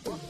Good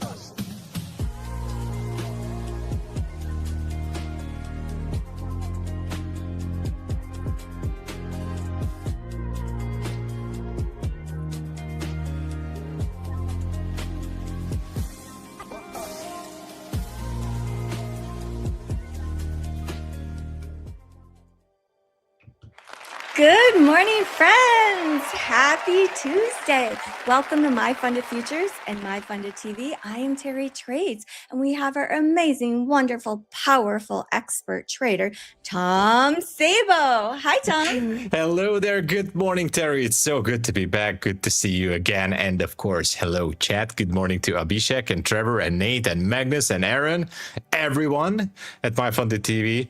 morning, friends. Happy Tuesday. Welcome to MyFundedFutures and MyFundedTV. I am Terry Trades, and we have our amazing, wonderful, powerful expert trader, Tom Sabo. Hi, Tom. Hello there. Good morning, Terry. It's so good to be back. Good to see you again. And of course, hello, chat. Good morning to Abhishek and Trevor and Nate and Magnus and Aaron, everyone at MyFundedTV.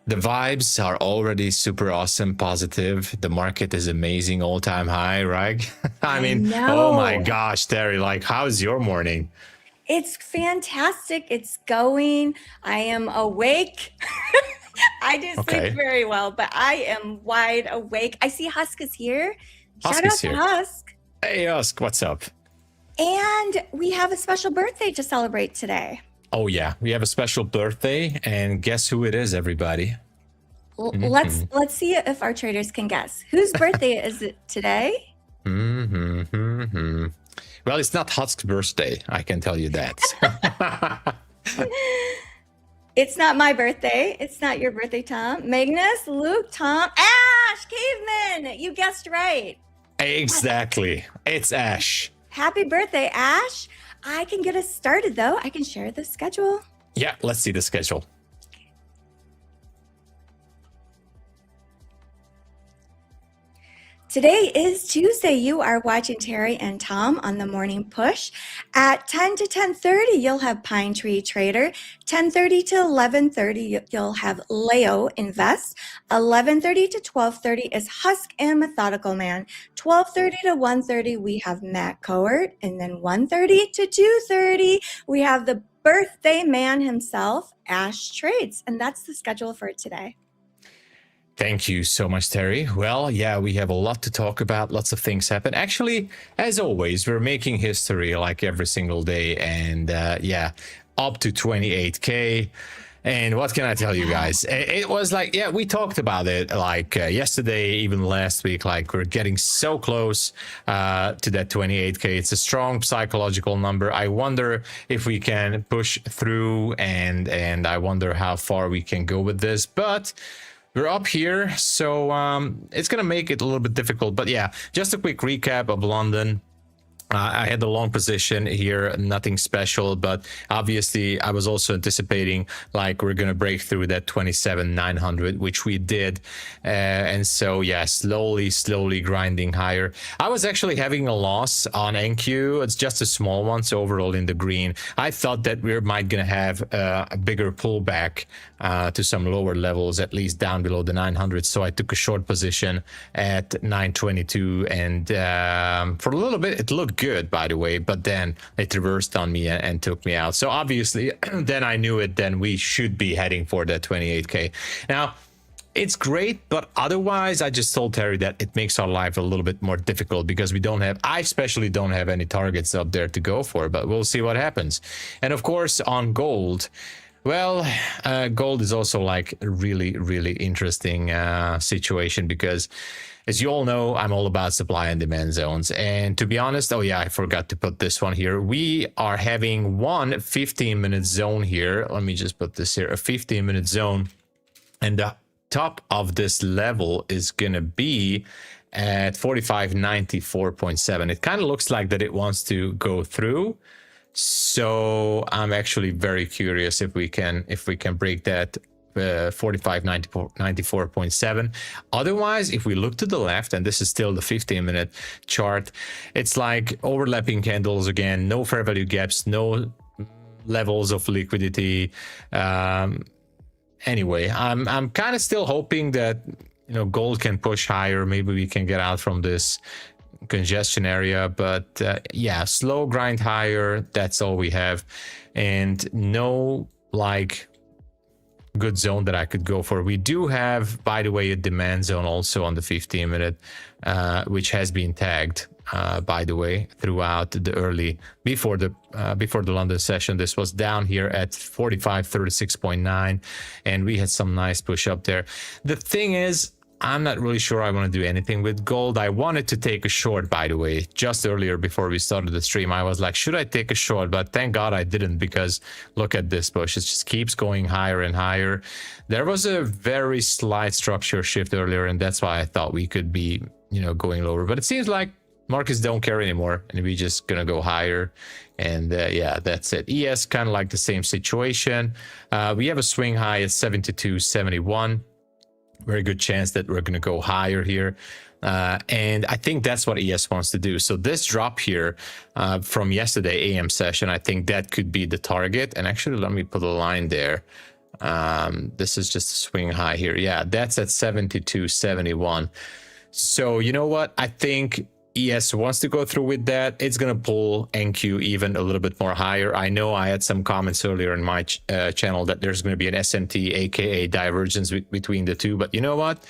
The vibes are already super awesome, positive. The market is amazing, all-time high, right? I mean, oh my gosh, Terry, like, how's your morning? It's fantastic. It's going. I am awake. I didn't sleep very well, but I am wide awake. I see Husk is here. Shout out to Husk. Hey, Husk, what's up? And we have a special birthday to celebrate today. Oh yeah, we have a special birthday, and guess who it is, everybody? Let's see if our traders can guess. Whose birthday is it today? Well, it's not Husk's birthday, I can tell you that. It's not my birthday. It's not your birthday, Tom. Magnus, Luke, Tom, Ash, Caveman. You guessed right. Exactly. It's Ash. Happy birthday, Ash. I can get us started, though. I can share the schedule. Yeah, let's see the schedule. Today is Tuesday. You are watching Terry and Tom on the morning push. At 10 to 10:30, you'll have Pine Tree Trader. 10:30 to 11:30, you'll have Leo Invest. 11:30 to 12:30 is Husk and Methodical Man. 12:30 to 1:30, we have Matt Coert. And then 1:30 to 2:30, we have the birthday man himself, Ash Trades. And that's the schedule for today. Thank you so much, Terry. Well, yeah, we have a lot to talk about. Lots of things happen. Actually, as always, we're making history like every single day. And yeah, up to 28K. And what can I tell you guys? It was like, yeah, we talked about it like yesterday, even last week, like we're getting so close to that 28K. It's a strong psychological number. I wonder if we can push through, and I wonder how far we can go with this. But we're up here, so it's going to make it a little bit difficult. But yeah, just a quick recap of London. I had the long position here, nothing special, but obviously I was also anticipating like we're going to break through that 27,900, which we did. And so, yeah, slowly grinding higher. I was actually having a loss on NQ. It's just a small one, so overall in the green. I thought that we might going to have a bigger pullback to some lower levels, at least down below the 900. So I took a short position at 922, and for a little bit it looked good, by the way, but then it reversed on me and took me out. So obviously then I knew it, then we should be heading for that 28K. Now it's great, but otherwise I just told Terry that it makes our life a little bit more difficult because I especially don't have any targets up there to go for, but we'll see what happens. And of course on gold, well, gold is also like a really interesting situation because, as you all know, I'm all about supply and demand zones. And to be honest, oh yeah, I forgot to put this one here. We are having one 15-minute zone here. Let me just put this here, a 15-minute zone. And the top of this level is going to be at 4594.7. It kind of looks like that it wants to go through. So I'm actually very curious if we can break that 4594.7. Otherwise, if we look to the left, and this is still the 15-minute chart, it's like overlapping candles again, no fair value gaps, no levels of liquidity. Anyway, I'm kind of still hoping that, you know, gold can push higher. Maybe we can get out from this congestion area, but yeah, slow grind higher. That's all we have, and no like good zone that I could go for. We do have, by the way, a demand zone also on the 15-minute, which has been tagged, by the way, throughout the early before the London session. This was down here at 45.36.9, and we had some nice push up there. The thing is, I'm not really sure I want to do anything with gold. I wanted to take a short, by the way, just earlier before we started the stream. I was like, should I take a short? But thank God I didn't, because look at this push. It just keeps going higher and higher. There was a very slight structure shift earlier, and that's why I thought we could be, going lower. But it seems like markets don't care anymore, and we're just going to go higher. And yeah, that's it. ES, kind of like the same situation. We have a swing high at 72.71. Very good chance that we're going to go higher here. And I think that's what ES wants to do. So this drop here from yesterday AM session, I think that could be the target. And actually, let me put a line there. This is just a swing high here. Yeah, that's at 72.71. So you know what? I think ES wants to go through with that. It's going to pull NQ even a little bit more higher. I know I had some comments earlier in my channel that there's going to be an SMT, aka divergence between the two. But you know what?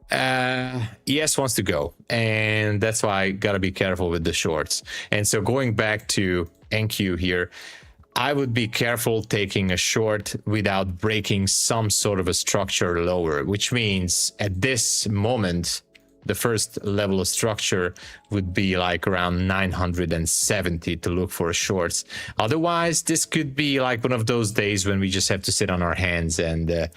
ES wants to go. And that's why I got to be careful with the shorts. And so going back to NQ here, I would be careful taking a short without breaking some sort of a structure lower, which means at this moment, the first level of structure would be like around 970 to look for shorts. Otherwise, this could be like one of those days when we just have to sit on our hands and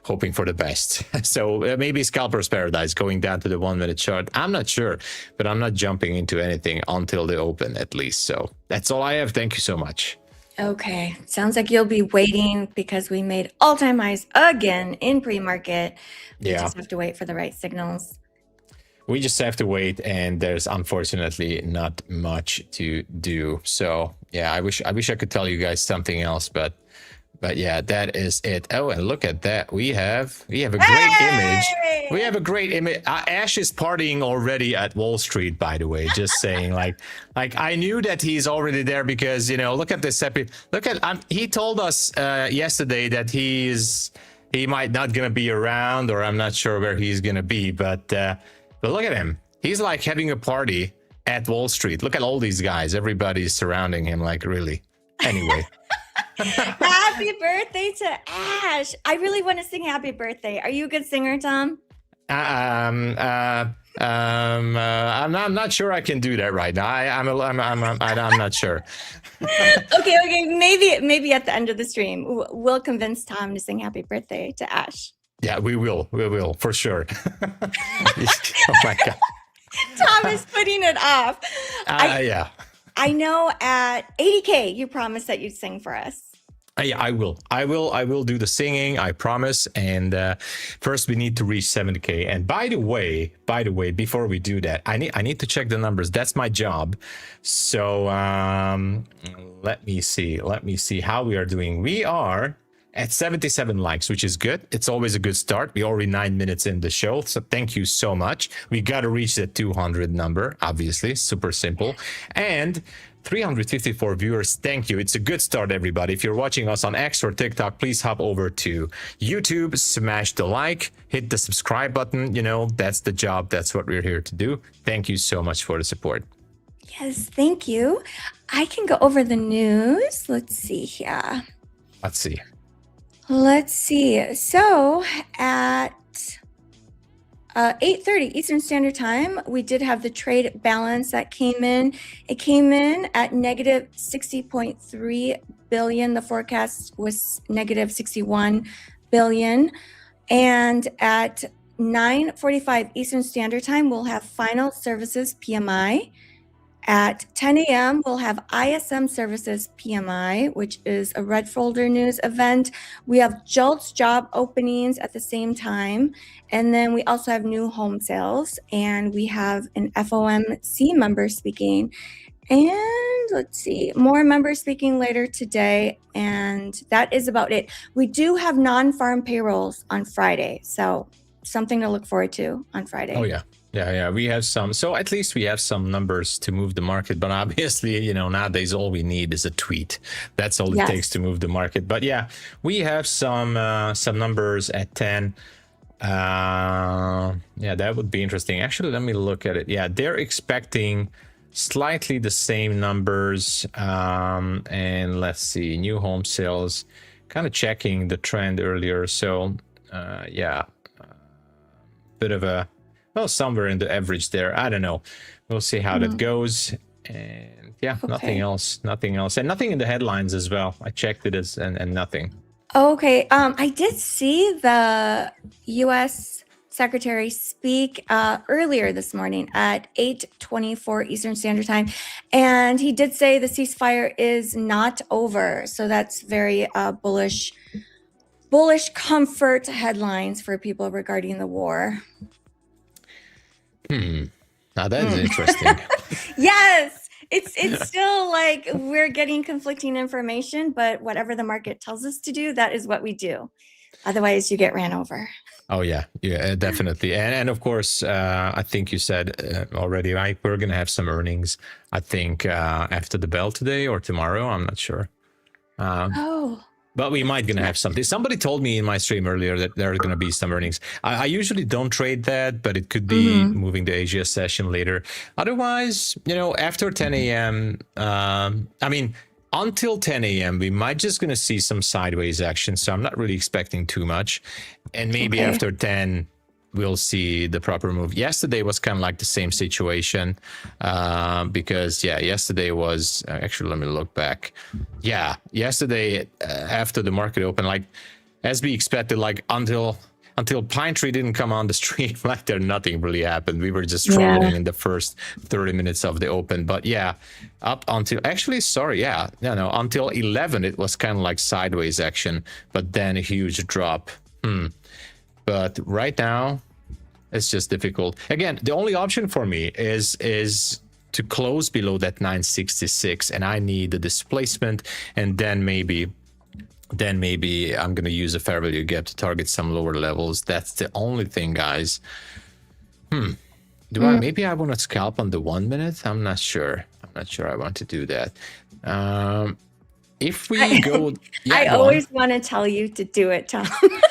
hoping for the best. So maybe scalper's paradise going down to the 1 minute chart. I'm not sure, but I'm not jumping into anything until the open at least. So that's all I have. Thank you so much. Okay, sounds like you'll be waiting because we made all-time highs again in pre-market. We just have to wait for the right signals. We just have to wait, and there's unfortunately not much to do. So yeah, I wish I could tell you guys something else, but yeah, that is it. Oh, and look at that. We have a great image. We have a great image. Ash is partying already at Wall Street, by the way, just saying like I knew that he's already there because, look at this. Look at, he told us yesterday that he might not gonna be around, or I'm not sure where he's gonna be, but look at him. He's like having a party at Wall Street. Look at all these guys. Everybody's surrounding him, like, really. Anyway. Happy birthday to Ash. I really want to sing happy birthday. Are you a good singer, Tom? I'm not sure I can do that right now. I'm not sure. Okay. Maybe at the end of the stream, we'll convince Tom to sing happy birthday to Ash. Yeah, we will for sure. Oh my God. Tom is putting it off. Yeah. I know at 80K, you promised that you'd sing for us. Yeah, I will do the singing, I promise. And first we need to reach 70K. And by the way, before we do that, I need to check the numbers. That's my job. So let me see how we are doing. We are at 77 likes, which is good. It's always a good start. We're already 9 minutes in the show, so thank you so much. We got to reach the 200 number, obviously, super simple. And 354 viewers, thank you. It's a good start, everybody. If you're watching us on X or TikTok, please hop over to YouTube, smash the like, hit the subscribe button. That's the job. That's what we're here to do. Thank you so much for the support. Yes, thank you. I can go over the news. Let's see here. Let's see. So at 8:30 Eastern Standard Time, we did have the trade balance that came in. It came in at negative 60.3 billion. The forecast was negative 61 billion. And at 9:45 Eastern Standard Time, we'll have final services PMI. At 10 a.m., we'll have ISM Services PMI, which is a red folder news event. We have JOLTS job openings at the same time. And then we also have new home sales. And we have an FOMC member speaking. And let's see, more members speaking later today. And that is about it. We do have non-farm payrolls on Friday. So something to look forward to on Friday. Oh, yeah. Yeah, we have some. So at least we have some numbers to move the market. But obviously, nowadays all we need is a tweet. That's all it takes to move the market. But yeah, we have some numbers at 10. Yeah, that would be interesting. Actually, let me look at it. Yeah, they're expecting slightly the same numbers. And let's see, new home sales. Kind of checking the trend earlier. So yeah, bit of a. Well, somewhere in the average there. I don't know. We'll see how that goes. And yeah, nothing else. And nothing in the headlines as well. I checked it and nothing. Okay. I did see the U.S. Secretary speak earlier this morning at 8:24 Eastern Standard Time. And he did say the ceasefire is not over. So that's very bullish comfort headlines for people regarding the war. Now that is interesting. Yes, it's still like we're getting conflicting information, but whatever the market tells us to do, that is what we do. Otherwise, you get ran over. Oh yeah, definitely. And of course, I think you said already, right? We're gonna have some earnings. I think after the bell today or tomorrow. I'm not sure. But we might gonna have something. Somebody told me in my stream earlier that there are gonna be some earnings. I usually don't trade that, but it could be moving the Asia session later. Otherwise, after 10 a.m., I mean, until 10 a.m., we might just gonna see some sideways action. So I'm not really expecting too much. And maybe after 10, we'll see the proper move. Yesterday was kind of like the same situation because yesterday was actually, let me look back. Yeah, yesterday after the market opened, like as we expected, like until Pine Tree didn't come on the stream, like there nothing really happened. We were just struggling in the first 30 minutes of the open. But yeah, up until until 11, it was kind of like sideways action, but then a huge drop. But right now, it's just difficult. Again, the only option for me is to close below that 966, and I need the displacement, and then maybe I'm gonna use a fair value gap to target some lower levels. That's the only thing, guys. Maybe I want to scalp on the 1 minute? I'm not sure I want to do that. If we go, I always want to tell you to do it, Tom.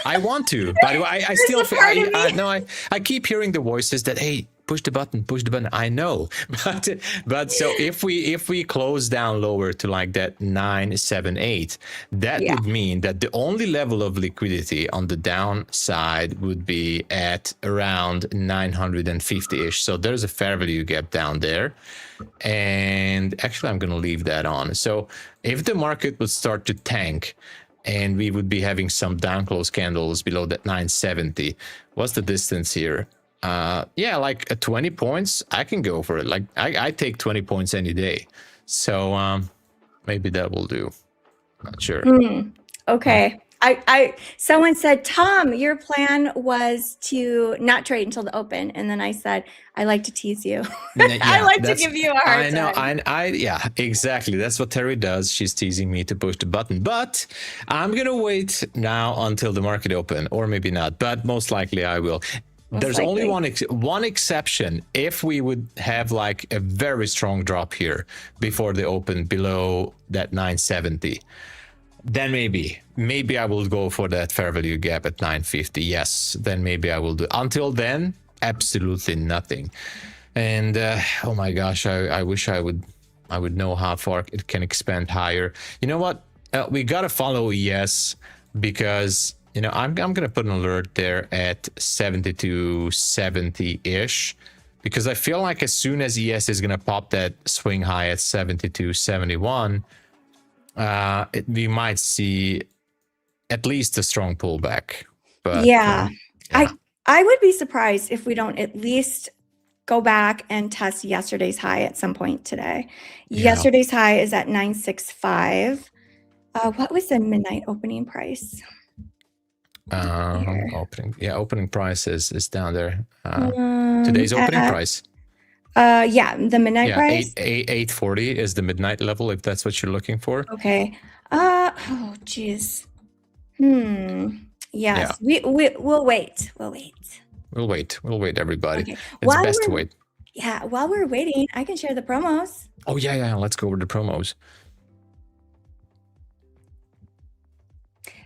I want to, but I still feel. I keep hearing the voices that, hey, push the button. I know, but so if we close down lower to like that 978, that would mean that the only level of liquidity on the downside would be at around 950-ish. So there's a fair value gap down there. And actually, I'm going to leave that on. So if the market would start to tank and we would be having some down close candles below that 970, what's the distance here? Like at 20 points, I can go for it. Like I take 20 points any day. So maybe that will do. Not sure. Okay. Someone said, Tom, your plan was to not trade until the open. And then I said, I like to tease you. I like to give you a hard time. Yeah, exactly. That's what Terry does. She's teasing me to push the button. But I'm going to wait now until the market open, or maybe not, but most likely I will. There's only one exception. If we would have like a very strong drop here before the open below that 970, then maybe I will go for that fair value gap at 950. Yes, then maybe I will do. Until then, absolutely nothing. And oh my gosh, I wish I would know how far it can expand higher. You know what? We gotta follow ES because I'm gonna put an alert there at 72.70-ish because I feel like as soon as ES is gonna pop that swing high at 72.71. We might see at least a strong pullback. But I would be surprised if we don't at least go back and test yesterday's high at some point today. Yesterday's high is at 965. What was the midnight opening price? Opening price is down there. Today's opening price. The midnight price. 840 is the midnight level, if that's what you're looking for. Okay. Oh geez. Yes. We'll wait. We'll wait. We'll wait, everybody. Okay. It's best to wait. Yeah, while we're waiting, I can share the promos. Oh, yeah. Let's go over the promos.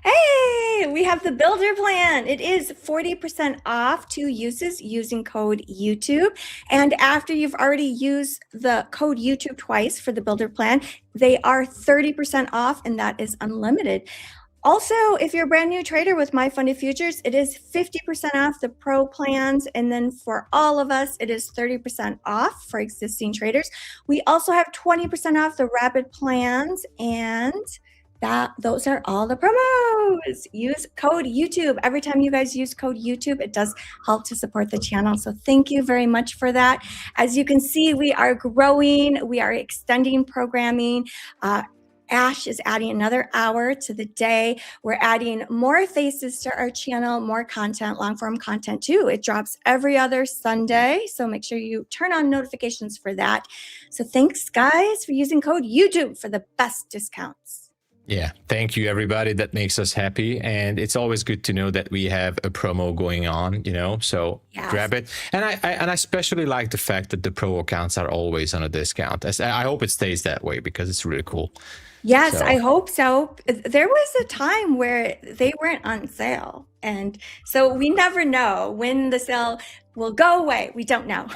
Hey, we have the builder plan. It is 40% off 2 uses using code YouTube. And after you've already used the code YouTube twice for the builder plan, they are 30% off, and that is unlimited. Also, if you're a brand new trader with MyFundedFutures, it is 50% off the pro plans. And then for all of us, it is 30% off for existing traders. We also have 20% off the rapid plans, and those are all the promos. Use code YouTube. Every time you guys use code YouTube, it does help to support the channel. So thank you very much for that. As you can see, we are growing. We are extending programming. Ash is adding another hour to the day. We're adding more faces to our channel, more content, long form content too. It drops every other Sunday. So make sure you turn on notifications for that. So thanks guys for using code YouTube for the best discounts. Yeah, thank you, everybody. That makes us happy. And it's always good to know that we have a promo going on, so grab it. And I especially like the fact that the pro accounts are always on a discount. I hope it stays that way because it's really cool. Yes, I hope so. There was a time where they weren't on sale. And so we never know when the sale will go away. We don't know.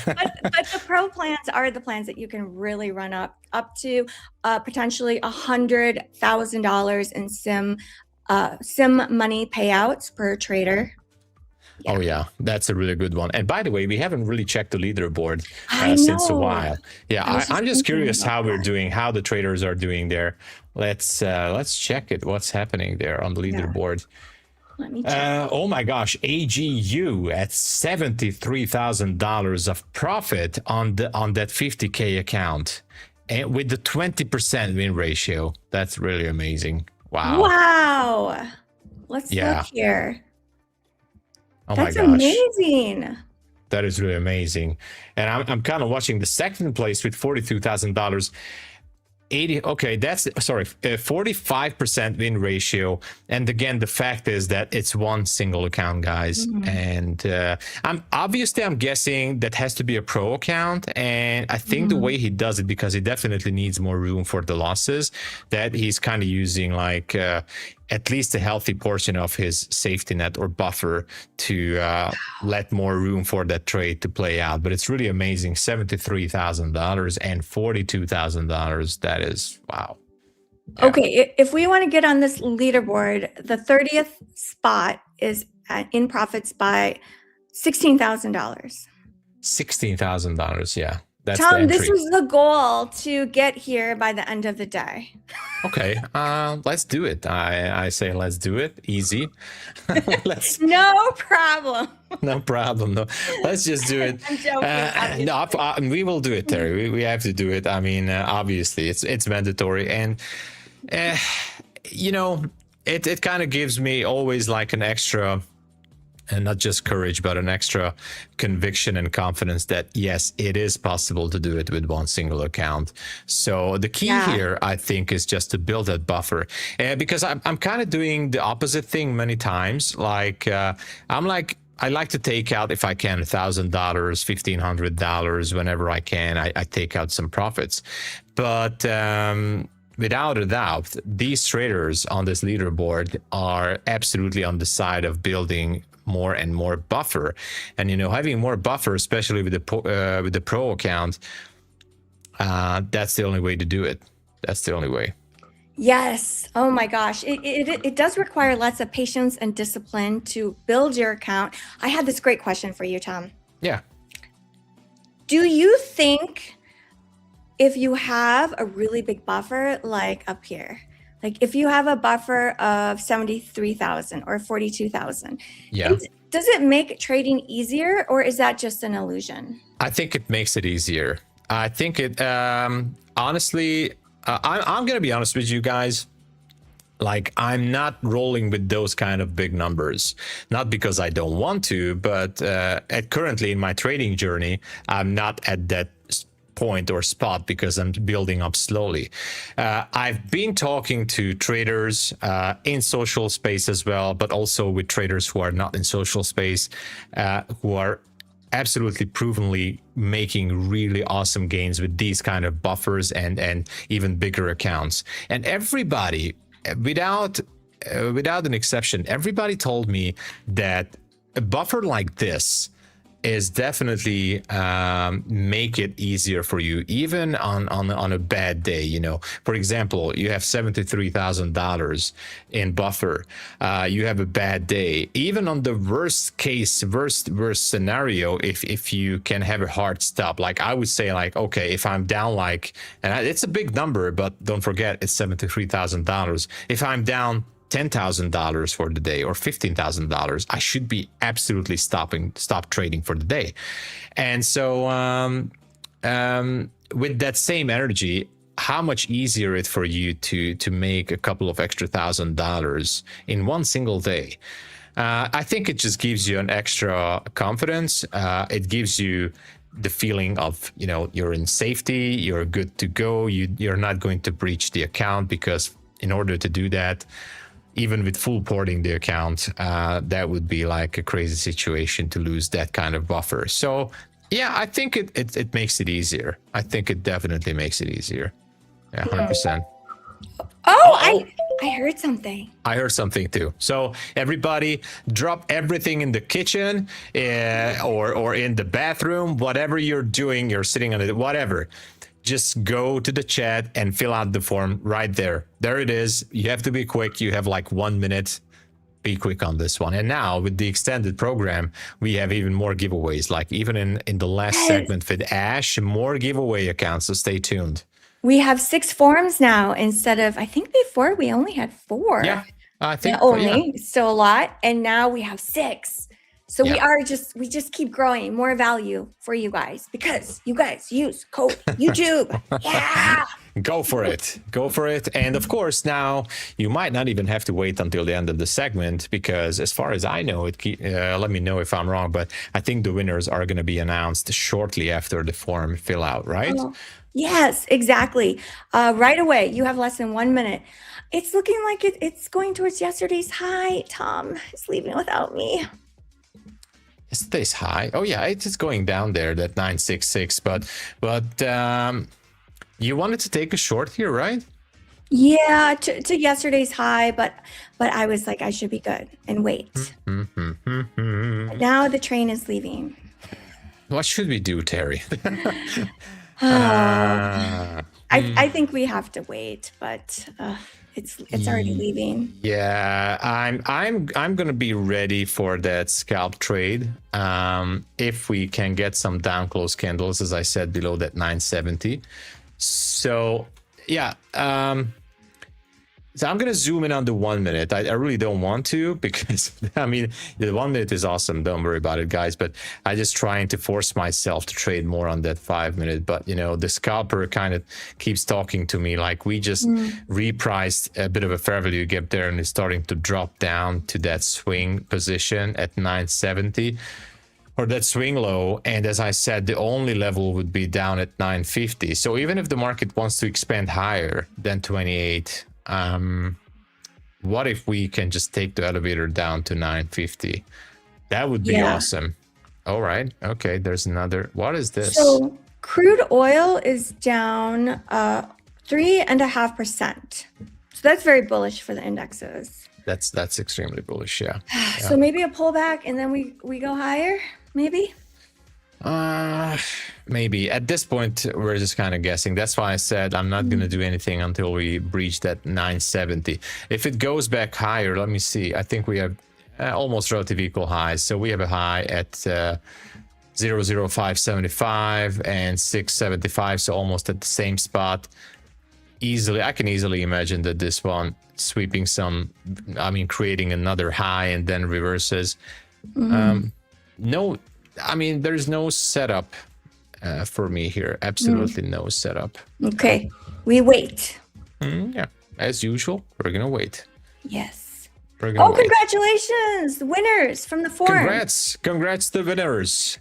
but the pro plans are the plans that you can really run up to potentially $100,000 in sim money payouts per trader. Yeah. Oh, yeah, that's a really good one. And by the way, we haven't really checked the leaderboard since a while. Yeah, I'm just curious how we're doing, how the traders are doing there. Let's check it. What's happening there on the leaderboard? Let me check. Oh my gosh, AGU at $73,000 of profit on that 50K account, and with the 20% win ratio. That's really amazing. Wow. Let's look here. Oh That's my gosh. Amazing. That is really amazing. And I'm kind of watching the second place with $42,000. 45% win ratio. And again, the fact is that it's one single account, guys. And I'm guessing that has to be a pro account. And I think the way he does it, because he definitely needs more room for the losses, that he's kind of using like at least a healthy portion of his safety net or buffer to let more room for that trade to play out. But it's really amazing. $73,000 and $42,000. That is wow. Yeah. Okay, if we want to get on this leaderboard, the 30th spot is in profits by $16,000. $16,000, yeah. That's Tom, this was the goal to get here by the end of the day. Okay, let's do it. I say let's do it. Easy. No problem. No problem. No, let's just do it. I'm joking. No, we will do it, Terry. We have to do it. I mean, obviously, it's mandatory, and it kind of gives me always like an extra. And not just courage, but an extra conviction and confidence that, yes, it is possible to do it with one single account. So the key here, I think, is just to build that buffer. Because I'm kind of doing the opposite thing many times. Like, I like to take out, if I can, $1,000, $1,500 whenever I can. I take out some profits. But without a doubt, these traders on this leaderboard are absolutely on the side of building more and more buffer, and having more buffer, especially with the pro account, that's the only way to do it. That's the only way. Yes. Oh my gosh. It does require lots of patience and discipline to build your account. I had this great question for you, Tom. Yeah. Do you think if you have a really big buffer, like up here, like if you have a buffer of 73,000 or 42,000, does it make trading easier, or is that just an illusion? I think it makes it easier. I think it, honestly, I'm going to be honest with you guys. Like, I'm not rolling with those kind of big numbers, not because I don't want to, but currently in my trading journey, I'm not at that point or spot because I'm building up slowly. I've been talking to traders in social space as well, but also with traders who are not in social space, who are absolutely provenly making really awesome gains with these kind of buffers and even bigger accounts. And everybody, without an exception, everybody told me that a buffer like this is definitely make it easier for you, even on a bad day. You know, for example, you have $73,000 in buffer. You have a bad day. Even on the worst scenario, if you can have a hard stop, like I would say, like, okay, if I'm down, like, and it's a big number, but don't forget it's $73,000. If I'm down $10,000 for the day or $15,000, I should be absolutely stop trading for the day. And so with that same energy, how much easier it for you to make a couple of extra $1,000 in one single day. I think it just gives you an extra confidence. It gives you the feeling of, you know, you're in safety, you're good to go, you're not going to breach the account, because in order to do that, even with full porting the account, that would be like a crazy situation to lose that kind of buffer. So yeah, I think it makes it easier. I think it definitely makes it easier. Yeah, 100%. Oh, I heard something. I heard something too. So everybody, drop everything in the kitchen or in the bathroom, whatever you're doing, you're sitting on it, whatever. Just go to the chat and fill out the form right there. There it is. You have to be quick. You have like 1 minute. Be quick on this one. And now with the extended program, we have even more giveaways. Like even in the last segment with Ash, more giveaway accounts. So stay tuned. We have 6 forms now instead of, I think before we only had 4. Yeah, I think only still a lot. And now we have 6. So we just keep growing more value for you guys, because you guys use code YouTube. Yeah. Go for it. Go for it. And of course, now you might not even have to wait until the end of the segment, because as far as I know, let me know if I'm wrong, but I think the winners are going to be announced shortly after the form fill out, right? Oh, yes, exactly. Right away. You have less than 1 minute. It's looking like it's going towards yesterday's high. Tom is leaving without me. Yesterday's high. Oh yeah, it is going down there, that 966. But you wanted to take a short here, right? Yeah, to yesterday's high, but I was like, I should be good and wait. Now the train is leaving. What should we do, Terry? I think we have to wait, but it's already leaving. Yeah, I'm gonna be ready for that scalp trade. If we can get some down close candles, as I said, below that 970. So yeah, so I'm gonna zoom in on the 1 minute. I really don't want to, because I mean the 1 minute is awesome. Don't worry about it, guys. But I just trying to force myself to trade more on that 5 minute. But you know, the scalper kind of keeps talking to me like we just repriced a bit of a fair value gap there, and it's starting to drop down to that swing position at 970. Or that swing low, and as I said, the only level would be down at 950. So even if the market wants to expand higher than 28, what if we can just take the elevator down to 950? That would be awesome. All right. Okay, there's another. What is this? So crude oil is down 3.5%. So that's very bullish for the indexes. That's extremely bullish, yeah. So maybe a pullback and then we go higher, maybe? Maybe. At this point, we're just kind of guessing. That's why I said I'm not going to do anything until we breach that 970. If it goes back higher, let me see. I think we have almost relative equal highs. So we have a high at 00575 and 675, so almost at the same spot. I can easily imagine that this one sweeping creating another high and then reverses. No, I mean, there's no setup for me here. Absolutely no setup. Okay, we wait. Yeah, as usual, we're gonna wait. Yes. We're gonna wait. Congratulations, the winners from the forum. Congrats to the winners.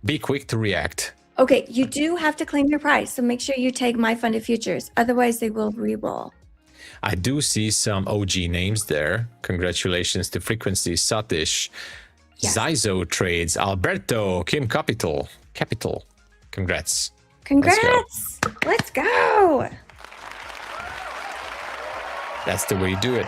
Be quick to react. Okay, you do have to claim your prize, so make sure you tag MyFundedFutures. Otherwise, they will re-roll. I do see some OG names there. Congratulations to Frequency, Satish, Yes. Zyzo Trades, Alberto, Kim Capital. Congrats. Congrats! Let's go! That's the way you do it.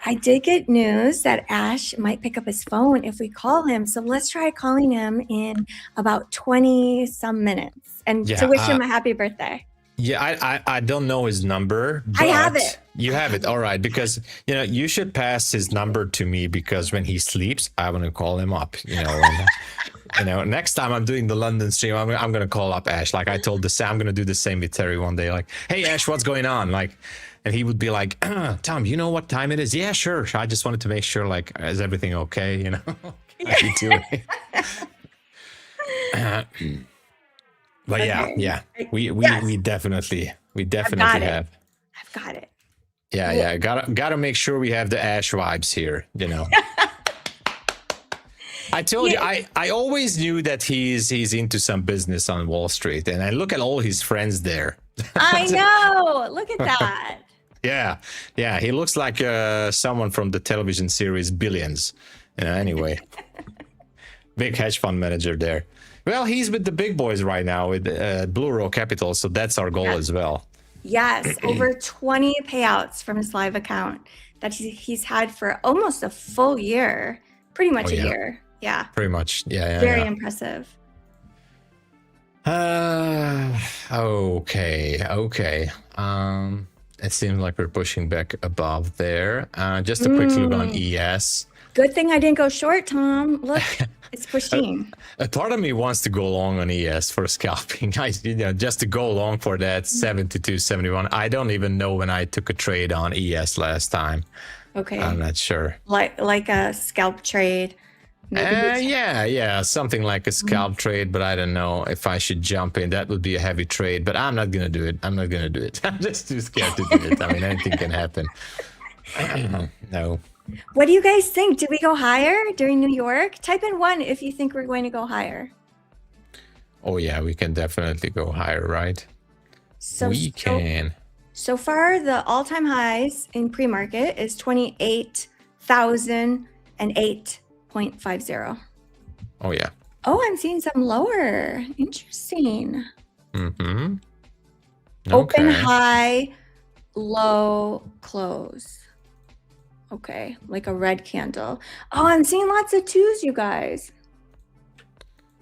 I did get news that Ash might pick up his phone if we call him. So let's try calling him in about 20 some minutes and to wish him a happy birthday. Yeah, I don't know his number. But I have it. You have it. All right. Because, you should pass his number to me because when he sleeps, I want to call him up, and, next time I'm doing the London stream, I'm going to call up Ash. Like I told I'm going to do the same with Terry one day. Like, hey, Ash, what's going on? Like, and he would be like, Tom, you know what time it is? Yeah, sure. I just wanted to make sure, like, is everything okay? How you doing? But Okay. yeah. We definitely I've have. got it. Yeah. Gotta make sure we have the Ash vibes here, I told you, I always knew that he's into some business on Wall Street, and I look at all his friends there. I know. Look at that. Yeah. He looks like someone from the television series Billions. Anyway, big hedge fund manager there. Well, he's with the big boys right now with Blue Row Capital, so that's our goal as well. Yes, over 20 payouts from his live account that he's had for almost a full year, pretty much a year. Yeah. Pretty much. Yeah. Very impressive. Okay. It seems like we're pushing back above there. Just a quick look on ES. Good thing I didn't go short, Tom. Look, it's pushing. A part of me wants to go long on ES for scalping. Just to go long for that 72.71. I don't even know when I took a trade on ES last time. Okay. I'm not sure. Like a scalp trade. Yeah, something like a scalp trade, but I don't know if I should jump in. That would be a heavy trade, but I'm not gonna do it. I'm just too scared to do it. I mean, anything can happen. No. What do you guys think? Did we go higher during New York? Type in 1 if you think we're going to go higher. Oh yeah, we can definitely go higher, right? We can. So far, the all-time highs in pre-market is 28,008.50. Oh yeah. Oh, I'm seeing some lower. Interesting. Mm-hmm. Open high, low, close. Okay, like a red candle. Oh, I'm seeing lots of 2s, you guys.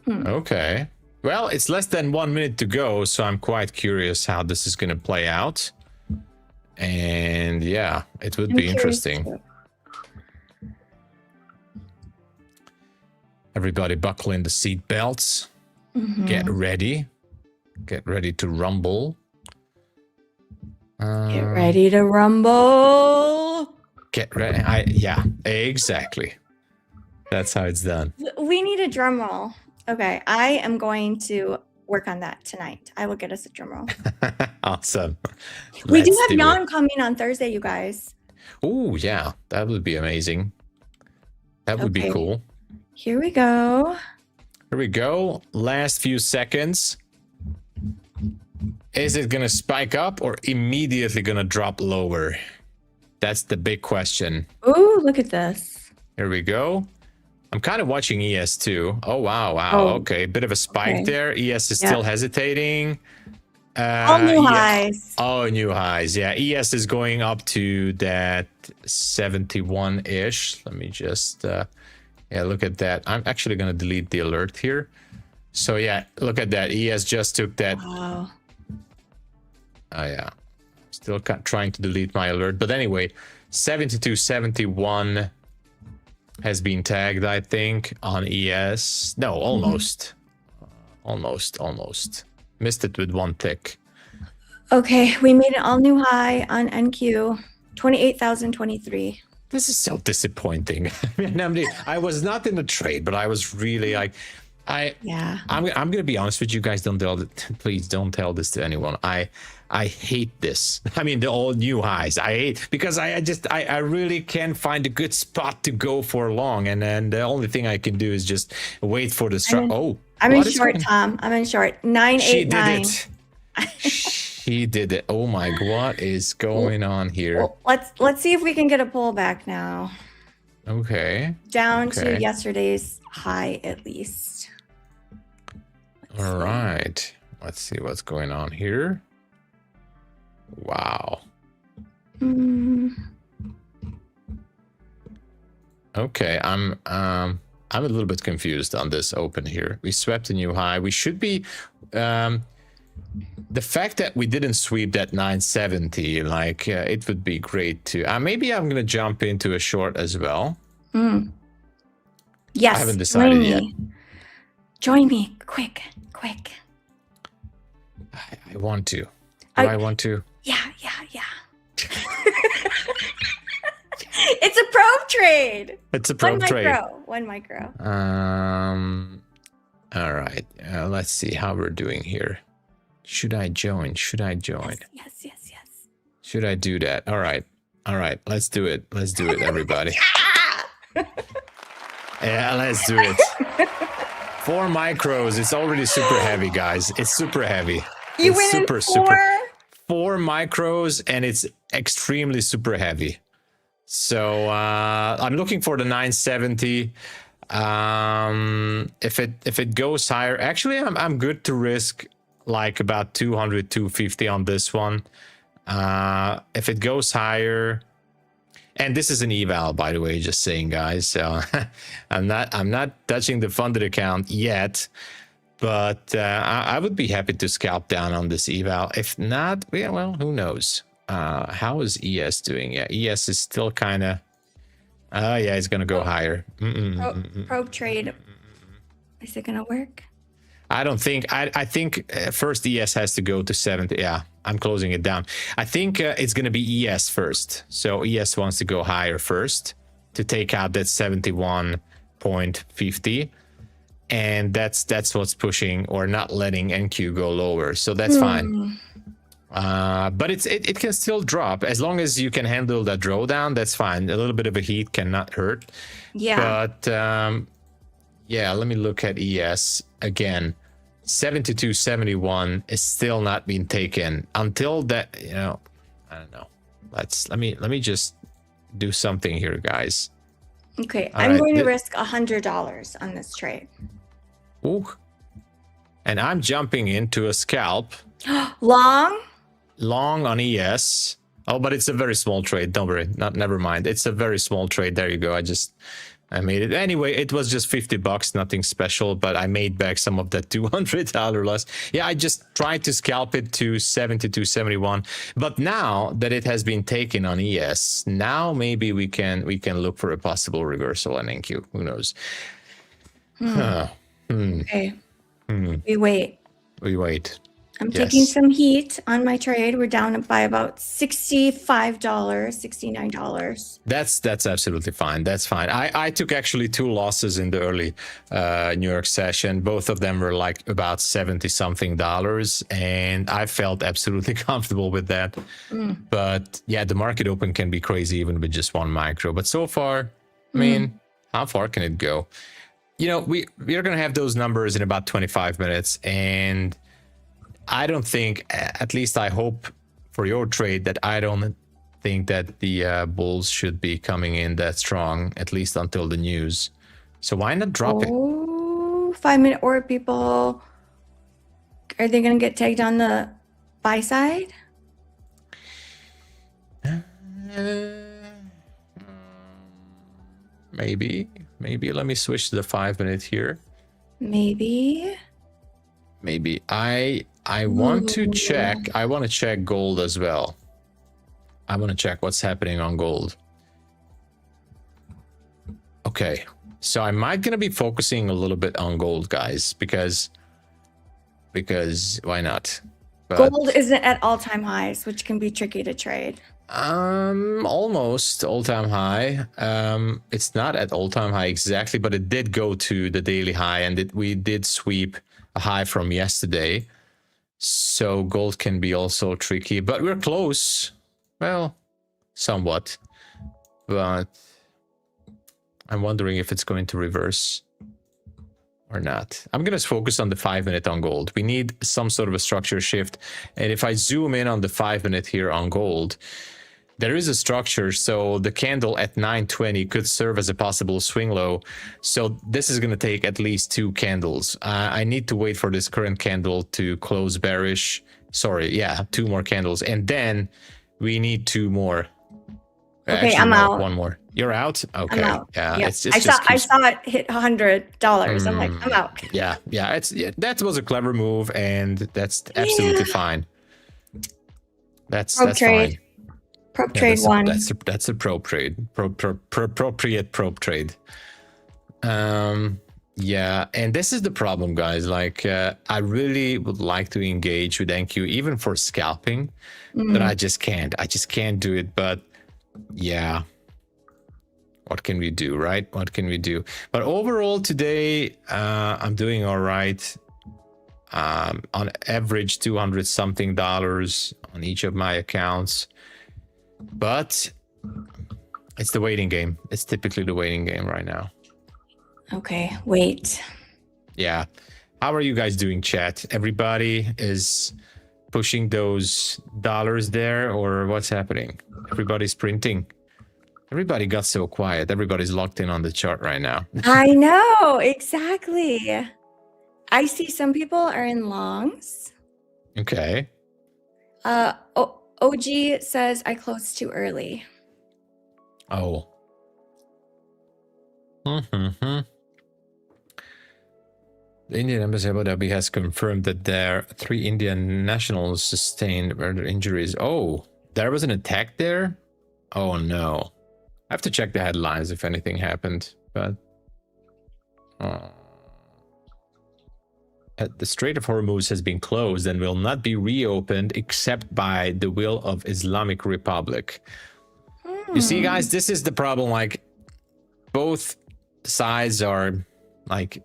Okay. Well, it's less than 1 minute to go, so I'm quite curious how this is going to play out. And yeah, it would be interesting. Too. Everybody buckle in the seat belts. Get ready to rumble. Get ready to rumble. Get ready. Yeah, exactly. That's how it's done. We need a drum roll. Okay, I am going to work on that tonight. I will get us a drum roll. Awesome. We do have Jan coming on Thursday, you guys. Oh, yeah. That would be amazing. That would be cool. Here we go. Last few seconds. Is it going to spike up or immediately going to drop lower? That's the big question. Ooh, look at this. Here we go. I'm kind of watching ES too. Oh, wow. Okay, bit of a spike there. ES is still hesitating. All new highs. Oh, new highs. Yeah, ES is going up to that 71-ish. Let me just, look at that. I'm actually going to delete the alert here. So yeah, look at that. ES just took that. Wow. Oh, yeah. Still trying to delete my alert. But anyway, 72.71 has been tagged, I think, on ES. No, almost. Almost. Missed it with one tick. Okay, we made an all-new high on NQ, 28,023. This is so disappointing. I was not in the trade, but I was really like, I'm gonna be honest with you guys. Please don't tell this to anyone. I hate this. I mean, the all new highs. I hate because I really can't find a good spot to go for long, and then the only thing I can do is just wait for the strike. I'm in short, Tom. I'm in short. 989. She did it. She did it. Oh my God, what is going on here? Well, let's see if we can get a pullback now. Okay. Down to yesterday's high, at least. All right. Let's see what's going on here. Wow. Okay, I'm a little bit confused on this open here. We swept a new high. We should be the fact that we didn't sweep that 970, like it would be great to maybe I'm gonna jump into a short as well. Yes, I haven't decided yet. Join me, quick. I want to. I want to. Yeah. It's a probe trade. It's a probe trade. 1 micro. All right. Let's see how we're doing here. Should I join? Yes. Should I do that? All right. Let's do it, everybody. Yeah, let's do it. 4 micros. It's already super heavy, guys. It's super heavy. You win super 4 micros, and it's extremely super heavy. So I'm looking for the 970. If it goes higher, actually, I'm good to risk like about 200, 250 on this one. If it goes higher, and this is an eval, by the way, just saying, guys. So I'm not touching the funded account yet, but I would be happy to scalp down on this eval. If not, yeah, well, who knows? How is ES doing? Yeah, ES is still kind of. Yeah, it's gonna go higher. Probe trade. Is it gonna work? I don't think. I think first ES has to go to 70. Yeah, I'm closing it down. I think it's gonna be ES first. So ES wants to go higher first to take out that 71.50, and that's what's pushing or not letting NQ go lower. So that's fine. But it can still drop as long as you can handle that drawdown. That's fine. A little bit of a heat cannot hurt. Yeah. But yeah, let me look at ES again. 72.71 is still not being taken until that. You know, I don't know. Let me just do something here, guys. Okay, I'm going to risk $100 on this trade. Ooh. And I'm jumping into a scalp. Long on ES. Oh, but it's a very small trade. Don't worry. Never mind. It's a very small trade. There you go. I made it. Anyway, it was just $50, nothing special, but I made back some of that $200 loss. Yeah, I just tried to scalp it to 72.71. But now that it has been taken on ES, now maybe we can look for a possible reversal on NQ. Who knows? Okay. We wait. I'm taking some heat on my trade. We're down by about $65, $69. That's absolutely fine. That's fine. I took actually 2 losses in the early New York session. Both of them were like about 70 something dollars, and I felt absolutely comfortable with that. But yeah, the market open can be crazy even with just 1 micro. But so far, I mean, how far can it go? You know, we are gonna have those numbers in about 25 minutes, and I don't think, at least I hope for your trade, that I don't think that the bulls should be coming in that strong, at least until the news. So why not drop it? 5-minute order people. Are they going to get tagged on the buy side? Maybe. Let me switch to the 5-minute here. Maybe. I want to check. I want to check gold as well. I want to check what's happening on gold. Okay, so I might gonna be focusing a little bit on gold, guys, because why not? But gold isn't at all-time highs, which can be tricky to trade. Almost all-time high. It's not at all-time high exactly, but it did go to the daily high, and we did sweep a high from yesterday. So gold can be also tricky, but we're close. Well, somewhat. But I'm wondering if it's going to reverse or not. I'm going to focus on the 5-minute on gold. We need some sort of a structure shift. And if I zoom in on the 5-minute here on gold, there is a structure. So the candle at 920 could serve as a possible swing low. So this is going to take at least 2 candles. I need to wait for this current candle to close bearish. Sorry, yeah, 2 more candles. And then we need 2 more. Okay, Actually, I'm no, out. 1 more. You're out? Okay. I'm out. Yeah, Yep. I saw it hit $100. I'm like, I'm out. Yeah, that was a clever move, and that's absolutely fine. That's trade. fine. Prop trade one. That's a probe trade. Appropriate probe trade. Yeah, and this is the problem, guys. Like, I really would like to engage with NQ even for scalping, but I just can't. I just can't do it. But yeah, what can we do, right? What can we do? But overall today, I'm doing all right. On average, $200 something on each of my accounts. But it's the waiting game. It's typically the waiting game right now. Okay, wait. Yeah. How are you guys doing, chat? Everybody is pushing those dollars there, or what's happening? Everybody's printing. Everybody got so quiet. Everybody's locked in on the chart right now. I know, exactly. I see some people are in longs. Okay. OG says I closed too early. Oh. The Indian embassy Abu Dhabi has confirmed that their 3 Indian nationals sustained murder injuries. Oh, there was an attack there? Oh no. I have to check the headlines if anything happened, but the Strait of Hormuz has been closed and will not be reopened except by the will of Islamic Republic. You see, guys, this is the problem. Like, both sides are like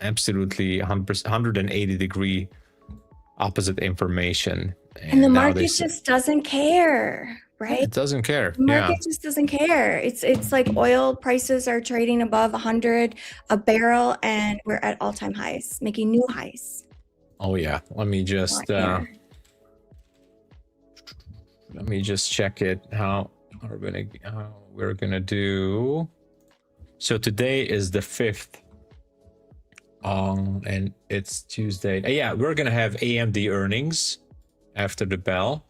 absolutely 180-degree opposite information. And the market just doesn't care, right? It doesn't care. The market just doesn't care. It's like oil prices are trading above 100 a barrel, and we're at all-time highs, making new highs. Oh yeah. Let me just check it. How we're gonna do. So today is the 5th. And it's Tuesday. Yeah, we're gonna have AMD earnings after the bell.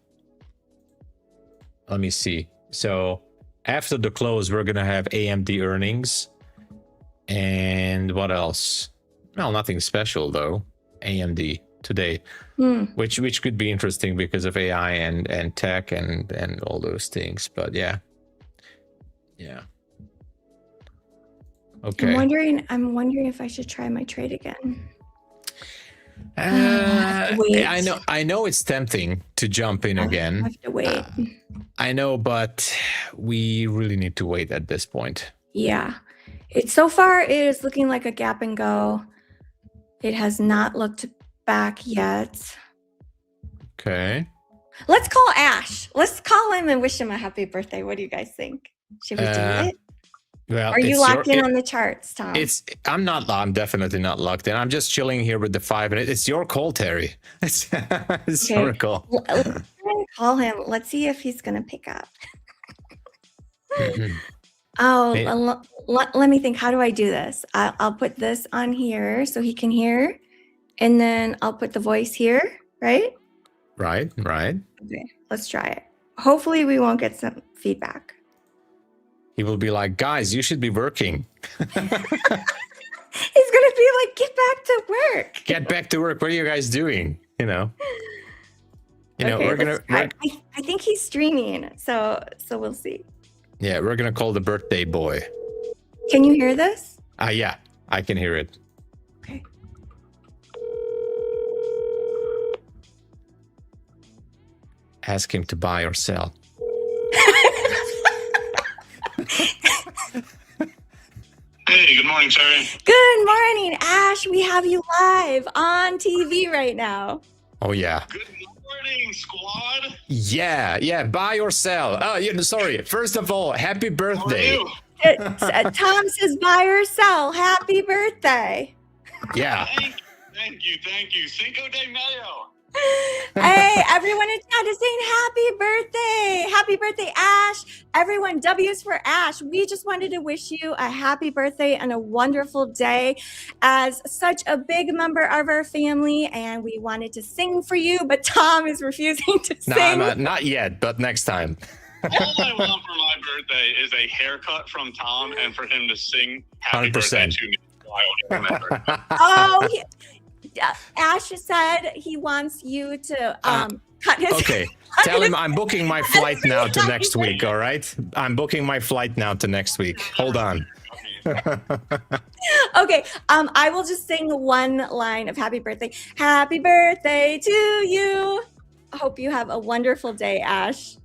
Let me see. So after the close, we're gonna have AMD earnings. And what else? Well, nothing special though. AMD today, which could be interesting because of AI and tech and all those things. But yeah. Okay. I'm wondering if I should try my trade again. I know it's tempting to jump in again. I have to wait. I know, but we really need to wait at this point. Yeah. So far it is looking like a gap and go. It has not looked back yet. Okay. Let's call Ash. Let's call him and wish him a happy birthday. What do you guys think? Should we do it? Well, are you locked in on the charts, Tom? I'm definitely not locked in. I'm just chilling here with the 5-minute. It's your call, Terry. It's your call. Let's call him. Let's see if he's gonna pick up. Let me think. How do I do this? I'll put this on here so he can hear, and then I'll put the voice here, right? Right. Okay, let's try it. Hopefully we won't get some feedback. He will be like, guys, you should be working. He's gonna be like, get back to work. Get back to work. What are you guys doing? Okay, we're gonna. I think he's streaming, so we'll see. Yeah, we're gonna call the birthday boy. Can you hear this? Yeah, I can hear it. Okay. Ask him to buy or sell. Hey, good morning, Terry. Good morning, Ash. We have you live on TV right now. Oh yeah. Good morning, squad. Yeah. Buy or sell. Oh, sorry. First of all, happy How are birthday. you? Tom says buy or sell. Happy birthday. Yeah. Thank you. Cinco de Mayo. Hey, everyone in chat is saying happy birthday. Happy birthday, Ash. Everyone, W's for Ash. We just wanted to wish you a happy birthday and a wonderful day as such a big member of our family. And we wanted to sing for you, but Tom is refusing to sing. No, not yet, but next time. All I want for my birthday is a haircut from Tom and for him to sing happy 100%. birthday to me while on my birthday. Oh, Ash said he wants you to cut his. Okay, tell him I'm booking my flight now to next week. All right, I'm booking my flight now to next week. Hold on. Okay, I will just sing one line of happy birthday. Happy birthday to you. Hope you have a wonderful day, Ash.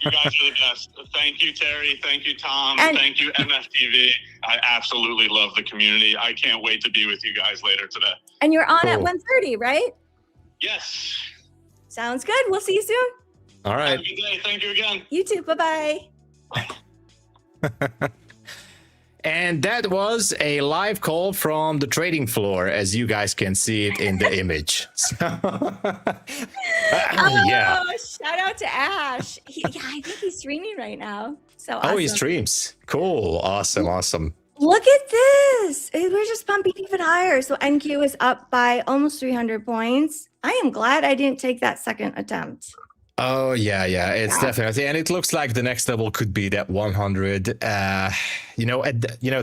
You guys are the best. Thank you, Terry. Thank you, Tom. And- Thank you, MFTV. I absolutely love the community. I can't wait to be with you guys later today. And you're on at Cool. 1:30, right? Yes. Sounds good. We'll see you soon. All Have right. a good day. Thank you again. You too. Bye-bye. And that was a live call from the trading floor, as you guys can see it in the image. So, yeah. Oh, shout out to Ash. I think he's streaming right now. So Oh, he awesome. streams. Cool. Awesome. Look at this. We're just pumping even higher. So NQ is up by almost 300 points. I am glad I didn't take that second attempt. Oh yeah, it's definitely, and it looks like the next level could be that 100.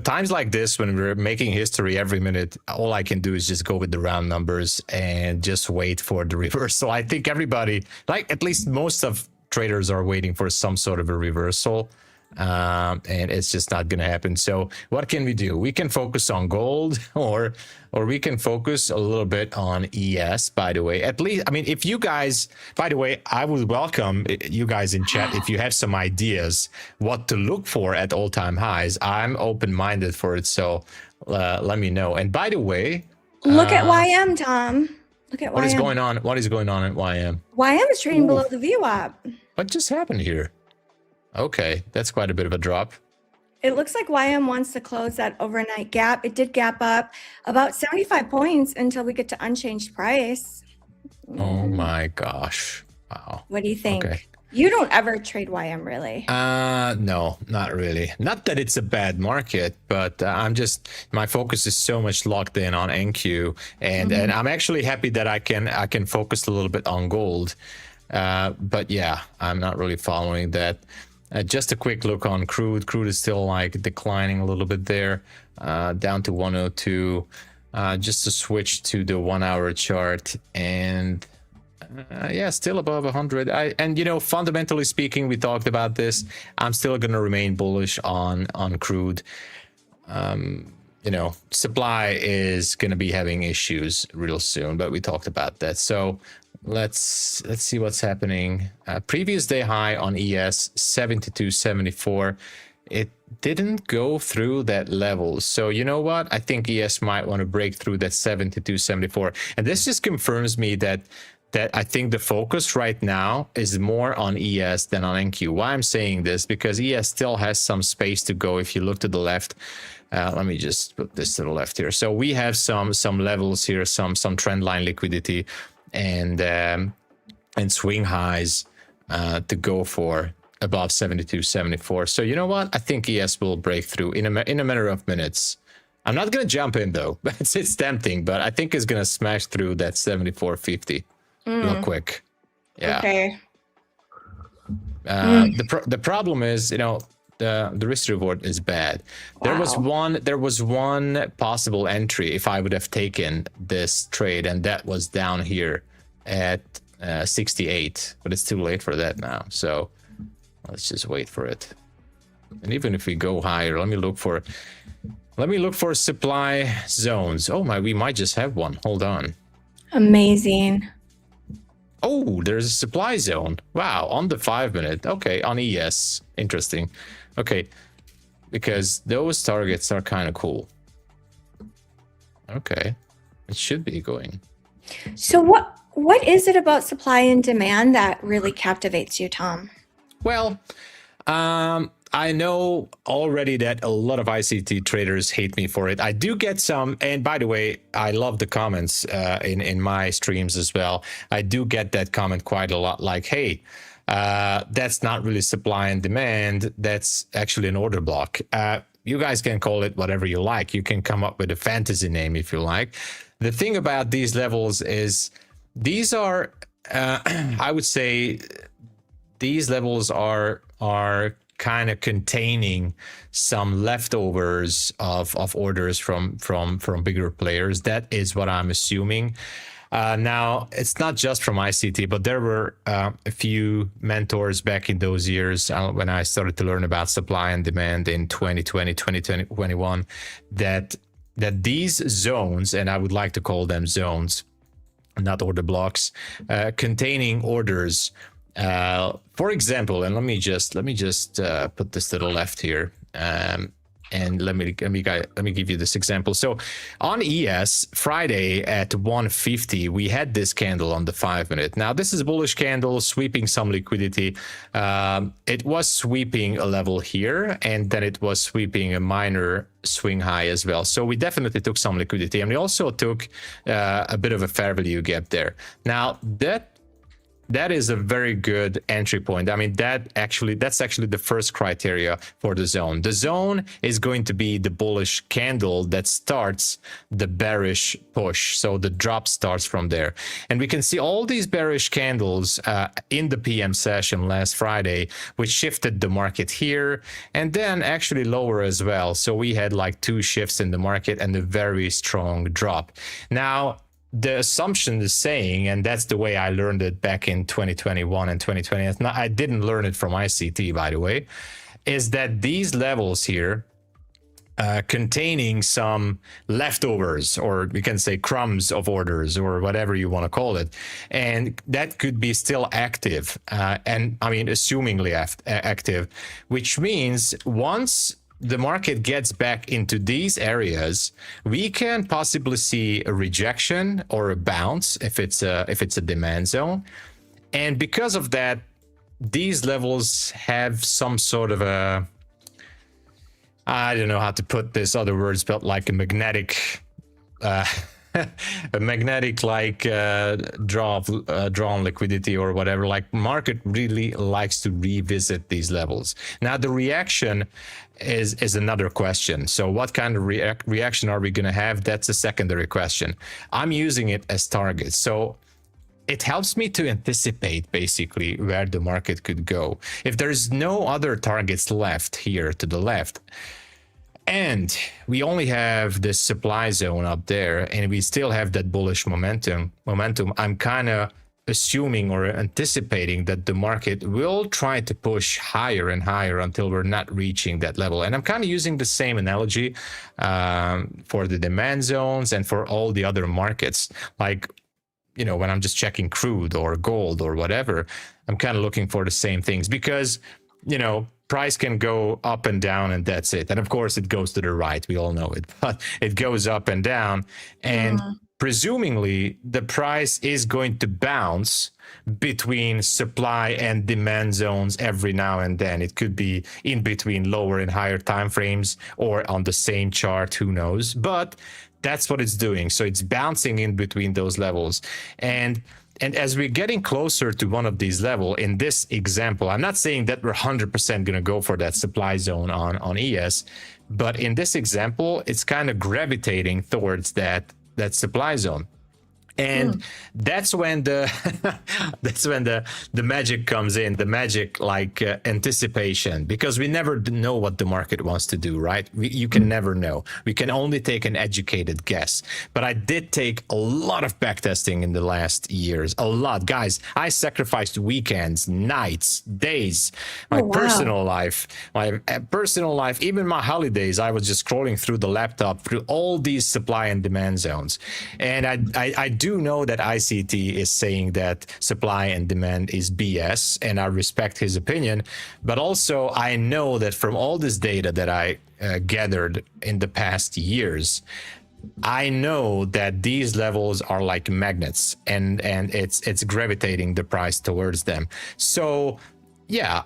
Times like this when we're making history every minute, all I can do is just go with the round numbers and just wait for the reversal. I think everybody, like at least most of traders, are waiting for some sort of a reversal. And it's just not going to happen. So what can we do? We can focus on gold, or we can focus a little bit on ES. By the way, at least, I mean, if you guys, by the way, I would welcome you guys in chat if you have some ideas what to look for at all-time highs. I'm open-minded for it, so let me know. And by the way, Look at YM, Tom. Look at YM. what is going on? What is going on at YM? YM is trading below the VWAP. What just happened here? Okay, that's quite a bit of a drop. It looks like YM wants to close that overnight gap. It did gap up about 75 points until we get to unchanged price. Oh my gosh. Wow. What do you think? Okay. You don't ever trade YM, really? No, not really. Not that it's a bad market, but my focus is so much locked in on NQ, and I'm actually happy that I can focus a little bit on gold. But yeah, I'm not really following that. Just a quick look on crude. Crude is still like declining a little bit there, down to 102. Just to switch to the 1 hour chart, and yeah, still above 100. Fundamentally speaking, we talked about this. I'm still going to remain bullish on crude. Supply is going to be having issues real soon, but we talked about that. So let's see what's happening. Previous day high on ES 72.74. It didn't go through that level. So you know what? I think ES might want to break through that 72.74. And this just confirms me that I think the focus right now is more on ES than on NQ. Why I'm saying this? Because ES still has some space to go. If you look to the left, let me just put this to the left here. So we have some levels here, some trend line liquidity, and swing highs to go for above 72.74. So you know what? I think ES will break through in a matter of minutes. I'm not gonna jump in though. It's tempting, but I think it's gonna smash through that 74.50 real quick. Yeah. Okay. The problem is, the risk reward is bad. Wow. There was one possible entry if I would have taken this trade, and that was down here at 68, but it's too late for that now. So let's just wait for it. And even if we go higher, let me look for supply zones. Oh my, we might just have one. Hold on. Amazing. Oh, there's a supply zone. Wow, on the 5 minute. Okay, on ES. Interesting. Okay, because those targets are kind of cool. Okay, it should be going. So what is it about supply and demand that really captivates you, Tom? Well, I know already that a lot of ICT traders hate me for it. I do get some, and by the way, I love the comments in my streams as well. I do get that comment quite a lot, like, hey, that's not really supply and demand. That's actually an order block. You guys can call it whatever you like. You can come up with a fantasy name if you like. The thing about these levels is these are, I would say, these levels are kind of containing some leftovers of orders from bigger players. That is what I'm assuming. Now, it's not just from ICT, but there were a few mentors back in those years when I started to learn about supply and demand in 2020, 2021, that these zones, and I would like to call them zones, not order blocks, containing orders. For example, and let me just put this to the left here, and let me give you this example. So on ES Friday at 150, we had this candle on the 5-minute. Now this is a bullish candle sweeping some liquidity. It was sweeping a level here, and then it was sweeping a minor swing high as well. So we definitely took some liquidity, and we also took a bit of a fair value gap there. Now that is a very good entry point. I mean, that's actually the first criteria for the zone. The zone is going to be the bullish candle that starts the bearish push. So the drop starts from there. And we can see all these bearish candles in the PM session last Friday, which shifted the market here and then actually lower as well. So we had like 2 shifts in the market and a very strong drop. Now, the assumption is saying, and that's the way I learned it back in 2021 and 2020, I didn't learn it from ICT, by the way, is that these levels here containing some leftovers, or we can say crumbs of orders, or whatever you want to call it, and that could be still active, and I mean assumingly active, which means once the market gets back into these areas, we can possibly see a rejection or a bounce if it's a demand zone. And because of that, these levels have some sort of a, I don't know how to put this other words, but like a magnetic a magnetic like drawn liquidity or whatever. Like market really likes to revisit these levels. Now the reaction is another question. So what kind of reaction are we going to have? That's a secondary question. I'm using it as targets. So it helps me to anticipate basically where the market could go. If there's no other targets left here to the left, and we only have this supply zone up there, and we still have that bullish momentum, I'm kind of assuming or anticipating that the market will try to push higher and higher until we're not reaching that level. And I'm kind of using the same analogy for the demand zones and for all the other markets. Like, you know, when I'm just checking crude or gold or whatever, I'm kind of looking for the same things, because, you know, price can go up and down and that's it. And of course it goes to the right, we all know it, but it goes up and down, and presumably the price is going to bounce between supply and demand zones every now and then. It could be in between lower and higher time frames or on the same chart, who knows, but that's what it's doing. So it's bouncing in between those levels. And as we're getting closer to one of these levels, in this example, I'm not saying that we're 100% going to go for that supply zone on ES, but in this example, it's kind of gravitating towards that supply zone. And that's when the magic comes in, the magic like anticipation, because we never know what the market wants to do, right? You can never know. We can only take an educated guess. But I did take a lot of backtesting in the last years, a lot. Guys, I sacrificed weekends, nights, days, my personal life, even my holidays. I was just scrolling through the laptop through all these supply and demand zones. And I do do know that ICT is saying that supply and demand is BS, and I respect his opinion. But also, I know that from all this data that I gathered in the past years, I know that these levels are like magnets, and it's gravitating the price towards them. So yeah,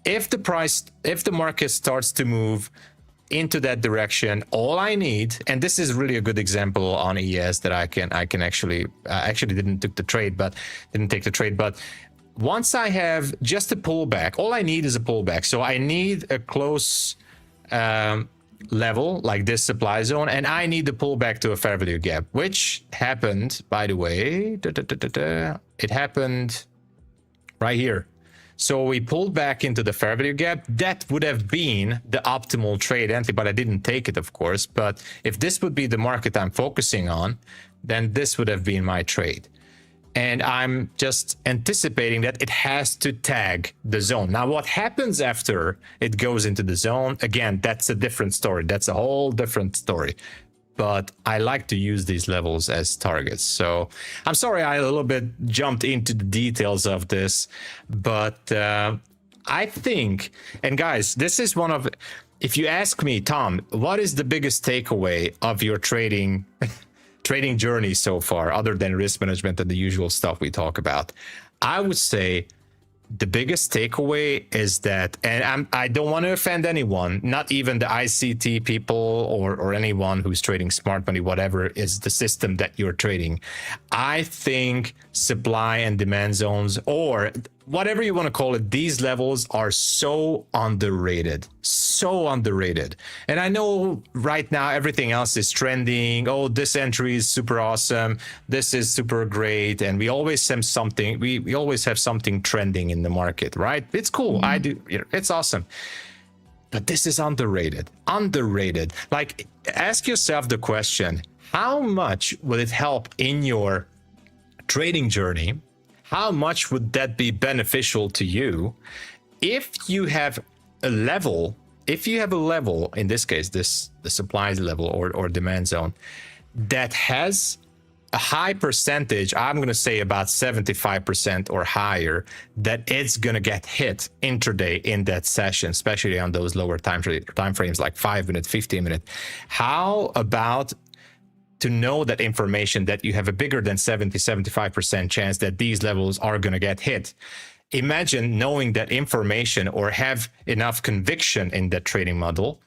if the market starts to move into that direction, all I need, and this is really a good example on ES that I can actually didn't take the trade, but once I have just a pullback, all I need is a pullback. So I need a close level like this supply zone, and I need the pullback to a fair value gap, which happened, by the way, it happened right here. So we pulled back into the fair value gap. That would have been the optimal trade entry, but I didn't take it, of course. But if this would be the market I'm focusing on, then this would have been my trade. And I'm just anticipating that it has to tag the zone. Now, what happens after it goes into the zone, again, that's a different story. That's a whole different story. But I like to use these levels as targets. So I'm sorry I a little bit jumped into the details of this, but I think, and guys, this is one of, if you ask me, Tom, what is the biggest takeaway of your trading journey so far, other than risk management and the usual stuff we talk about? I would say the biggest takeaway is that, and I don't want to offend anyone, not even the ICT people or anyone who's trading smart money, whatever is the system that you're trading. I think supply and demand zones, or whatever you want to call it, these levels are so underrated, And I know right now everything else is trending. Oh, this entry is super awesome. This is super great. And we always have something, we always have something trending in the market, right? It's cool. I do, it's awesome. But this is underrated. Like, ask yourself the question, how much will it help in your trading journey? How much would that be beneficial to you if you have a level, in this case, the supply level or demand zone, that has a high percentage, I'm going to say about 75% or higher, that it's going to get hit intraday in that session, especially on those lower time frames like 5 minute, 15 minute. How about to know that information, that you have a bigger than 75% chance that these levels are going to get hit? Imagine knowing that information, or have enough conviction in that trading model,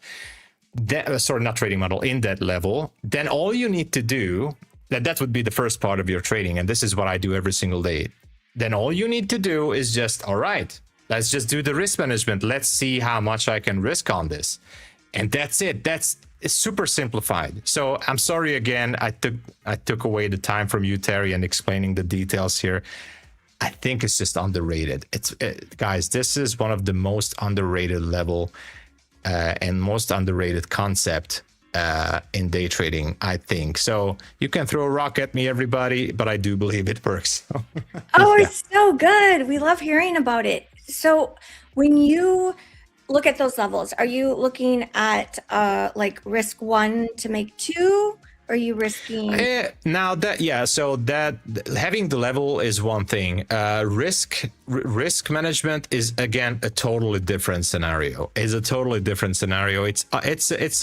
in that level, then all you need to do, that would be the first part of your trading. And this is what I do every single day. Then all you need to do is just, all right, let's just do the risk management. Let's see how much I can risk on this. And that's it. It's super simplified. So I'm sorry again, I took away the time from you, Terry, and explaining the details here. I think it's just underrated. Guys, this is one of the most underrated level and most underrated concept in day trading, I think. So you can throw a rock at me, everybody, but I do believe it works. Oh, it's so good. We love hearing about it. So when you look at those levels, are you looking at like risk 1 to make 2? Or are you risking now that, yeah, so that having the level is one thing. Risk management is, again, a totally different scenario. It's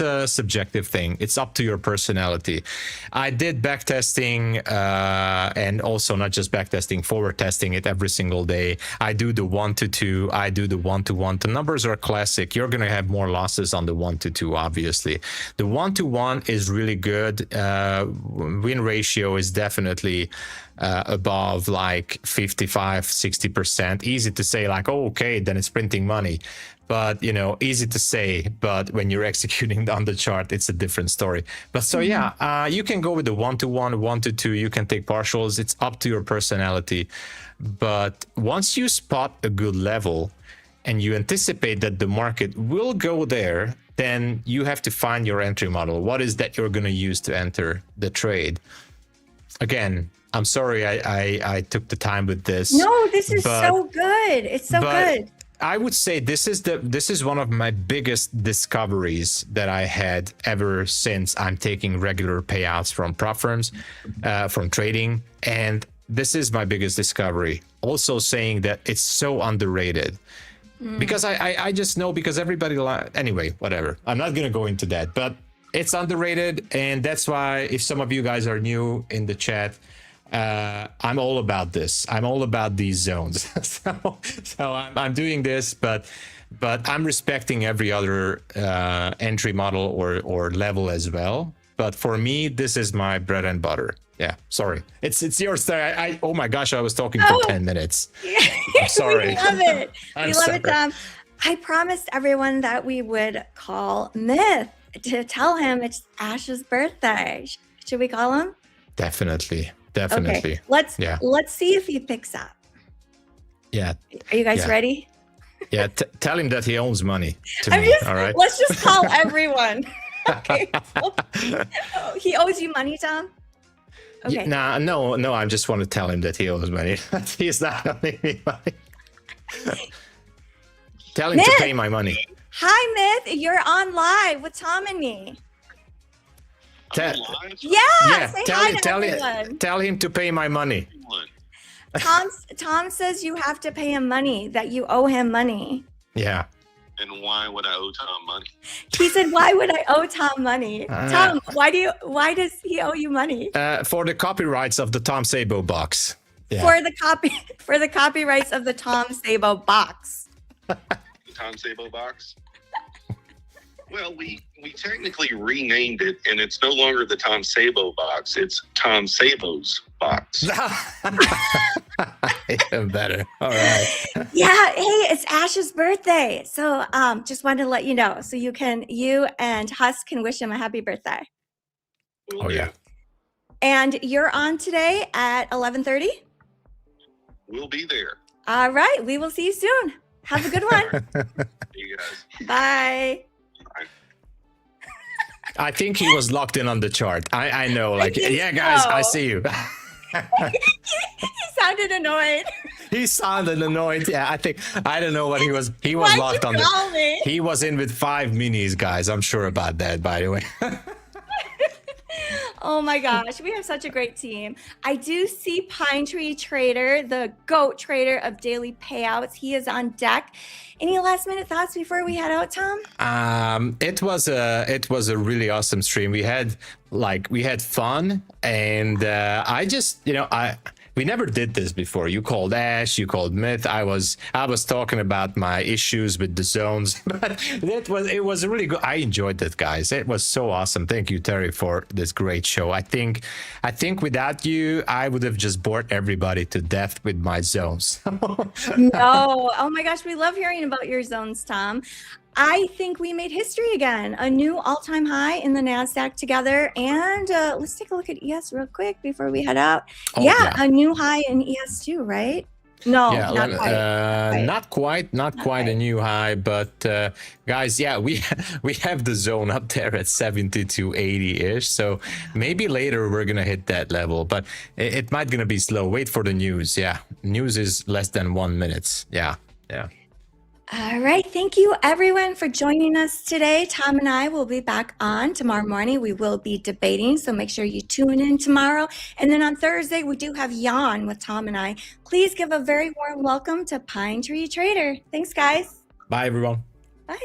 a subjective thing. It's up to your personality. I did back testing and also not just back testing, forward testing it every single day. I do the 1 to 2. I do the 1 to 1. The numbers are classic. You're going to have more losses on the 1 to 2, obviously. The 1 to 1 is really good. Win ratio is definitely above like 55-60%. Easy to say, like, oh, okay, then it's printing money, but easy to say, but when you're executing on the chart, it's a different story. But so yeah, you can go with the 1 to 1, 1 to 2. You can take partials. It's up to your personality. But once you spot a good level and you anticipate that the market will go there, then you have to find your entry model. What is that you're going to use to enter the trade? Again, I'm sorry I took the time with this. No, this is so good. It's so good. I would say this is one of my biggest discoveries that I had ever since I'm taking regular payouts from prop firms, from trading, and this is my biggest discovery. Also saying that it's so underrated. Because I just know, because everybody anyway, whatever. I'm not gonna go into that, but it's underrated, and that's why if some of you guys are new in the chat, I'm all about this. I'm all about these zones. so I'm doing this, but I'm respecting every other entry model or level as well. But for me, this is my bread and butter. Yeah, sorry. It's yours. Oh my gosh, I was talking for 10 minutes. I'm sorry. We love it. I'm We love sorry. it, Tom. I promised everyone that we would call Myth to tell him it's Ash's birthday. Should we call him? Definitely. Okay. Yeah. Let's see if he picks up. Yeah. Are you guys ready? Yeah. Tell him that he owes money to me. All right. Let's just call everyone. Okay. Oh, he owes you money, Tom? Okay. Yeah, no. I just want to tell him that he owes money. He's not owing me money. Tell him to pay my money. Hi, Myth. You're on live with Tom and me. I'm live? Yeah. Say hi to everyone. Tell him to pay my money. Tom says you have to pay him money, that you owe him money. Yeah. And why would I owe Tom money? He said, "Why would I owe Tom money?" Tom, why does he owe you money? For the copyrights of the Tom Sabo box. Yeah. For the copyrights of the Tom Sabo box. Tom Sabo box? Well, we technically renamed it, and it's no longer the Tom Sabo box. It's Tom Sabo's box. Even better. All right. Yeah. Hey, it's Ash's birthday, so just wanted to let you know, so you and Huss can wish him a happy birthday. Will do. Yeah. And you're on today at 11:30. We'll be there. All right. We will see you soon. Have a good one. See you guys. Bye. I think he was locked in on the chart. I know. Like, yeah, think guys, so. I see you. He sounded annoyed. He sounded annoyed. Yeah, I don't know what he was. He was Why'd locked you on call me? He was in with 5 minis, guys. I'm sure about that, by the way. Oh my gosh, we have such a great team. I do see Pine Tree Trader, the GOAT trader of daily payouts. He is on deck. Any last minute thoughts before we head out, Tom? It was a really awesome stream. We had fun, and I just, we never did this before. You called Ash, you called Myth. I was talking about my issues with the zones, but it was really good. I enjoyed that, guys. It was so awesome. Thank you, Terry, for this great show. I think without you, I would have just bored everybody to death with my zones. No. Oh my gosh, we love hearing about your zones, Tom. I think we made history again, a new all-time high in the NASDAQ together. And let's take a look at ES real quick before we head out. Oh, yeah, a new high in ES too, right? No, yeah, not quite. Not quite a new high, but guys, yeah, we have the zone up there at 70 to 80-ish. So maybe later we're gonna hit that level, but it might gonna be slow. Wait for the news. Yeah, news is less than 1 minute. Yeah. All right. Thank you, everyone, for joining us today. Tom and I will be back on tomorrow morning. We will be debating, so make sure you tune in tomorrow. And then on Thursday, we do have Yawn with Tom and I. Please give a very warm welcome to Pine Tree Trader. Thanks, guys. Bye, everyone. Bye.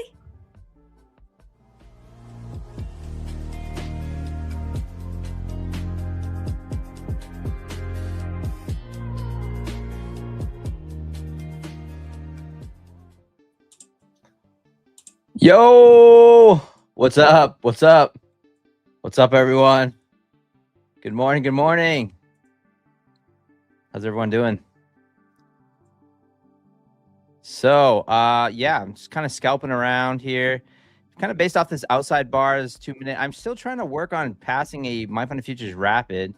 Yo, what's up? What's up? What's up, everyone? Good morning. Good morning. How's everyone doing? So, yeah, I'm just kind of scalping around here, kind of based off this outside bars 2 minute. I'm still trying to work on passing a MyFundedFutures rapid.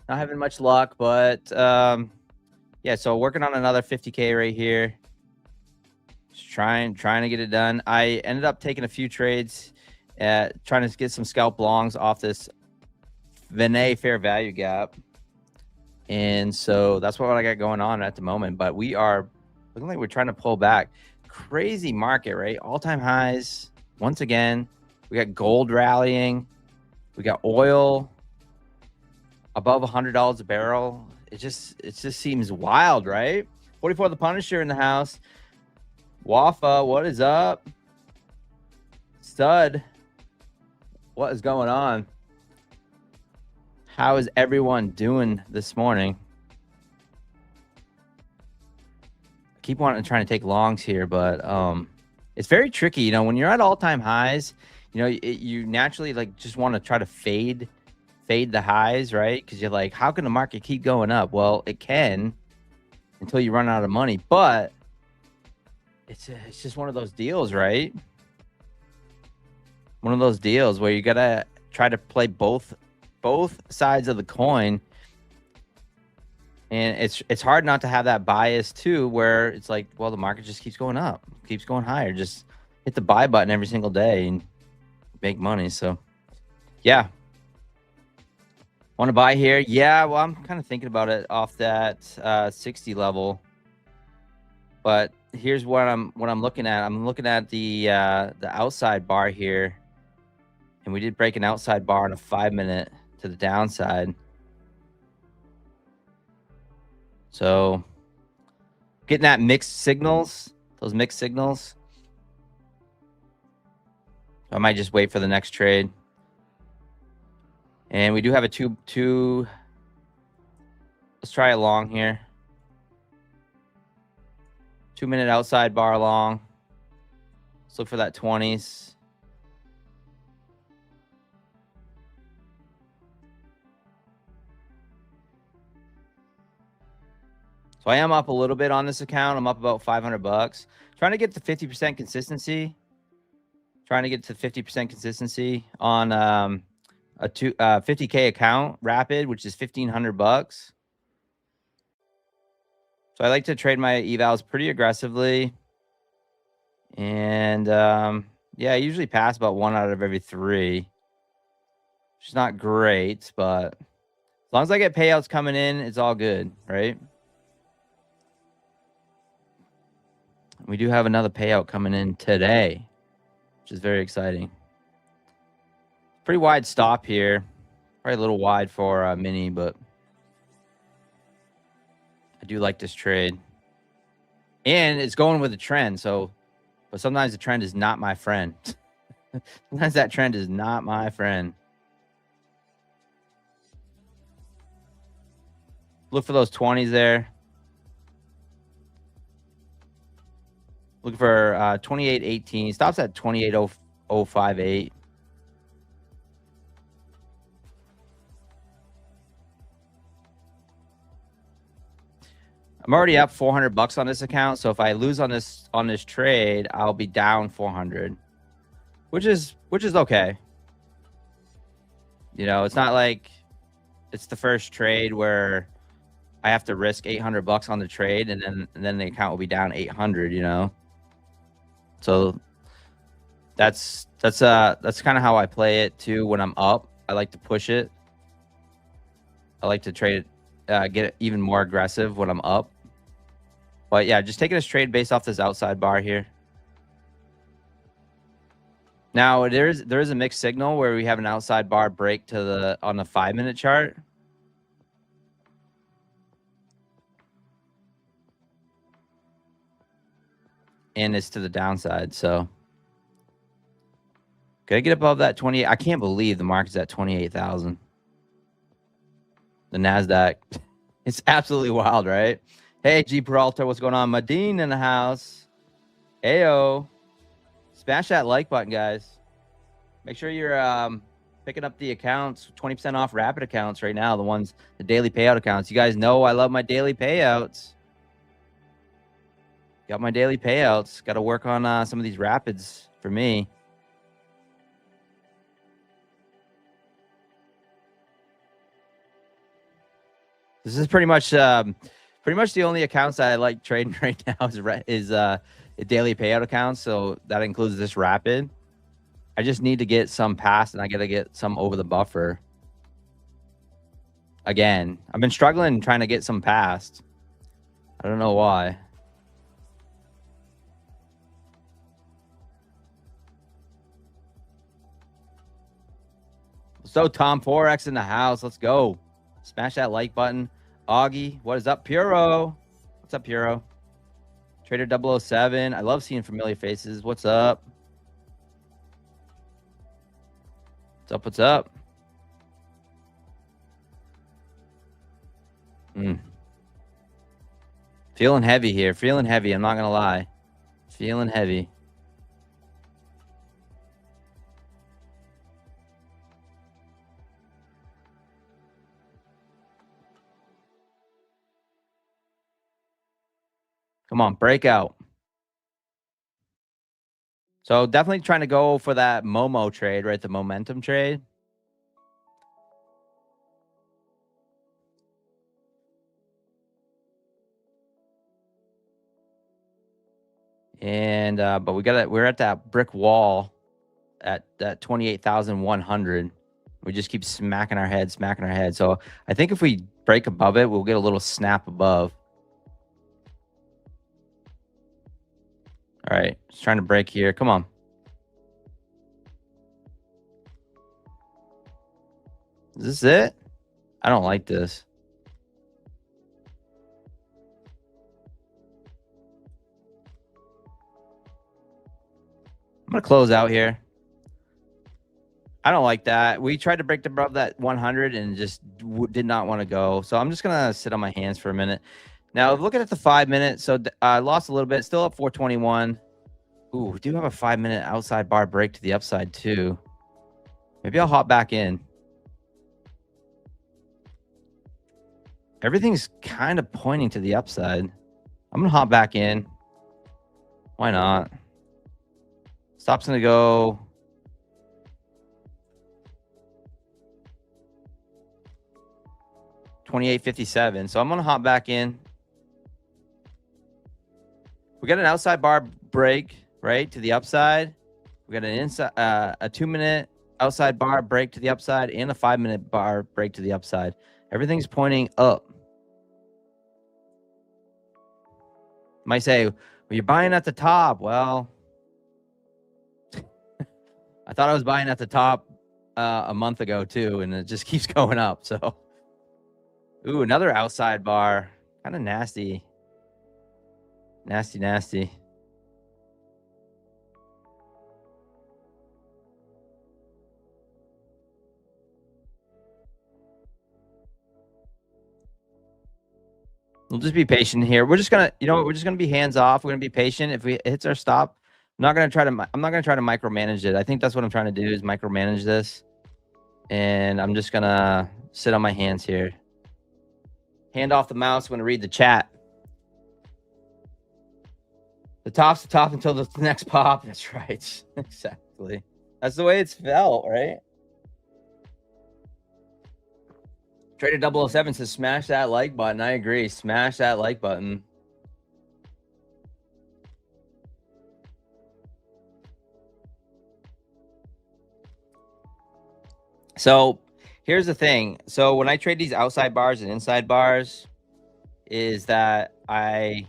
Not having much luck, but yeah. So working on another 50K right here. Just trying to get it done. I ended up taking a few trades, trying to get some scalp longs off this Vinay fair value gap, and so that's what I got going on at the moment. But we are looking like we're trying to pull back. crazy market, right? All-time highs. Once again, we got gold rallying. We got oil above $100 a barrel. It just seems wild, right? 44 the Punisher in the house. Wafa, what is up? Stud, what is going on? How is everyone doing this morning? I keep wanting to try to take longs here, but it's very tricky. You know, when you're at all-time highs, you know, you naturally like just want to try to fade the highs, right? Because you're like, how can the market keep going up? Well, it can until you run out of money, but it's just one of those deals, right? One of those deals where you gotta try to play both sides of the coin, and it's hard not to have that bias too, where it's like, well, the market just keeps going up, keeps going higher. Just hit the buy button every single day and make money. So, yeah. Want to buy here? Yeah, well, I'm kind of thinking about it off that 60 level. But here's what I'm looking at. I'm looking at the outside bar here, and we did break an outside bar on a 5-minute to the downside. So getting that mixed signals, those mixed signals. I might just wait for the next trade. And we do have a two. Let's try a long here. 2-minute outside bar long. Let's look for that 20s. So I am up a little bit on this account. I'm up about $500. Trying to get to 50% consistency. Trying to get to 50% consistency on a 50K account rapid, which is $1,500. So I like to trade my evals pretty aggressively. And yeah, I usually pass about 1 out of every 3. Which is not great, but as long as I get payouts coming in, it's all good, right? We do have another payout coming in today, which is very exciting. Pretty wide stop here. Probably a little wide for mini, but I do like this trade. And it's going with the trend, so, but sometimes the trend is not my friend. Sometimes that trend is not my friend. Look for those 20s there. Looking for 28.18. Stops at 28.058. I'm already up $400 on this account, so if I lose on this trade, I'll be down 400, which is okay. You know, it's not like it's the first trade where I have to risk $800 on the trade, and then the account will be down 800. You know. So that's kind of how I play it too. When I'm up, I like to push it. I like to trade it, get it even more aggressive when I'm up. But yeah, just taking this trade based off this outside bar here. Now there is a mixed signal where we have an outside bar break to on the 5-minute chart. And it's to the downside, so gotta get above that 28. I can't believe the market's at 28,000. The NASDAQ, it's absolutely wild, right? Hey, G Peralta, what's going on? Madine in the house. Ayo, smash that like button, guys. Make sure you're picking up the accounts, 20% off rapid accounts right now. The daily payout accounts. You guys know I love my daily payouts. Got my daily payouts. Got to work on some of these rapids for me. This is pretty much the only accounts that I like trading right now is daily payout accounts. So that includes this rapid. I just need to get some past, and I got to get some over the buffer. Again, I've been struggling trying to get some past. I don't know why. So Tom 4X in the house. Let's go. Smash that like button. Augie, what is up? Puro. What's up, Puro? Trader 007. I love seeing familiar faces. What's up? What's up? What's up? Feeling heavy here. Feeling heavy. I'm not going to lie. Feeling heavy. Come on, breakout. So definitely trying to go for that Momo trade, right? The momentum trade. And but we're at that brick wall at that 28,100. We just keep smacking our head. So I think if we break above it, we'll get a little snap above. All right, just trying to break here. Come on. Is this it? I don't like this. I'm going to close out here. I don't like that. We tried to break above that 100 and just did not want to go. So I'm just going to sit on my hands for a minute. Now, looking at the 5 minutes, so I lost a little bit. Still up 421. Ooh, we do have a 5 minute outside bar break to the upside too. Maybe I'll hop back in. Everything's kind of pointing to the upside. I'm going to hop back in. Why not? Stop's going to go. $28.57. So I'm going to hop back in. We got an outside bar break, right, to the upside. We got an inside, a 2 minute outside bar break to the upside and a 5 minute bar break to the upside. Everything's pointing up. You might say, well, you're buying at the top. Well, I thought I was buying at the top a month ago too, and it just keeps going up. So, ooh, another outside bar, kind of nasty. Nasty. We'll just be patient here. We're just gonna, we're just gonna be hands off. We're gonna be patient. If it hits our stop, I'm not gonna try to micromanage it. I think that's what I'm trying to do is micromanage this, and I'm just gonna sit on my hands here. Hand off the mouse. I'm gonna read the chat. The top's the top until the next pop. That's right. Exactly. That's the way it's felt, right? Trader 007 says smash that like button. I agree. Smash that like button. So here's the thing. So when I trade these outside bars and inside bars, is that I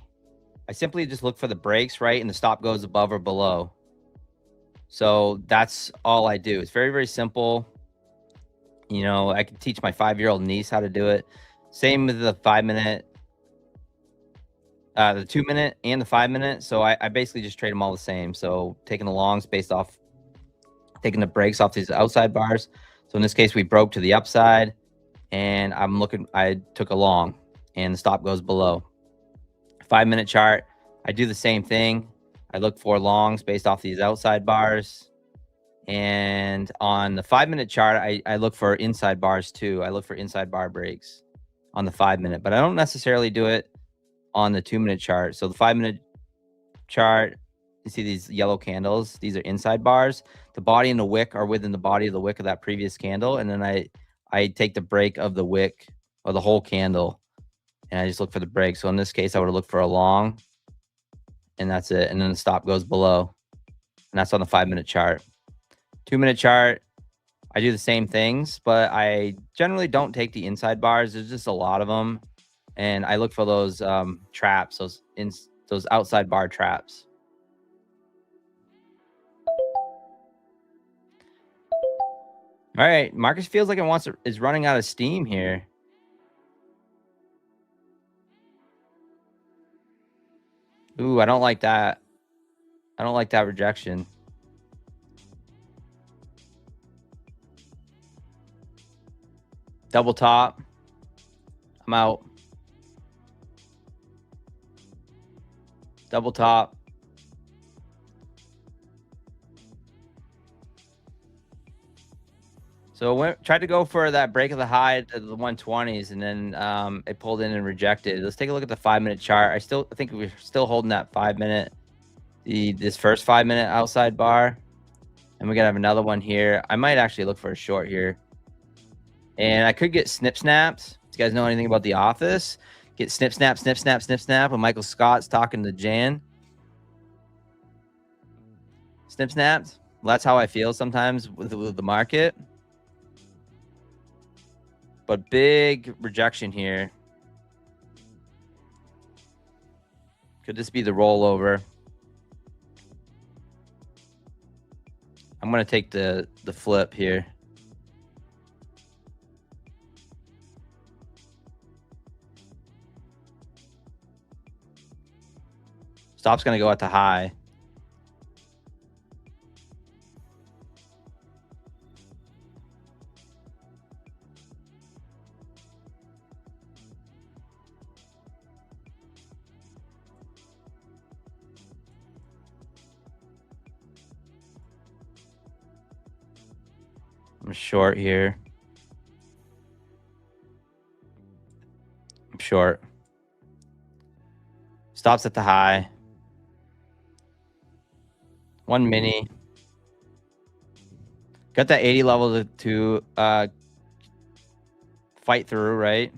simply just look for the breaks, right? And the stop goes above or below. So that's all I do. It's very, very simple. I can teach my 5-year-old niece how to do it. Same with the 5 minute, the 2 minute and the 5 minute. So I basically just trade them all the same. So taking the longs based off, taking the breaks off these outside bars. So in this case, we broke to the upside and I took a long and the stop goes below. 5 minute chart, I do the same thing. I look for longs based off these outside bars. And on the 5 minute chart, I look for inside bars too. I look for inside bar breaks on the 5 minute, but I don't necessarily do it on the 2 minute chart. So the 5 minute chart, you see these yellow candles. These are inside bars. The body and the wick are within the body of the wick of that previous candle. And then I take the break of the wick or the whole candle and I just look for the break. So in this case, I would look for a long and that's it. And then the stop goes below and that's on the 5 minute chart. 2 minute chart, I do the same things, but I generally don't take the inside bars. There's just a lot of them. And I look for those traps, those outside bar traps. All right, Marcus feels like it is running out of steam here. Ooh, I don't like that. I don't like that rejection. Double top. I'm out. Double top. So tried to go for that break of the high to the 120s, and then it pulled in and rejected. Let's take a look at the 5-minute chart. I think we're still holding that 5-minute, this first 5-minute outside bar, and we're gonna have another one here. I might actually look for a short here, and I could get snip snaps. Do you guys know anything about The Office? Get snip snap, snip snap, snip snap when Michael Scott's talking to Jan. Snip snaps. Well, that's how I feel sometimes with the market. But big rejection here. Could this be the rollover? I'm going to take the flip here. Stop's going to go at the high. I'm short here. I'm short. Stops at the high. One mini. Got that 80 level to fight through, right?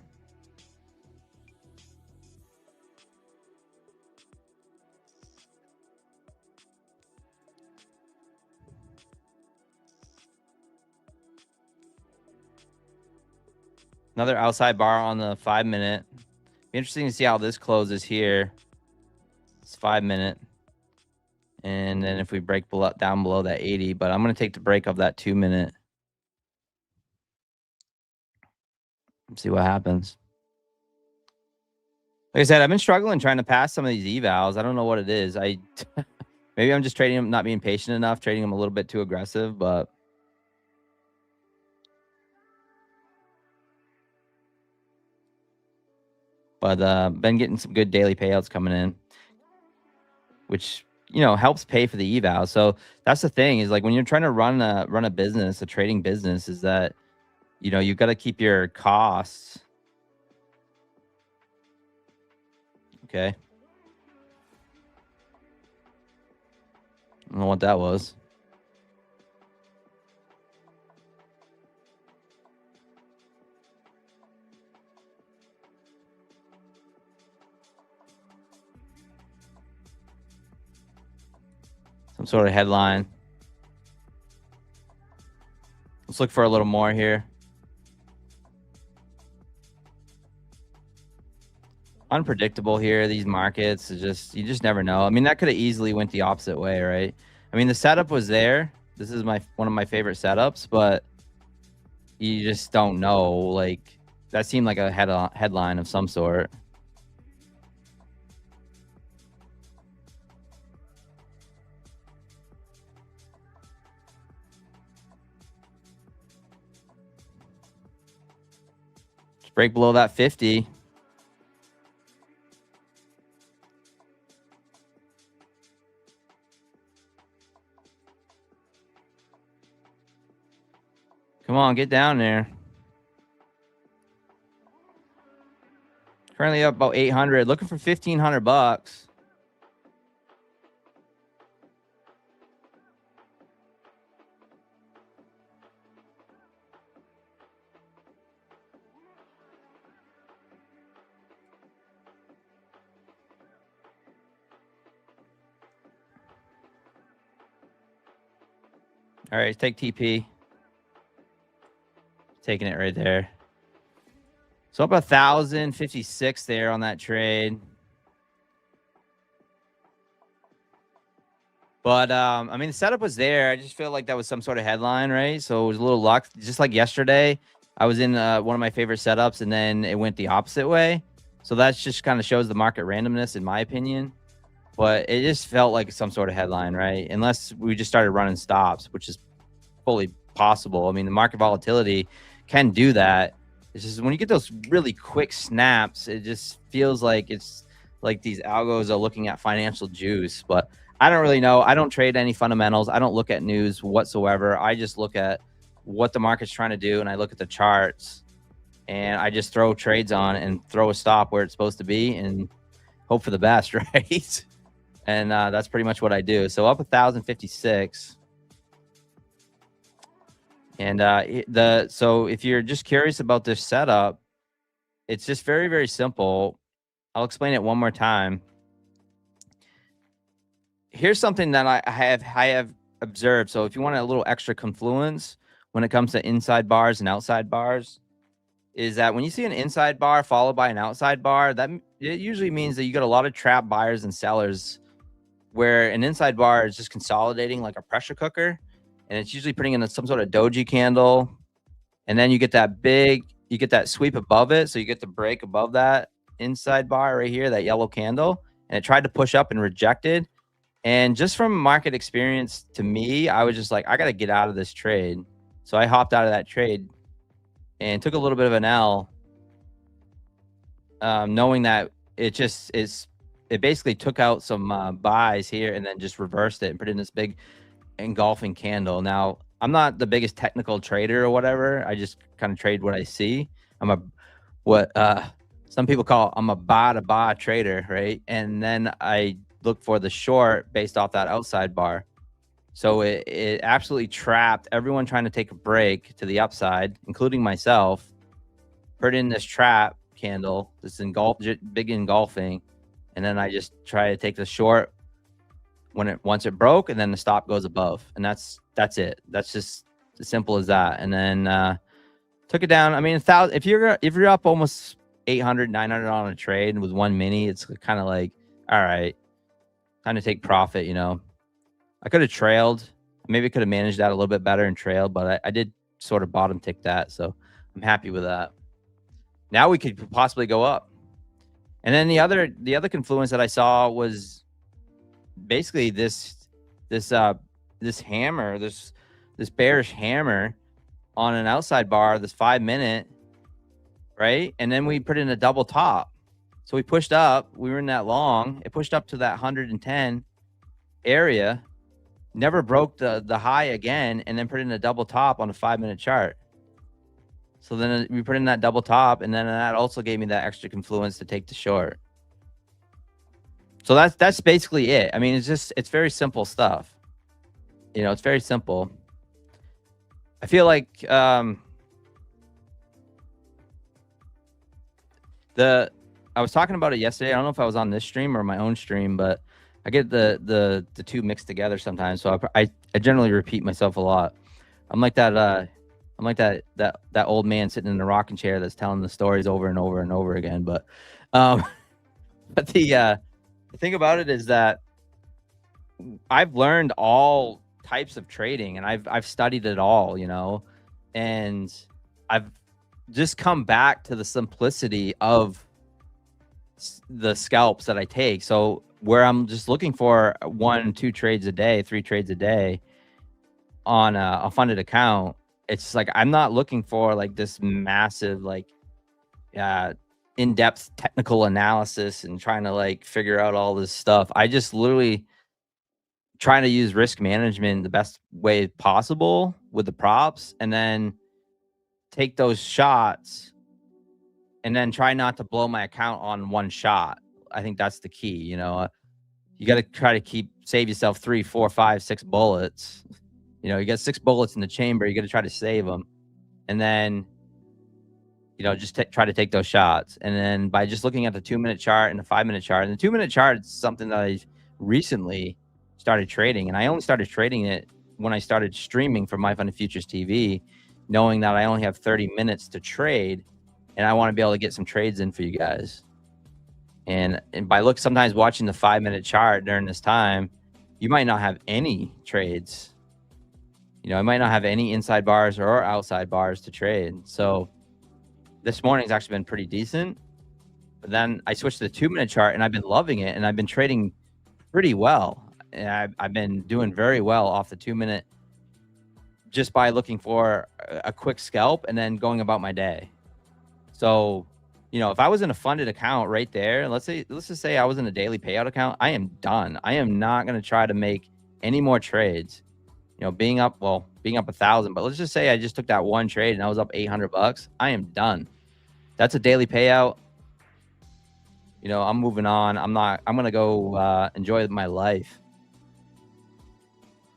Another outside bar on the 5-minute. Be interesting to see how this closes here. It's 5-minute. And then if we break down below that 80, but I'm going to take the break of that 2-minute. Let's see what happens. Like I said, I've been struggling trying to pass some of these evals. I don't know what it is. Maybe I'm just trading them, not being patient enough, trading them a little bit too aggressive, but been getting some good daily payouts coming in, which, you know, helps pay for the eval. So that's the thing, is like when you're trying to run a business, a trading business, is that, you know, you've got to keep your costs. Okay. I don't know what that was. Some sort of headline. Let's look for a little more here. Unpredictable here. These markets is just, you just never know. I mean, that could have easily went the opposite way, right? I mean, the setup was there. This is one of my favorite setups, but you just don't know. Like, that seemed like a headline of some sort. Just break below that 50. Come on, get down there. Currently up about 800, looking for 1,500 bucks. All right, take TP. Taking it right there. So up 1,056 there on that trade. But I mean, the setup was there. I just feel like that was some sort of headline, right? So it was a little luck. Just like yesterday, I was in one of my favorite setups, and then it went the opposite way. So that just kind of shows the market randomness, in my opinion. But it just felt like some sort of headline, right? Unless we just started running stops, which is fully possible. I mean, the market volatility can do that. It's just when you get those really quick snaps, it just feels like it's like these algos are looking at financial juice. But I don't really know. I don't trade any fundamentals. I don't look at news whatsoever. I just look at what the market's trying to do, and I look at the charts, and I just throw trades on and throw a stop where it's supposed to be and hope for the best, right? And that's pretty much what I do. So up 1,056. And so if you're just curious about this setup, it's just very, very simple. I'll explain it one more time. Here's something that I have observed. So if you want a little extra confluence when it comes to inside bars and outside bars, is that when you see an inside bar followed by an outside bar, that it usually means that you got a lot of trap buyers and sellers, where an inside bar is just consolidating like a pressure cooker, and it's usually putting in some sort of doji candle, and then you get that sweep above it, so you get the break above that inside bar right here, that yellow candle, and it tried to push up and rejected. And just from market experience, to me, I was just like, I got to get out of this trade. So I hopped out of that trade and took a little bit of an L, knowing that it basically took out some buys here and then just reversed it and put in this big engulfing candle. Now, I'm not the biggest technical trader or whatever. I just kind of trade what I see. I'm what some people call, I'm a buy-to-buy trader, right? And then I look for the short based off that outside bar. So it absolutely trapped everyone trying to take a break to the upside, including myself. Put in this trap candle, this big engulfing, and then I just try to take the short once it broke, and then the stop goes above, and that's it. That's just as simple as that. And then took it down. I mean, 1,000. If you're up almost 800, 900 on a trade with one mini, it's kind of like, all right, time to take profit. You know, I could have trailed. Maybe could have managed that a little bit better and trailed, but I did sort of bottom tick that, so I'm happy with that. Now we could possibly go up. And then the other confluence that I saw was basically this hammer, this bearish hammer on an outside bar, this 5-minute, right? And then we put in a double top. So we pushed up, we were in that long, it pushed up to that 110 area, never broke the high again, and then put in a double top on a 5-minute chart. So then we put in that double top, and then that also gave me that extra confluence to take the short. So that's basically it. I mean, it's very simple stuff. You know, it's very simple. I feel like I was talking about it yesterday. I don't know if I was on this stream or my own stream, but I get the two mixed together sometimes. So I generally repeat myself a lot. I'm like that old man sitting in the rocking chair that's telling the stories over and over and over again. But the thing about it is that I've learned all types of trading, and I've studied it all, you know, and I've just come back to the simplicity of the scalps that I take. So where I'm just looking for 1, 2 trades a day, 3 trades a day on a funded account, it's like I'm not looking for like this massive like in-depth technical analysis and trying to like figure out all this stuff. I just literally trying to use risk management the best way possible with the props, and then take those shots and then try not to blow my account on one shot. I think that's the key. You know, you got to try to save yourself 3, 4, 5, 6 bullets. You know, you got 6 bullets in the chamber. You got to try to save them. And then, you know, just try to take those shots. And then by just looking at the 2-minute chart and the 5-minute chart, and the 2-minute chart is something that I recently started trading. And I only started trading it when I started streaming for MyFundedFutures TV, knowing that I only have 30 minutes to trade, and I want to be able to get some trades in for you guys. And by sometimes watching the 5-minute chart during this time, you might not have any trades. You know, I might not have any inside bars or outside bars to trade. So this morning's actually been pretty decent. But then I switched to the 2-minute chart, and I've been loving it, and I've been trading pretty well. And I've been doing very well off the 2-minute just by looking for a quick scalp and then going about my day. So, you know, if I was in a funded account right there, let's just say I was in a daily payout account, I am done. I am not going to try to make any more trades. You know, being up 1,000, but let's just say I just took that one trade and I was up $800. I am done. That's a daily payout. You know, I'm moving on. I'm going to go enjoy my life.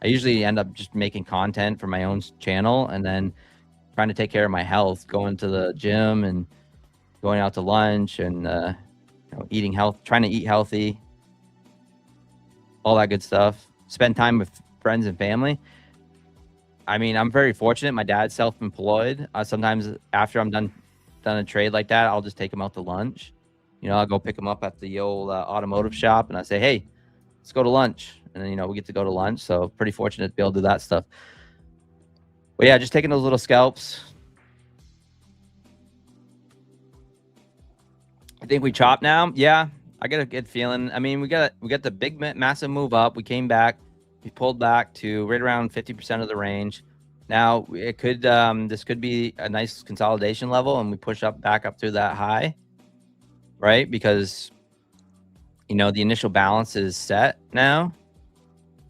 I usually end up just making content for my own channel and then trying to take care of my health, going to the gym and going out to lunch and you know, trying to eat healthy, all that good stuff. Spend time with friends and family. I mean, I'm very fortunate. My dad's self-employed. Sometimes after I'm done a trade like that, I'll just take him out to lunch. You know, I'll go pick him up at the old automotive shop and I say, hey, let's go to lunch. And then, you know, we get to go to lunch. So pretty fortunate to be able to do that stuff. But yeah, just taking those little scalps. I think we chop now. Yeah, I get a good feeling. I mean, we got the big massive move up. We came back. We pulled back to right around 50% of the range. Now it could this could be a nice consolidation level, and we push up back up through that high, right? Because you know the initial balance is set now.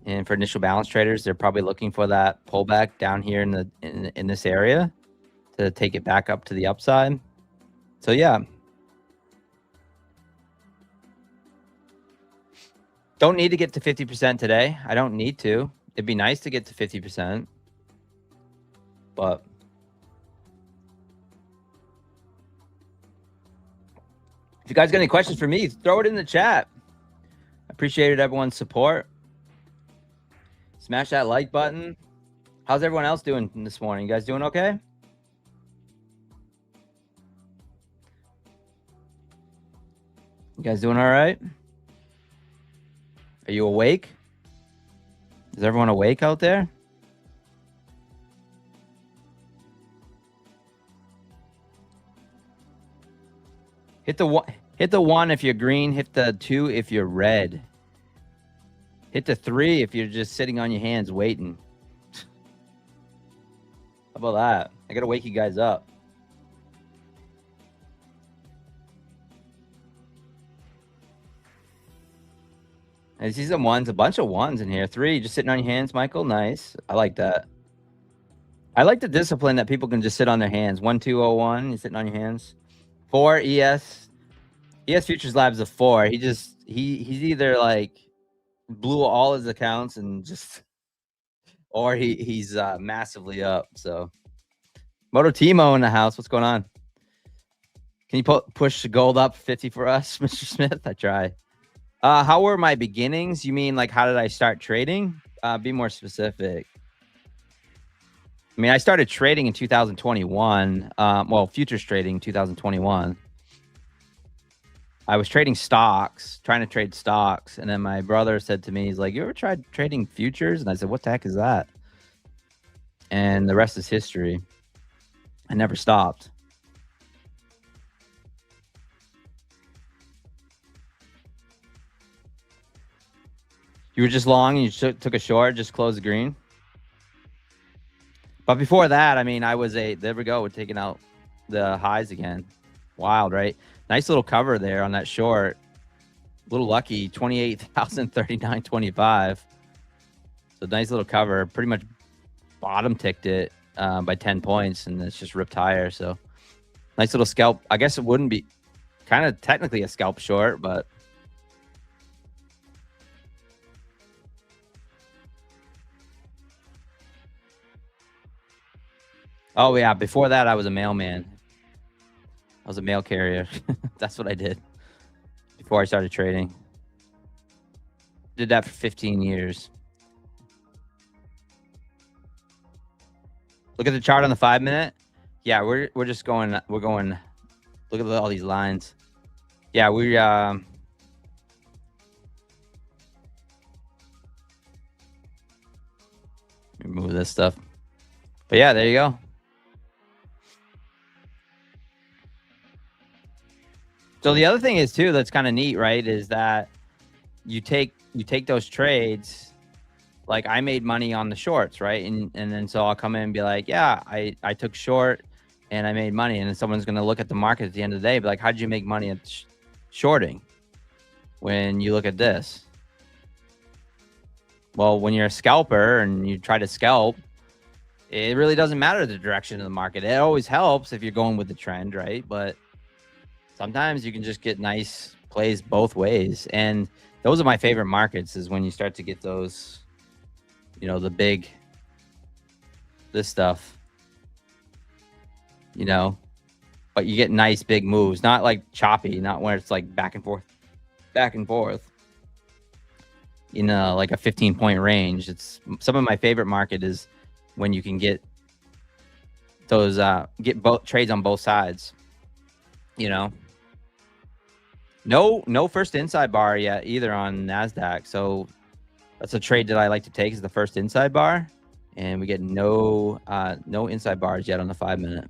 And for initial balance traders, they're probably looking for that pullback down here in this area to take it back up to the upside. So yeah. Don't need to get to 50% today. I don't need to. It'd be nice to get to 50%. But if you guys got any questions for me, throw it in the chat. I appreciated everyone's support. Smash that like button. How's everyone else doing this morning? You guys doing okay? You guys doing all right? Are you awake? Is everyone awake out there? Hit the one if you're green, hit the 2 if you're red. Hit the 3 if you're just sitting on your hands waiting. How about that? I gotta wake you guys up. I see some ones, a bunch of ones in here. 3 just sitting on your hands, Michael. Nice. I like that. I like the discipline that people can just sit on their hands. 1201, you're sitting on your hands. 4 ES Futures Labs a 4. He's either like blew all his accounts and just, or he's massively up. So Moto Timo in the house. What's going on? Can you push gold up 50 for us, Mr. Smith? I try. How were my beginnings? You mean like how did I start trading? Be more specific. I mean, I started trading in 2021. Well, futures trading 2021. I was trading stocks, trying to trade stocks. And then my brother said to me, he's like, you ever tried trading futures? And I said, what the heck is that? And the rest is history. I never stopped. You were just long and you took a short, just close the green. But before that, I mean, there we go. We're taking out the highs again. Wild, right? Nice little cover there on that short. A little lucky, 28,039.25. So nice little cover. Pretty much bottom ticked it by 10 points, and it's just ripped higher. So nice little scalp. I guess it wouldn't be kind of technically a scalp short, but oh yeah, before that I was a mailman. I was a mail carrier. That's what I did before I started trading. Did that for 15 years. Look at the chart on the 5-minute. Yeah, we're just going. We're going. Look at all these lines. Yeah, Remove this stuff. But yeah, there you go. So the other thing is too, that's kind of neat, right? Is that you take those trades. Like I made money on the shorts, right? And then so I'll come in and be like, yeah, I took short and I made money. And then someone's going to look at the market at the end of the day, be like, how'd you make money at shorting when you look at this? Well, when you're a scalper and you try to scalp, it really doesn't matter the direction of the market. It always helps if you're going with the trend, right? But sometimes you can just get nice plays both ways. And those are my favorite markets, is when you start to get those, you know, the big, this stuff, you know, but you get nice big moves, not like choppy, not where it's like back and forth, in like a 15-point range. It's some of my favorite market is when you can get those, get both trades on both sides, you know. No first inside bar yet either on NASDAQ. So that's a trade that I like to take, is the first inside bar. And we get no inside bars yet on the 5-minute.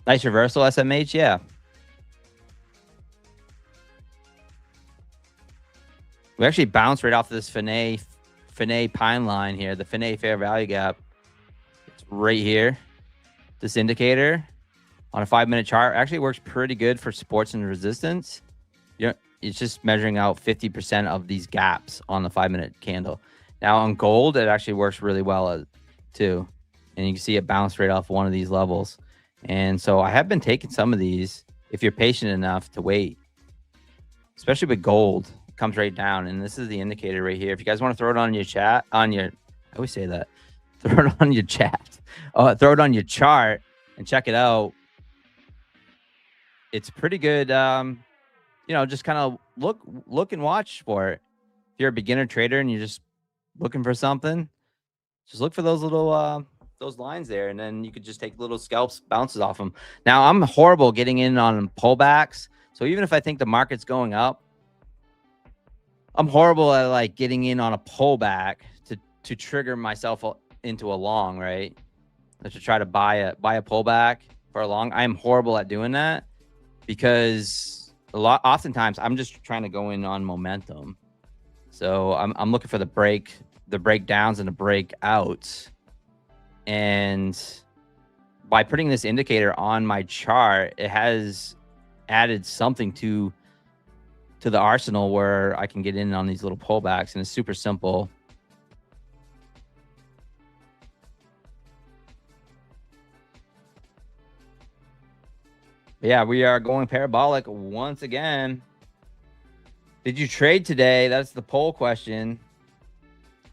Nice reversal, SMH, yeah. We actually bounced right off of this Finney Pine line here, the Finney fair value gap. It's right here. This indicator on a 5-minute chart actually works pretty good for supports and resistance. You know, it's just measuring out 50% of these gaps on the 5-minute candle. Now on gold, it actually works really well too. And you can see it bounced right off one of these levels. And so I have been taking some of these if you're patient enough to wait, especially with gold. It comes right down. And this is the indicator right here. If you guys want to throw it on your chat, I always say that, throw it on your chat, throw it on your chart and check it out. It's pretty good. You know, just kind of look and watch for it. If you're a beginner trader and you're just looking for something, just look for those little, those lines there, and then you could just take little scalps, bounces off them. Now I'm horrible getting in on pullbacks. So even if I think the market's going up, I'm horrible at like getting in on a pullback to trigger myself into a long, right? To try to buy a pullback for a long. I'm horrible at doing that because oftentimes I'm just trying to go in on momentum. So I'm looking for the breakdowns and the breakouts. And by putting this indicator on my chart, it has added something to the arsenal where I can get in on these little pullbacks, and it's super simple. But yeah, we are going parabolic once again. Did you trade today? That's the poll question.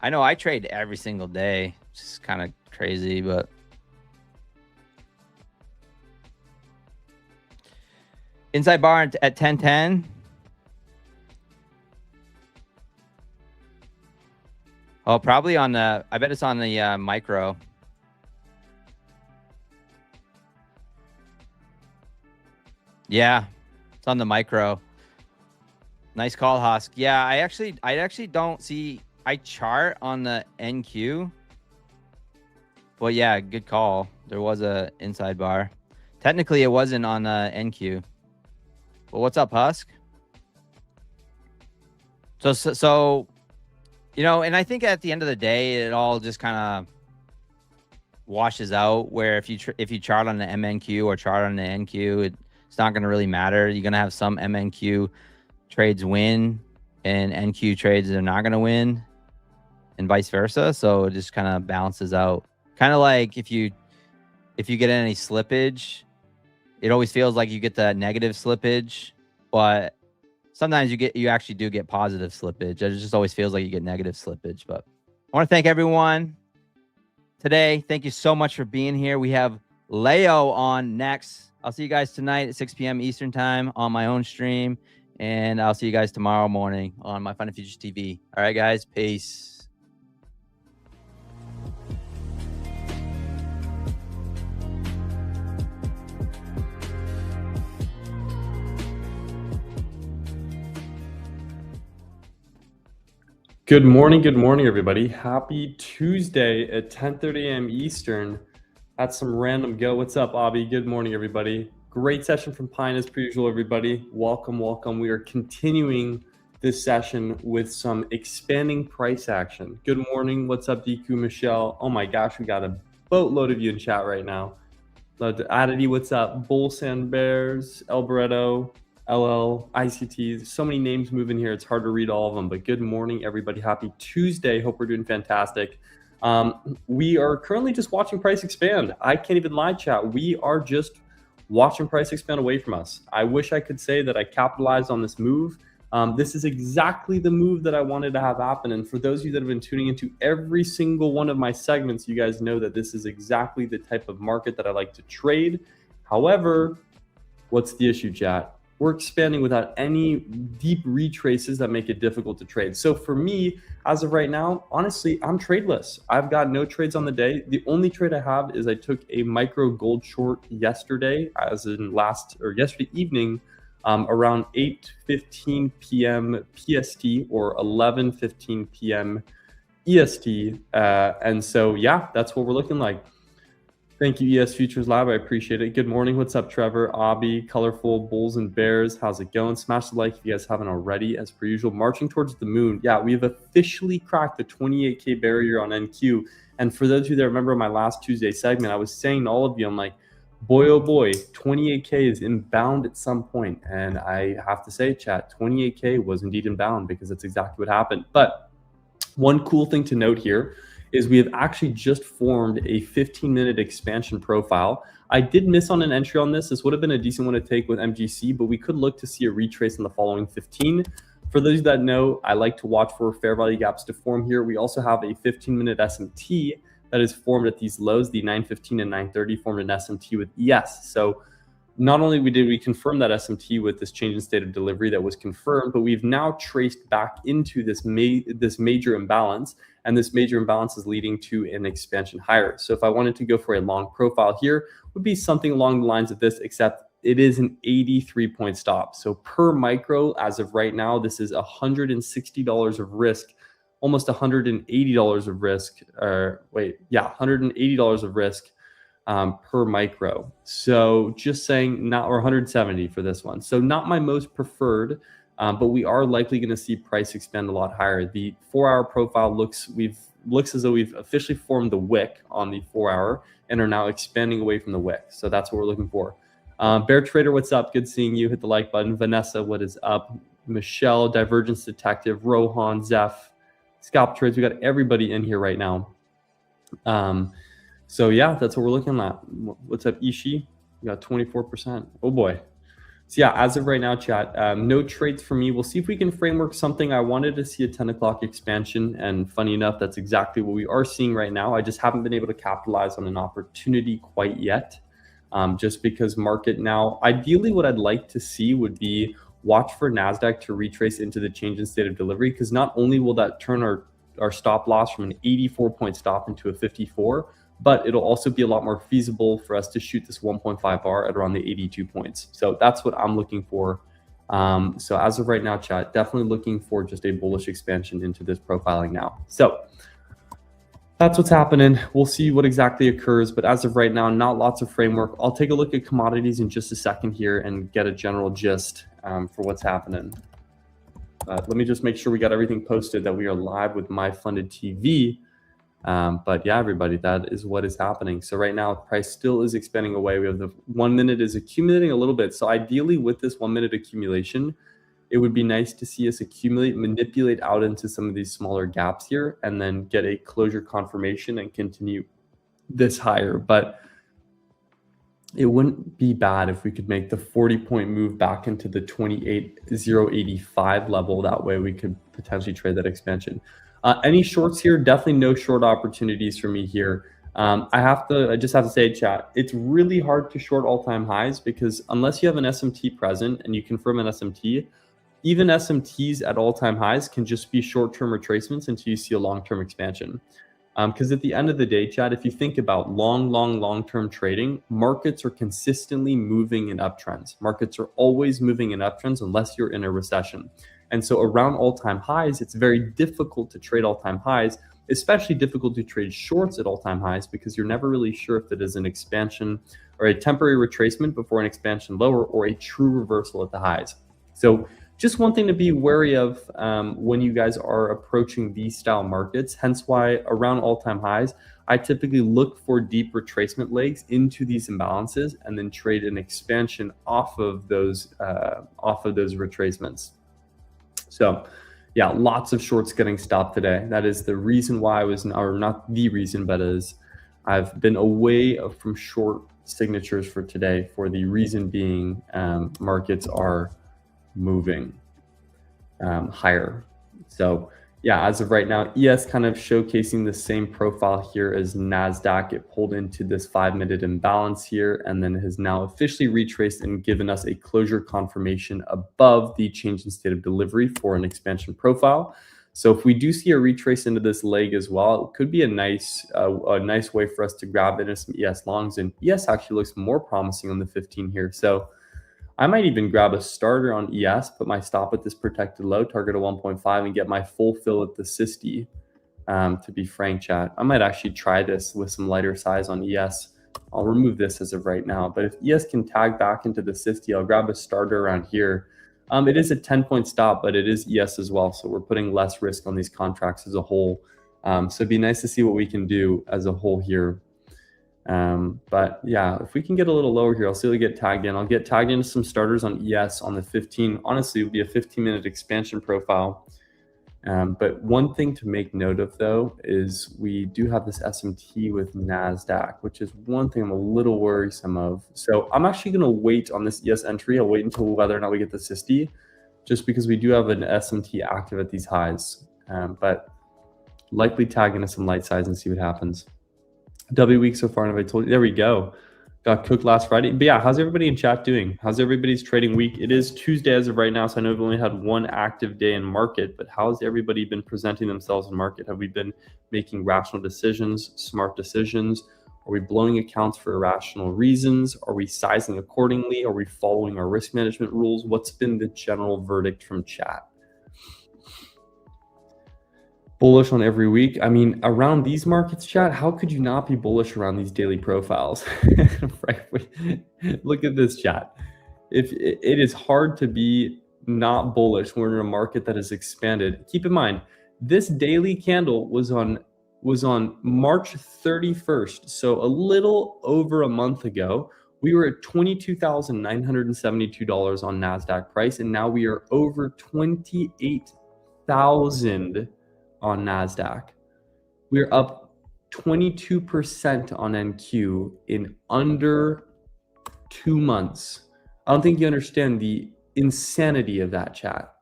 I know I trade every single day. It's just kind of crazy, but inside bar at 1010. Oh, probably on the, I bet it's on the micro. Yeah, it's on the micro. Nice call, Husk. Yeah, I actually don't see, I chart on the NQ. Well, yeah, good call. There was a inside bar. Technically, it wasn't on NQ. But what's up, Husk? So, you know, and I think at the end of the day, it all just kind of washes out. Where if you chart on the MNQ or chart on the NQ, it's not going to really matter. You're going to have some MNQ trades win, and NQ trades are not going to win, and vice versa. So it just kind of balances out. Kind of like if you get any slippage, it always feels like you get the negative slippage, but sometimes you actually do get positive slippage. It just always feels like you get negative slippage. But I want to thank everyone today. Thank you so much for being here. We have Leo on next. I'll see you guys tonight at 6 p.m. Eastern time on my own stream, and I'll see you guys tomorrow morning on MyFundedFutures TV. All right, guys. Peace. Good morning, everybody. Happy Tuesday at 10:30 a.m. Eastern. That's some random go. What's up, Abby? Good morning, everybody. Great session from Pine as per usual, everybody. Welcome, welcome. We are continuing this session with some expanding price action. Good morning. What's up, DQ Michelle? Oh my gosh, we got a boatload of you in chat right now. Adity, what's up? Bull Sand Bears, El Barreto, LL, ICT, so many names moving here. It's hard to read all of them, but good morning, everybody. Happy Tuesday. Hope we're doing fantastic. We are currently just watching price expand. I can't even lie, chat. We are just watching price expand away from us. I wish I could say that I capitalized on this move. This is exactly the move that I wanted to have happen. And for those of you that have been tuning into every single one of my segments, you guys know that this is exactly the type of market that I like to trade. However, what's the issue, chat? We're expanding without any deep retraces that make it difficult to trade. So for me, as of right now, honestly, I'm tradeless. I've got no trades on the day. The only trade I have is I took a micro gold short yesterday, as in yesterday evening, around 8:15 p.m. PST or 11:15 p.m. EST. And so, yeah, that's what we're looking like. Thank you, ES Futures Lab. I appreciate it. Good morning. What's up, Trevor, Abby, Colorful, Bulls and Bears? How's it going? Smash the like if you guys haven't already, as per usual. Marching towards the moon. Yeah, we have officially cracked the 28K barrier on NQ. And for those of you that remember my last Tuesday segment, I was saying to all of you, I'm like, boy, oh boy, 28K is inbound at some point. And I have to say, chat, 28K was indeed inbound because that's exactly what happened. But one cool thing to note here is we have actually just formed a 15-minute expansion profile. I did miss on an entry on this. This would have been a decent one to take with MGC, but we could look to see a retrace in the following 15. For those that know, I like to watch for fair value gaps to form here. We also have a 15-minute SMT that is formed at these lows. The 915 and 930 formed an SMT with ES. So not only did we confirm that SMT with this change in state of delivery that was confirmed, but we've now traced back into this major imbalance, and this major imbalance is leading to an expansion higher. So if I wanted to go for a long profile here, would be something along the lines of this, except it is an 83-point stop. So per micro, as of right now, this is $160 of risk, almost $180 of risk, $180 of risk per micro. So just saying, or 170 for this one. So not my most preferred, but we are likely going to see price expand a lot higher. The 4-hour profile looks as though we've officially formed the wick on the 4-hour and are now expanding away from the wick. So that's what we're looking for. Bear Trader, what's up? Good seeing you. Hit the like button. Vanessa, what is up? Michelle, Divergence Detective, Rohan, Zeph, Scalp Trades. We got everybody in here right now. So yeah, that's what we're looking at. What's up, Ishi? We got 24%. Oh boy. So yeah, as of right now, chat, no trades for me. We'll see if we can framework something. I wanted to see a 10 o'clock expansion, and funny enough, that's exactly what we are seeing right now. I just haven't been able to capitalize on an opportunity quite yet, just because market now, ideally what I'd like to see would be watch for NASDAQ to retrace into the change in state of delivery, because not only will that turn our stop loss from an 84-point stop into a 54, but it'll also be a lot more feasible for us to shoot this 1.5 bar at around the 82 points. So that's what I'm looking for. So as of right now, chat, definitely looking for just a bullish expansion into this profiling now. So that's what's happening. We'll see what exactly occurs, but as of right now, not lots of framework. I'll take a look at commodities in just a second here and get a general gist for what's happening. Let me just make sure we got everything posted, that we are live with MyFundedTV. But yeah, everybody, that is what is happening. So right now, price still is expanding away. We have the 1 minute is accumulating a little bit. So ideally with this 1 minute accumulation, it would be nice to see us accumulate, manipulate out into some of these smaller gaps here, and then get a closure confirmation and continue this higher. But it wouldn't be bad if we could make the 40-point move back into the 28,085 level. That way we could potentially trade that expansion. Any shorts here? Definitely no short opportunities for me here. I just have to say, chat, it's really hard to short all-time highs, because unless you have an SMT present and you confirm an SMT, even SMTs at all-time highs can just be short-term retracements until you see a long-term expansion. Because at the end of the day, chat, if you think about long-term trading, markets are consistently moving in uptrends. Markets are always moving in uptrends unless you're in a recession. And so around all-time highs, it's very difficult to trade all-time highs, especially difficult to trade shorts at all-time highs, because you're never really sure if it is an expansion or a temporary retracement before an expansion lower, or a true reversal at the highs. So just one thing to be wary of when you guys are approaching these style markets, hence why around all-time highs, I typically look for deep retracement legs into these imbalances and then trade an expansion off of those retracements. So yeah, lots of shorts getting stopped today. That is the reason why I was, or not the reason, but as I've been away from short signatures for today, for the reason being markets are moving higher. So yeah, as of right now, ES kind of showcasing the same profile here as NASDAQ. It pulled into this 5-minute imbalance here and then has now officially retraced and given us a closure confirmation above the change in state of delivery for an expansion profile. So if we do see a retrace into this leg as well, it could be a nice way for us to grab into some ES longs. And ES actually looks more promising on the 15 here. So I might even grab a starter on ES, put my stop at this protected low, target of 1.5, and get my full fill at the 60. To be frank, chat, I might actually try this with some lighter size on ES. I'll remove this as of right now, but if ES can tag back into the 60, I'll grab a starter around here. It is a 10-point stop, but it is ES as well, so we're putting less risk on these contracts as a whole. So it'd be nice to see what we can do as a whole here. But yeah, if we can get a little lower here, I'll see what we get tagged in. I'll get tagged into some starters on ES on the 15. Honestly, it would be a 15-minute expansion profile. But one thing to make note of, though, is we do have this SMT with NASDAQ, which is one thing I'm a little worrisome of. So I'm actually going to wait on this ES entry. I'll wait until whether or not we get the SIST, just because we do have an SMT active at these highs. But likely tag into some light size and see what happens. W week so far, and have I told you? There we go. Got cooked last Friday. But yeah, how's everybody in chat doing? How's everybody's trading week? It is Tuesday as of right now, so I know we've only had one active day in market, but how's everybody been presenting themselves in market? Have we been making rational decisions, smart decisions? Are we blowing accounts for irrational reasons? Are we sizing accordingly? Are we following our risk management rules? What's been the general verdict from chat? Bullish on every week. I mean, around these markets, chat, how could you not be bullish around these daily profiles? Look at this, chat. If it is hard to be not bullish when we're in a market that has expanded. Keep in mind, this daily candle was on March 31st, so a little over a month ago. We were at $22,972 on NASDAQ price, and now we are over 28,000 on NASDAQ. We're up 22% on NQ in under 2 months. I don't think you understand the insanity of that, chat.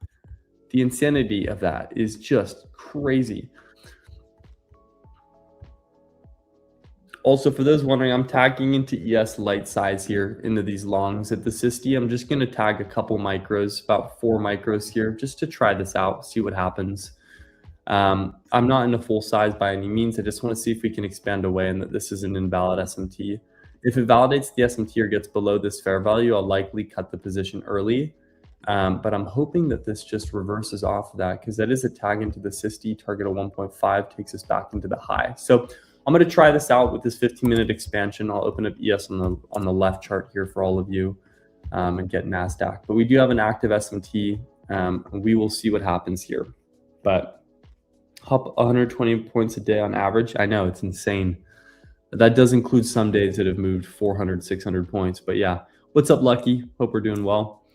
The insanity of that is just crazy. Also, for those wondering, I'm tagging into ES light size here into these longs at the SIST. I'm just going to tag a couple micros, about 4 micros here, just to try this out, see what happens. I'm not in a full size by any means. I just want to see if we can expand away and that this is an invalid SMT. If it validates the SMT or gets below this fair value, I'll likely cut the position early. But I'm hoping that this just reverses off of that, because that is a tag into the SIST. Target of 1.5 takes us back into the high. So I'm going to try this out with this 15-minute expansion. I'll open up ES on the left chart here for all of you and get NASDAQ. But we do have an active SMT. And we will see what happens here. But up 120 points a day on average. I know, it's insane. That does include some days that have moved 400, 600 points. But yeah, what's up, Lucky? Hope we're doing well.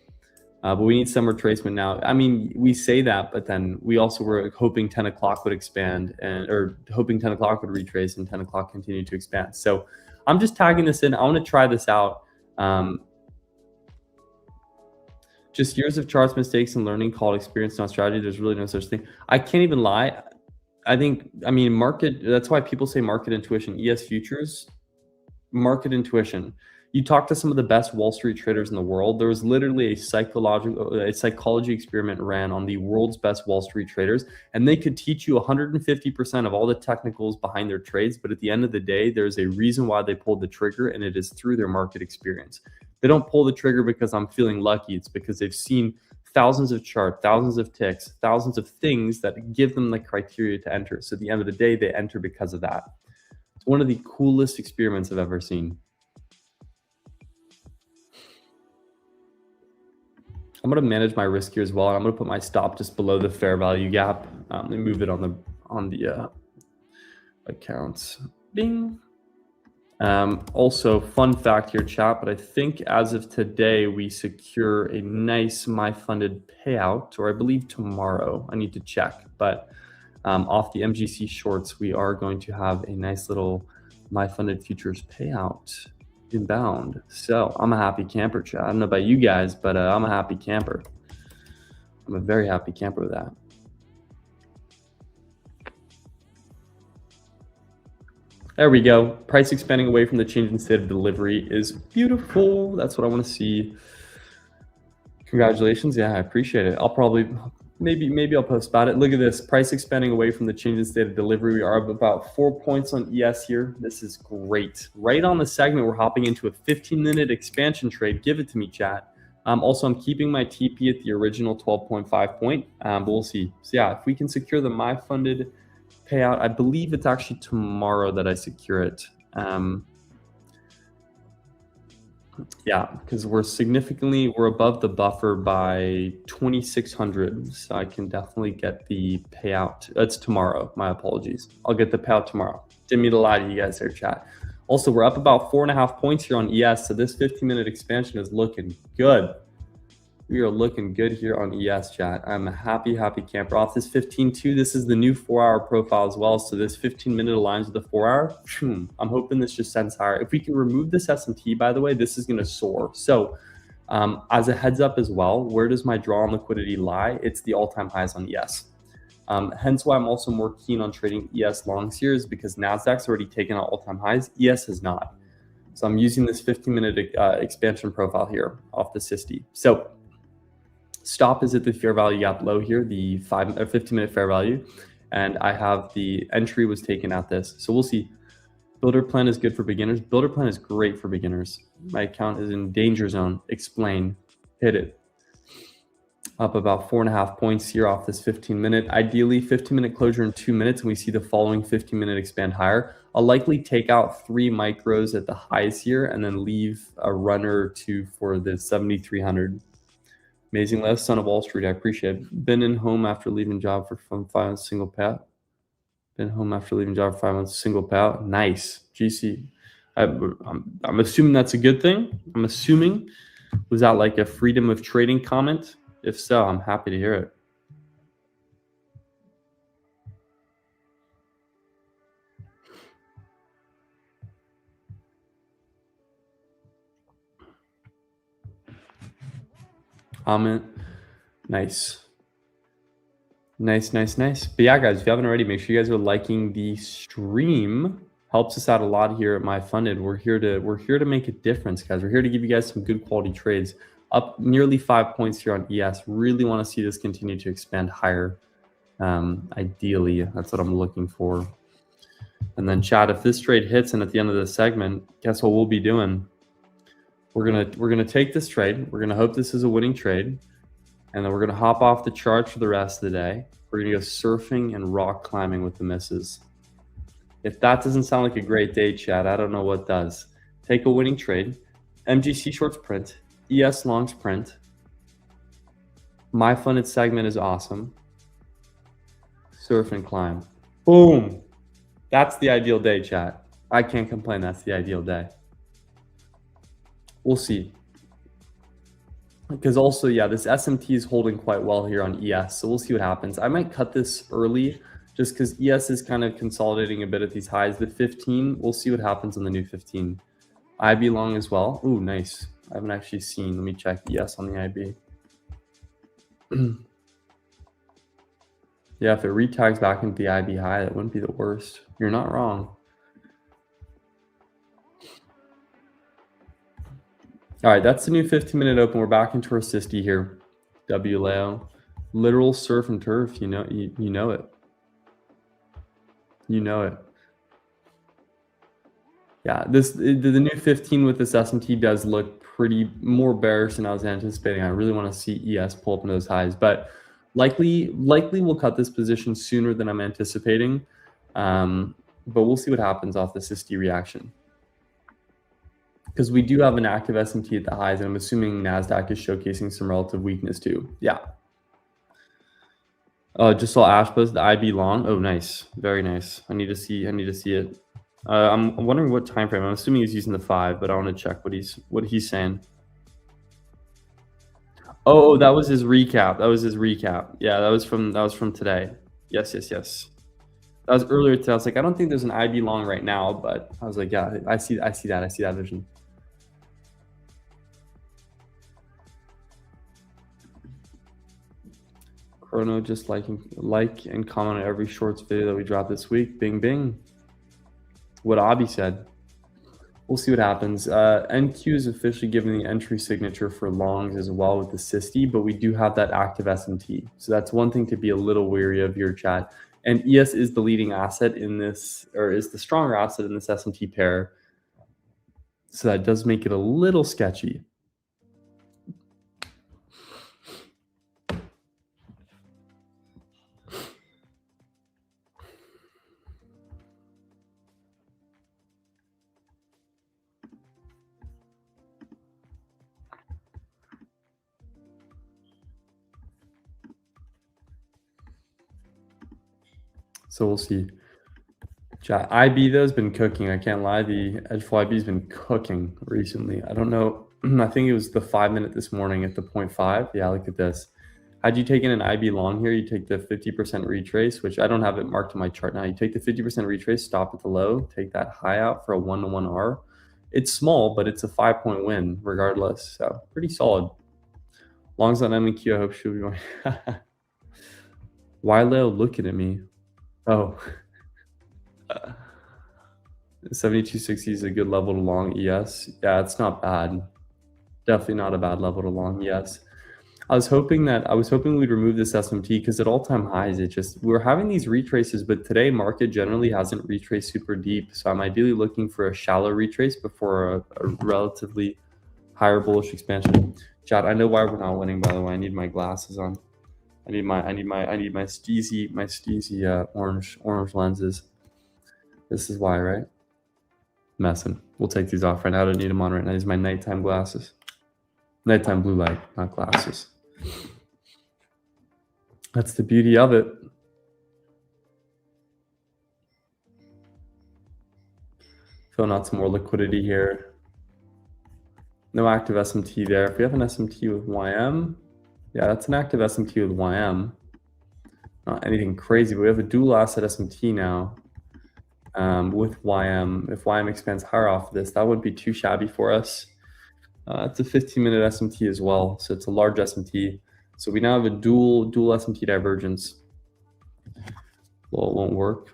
But we need some retracement now. I mean, we say that, but then we also were hoping 10 o'clock would expand, or hoping 10 o'clock would retrace and 10 o'clock continue to expand. So I'm just tagging this in. I want to try this out. Just years of charts, mistakes, and learning called experience, not strategy. There's really no such thing. I can't even lie. I mean, market, that's why people say market intuition. ES futures, market intuition. You talk to some of the best Wall Street traders in the world. There was literally a psychology experiment ran on the world's best Wall Street traders, and they could teach you 150% of all the technicals behind their trades. But at the end of the day, there's a reason why they pulled the trigger, and it is through their market experience. They don't pull the trigger because I'm feeling lucky. It's because they've seen thousands of charts, thousands of ticks, thousands of things that give them the criteria to enter. So at the end of the day, they enter because of that. It's one of the coolest experiments I've ever seen. I'm going to manage my risk here as well. I'm going to put my stop just below the fair value gap. Let me move it on the accounts. Bing. Also, fun fact here, chat, but I think as of today, we secure a nice MyFunded payout, or I believe tomorrow. I need to check, but off the MGC shorts, we are going to have a nice little MyFundedFutures payout inbound. So I'm a happy camper, chat. I don't know about you guys, but I'm a happy camper. I'm a very happy camper with that. There we go. Price expanding away from the change in state of delivery is beautiful. That's what I want to see. Congratulations. Yeah, I appreciate it. I'll probably, maybe I'll post about it. Look at this. Price expanding away from the change in state of delivery. We are up about 4 points on ES here. This is great. Right on the segment, we're hopping into a 15-minute expansion trade. Give it to me, chat. Also, I'm keeping my TP at the original 12.5 point, but we'll see. So yeah, if we can secure the MyFunded payout, I believe it's actually tomorrow that I secure it. Yeah, because we're above the buffer by 2,600, so I can definitely get the payout. That's tomorrow. My apologies. I'll get the payout tomorrow. Didn't mean to lie to you guys there, chat. Also, we're up about 4.5 points here on ES, so this 15-minute expansion is looking good. We are looking good here on ES, chat. I'm a happy camper. Off this 15.2, this is the new 4-hour profile as well. So this 15-minute aligns with the 4-hour. I'm hoping this just sends higher. If we can remove this S&P, by the way, this is going to soar. So as a heads up as well, where does my draw on liquidity lie? It's the all-time highs on ES. Hence why I'm also more keen on trading ES longs here, is because NASDAQ's already taken out all-time highs. ES has not. So I'm using this 15-minute expansion profile here off the SIST. So stop is at the fair value gap low here, the 15-minute fair value, and I have the entry was taken at this. So we'll see. Builder plan is good for beginners. Builder plan is great for beginners. My account is in danger zone. Explain. Hit it. Up about 4.5 points here off this 15-minute. Ideally, 15-minute closure in 2 minutes, and we see the following 15-minute expand higher. I'll likely take out 3 micros at the highs here and then leave a runner or two for the 7,300. Amazing left, son of Wall Street. I appreciate it. Been in home after leaving job for 5 months, single payout. Been home after leaving job for 5 months, single payout. Nice. GC. I'm assuming that's a good thing. I'm assuming. Was that like a freedom of trading comment? If so, I'm happy to hear it. Comment. Nice. Nice. But yeah, guys, if you haven't already, make sure you guys are liking the stream. Helps us out a lot here at MyFunded. We're here to make a difference, guys. We're here to give you guys some good quality trades. Up nearly 5 points here on ES. Really want to see this continue to expand higher. Ideally, that's what I'm looking for. And then, chat, if this trade hits and at the end of the segment, guess what we'll be doing? We're gonna take this trade. We're gonna hope this is a winning trade, and then we're gonna hop off the chart for the rest of the day. We're gonna go surfing and rock climbing with the misses. If that doesn't sound like a great day, chat, I don't know what does. Take a winning trade. MGC shorts print. ES longs print. MyFunded segment is awesome. Surf and climb. Boom. That's the ideal day, chat. I can't complain. That's the ideal day. We'll see. Because also, yeah, this SMT is holding quite well here on ES. So we'll see what happens. I might cut this early just because ES is kind of consolidating a bit at these highs. The 15, we'll see what happens on the new 15. IB long as well. Ooh, nice. I haven't actually seen. Let me check ES on the IB. Yeah, if it retags back into the IB high, that wouldn't be the worst. You're not wrong. All right, that's the new 15-minute open. We're back into our SIST here. W Leo. Literal surf and turf. You know it. You know it. Yeah, the new 15 with this S&T does look pretty more bearish than I was anticipating. I really want to see ES pull up into those highs, but likely we'll cut this position sooner than I'm anticipating. But we'll see what happens off the SIST reaction, because we do have an active S&T at the highs, and I'm assuming NASDAQ is showcasing some relative weakness too. Yeah. Just saw Ash post the IB long. Oh, nice, very nice. I need to see it. I'm wondering what time frame. I'm assuming he's using the 5, but I want to check what he's saying. Oh, that was his recap. Yeah, that was from today. Yes. That was earlier today. I was like, I don't think there's an IB long right now, but I was like, yeah, I see that vision. Chrono just like and comment on every shorts video that we drop this week. Bing bing. What Abby said. We'll see what happens. NQ is officially given the entry signature for longs as well with the SIST, but we do have that active S&T. So that's one thing to be a little wary of your chat. And ES is the leading asset in this, or is the stronger asset in this S&T pair. So that does make it a little sketchy. So we'll see. Chat. IB though has been cooking. I can't lie. The Edgeflow IB has been cooking recently. I don't know. I think it was the 5 minute this morning at the 0.5. Yeah, look at this. Had you taken an IB long here, you take the 50% retrace, which I don't have it marked on my chart now. You take the 50% retrace, stop at the low, take that high out for a 1-to-1 R. It's small, but it's a 5-point win regardless. So pretty solid. Longs on M&Q, I hope she'll be going. Why Leo looking at me? Oh. 7260 is a good level to long ES. Yeah, it's not bad. Definitely not a bad level to long ES. I was hoping we'd remove this SMT because at all-time highs, we're having these retraces, but today market generally hasn't retraced super deep. So I'm ideally looking for a shallow retrace before a relatively higher bullish expansion. Chat, I know why we're not winning, by the way. I need my glasses on. I need my steezy orange lenses. This is why, right? Messing. We'll take these off right now. I don't need them on right now. These are my nighttime glasses. Nighttime blue light, not glasses. That's the beauty of it. Filling out some more liquidity here. No active SMT there. If we have an SMT with YM, yeah, that's an active SMT with YM. Not anything crazy, but we have a dual asset SMT now with YM. If YM expands higher off of this, that wouldn't be too shabby for us. It's a 15-minute SMT as well, so it's a large SMT. So we now have a dual SMT divergence. Well, it won't work.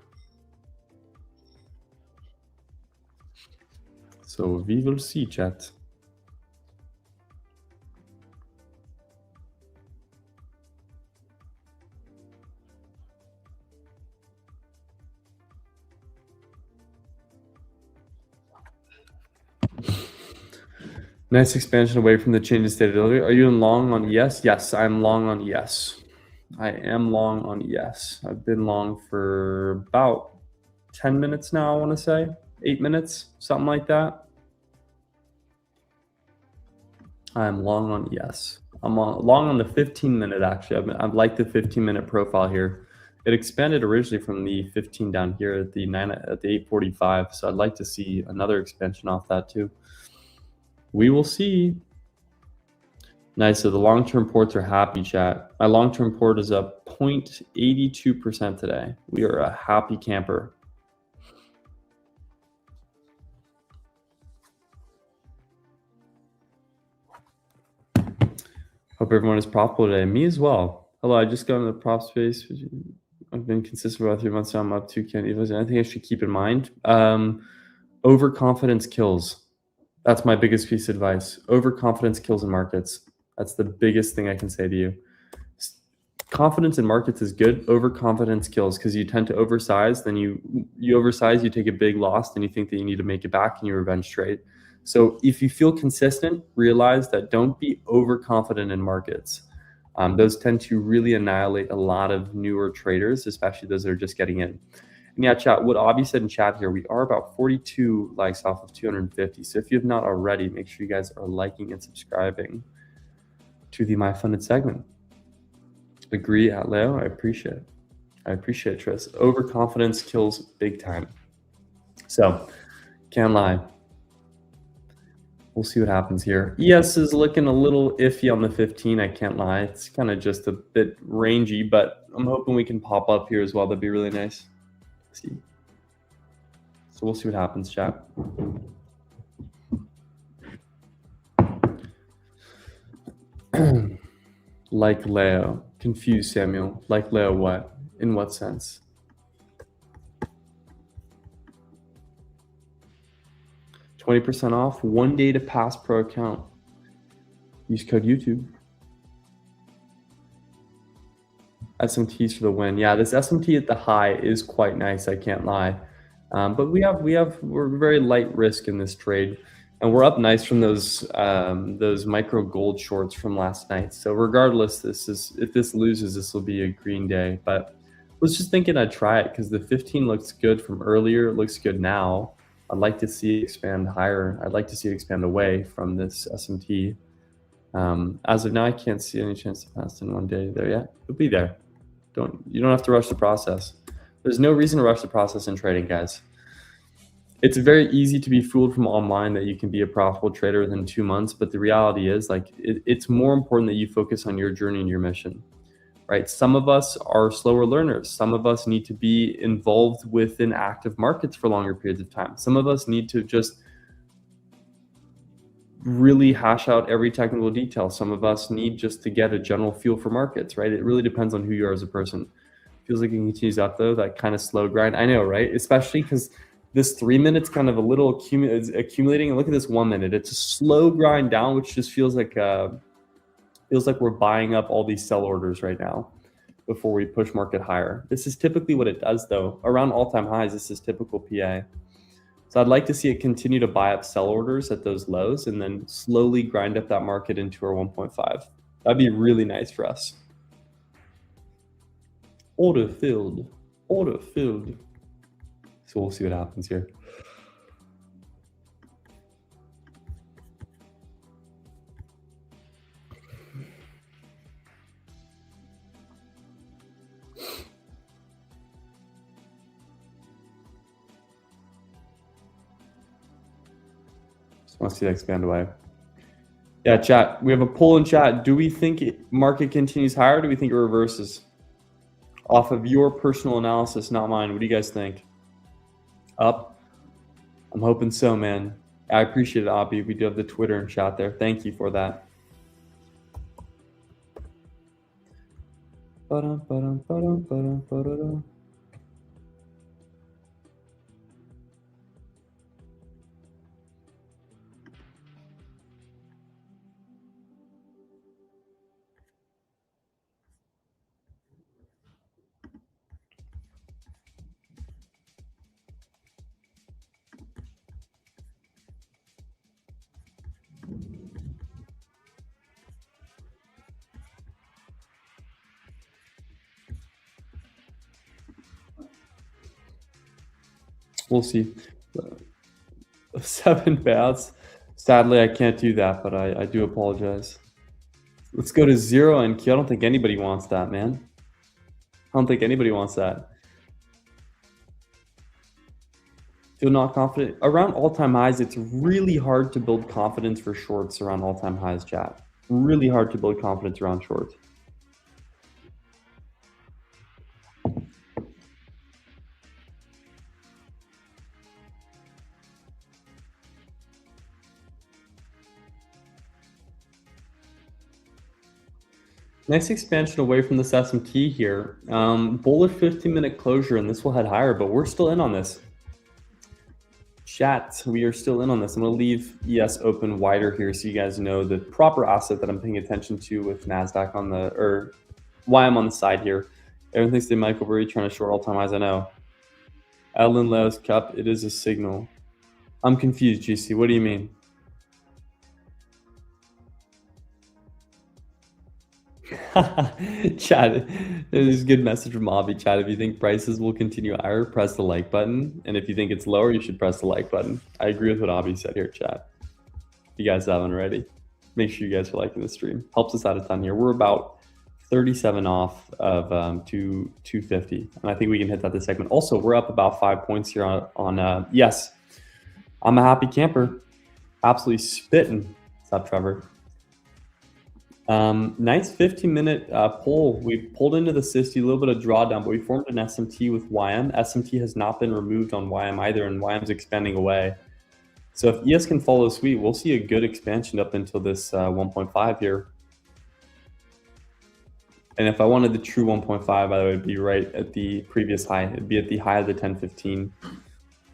So we will see, chat. Nice expansion away from the change in state delivery. Are you in long on ES? Yes, I'm long on ES. I am long on ES. I've been long for about 10 minutes now, I want to say. 8 minutes, something like that. I'm long on ES. I'm long on the 15-minute, actually. I've liked the 15-minute profile here. It expanded originally from the 15 down here at the 845, so I'd like to see another expansion off that too. We will see. Nice. So the long-term ports are happy, chat. My long-term port is up 0.82% today. We are a happy camper. Hope everyone is profitable today. Me as well. Hello, I just got into the prop space. I've been consistent for about 3 months now. I'm up 2K. Is there anything I should keep in mind? Overconfidence kills. That's my biggest piece of advice. Overconfidence kills in markets. That's the biggest thing I can say to you. confidence in markets is good. Overconfidence kills, because you tend to oversize. Then you oversize, you take a big loss, then you think that you need to make it back and you revenge trade. So if you feel consistent, realize that don't be overconfident in markets. Those tend to really annihilate a lot of newer traders, especially those that are just getting in. And yeah, chat, what Avi said in chat here, we are about 42 likes off of 250. So if you have not already, make sure you guys are liking and subscribing to the MyFunded segment. Agree, Leo. I appreciate it. I appreciate it, Tris. Overconfidence kills big time. So, can't lie. We'll see what happens here. ES is looking a little iffy on the 15. I can't lie. It's kind of just a bit rangy, but I'm hoping we can pop up here as well. That'd be really nice. Let's see. So we'll see what happens, chat. Like Leo. Confused, Samuel. Like Leo what? In what sense? $20 off, 1 day to pass pro account. Use code YouTube. SMTs for the win. Yeah, this SMT at the high is quite nice, I can't lie. But we're very light risk in this trade. And we're up nice from those micro gold shorts from last night. So regardless, if this loses, this will be a green day. But I was just thinking I'd try it because the 15 looks good from earlier. It looks good now. I'd like to see it expand higher. I'd like to see it expand away from this SMT. As of now, I can't see any chance to pass in 1 day there yet. It'll be there. You don't have to rush the process. There's no reason to rush the process in trading, guys. It's very easy to be fooled from online that you can be a profitable trader within 2 months, but the reality is, like, it's more important that you focus on your journey and your mission, right? Some of us are slower learners. Some of us need to be involved within active markets for longer periods of time. Some of us need to just really hash out every technical detail. Some of us need just to get a general feel for markets, right? It really depends on who you are as a person. Feels like it continues up though, that kind of slow grind. I know, right? Especially because this 3 minutes kind of a little accumulating, and look at this 1 minute. It's a slow grind down, which just feels like we're buying up all these sell orders right now before we push market higher. This is typically what it does though. Around all-time highs, this is typical PA. So I'd like to see it continue to buy up sell orders at those lows and then slowly grind up that market into our 1.5. That'd be really nice for us. Order filled. Order filled. So we'll see what happens here. Just want to see that expand away. Yeah, chat. We have a poll in chat. Do we think market continues higher, or do we think it reverses? Off of your personal analysis, not mine. What do you guys think? Up? I'm hoping so, man. I appreciate it, Abby. We do have the Twitter and chat there. Thank you for that. We'll see. 7 bouts. Sadly, I can't do that, but I do apologize. Let's go to 0 NQ. I don't think anybody wants that, man. I don't think anybody wants that. Feel not confident. Around all-time highs, it's really hard to build confidence for shorts around all-time highs, chat. Really hard to build confidence around shorts. Nice expansion away from this SMT here. Bullish 15-minute closure, and this will head higher, but we're still in on this. Chat, we are still in on this. I'm going to leave ES open wider here so you guys know the proper asset that I'm paying attention to with NASDAQ on the, or why I'm on the side here. Everyone thinks they Michael Burry trying to short all-time highs. I know. Ellen Leo's cup. It is a signal. I'm confused, GC. What do you mean? Chad, there's a good message from Avi. Chad, if you think prices will continue higher, press the like button. And if you think it's lower, you should press the like button. I agree with what Avi said here, Chad. If you guys haven't already, make sure you guys are liking the stream. Helps us out a ton here. We're about 37 off of 250. And I think we can hit that this segment. Also, we're up about 5 points here on yes, I'm a happy camper. Absolutely spitting. What's up, Trevor? Nice 15-minute pull. We pulled into the 60, a little bit of drawdown, but we formed an SMT with YM. SMT has not been removed on YM either, and YM's expanding away. So if ES can follow suit, we'll see a good expansion up until this 1.5 here. And if I wanted the true 1.5, I would be right at the previous high. It'd be at the high of the 1015,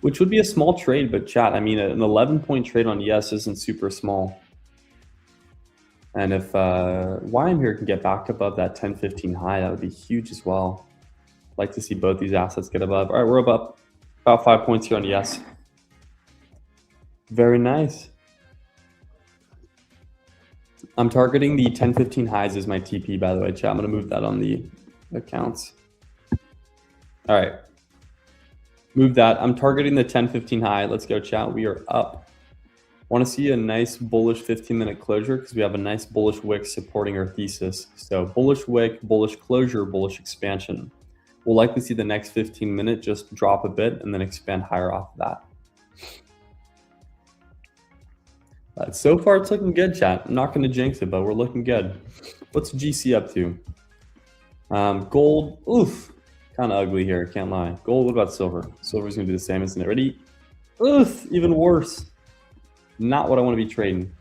which would be a small trade, but chat, I mean, an 11-point trade on ES isn't super small. And if YM here can get back above that 1015 high, that would be huge as well. I'd like to see both these assets get above. All right, we're up about 5 points here on ES. Very nice. I'm targeting the 1015 highs as my TP, by the way, chat. I'm going to move that on the accounts. All right. Move that. I'm targeting the 1015 high. Let's go, chat. We are up. Want to see a nice bullish 15-minute closure because we have a nice bullish wick supporting our thesis. So bullish wick, bullish closure, bullish expansion. We'll likely see the next 15-minute just drop a bit and then expand higher off of that. But so far, it's looking good, chat. I'm not going to jinx it, but we're looking good. What's GC up to? Gold, oof, kind of ugly here, can't lie. Gold, what about silver? Silver's going to do the same, isn't it? Ready? Oof, even worse. Not what I want to be trading.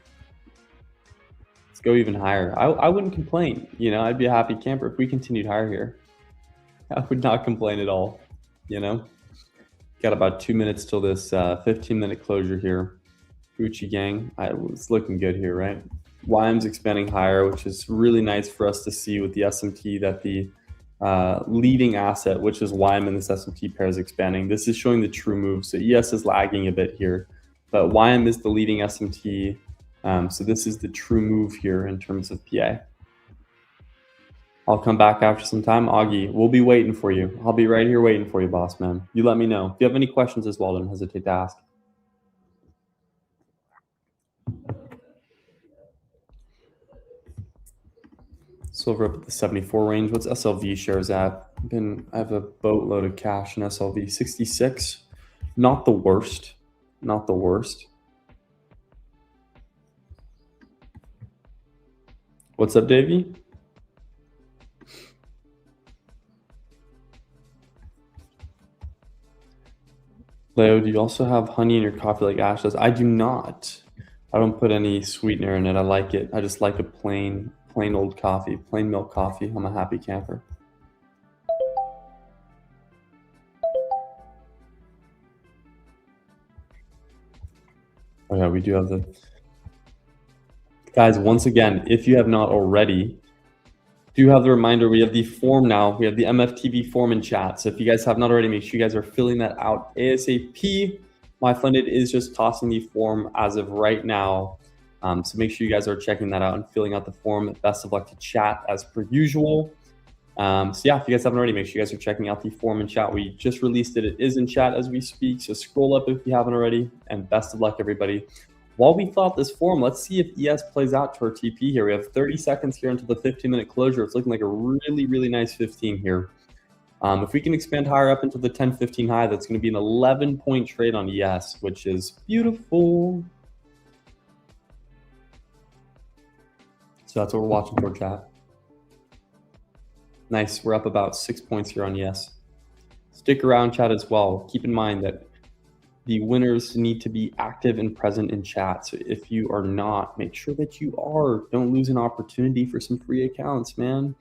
Let's go even higher. I wouldn't complain. You know, I'd be a happy camper if we continued higher here. I would not complain at all. You know, got about 2 minutes till this 15-minute closure here. Gucci gang, it's looking good here, right? YM's expanding higher, which is really nice for us to see with the SMT that the leading asset, which is YM in this SMT pair, is expanding. This is showing the true move. So ES is lagging a bit here, but YM is the leading SMT. So this is the true move here in terms of PA. I'll come back after some time. Augie, we'll be waiting for you. I'll be right here waiting for you, boss man. You let me know. If you have any questions as well, don't hesitate to ask. Silver up at the 74 range. What's SLV shares at? I have a boatload of cash in SLV. 66. Not the worst. Not the worst. What's up, Davey? Leo, do you also have honey in your coffee like Ash does? I do not. I don't put any sweetener in it. I like it. I just like a plain old coffee, plain milk coffee. I'm a happy camper. Oh yeah, we do have the guys. Once again, if you have not already, do have the reminder. We have the form now. We have the MFTV form in chat. So if you guys have not already, make sure you guys are filling that out ASAP. MyFunded is just tossing the form as of right now. So make sure you guys are checking that out and filling out the form. Best of luck to chat as per usual. So yeah, if you guys haven't already, make sure you guys are checking out the form in chat. We just released it. It is in chat as we speak. So scroll up if you haven't already. And best of luck, everybody. While we fill out this form, let's see if ES plays out to our TP here. We have 30 seconds here until the 15-minute closure. It's looking like a really, really nice 15 here. If we can expand higher up into the 10-15 high, that's going to be an 11-point trade on ES, which is beautiful. So that's what we're watching for, chat. Nice. We're up about 6 points here on ES. Stick around, chat, as well. Keep in mind that the winners need to be active and present in chat. So if you are not, make sure that you are. Don't lose an opportunity for some free accounts, man.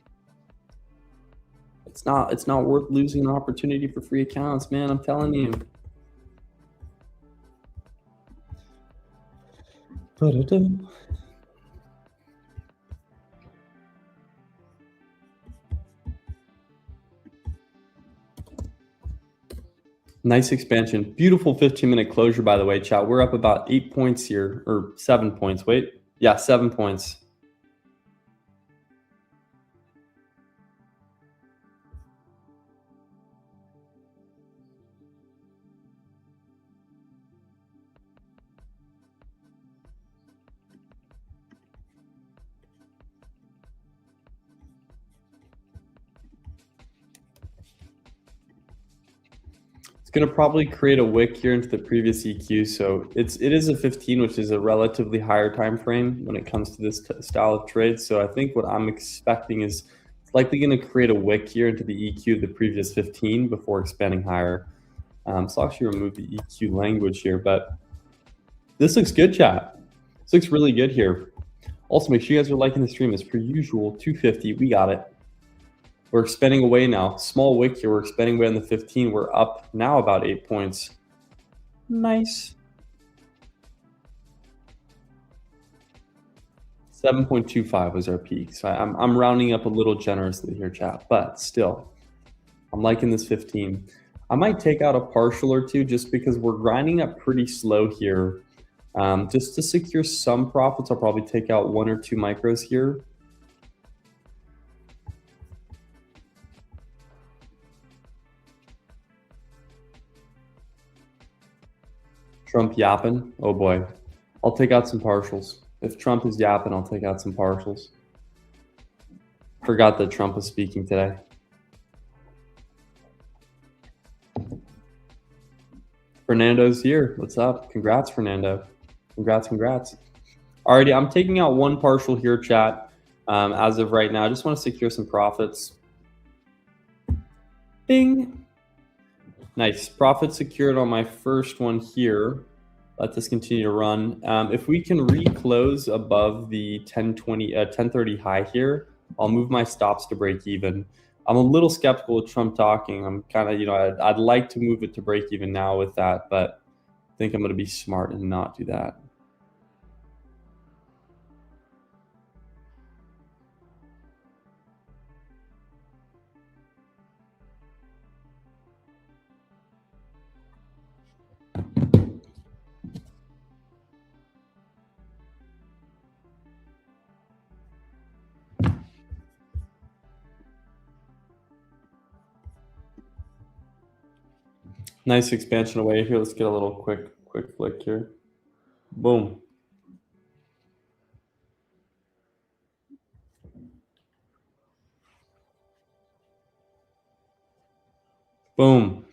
It's not worth losing an opportunity for free accounts, man. I'm telling you. Nice expansion. Beautiful 15-minute closure, by the way, chat. We're up about 8 points here, or 7 points. Wait. Yeah, 7 points. It's going to probably create a wick here into the previous EQ. So it is a 15, which is a relatively higher time frame when it comes to this style of trade. So I think what I'm expecting is it's likely going to create a wick here into the EQ of the previous 15 before expanding higher. So I'll actually remove the EQ language here, but this looks good, chat. This looks really good here. Also, make sure you guys are liking the stream as per usual. 250, we got it. We're expanding away now. Small wick here. We're expanding away on the 15. We're up now about 8 points. Nice. 7.25 was our peak. So I'm rounding up a little generously here, chat, but still, I'm liking this 15. I might take out a partial or two just because we're grinding up pretty slow here. Just to secure some profits, I'll probably take out 1 or 2 micros here. Trump yapping. Oh boy. I'll take out some partials. If Trump is yapping, I'll take out some partials. Forgot that Trump was speaking today. Fernando's here. What's up? Congrats, Fernando. Congrats. Alrighty, I'm taking out 1 partial here, chat. As of right now, I just want to secure some profits. Bing. Nice. Profit secured on my first one here. Let this continue to run. If we can reclose above the 1030 high here, I'll move my stops to break even. I'm a little skeptical of Trump talking. I'm kind of, I'd like to move it to break even now with that, but I think I'm going to be smart and not do that. Nice expansion away here. Let's get a little quick flick here. Boom. Boom.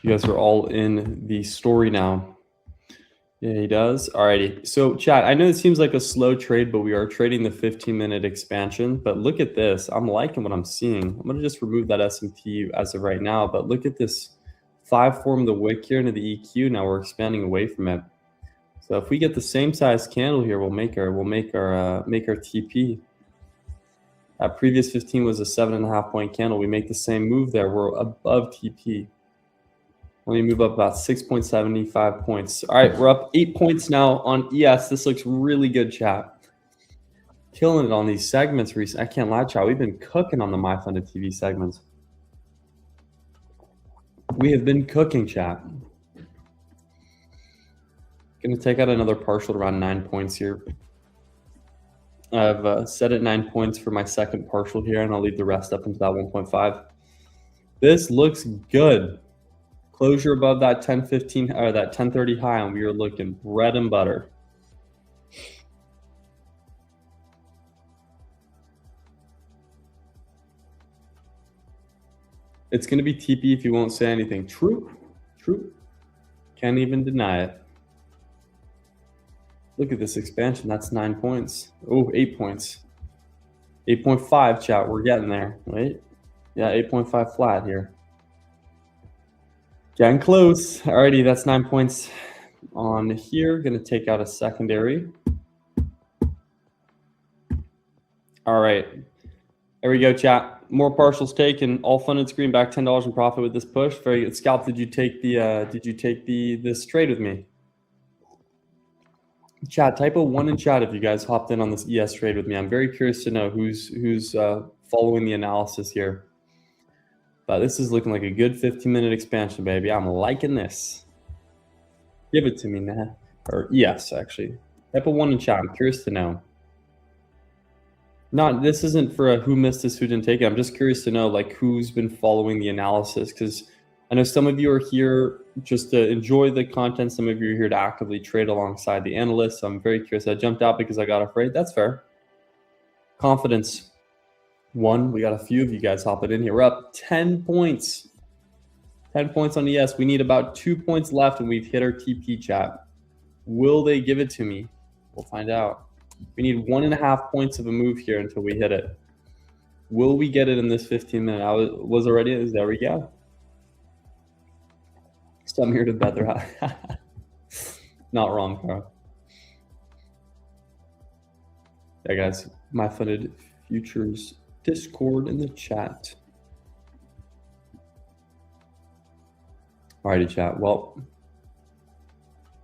You guys are all in the story now. Yeah, he does. Alrighty. So chat, I know it seems like a slow trade, but we are trading the 15-minute expansion. But look at this. I'm liking what I'm seeing. I'm going to just remove that SMT as of right now. But look at this 5 form the wick here into the EQ. Now we're expanding away from it. So if we get the same size candle here, we'll make our TP. That previous 15 was a 7.5 point candle. We make the same move there. We're above TP. Let me move up about 6.75 points. All right, we're up 8 points now on ES. This looks really good, chat. Killing it on these segments recently. I can't lie, chat. We've been cooking on the MyFundedTV segments. We have been cooking, chat. Going to take out another partial around 9 points here. I've set it 9 points for my second partial here, and I'll leave the rest up into that 1.5. This looks good. Closure above that 1015 or that 1030 high, and we are looking bread and butter. It's going to be TP if you won't say anything. True. Can't even deny it. Look at this expansion. That's 9 points. Oh, 8 points. 8.5, chat. We're getting there. Wait. Yeah, 8.5 flat here. Getting close. Alrighty, that's 9 points on here. Going to take out a secondary. All right. There we go, chat. More partials taken. All funded screen back $10 in profit with this push. Very good. Scalp, did you take this trade with me? Chat, type a 1 in chat if you guys hopped in on this ES trade with me. I'm very curious to know who's following the analysis here. But this is looking like a good 15-minute expansion, baby. I'm liking this. Give it to me now. Or yes, actually. Type a 1 in chat. I'm curious to know. This isn't for a who missed this, who didn't take it. I'm just curious to know like who's been following the analysis, because I know some of you are here just to enjoy the content. Some of you are here to actively trade alongside the analysts. So I'm very curious. I jumped out because I got afraid. That's fair. Confidence. 1. We got a few of you guys hopping in here. We're up 10 points. 10 points on ES. We need about 2 points left and we've hit our TP chat. Will they give it to me? We'll find out. We need 1.5 points of a move here until we hit it. Will we get it in this 15 minute? I was already, there we go. So I'm here to bet their house. Not wrong, Carl. Yeah, guys, MyFundedFutures Discord in the chat. Alrighty, chat. Well,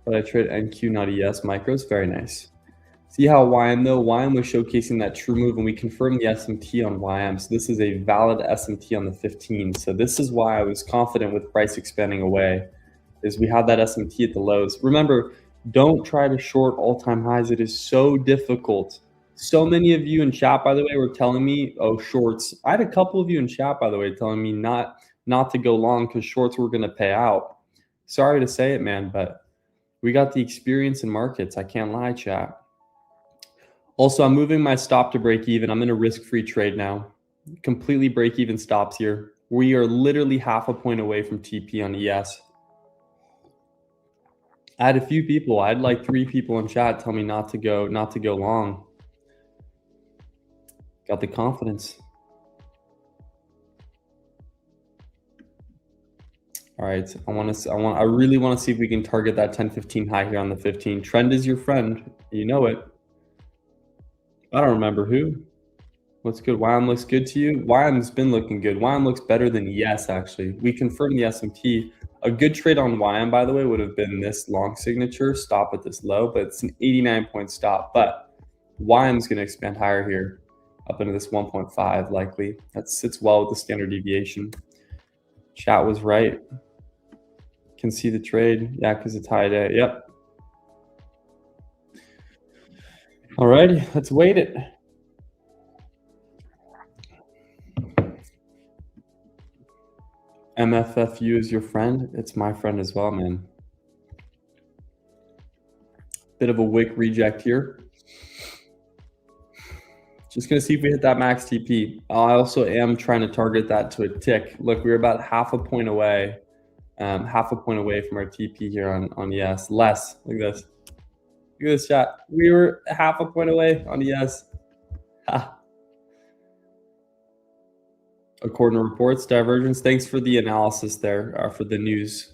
but I trade NQ, not ES micros. Very nice. See how YM though? YM was showcasing that true move, and we confirmed the SMT on YM. So this is a valid SMT on the 15. So this is why I was confident with price expanding away, is we had that SMT at the lows. Remember, don't try to short all-time highs. It is so difficult. So many of you in chat, by the way, were telling me, oh, shorts. I had a couple of you in chat, by the way, telling me not to go long because shorts were going to pay out. Sorry to say it, man, but we got the experience in markets. I can't lie, chat. Also, I'm moving my stop to break even. I'm in a risk-free trade now. Completely break even stops here. We are literally 0.5 point away from TP on ES. I had a few people. I had like 3 people in chat tell me not to go long. Got the confidence. All right, I really want to see if we can target that 10-15 high here on the 15. Trend is your friend. You know it. I don't remember who. What's good? YM looks good to you? YM's been looking good. YM looks better than ES, actually. We confirmed the SMT. A good trade on YM, by the way, would have been this long signature, stop at this low, but it's an 89-point stop. But YM's going to expand higher here, up into this 1.5 likely. That sits well with the standard deviation. Chat was right. Can see the trade. Yeah, because it's high day. Yep. Alrighty, let's wait it. MFFU is your friend. It's my friend as well, man. Bit of a wick reject here. Just gonna see if we hit that max TP. I also am trying to target that to a tick. Look, we're about 0.5 point away, 0.5 point away from our TP here on ES. Less. Look at this. Look at this chat. We were 0.5 point away on ES. Ha. According to reports, divergence. Thanks for the analysis there, for the news.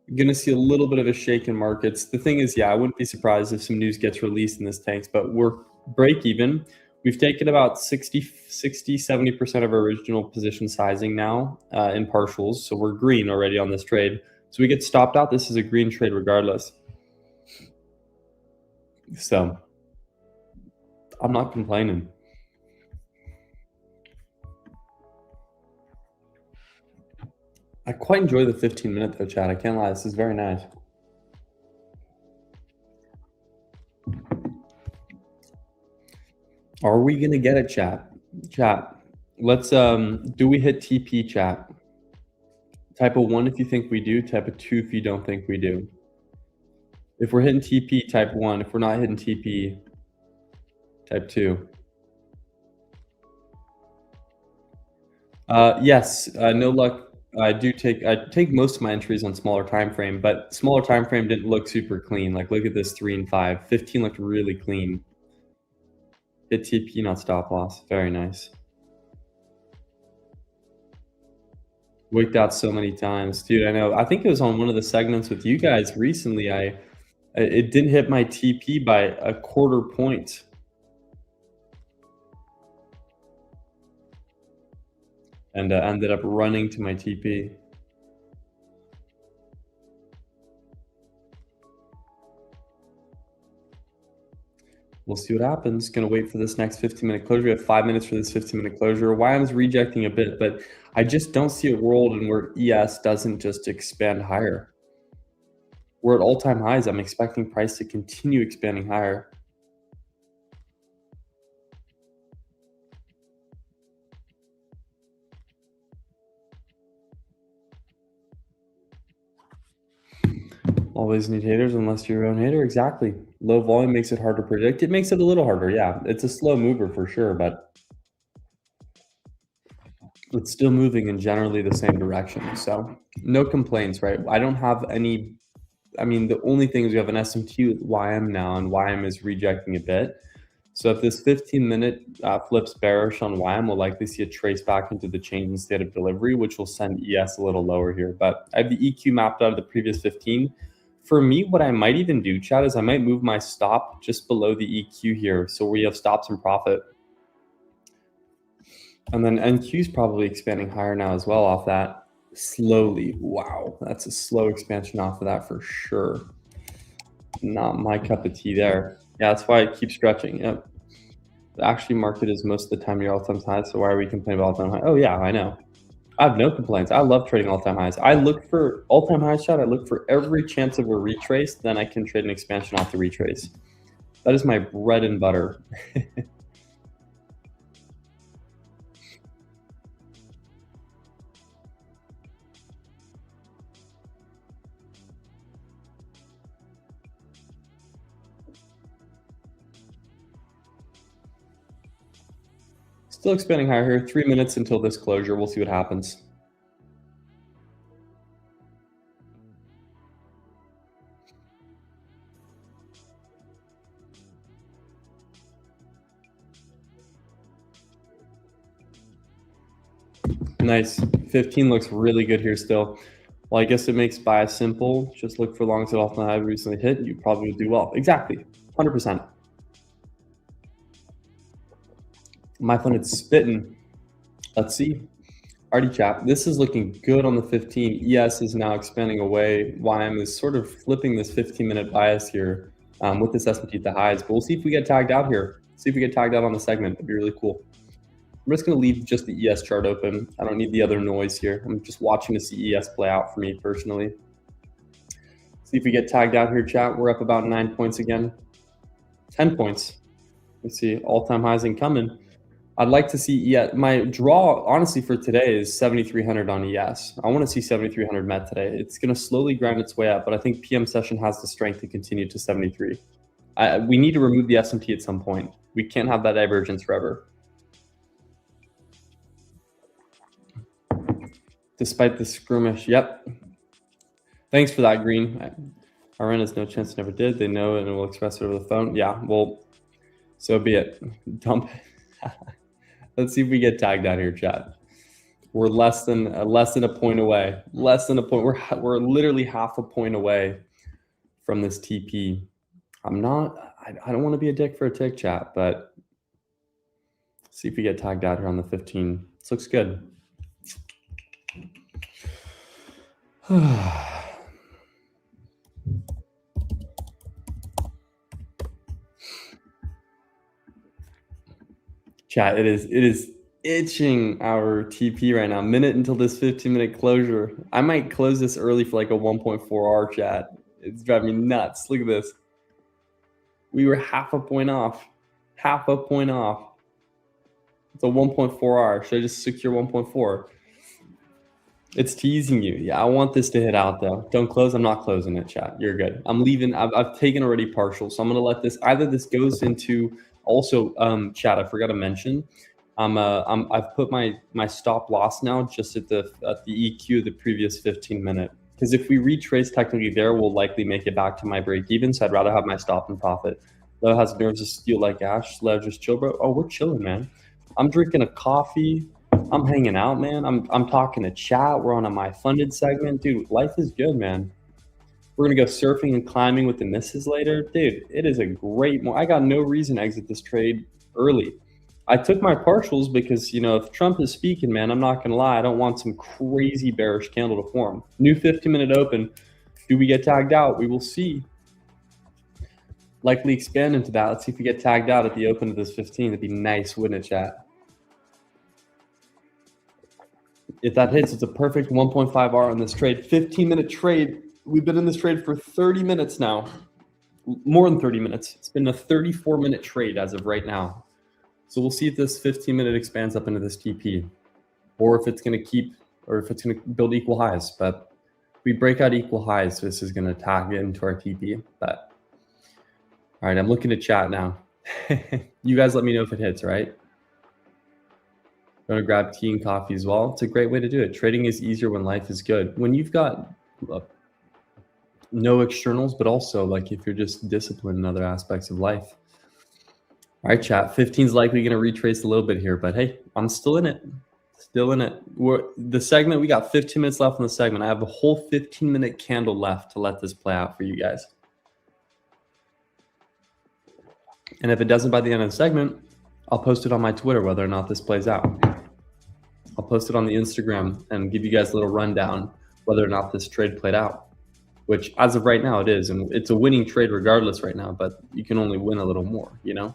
You're going to see a little bit of a shake in markets. The thing is, yeah, I wouldn't be surprised if some news gets released in this tanks, but we're break even. We've taken about 70% of our original position sizing now in partials. So we're green already on this trade. So we get stopped out. This is a green trade regardless. So I'm not complaining. I quite enjoy the 15-minute though, chat. I can't lie. This is very nice. Are we gonna get it, chat? Chat. Let's do we hit TP, chat? Type of 1 if you think we do, type of 2 if you don't think we do. If we're hitting TP, type 1. If we're not hitting TP, type 2. Yes, no luck. I take most of my entries on smaller time frame, but smaller time frame didn't look super clean. Like look at this 3 and 5. 15 looked really clean. Hit TP, not stop loss. Very nice. Wicked out so many times, dude. I know. I think it was on one of the segments with you guys recently. It didn't hit my TP by 1/4 point. And ended up running to my TP. We'll see what happens. Going to wait for this next 15-minute closure. We have 5 minutes for this 15-minute closure. YM is rejecting a bit, but I just don't see a world in where ES doesn't just expand higher. We're at all-time highs. I'm expecting price to continue expanding higher. Always need haters unless you're your own hater. Exactly. Low volume makes it hard to predict. It makes it a little harder. Yeah, it's a slow mover for sure, but it's still moving in generally the same direction. So no complaints, right? I don't have any. I mean, the only thing is we have an SMT with YM now, and YM is rejecting a bit. So if this 15-minute flips bearish on YM, we'll likely see a trace back into the change in state of delivery, which will send ES a little lower here. But I have the EQ mapped out of the previous 15. For me, what I might even do, Chad, is I might move my stop just below the EQ here. So we have stops and profit. And then NQ is probably expanding higher now as well off that. Slowly. Wow, that's a slow expansion off of that for sure. Not my cup of tea there. Yeah, that's why I keep stretching. Yep. The actually market is most of the time your all-time high. So why are we complaining about all-time high? Oh yeah, I know. I have no complaints. I love trading all-time highs. I look for all-time highs, Chad. I look for every chance of a retrace. Then I can trade an expansion off the retrace. That is my bread and butter. Still expanding higher here. 3 minutes until this closure. We'll see what happens. Nice. 15 looks really good here still. Well, I guess it makes bias simple. Just look for longs that often have recently hit. You probably will do well. Exactly. 100%. MyFunded spitting. Let's see. Already chat. This is looking good on the 15. ES is now expanding away. YM is sort of flipping this 15-minute bias here with this S&P at the highs. But we'll see if we get tagged out here. See if we get tagged out on the segment. It'd be really cool. I'm just going to leave just the ES chart open. I don't need the other noise here. I'm just watching to see ES play out for me personally. See if we get tagged out here, chat. We're up about 9 points again. 10 points. Let's see. All-time highs incoming. I'd like to see ES. My draw, honestly, for today is 7,300 on ES. I want to see 7,300 met today. It's going to slowly grind its way up, but I think PM session has the strength to continue to 73. We need to remove the S&P at some point. We can't have that divergence forever. Despite the skirmish. Yep. Thanks for that, Green. RN has no chance, never did. They know it and will express it over the phone. Yeah, well, so be it. Dump it. Let's see if we get tagged out here, chat. We're less than a point away. Less than a point. We're literally half a point away from this TP. I don't want to be a dick for a tick, chat, but see if we get tagged out here on the 15. This looks good. Chat, it is itching our TP right now. Minute until this 15-minute closure. I might close this early for like a 1.4R, chat. It's driving me nuts. Look at this. We were half a point off. Half a point off. It's a 1.4R. Should I just secure 1.4? It's teasing you. Yeah, I want this to hit out though. Don't close. I'm not closing it, chat. You're good. I'm leaving. I've taken already partial, so I'm gonna let this. Either this goes into. Also, chat, I forgot to mention. I've put my stop loss now just at the EQ of the previous 15-minute. Because if we retrace technically there, we'll likely make it back to my break even. So I'd rather have my stop and profit. Low has nerves of steel like ash. Slow just chill, bro. Oh, we're chilling, man. I'm drinking a coffee. I'm hanging out, man. I'm talking to chat. We're on a MyFunded segment. Dude, life is good, man. We're going to go surfing and climbing with the misses later. Dude, it is a great I got no reason to exit this trade early. I took my partials because, you know, if Trump is speaking, man, I'm not going to lie. I don't want some crazy bearish candle to form. New 15-minute open. Do we get tagged out? We will see. likely expand into that. Let's see if we get tagged out at the open of this 15. That'd be nice, wouldn't it, chat? If that hits, it's a perfect 1.5R on this trade. 15-minute trade. We've been in this trade for 30 minutes now. More than 30 minutes. It's been a 34-minute trade as of right now. So we'll see if this 15-minute expands up into this TP, or if it's going to keep, or if it's going to build equal highs. But if we break out equal highs, this is going to tag into our TP. But all right, I'm looking at chat now. You guys let me know if it hits, right? Going to grab tea and coffee as well. It's a great way to do it. Trading is easier when life is good. When you've got no externals, but also like if you're just disciplined in other aspects of life. All right, chat. 15 is likely going to retrace a little bit here, but hey, I'm still in it. Still in it. The segment, we got 15 minutes left in the segment. I have a whole 15-minute candle left to let this play out for you guys. And if it doesn't by the end of the segment, I'll post it on my Twitter whether or not this plays out. I'll post it on the Instagram and give you guys a little rundown whether or not this trade played out, which as of right now it is. And it's a winning trade regardless right now, but you can only win a little more, you know?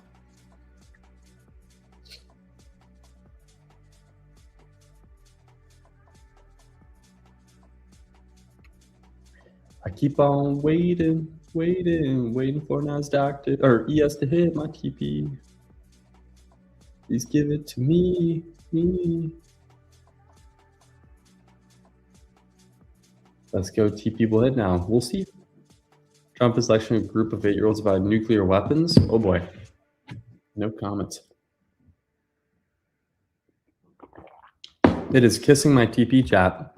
I keep on waiting for NASDAQ to, or ES to hit my TP. Please give it to me. Let's go. TP will hit now. We'll see. Trump is lecturing a group of 8-year-olds about nuclear weapons. Oh boy. No comments. It is kissing my TP, chat.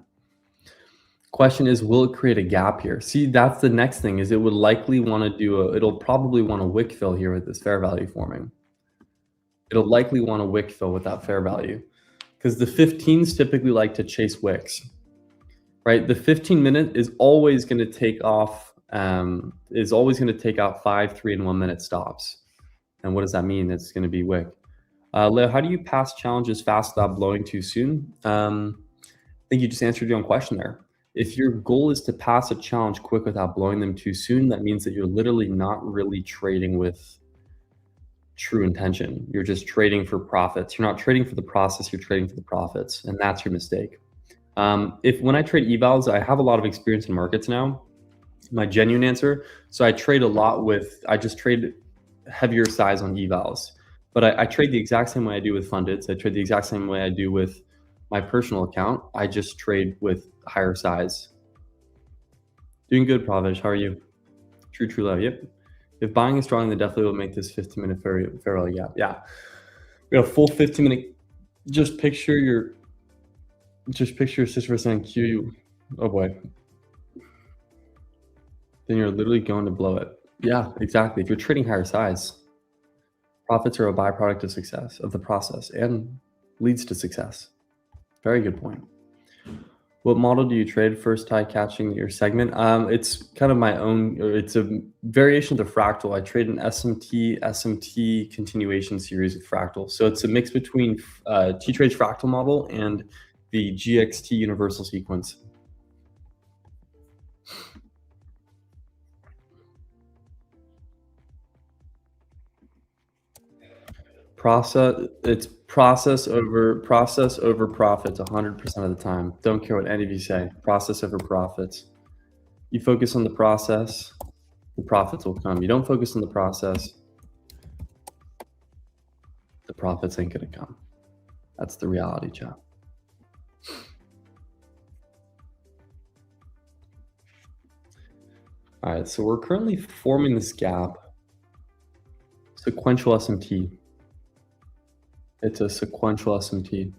Question is, will it create a gap here? See, that's the next thing, is it would likely want to do it'll probably want a wick fill here with this fair value forming. It'll likely want a wick fill with that fair value because the 15s typically like to chase wicks, right? The 15-minute is always going to take off, is always going to take out 5, 3, and 1 minute stops. And what does that mean? It's going to be wick. Leo, how do you pass challenges fast without blowing too soon? I think you just answered your own question there. If your goal is to pass a challenge quick without blowing them too soon, that means that you're literally not really trading with true intention. You're just trading for profits. You're not trading for the process, you're trading for the profits, and that's your mistake. When I trade evals, I have a lot of experience in markets now. My genuine answer, so I trade a lot with, I just trade heavier size on evals, but I trade the exact same way I do with fundeds. I trade the exact same way I do with my personal account. I just trade with higher size. Doing good, Pravesh. How are you? True love. Yep. If buying is strong, then definitely will make this 15-minute fair value gap. Yeah. We got a full 15-minute. Just picture your 6% Q. Oh boy. Then you're literally going to blow it. Yeah, exactly. If you're trading higher size, profits are a byproduct of success, of the process, and leads to success. Very good point. What model do you trade? First tie catching your segment. It's kind of my own, it's a variation of the fractal. I trade an SMT continuation series of fractal. So it's a mix between T-Trade's fractal model and the GXT universal sequence. It's process over profits 100% of the time. Don't care what any of you say. Process over profits. You focus on the process, the profits will come. You don't focus on the process, the profits ain't gonna come. That's the reality, chat. All right, so we're currently forming this gap. Sequential SMT. It's a sequential SMT.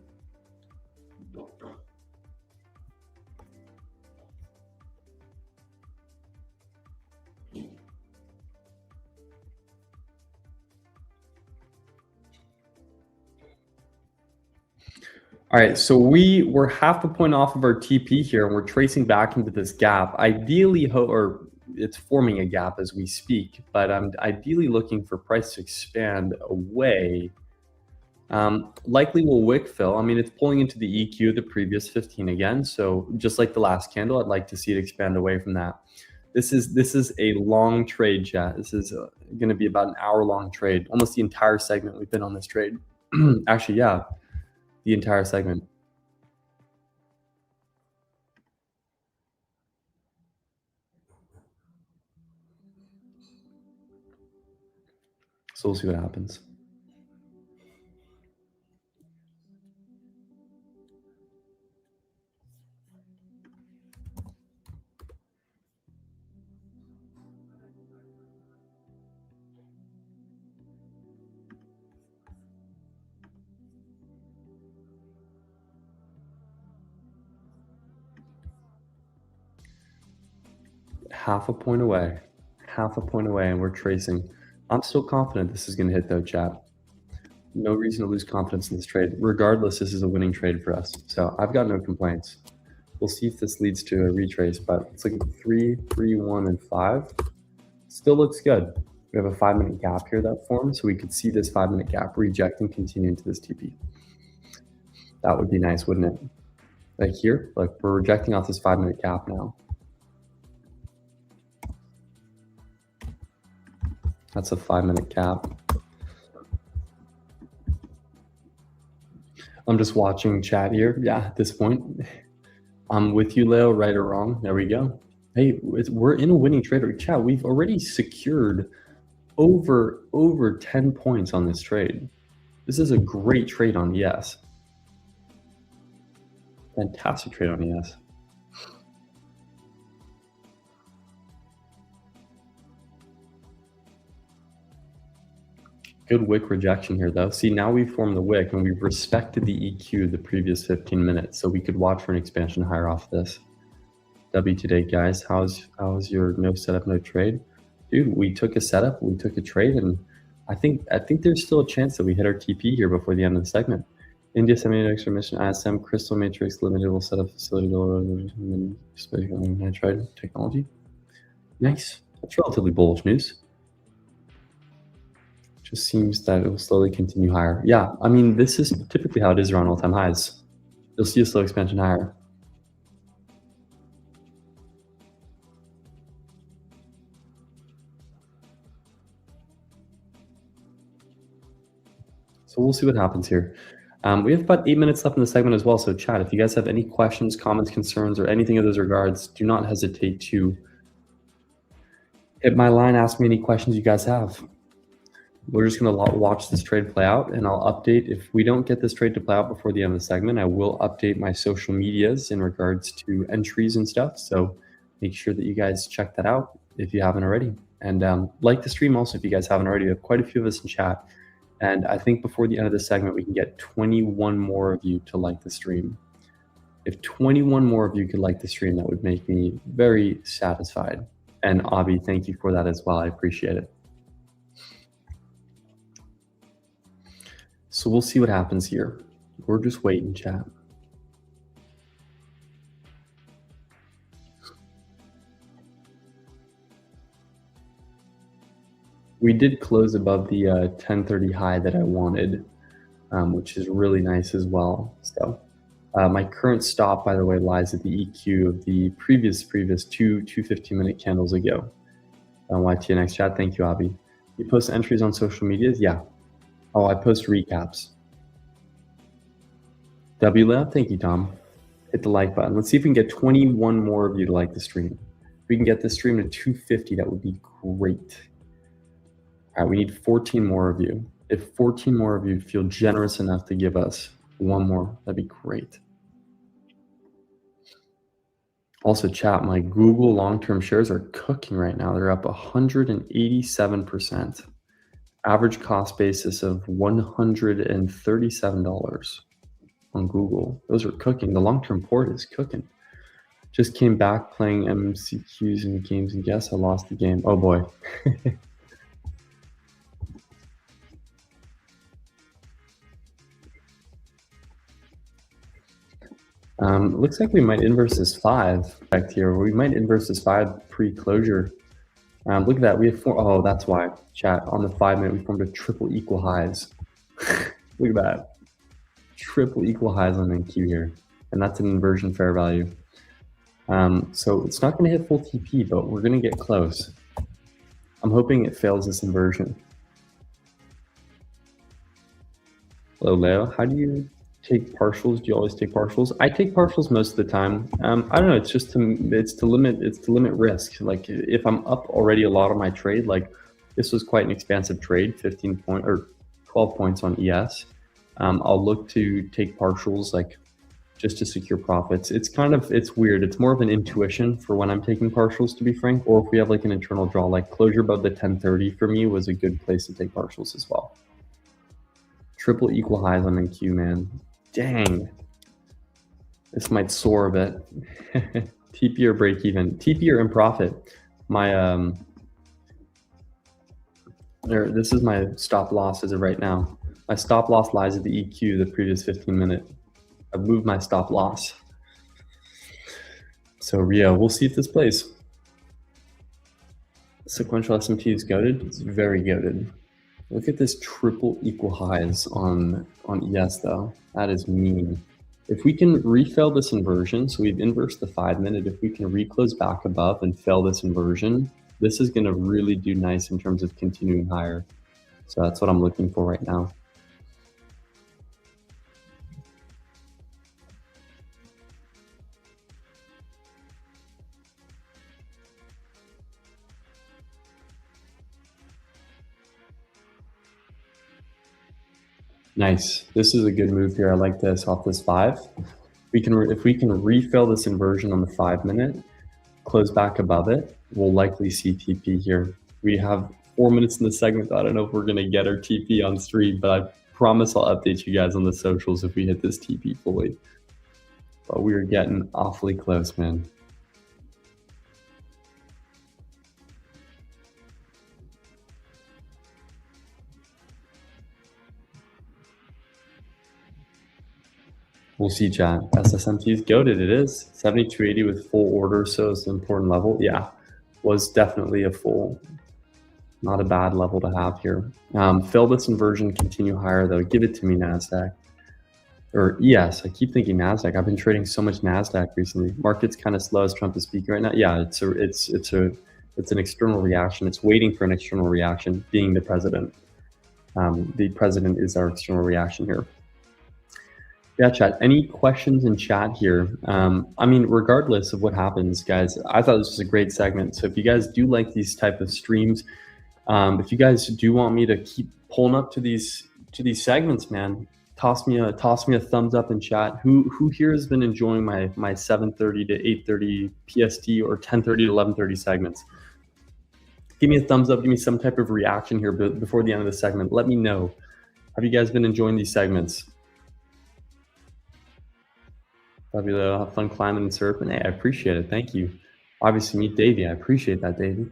All right, so we're half a point off of our TP here, and we're tracing back into this gap. Ideally, or it's forming a gap as we speak, but I'm ideally looking for price to expand away. Likely will wick fill. I mean, it's pulling into the EQ, the previous 15 again. So just like the last candle, I'd like to see it expand away from that. This is a long trade, chat. This is going to be about an hour-long trade. Almost the entire segment we've been on this trade. Actually, yeah, the entire segment. So we'll see what happens. Half a point away, and we're tracing. I'm still confident this is going to hit though, chat. No reason to lose confidence in this trade. Regardless, this is a winning trade for us. So I've got no complaints. We'll see if this leads to a retrace, but it's like 3, 3, 1, and 5. Still looks good. We have a 5-minute gap here that formed, so we could see this 5-minute gap reject and continue into this TP. That would be nice, wouldn't it? Like here, look, we're rejecting off this 5-minute gap now. That's a 5-minute gap. I'm just watching chat here. Yeah, at this point, I'm with you, Leo, right or wrong. There we go. Hey, we're in a winning trade. Chat, we've already secured over 10 points on this trade. This is a great trade on ES. Fantastic trade on ES. Good wick rejection here, though. See, now we've formed the wick and we've respected the EQ the previous 15 minutes, so we could watch for an expansion higher off this. W today, guys. How's your no setup, no trade? Dude, we took a setup, we took a trade, and I think there's still a chance that we hit our TP here before the end of the segment. India semi extra mission, ISM, Crystal Matrix, limited will set up facility nitride technology. Nice. That's relatively bullish news. Just seems that it will slowly continue higher. Yeah, I mean, this is typically how it is around all-time highs. You'll see a slow expansion higher. So we'll see what happens here. We have about 8 minutes left in the segment as well. So chat, if you guys have any questions, comments, concerns, or anything of those regards, do not hesitate to hit my line, ask me any questions you guys have. We're just going to watch this trade play out, and I'll update. If we don't get this trade to play out before the end of the segment, I will update my social medias in regards to entries and stuff. So make sure that you guys check that out if you haven't already. And like the stream also if you guys haven't already. We have quite a few of us in chat. And I think before the end of the segment, we can get 21 more of you to like the stream. If 21 more of you could like the stream, that would make me very satisfied. And Avi, thank you for that as well. I appreciate it. So we'll see what happens here. We're just waiting, chat. We did close above the 1030 high that I wanted, which is really nice as well. So my current stop, by the way, lies at the EQ of the previous two 15-minute candles ago. YTNX chat, thank you, Avi. You post entries on social medias? Yeah. Oh, I post recaps. WLab, thank you, Tom. Hit the like button. Let's see if we can get 21 more of you to like the stream. If we can get this stream to 250, that would be great. All right, we need 14 more of you. If 14 more of you feel generous enough to give us one more, that'd be great. Also, chat, my Google long-term shares are cooking right now. They're up 187%. Average cost basis of $137 on Google. Those are cooking. The long-term port is cooking. Just came back playing MCQs and games, and guess I lost the game. Oh boy. Looks like we might inverse this 5 back here. We might inverse this 5 pre-closure. Look at that. We have 4. Oh, that's why. Chat, on the 5-minute, we formed a triple equal highs. Look at that. Triple equal highs on NQ here. And that's an inversion fair value. So it's not going to hit full TP, but we're going to get close. I'm hoping it fails this inversion. Hello, Leo. How do you take partials? Do you always take partials? I take partials most of the time. I don't know. It's just to limit risk. Like if I'm up already a lot on my trade, like this was quite an expansive trade, 12 points on ES. I'll look to take partials, like just to secure profits. It's weird. It's more of an intuition for when I'm taking partials, to be frank, or if we have like an internal draw, like closure above the 1030 for me was a good place to take partials as well. Triple equal highs on NQ, man. Dang. This might soar a bit. TP or break even. TP or in profit. My this is my stop loss as of right now. My stop loss lies at the EQ, the previous 15-minute. I've moved my stop loss. So Rio, we'll see if this plays. Sequential SMT is goated. It's very goated. Look at this triple equal highs on ES though. That is mean. If we can refail this inversion, so we've inversed the 5-minute, if we can reclose back above and fail this inversion, this is going to really do nice in terms of continuing higher. So that's what I'm looking for right now. Nice. This is a good move here. I like this off this 5. If we can refill this inversion on the 5-minute, close back above it, we'll likely see TP here. We have 4 minutes in the segment. I don't know if we're going to get our TP on stream, but I promise I'll update you guys on the socials if we hit this TP fully. But we are getting awfully close, man. We'll see, chat. SSMT is goated. It is 7280 with full order, so it's an important level. Yeah, was definitely a full, not a bad level to have here. Fail this inversion, continue higher though. Give it to me, Nasdaq. Or ES. I keep thinking Nasdaq. I've been trading so much Nasdaq recently. Market's kind of slow as Trump is speaking right now. Yeah, it's an external reaction. It's waiting for an external reaction, being the president. The president is our external reaction here. Yeah, chat. Any questions in chat here? I mean, regardless of what happens, guys, I thought this was a great segment. So if you guys do like these type of streams, if you guys do want me to keep pulling up to these segments, man, toss me a thumbs up in chat. Who here has been enjoying my 7:30 to 8:30 PST or 10:30 to 11:30 segments? Give me a thumbs up. Give me some type of reaction here before the end of the segment. Let me know. Have you guys been enjoying these segments? Fabulous. Have fun climbing and surfing. Hey, I appreciate it. Thank you. Obviously, meet Davey. I appreciate that, Davey.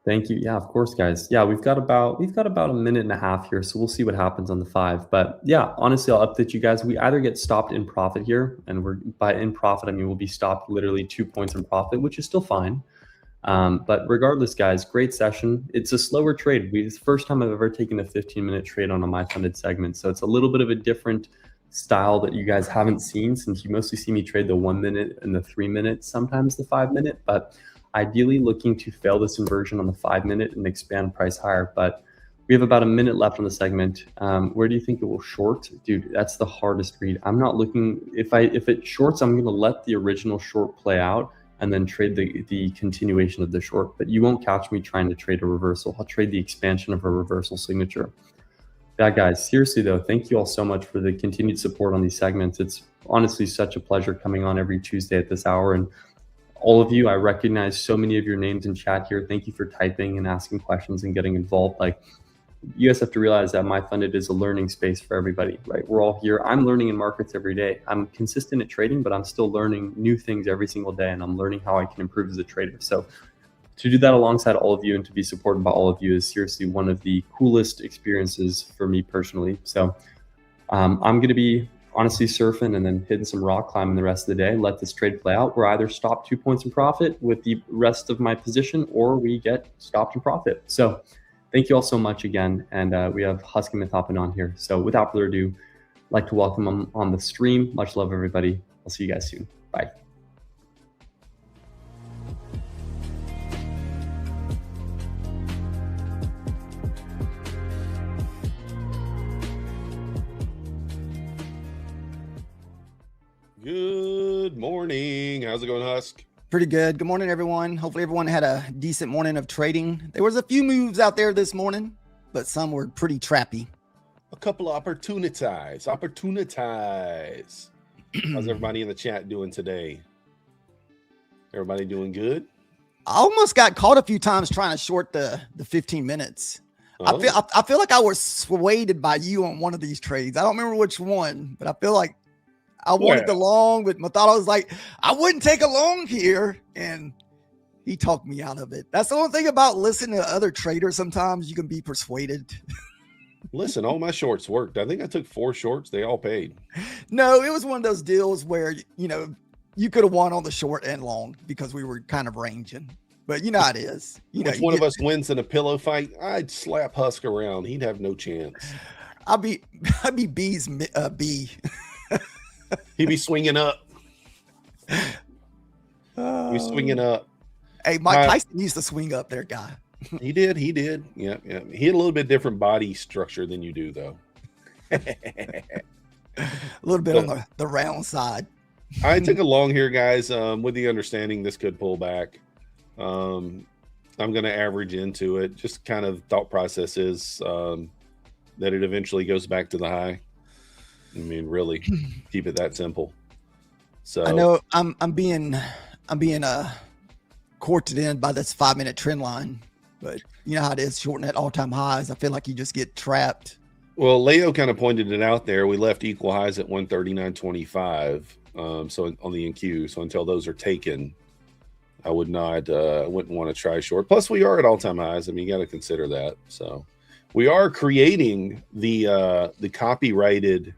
Thank you. Yeah, of course, guys. Yeah, we've got about a minute and a half here, so we'll see what happens on the 5. But yeah, honestly, I'll update you guys. We either get stopped in profit here, and by in profit, I mean we'll be stopped literally 2 points in profit, which is still fine. But regardless, guys, great session. It's a slower trade. It's the first time I've ever taken a 15-minute trade on a MyFunded segment, so it's a little bit of a different style that you guys haven't seen, since you mostly see me trade the 1 minute and the 3 minute, sometimes the 5 minute, but ideally looking to fail this inversion on the 5 minute and expand price higher. But we have about a minute left on the segment. Where do you think it will short? Dude, that's the hardest read. I'm not looking, if it shorts, I'm going to let the original short play out and then trade the continuation of the short, but you won't catch me trying to trade a reversal. I'll trade the expansion of a reversal signature. Yeah, guys, seriously though, thank you all so much for the continued support on these segments. It's honestly such a pleasure coming on every Tuesday at this hour. And all of you, I recognize so many of your names in chat here. Thank you for typing and asking questions and getting involved. Like, you guys have to realize that MyFunded is a learning space for everybody, right? We're all here. I'm learning in markets every day. I'm consistent at trading, but I'm still learning new things every single day, and I'm learning how I can improve as a trader. So to do that alongside all of you and to be supported by all of you is seriously one of the coolest experiences for me personally. So I'm going to be honestly surfing and then hitting some rock climbing the rest of the day. Let this trade play out. We're either stop 2 points in profit with the rest of my position, or we get stopped in profit. So thank you all so much again. And we have Husky Myth hopping on here. So without further ado, I'd like to welcome them on the stream. Much love, everybody. I'll see you guys soon. Bye. morning. How's it going, Husk? Pretty good. Good morning, everyone. Hopefully everyone had a decent morning of trading. There was a few moves out there this morning, but some were pretty trappy. A couple of opportunities. How's everybody in the chat doing today? Everybody doing good? I almost got caught a few times trying to short the 15 minutes. Oh. I feel like I was swayed by you on one of these trades. I don't remember which one, but I feel like I wanted the long, but Mathalo was like, I wouldn't take a long here. And he talked me out of it. That's the only thing about listening to other traders. Sometimes you can be persuaded. Listen, all my shorts worked. I think I took 4 shorts. They all paid. No, it was one of those deals where, you know, you could have won on the short and long because we were kind of ranging. But you know how it is. You know, Which one of us wins in a pillow fight? I'd slap Husk around. He'd have no chance. I'd be B's B. He'd be swinging up. He's swinging up. Hey, Mike Tyson used to swing up there, guy. He did. Yeah. He had a little bit different body structure than you do, though. A little bit on the round side. I took a long here, guys, with the understanding this could pull back. I'm going to average into it. Just kind of thought process is that it eventually goes back to the high. I mean, really, keep it that simple. So I know I'm being courted in by this 5-minute trend line, but you know how it is, shorting at all-time highs. I feel like you just get trapped. Well, Leo kind of pointed it out there. We left equal highs at 139.25. So on the NQ. So until those are taken, I wouldn't want to try short. Plus, we are at all-time highs. I mean, you got to consider that. So we are creating the copyrighted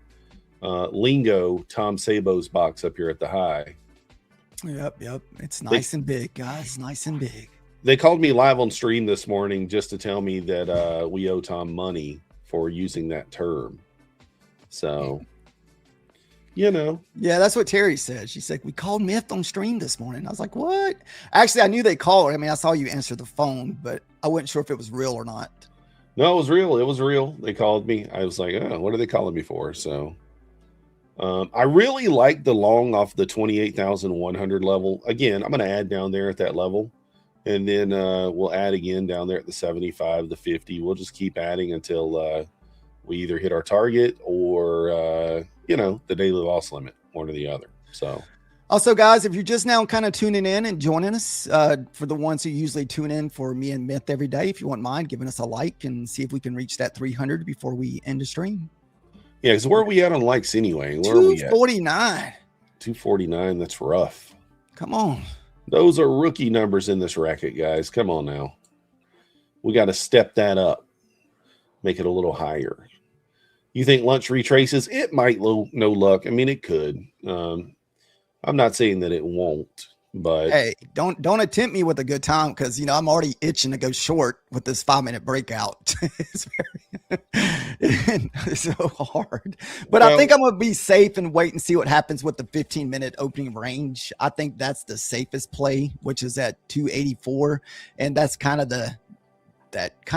lingo Tom Sabo's box up here at the high. Yep. It's nice and big, guys. Nice and big. They called me live on stream this morning just to tell me that we owe Tom money for using that term. So, you know. Yeah, that's what Terry said. She said, we called Myth on stream this morning. I was like, what? Actually, I knew they called. I mean, I saw you answer the phone, but I wasn't sure if it was real or not. No, it was real. It was real. They called me. I was like, oh, what are they calling me for? So I really like the long off the 28,100 level. Again, I'm going to add down there at that level. And then we'll add again down there at the 75, the 50. We'll just keep adding until we either hit our target or, the daily loss limit, one or the other. So also, guys, if you're just now kind of tuning in and joining us, for the ones who usually tune in for me and Myth every day, if you wouldn't mind giving us a like and see if we can reach that 300 before we end the stream. Yeah, because where are we at on likes anyway? Where are we at? 249. 249. That's rough. Come on. Those are rookie numbers in this racket, guys. Come on now. We got to step that up. Make it a little higher. You think lunch retraces? It might, no luck. I mean, it could. I'm not saying that it won't, but hey, don't attempt me with a good time because I'm already itching to go short with this 5-minute breakout. It's so hard. But I think I'm gonna be safe and wait and see what happens with the 15-minute opening range. I think that's the safest play, which is at 284, and that's kind of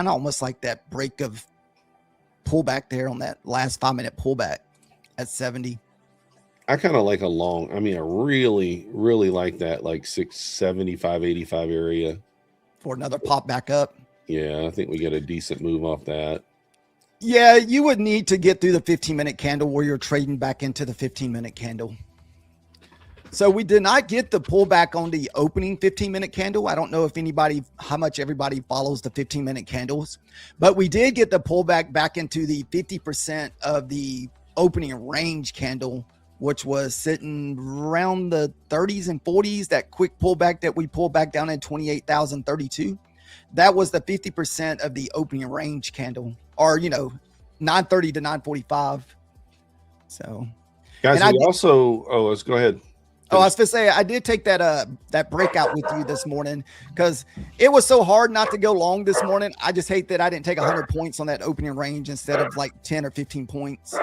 almost like that break of pullback there on that last 5-minute pullback at 70. I kind of like a long. I mean, I really, really like that, like 675, 85 area for another pop back up. Yeah, I think we get a decent move off that. Yeah, you would need to get through the 15-minute candle where you're trading back into the 15-minute candle. So we did not get the pullback on the opening 15-minute candle. I don't know how much everybody follows the 15-minute candles, but we did get the pullback back into the 50% of the opening range candle, which was sitting around the 30s and 40s, that quick pullback that we pulled back down in 28,032. That was the 50% of the opening range candle, or 930 to 945. So, guys, let's go ahead. Oh, I was going to say, I did take that breakout with you this morning because it was so hard not to go long this morning. I just hate that I didn't take 100 points on that opening range instead of like 10 or 15 points.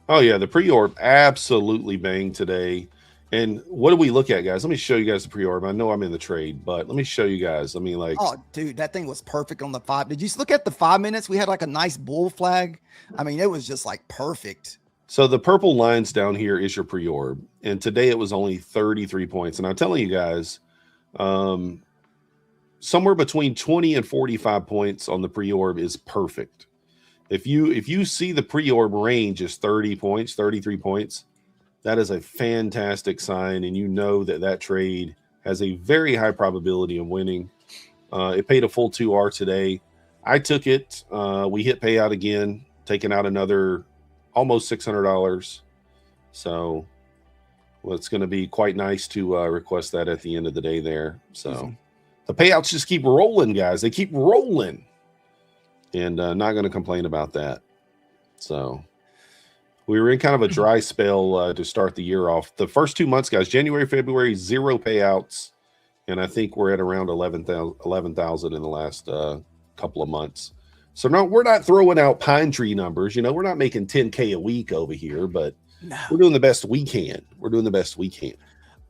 Oh, yeah, the pre-orb absolutely banged today. And what do we look at, guys? Let me show you guys the pre-orb. I know I'm in the trade, but let me show you guys. I mean, like, oh, dude, that thing was perfect on the 5. Did you look at the 5 minutes? We had like a nice bull flag. I mean, it was just like perfect. So the purple lines down here is your pre-orb, and today it was only 33 points. And I'm telling you guys, somewhere between 20 and 45 points on the pre-orb is perfect. If you see the pre-orb range is 30 points, 33 points, that is a fantastic sign, and you know that that trade has a very high probability of winning. It paid a full 2R today. I took it. We hit payout again, taking out another almost $600. So well, it's going to be quite nice to request that at the end of the day there. So the payouts just keep rolling, guys. They keep rolling, and not going to complain about that. So we were in kind of a dry spell to start the year off. The first 2 months, guys, January, February, 0 payouts. And I think we're at around 11,000 in the last couple of months. So no, we're not throwing out pine tree numbers. You know, we're not making 10K a week over here, but we're doing the best we can. We're doing the best we can.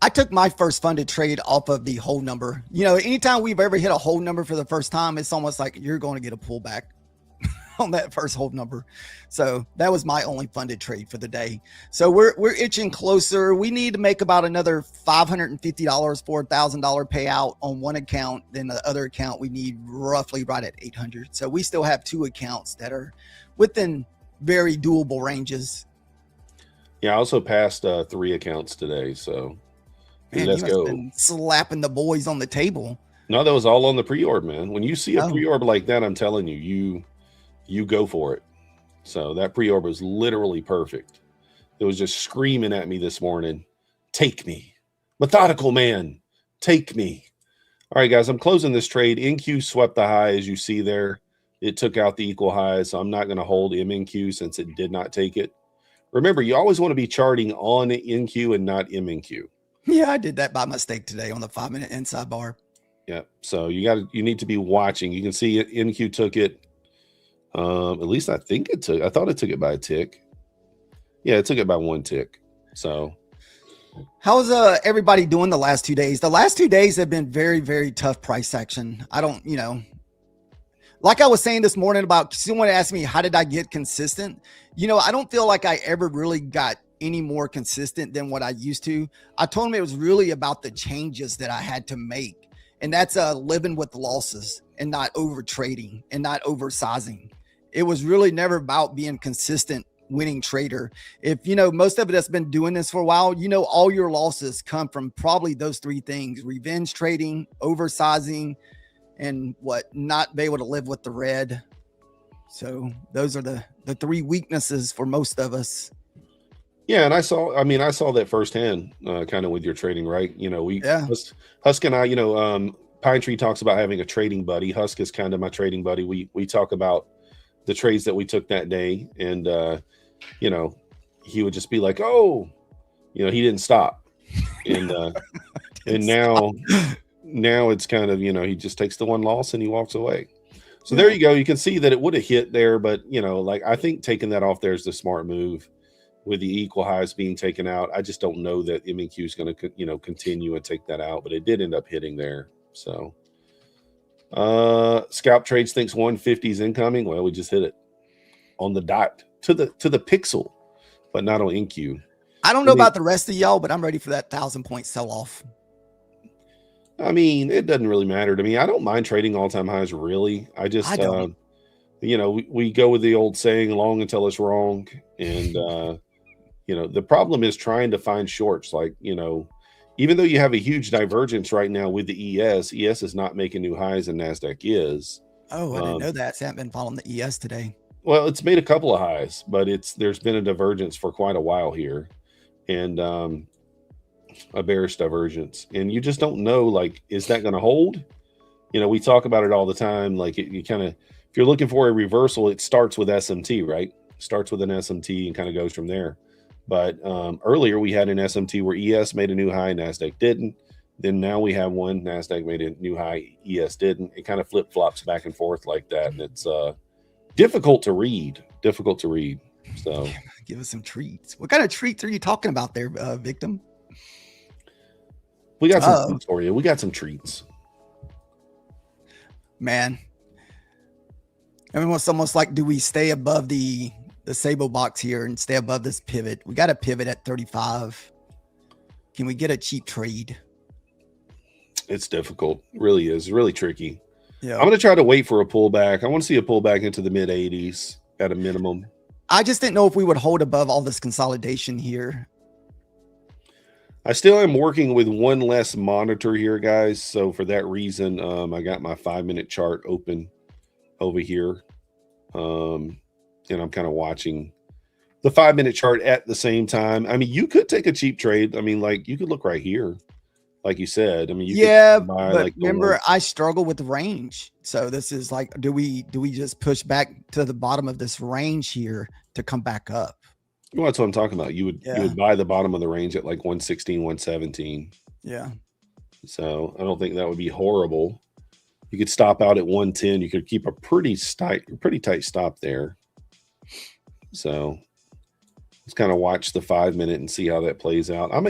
I took my first funded trade off of the whole number. You know, anytime we've ever hit a whole number for the first time, it's almost like you're going to get a pullback on that first whole number. So that was my only funded trade for the day. So we're itching closer. We need to make about another $550 for $1,000 payout on one account. Then the other account we need roughly right at 800. So we still have 2 accounts that are within very doable ranges. Yeah, I also passed 3 accounts today. So man, let's go. Been slapping the boys on the table. No, that was all on the pre-orb, man. When you see a pre-orb like that, I'm telling you, you go for it. So that pre-orb was literally perfect. It was just screaming at me this morning. Take me. Methodical man. Take me. All right, guys, I'm closing this trade. NQ swept the high, as you see there. It took out the equal highs. So I'm not going to hold MNQ since it did not take it. Remember, you always want to be charting on NQ and not MNQ. Yeah, I did that by mistake today on the 5-minute inside bar. Yeah. So you need to be watching. You can see it. NQ took it. At least I think it took. I thought it took it by a tick. Yeah, it took it by 1 tick. So, how's everybody doing the last 2 days? The last 2 days have been very, very tough price action. I don't, you know, like I was saying this morning about someone asked me, how did I get consistent? You know, I don't feel like I ever really got any more consistent than what I used to. I told him it was really about the changes that I had to make. And that's living with losses and not over trading and not oversizing. It was really never about being consistent winning trader. If, you know, most of it has been doing this for a while, you know, all your losses come from probably those 3 things: revenge trading, oversizing, and not be able to live with the red. So those are the 3 weaknesses for most of us. yeah, and I saw that firsthand, kind of with your trading, right? You know, Husk and I, you know, Pine Tree talks about having a trading buddy. Husk is kind of my trading buddy. We talk about the trades that we took that day, and you know, he would just be like, oh, you know, he didn't stop. And and now it's kind of, you know, he just takes the 1 loss and he walks away. So there you go. You can see that it would have hit there, but you know, like, I think taking that off there is the smart move with the equal highs being taken out. I just don't know that MNQ is going to, you know, continue and take that out, but it did end up hitting there. So Scalp Trades thinks 150 is incoming. Well, we just hit it on the dot to the pixel, but not on NQ. I don't know about the rest of y'all, but I'm ready for that 1,000-point sell-off. I mean, it doesn't really matter to me. I don't mind trading all-time highs, really. I just, you know, we go with the old saying, long until it's wrong. And, you know, the problem is trying to find shorts. Like, you know, even though you have a huge divergence right now with the ES is not making new highs and NASDAQ is. Oh, I didn't know that. So I haven't been following the ES today. Well, it's made a couple of highs, but there's been a divergence for quite a while here, and a bearish divergence. And you just don't know, like, is that going to hold? You know, we talk about it all the time. Like, you kind of, if you're looking for a reversal, it starts with SMT, right? Starts with an SMT and kind of goes from there. But earlier we had an SMT where ES made a new high, NASDAQ didn't. Then now we have one, NASDAQ made a new high, ES didn't. It kind of flip-flops back and forth like that. And it's difficult to read. So give us some treats. What kind of treats are you talking about there, Victim? We got some treats for you. We got some treats. Man. I mean, it's almost like, do we stay above the the Sable box here and stay above this pivot. We got a pivot at 35. Can we get a cheap trade? It's difficult. It really is. Really tricky. Yeah. I'm going to try to wait for a pullback. I want to see a pullback into the mid 80s at a minimum. I just didn't know if we would hold above all this consolidation here. I still am working with one less monitor here, guys. So for that reason, I got my 5-minute chart open over here. And I'm kind of watching the 5-minute chart at the same time. I mean, you could take a cheap trade. I mean, like you could look right here. Like you said, I mean, you yeah, could buy, but like, remember, I struggle with the range. So this is like, do we just push back to the bottom of this range here to come back up? Well, that's what I'm talking about. You would buy the bottom of the range at like 116, 117. Yeah. So I don't think that would be horrible. You could stop out at 110. You could keep a pretty tight stop there. So let's kind of watch the 5-minute and see how that plays out. I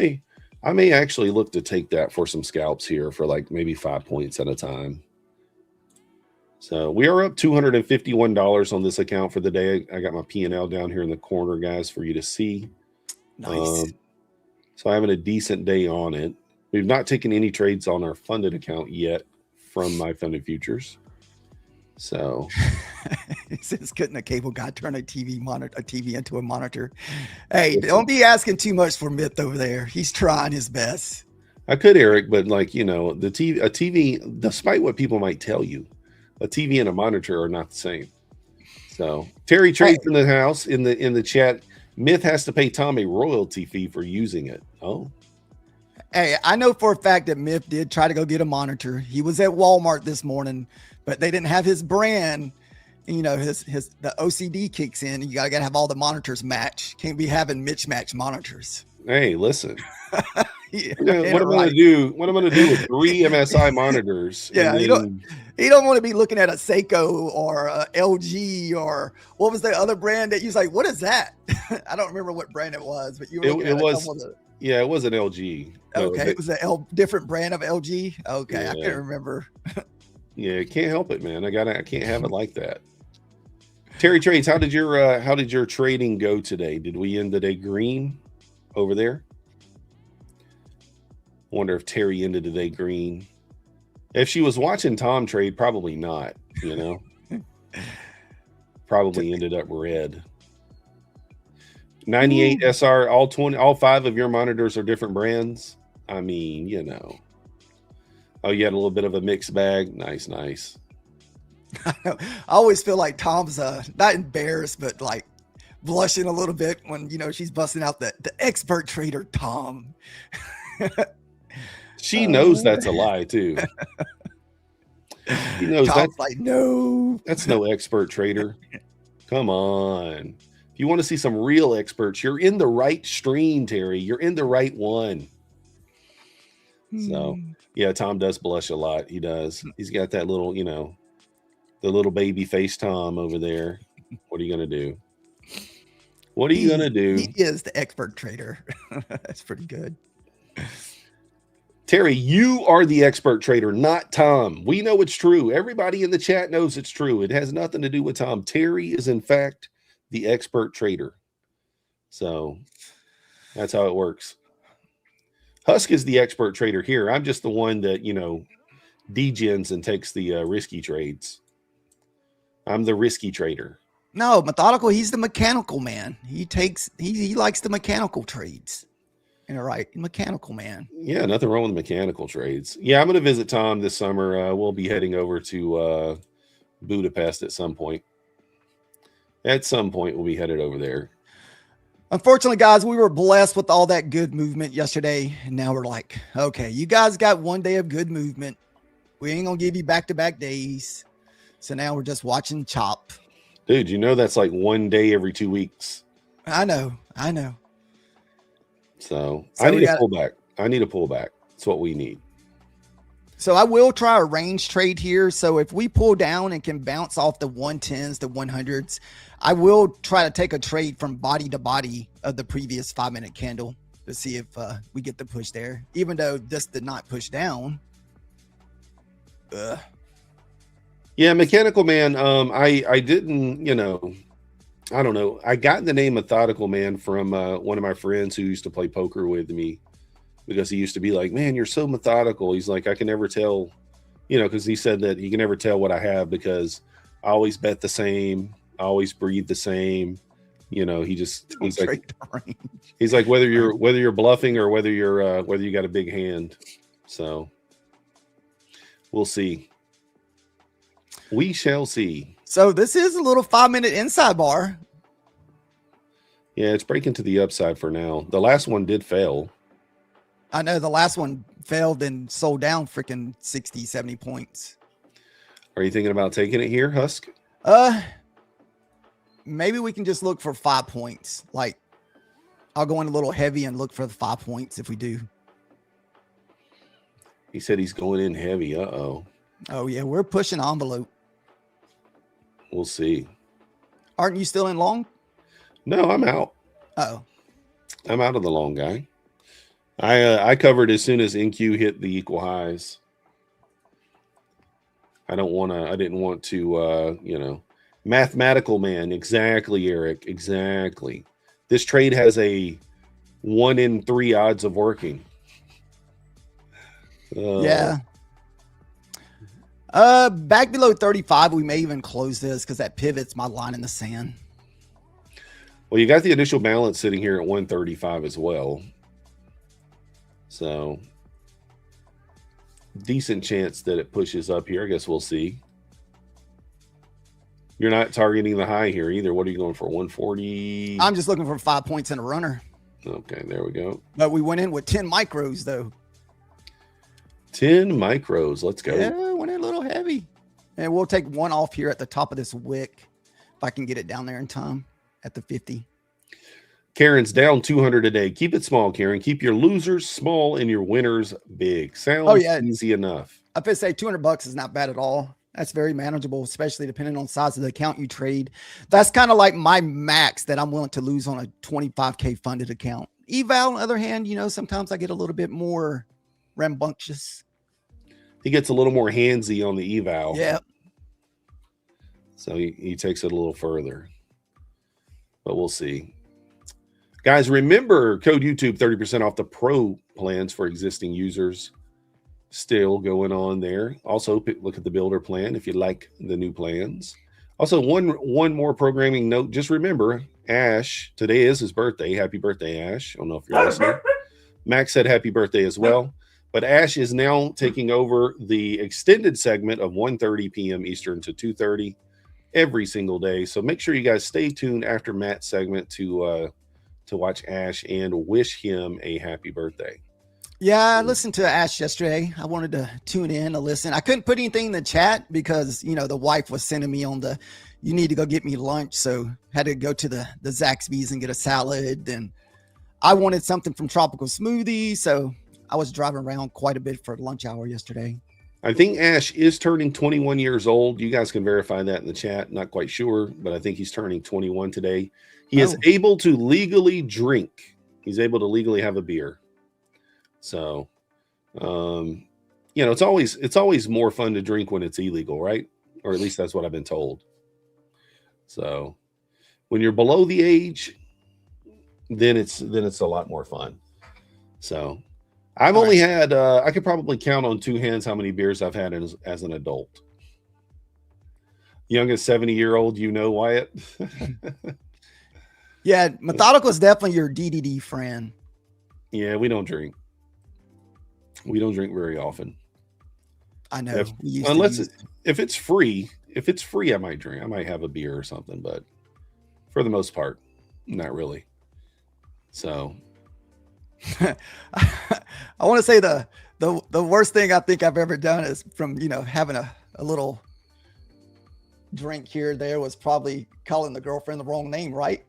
may actually look to take that for some scalps here for like maybe 5 points at a time. So we are up $251 on this account for the day. I got my P&L down here in the corner, guys, for you to see. Nice. So having a decent day on it. We've not taken any trades on our funded account yet from MyFundedFutures. So it says, couldn't a cable guy turn a TV into a monitor? Hey, don't be asking too much for Myth over there. He's trying his best. I could, Eric, but like, you know, a TV, despite what people might tell you, a TV and a monitor are not the same. So Terry Trades in the house in the chat. Myth has to pay Tom a royalty fee for using it. Oh. Hey, I know for a fact that Myth did try to go get a monitor. He was at Walmart this morning, but they didn't have his brand. You know, the OCD kicks in. You gotta have all the monitors match. Can't be having mismatched monitors. Hey, listen. Yeah, what am I gonna do? What I'm gonna do with 3 MSI monitors? Yeah, you don't want to be looking at a Seiko or a LG or what was the other brand that you was like, what is that? I don't remember what brand it was, but you were looking at it was an LG. Okay, it was a different brand of LG. Okay, yeah. I can't remember. Yeah, can't help it, man. I can't have it like that. Terry Trades, how did your trading go today? Did we end the day green over there? I wonder if Terry ended the day green. If she was watching Tom trade, probably not, you know. Probably ended up red. 98 SR, all 5 of your monitors are different brands. I mean, you know. Oh, you had a little bit of a mixed bag. Nice. I always feel like Tom's not embarrassed, but like blushing a little bit when, you know, she's busting out the expert trader Tom. She knows that's a lie too. She knows Tom's like, no, that's no expert trader. Come on. If you want to see some real experts, you're in the right stream, Terry. You're in the right one. So yeah, Tom does blush a lot. He does. He's got that little, you know, the little baby face Tom over there. What are you gonna do? What are you gonna do? He is the expert trader. That's pretty good. Terry, you are the expert trader, not Tom. We know it's true. Everybody in the chat knows it's true. It has nothing to do with Tom. Terry is, in fact, the expert trader. So that's how it works. Husk is the expert trader here. I'm just the one that, you know, degens and takes the risky trades. I'm the risky trader. No, methodical. He's the mechanical man. He likes the mechanical trades. Right, mechanical man. Yeah, nothing wrong with mechanical trades. Yeah, I'm going to visit Tom this summer. We'll be heading over to Budapest at some point. At some point, we'll be headed over there. Unfortunately, guys, we were blessed with all that good movement yesterday, and now we're like, okay, you guys got one day of good movement. We ain't gonna give you back-to-back days, so now we're just watching chop. Dude, you know that's like one day every 2 weeks. I know. So I need a pullback. That's what we need. So I will try a range trade here. So if we pull down and can bounce off the 110s, the 100s, I will try to take a trade from body to body of the previous 5-minute candle to see if we get the push there, even though this did not push down. Yeah, mechanical man. I didn't, you know, I don't know. I got the name Methodical Man from one of my friends who used to play poker with me, because he used to be like, man, you're so methodical. He's like, I can never tell, because he said that you can never tell what I have because I always bet the same. I always breathe the same. He's like, whether you're bluffing or whether you got a big hand. So we'll see. We shall see. So this is a little 5-minute inside bar. Yeah, it's breaking to the upside for now. The last one did fail. I know the last one failed and sold down freaking 60, 70 points. Are you thinking about taking it here, Husk? Maybe we can just look for 5 points. Like, I'll go in a little heavy and look for the 5 points if we do. He said he's going in heavy. Uh-oh. Oh, yeah, we're pushing envelope. We'll see. Aren't you still in long? No, I'm out. Oh, I'm out of the long guy. I covered as soon as NQ hit the equal highs. I didn't want to, mathematical man. Exactly, Eric. Exactly. This trade has a 1 in 3 odds of working. yeah. Back below 35, we may even close this because that pivot's my line in the sand. Well, you got the initial balance sitting here at 135 as well. So decent chance that it pushes up here. I guess we'll see. You're not targeting the high here either. What are you going for? 140? I'm just looking for 5 points in a runner. Okay, there we go. But we went in with 10 micros though. 10 micros. Let's go. Yeah, went in a little heavy. And we'll take one off here at the top of this wick if I can get it down there in time at the 50. Karen's down 200 a day. Keep it small, Karen. Keep your losers small and your winners big. Sounds easy enough. I would say $200 is not bad at all. That's very manageable, especially depending on the size of the account you trade. That's kind of like my max that I'm willing to lose on a 25K funded account. Eval, on the other hand, sometimes I get a little bit more rambunctious. He gets a little more handsy on the eval. Yeah. So he takes it a little further. But we'll see. Guys, remember code YouTube 30% off the pro plans for existing users. Still going on there. Also, look at the builder plan if you like the new plans. Also, one more programming note. Just remember, Ash, today is his birthday. Happy birthday, Ash. I don't know if you're listening. Max said happy birthday as well. But Ash is now taking over the extended segment of 1:30 p.m. Eastern to 2:30 every single day. So make sure you guys stay tuned after Matt's segment to watch Ash and wish him a happy birthday. Yeah, I listened to Ash yesterday. I wanted to tune in to listen. I couldn't put anything in the chat because, the wife was sending me on you need to go get me lunch. So had to go to the Zaxby's and get a salad. And I wanted something from Tropical Smoothie. So I was driving around quite a bit for lunch hour yesterday. I think Ash is turning 21 years old. You guys can verify that in the chat. Not quite sure, but I think he's turning 21 today. He is able to legally drink. He's able to legally have a beer. So, it's always more fun to drink when it's illegal, right? Or at least that's what I've been told. So when you're below the age, then it's a lot more fun. So I've only had, I could probably count on 2 hands how many beers I've had as an adult. Youngest 70-year-old, Wyatt. Yeah, Methodical is definitely your DDD friend. Yeah, we don't drink. We don't drink very often. I know. If it's free, I might drink. I might have a beer or something, but for the most part, not really. So I want to say the worst thing I think I've ever done is from, having a little drink here or there was probably calling the girlfriend the wrong name, right?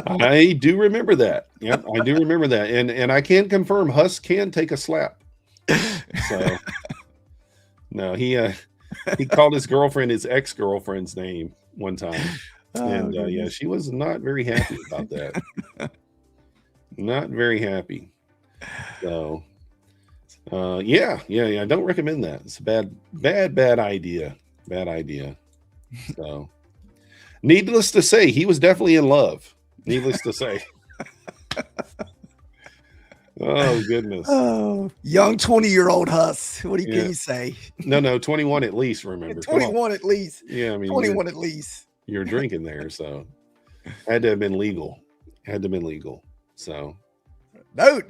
I do remember that. Yep, I do remember that. And I can confirm Huss can take a slap. So no, he called his girlfriend his ex-girlfriend's name one time. And yeah, she was not very happy about that. Not very happy. So yeah, I don't recommend that. It's a bad idea. Bad idea. So Needless to say, he was definitely in love. Needless to say. Oh, goodness. Oh, young 20-year-old Huss. What Yeah. can you say? No, 21 at least, remember. Come on. 21 at least. Yeah, I mean, 21 at least. you're drinking there, so had to have been legal. Had to have been legal. So No,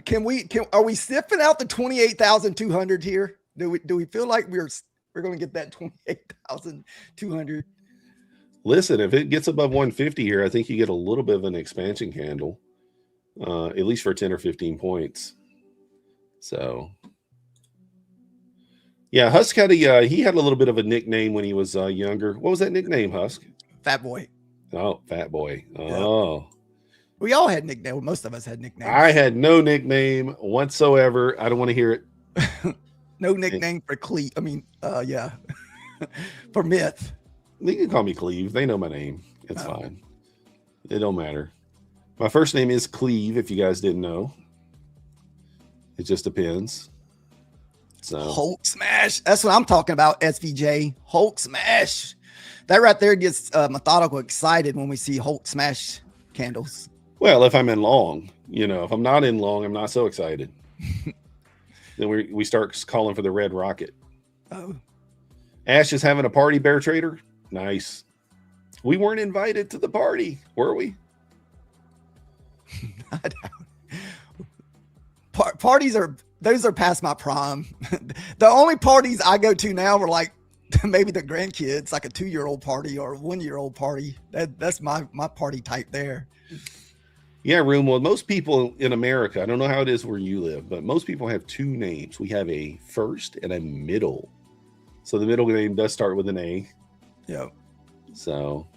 are we sniffing out the 28,200 here? Do we feel like we're going to get that 28,200? listen, if it gets above 150 here, I think you get a little bit of an expansion candle, at least for 10 or 15 points. So yeah, Husk had he had a little bit of a nickname when he was younger. What was that nickname, Husk? Fat boy. Oh, Fat Boy. Oh. Yeah. We all had nicknames. Most of us had nicknames. I had no nickname whatsoever. I don't want to hear it. No nickname for Cleve. I mean, yeah. For Myth. They can call me Cleve. They know my name. It's fine. It don't matter. My first name is Cleve, if you guys didn't know. It just depends. So Hulk smash. That's what I'm talking about, SVJ. Hulk smash. That right there gets Methodical excited when we see Hulk smash candles. well, if I'm in long, if I'm not in long, I'm not so excited. Then we start calling for the red rocket. Oh. Ash is having a party, Bear Trader. Nice. We weren't invited to the party, were we? Parties those are past my prime. The only parties I go to now are like maybe the grandkids, like a 2-year-old party or a 1-year-old party. That's my party type there. Yeah, Room. Well, most people in America, I don't know how it is where you live, but most people have 2 names. We have a first and a middle. So the middle name does start with an A. Yeah. So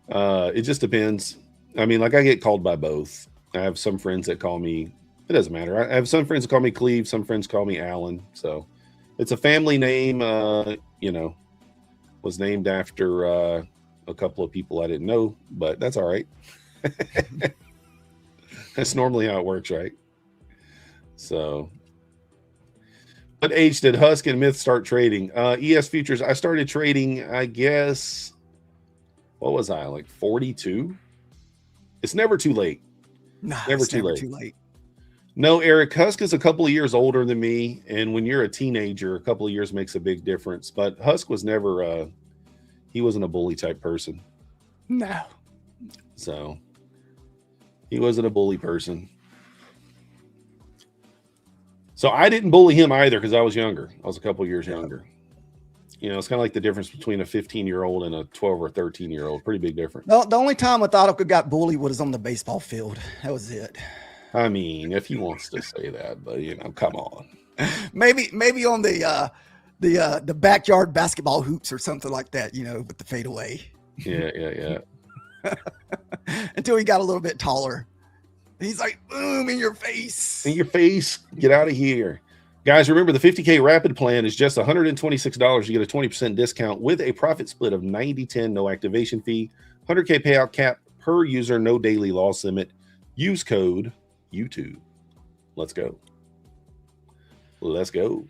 it just depends. I mean, like I get called by both. I have some friends that call me, it doesn't matter. I have some friends that call me Cleve, some friends call me Alan. So it's a family name, was named after a couple of people I didn't know, but that's all right. That's normally how it works, right? So what age did Husk and Myth start trading? ES Futures, I started trading, I guess, what was I, like 42? It's never too late. No, Never it's too never late. too late. No, Eric, Husk is a couple of years older than me, and when you're a teenager, a couple of years makes a big difference. But Husk was never, he wasn't a bully type person. No. So he wasn't a bully person. So I didn't bully him either because I was younger. I was a couple of years younger. It's kind of like the difference between a 15-year-old and a 12 or 13-year-old. Pretty big difference. The only time Methodical got bullied was on the baseball field. That was it. I mean, if he wants to say that, but come on. Maybe on the backyard basketball hoops or something like that, with the fadeaway. Yeah. Until he got a little bit taller. He's like, boom, in your face. In your face. Get out of here. Guys, remember the 50K rapid plan is just $126. You get a 20% discount with a profit split of 90-10, no activation fee, 100K payout cap per user, no daily loss limit. Use code YouTube. Let's go. Let's go.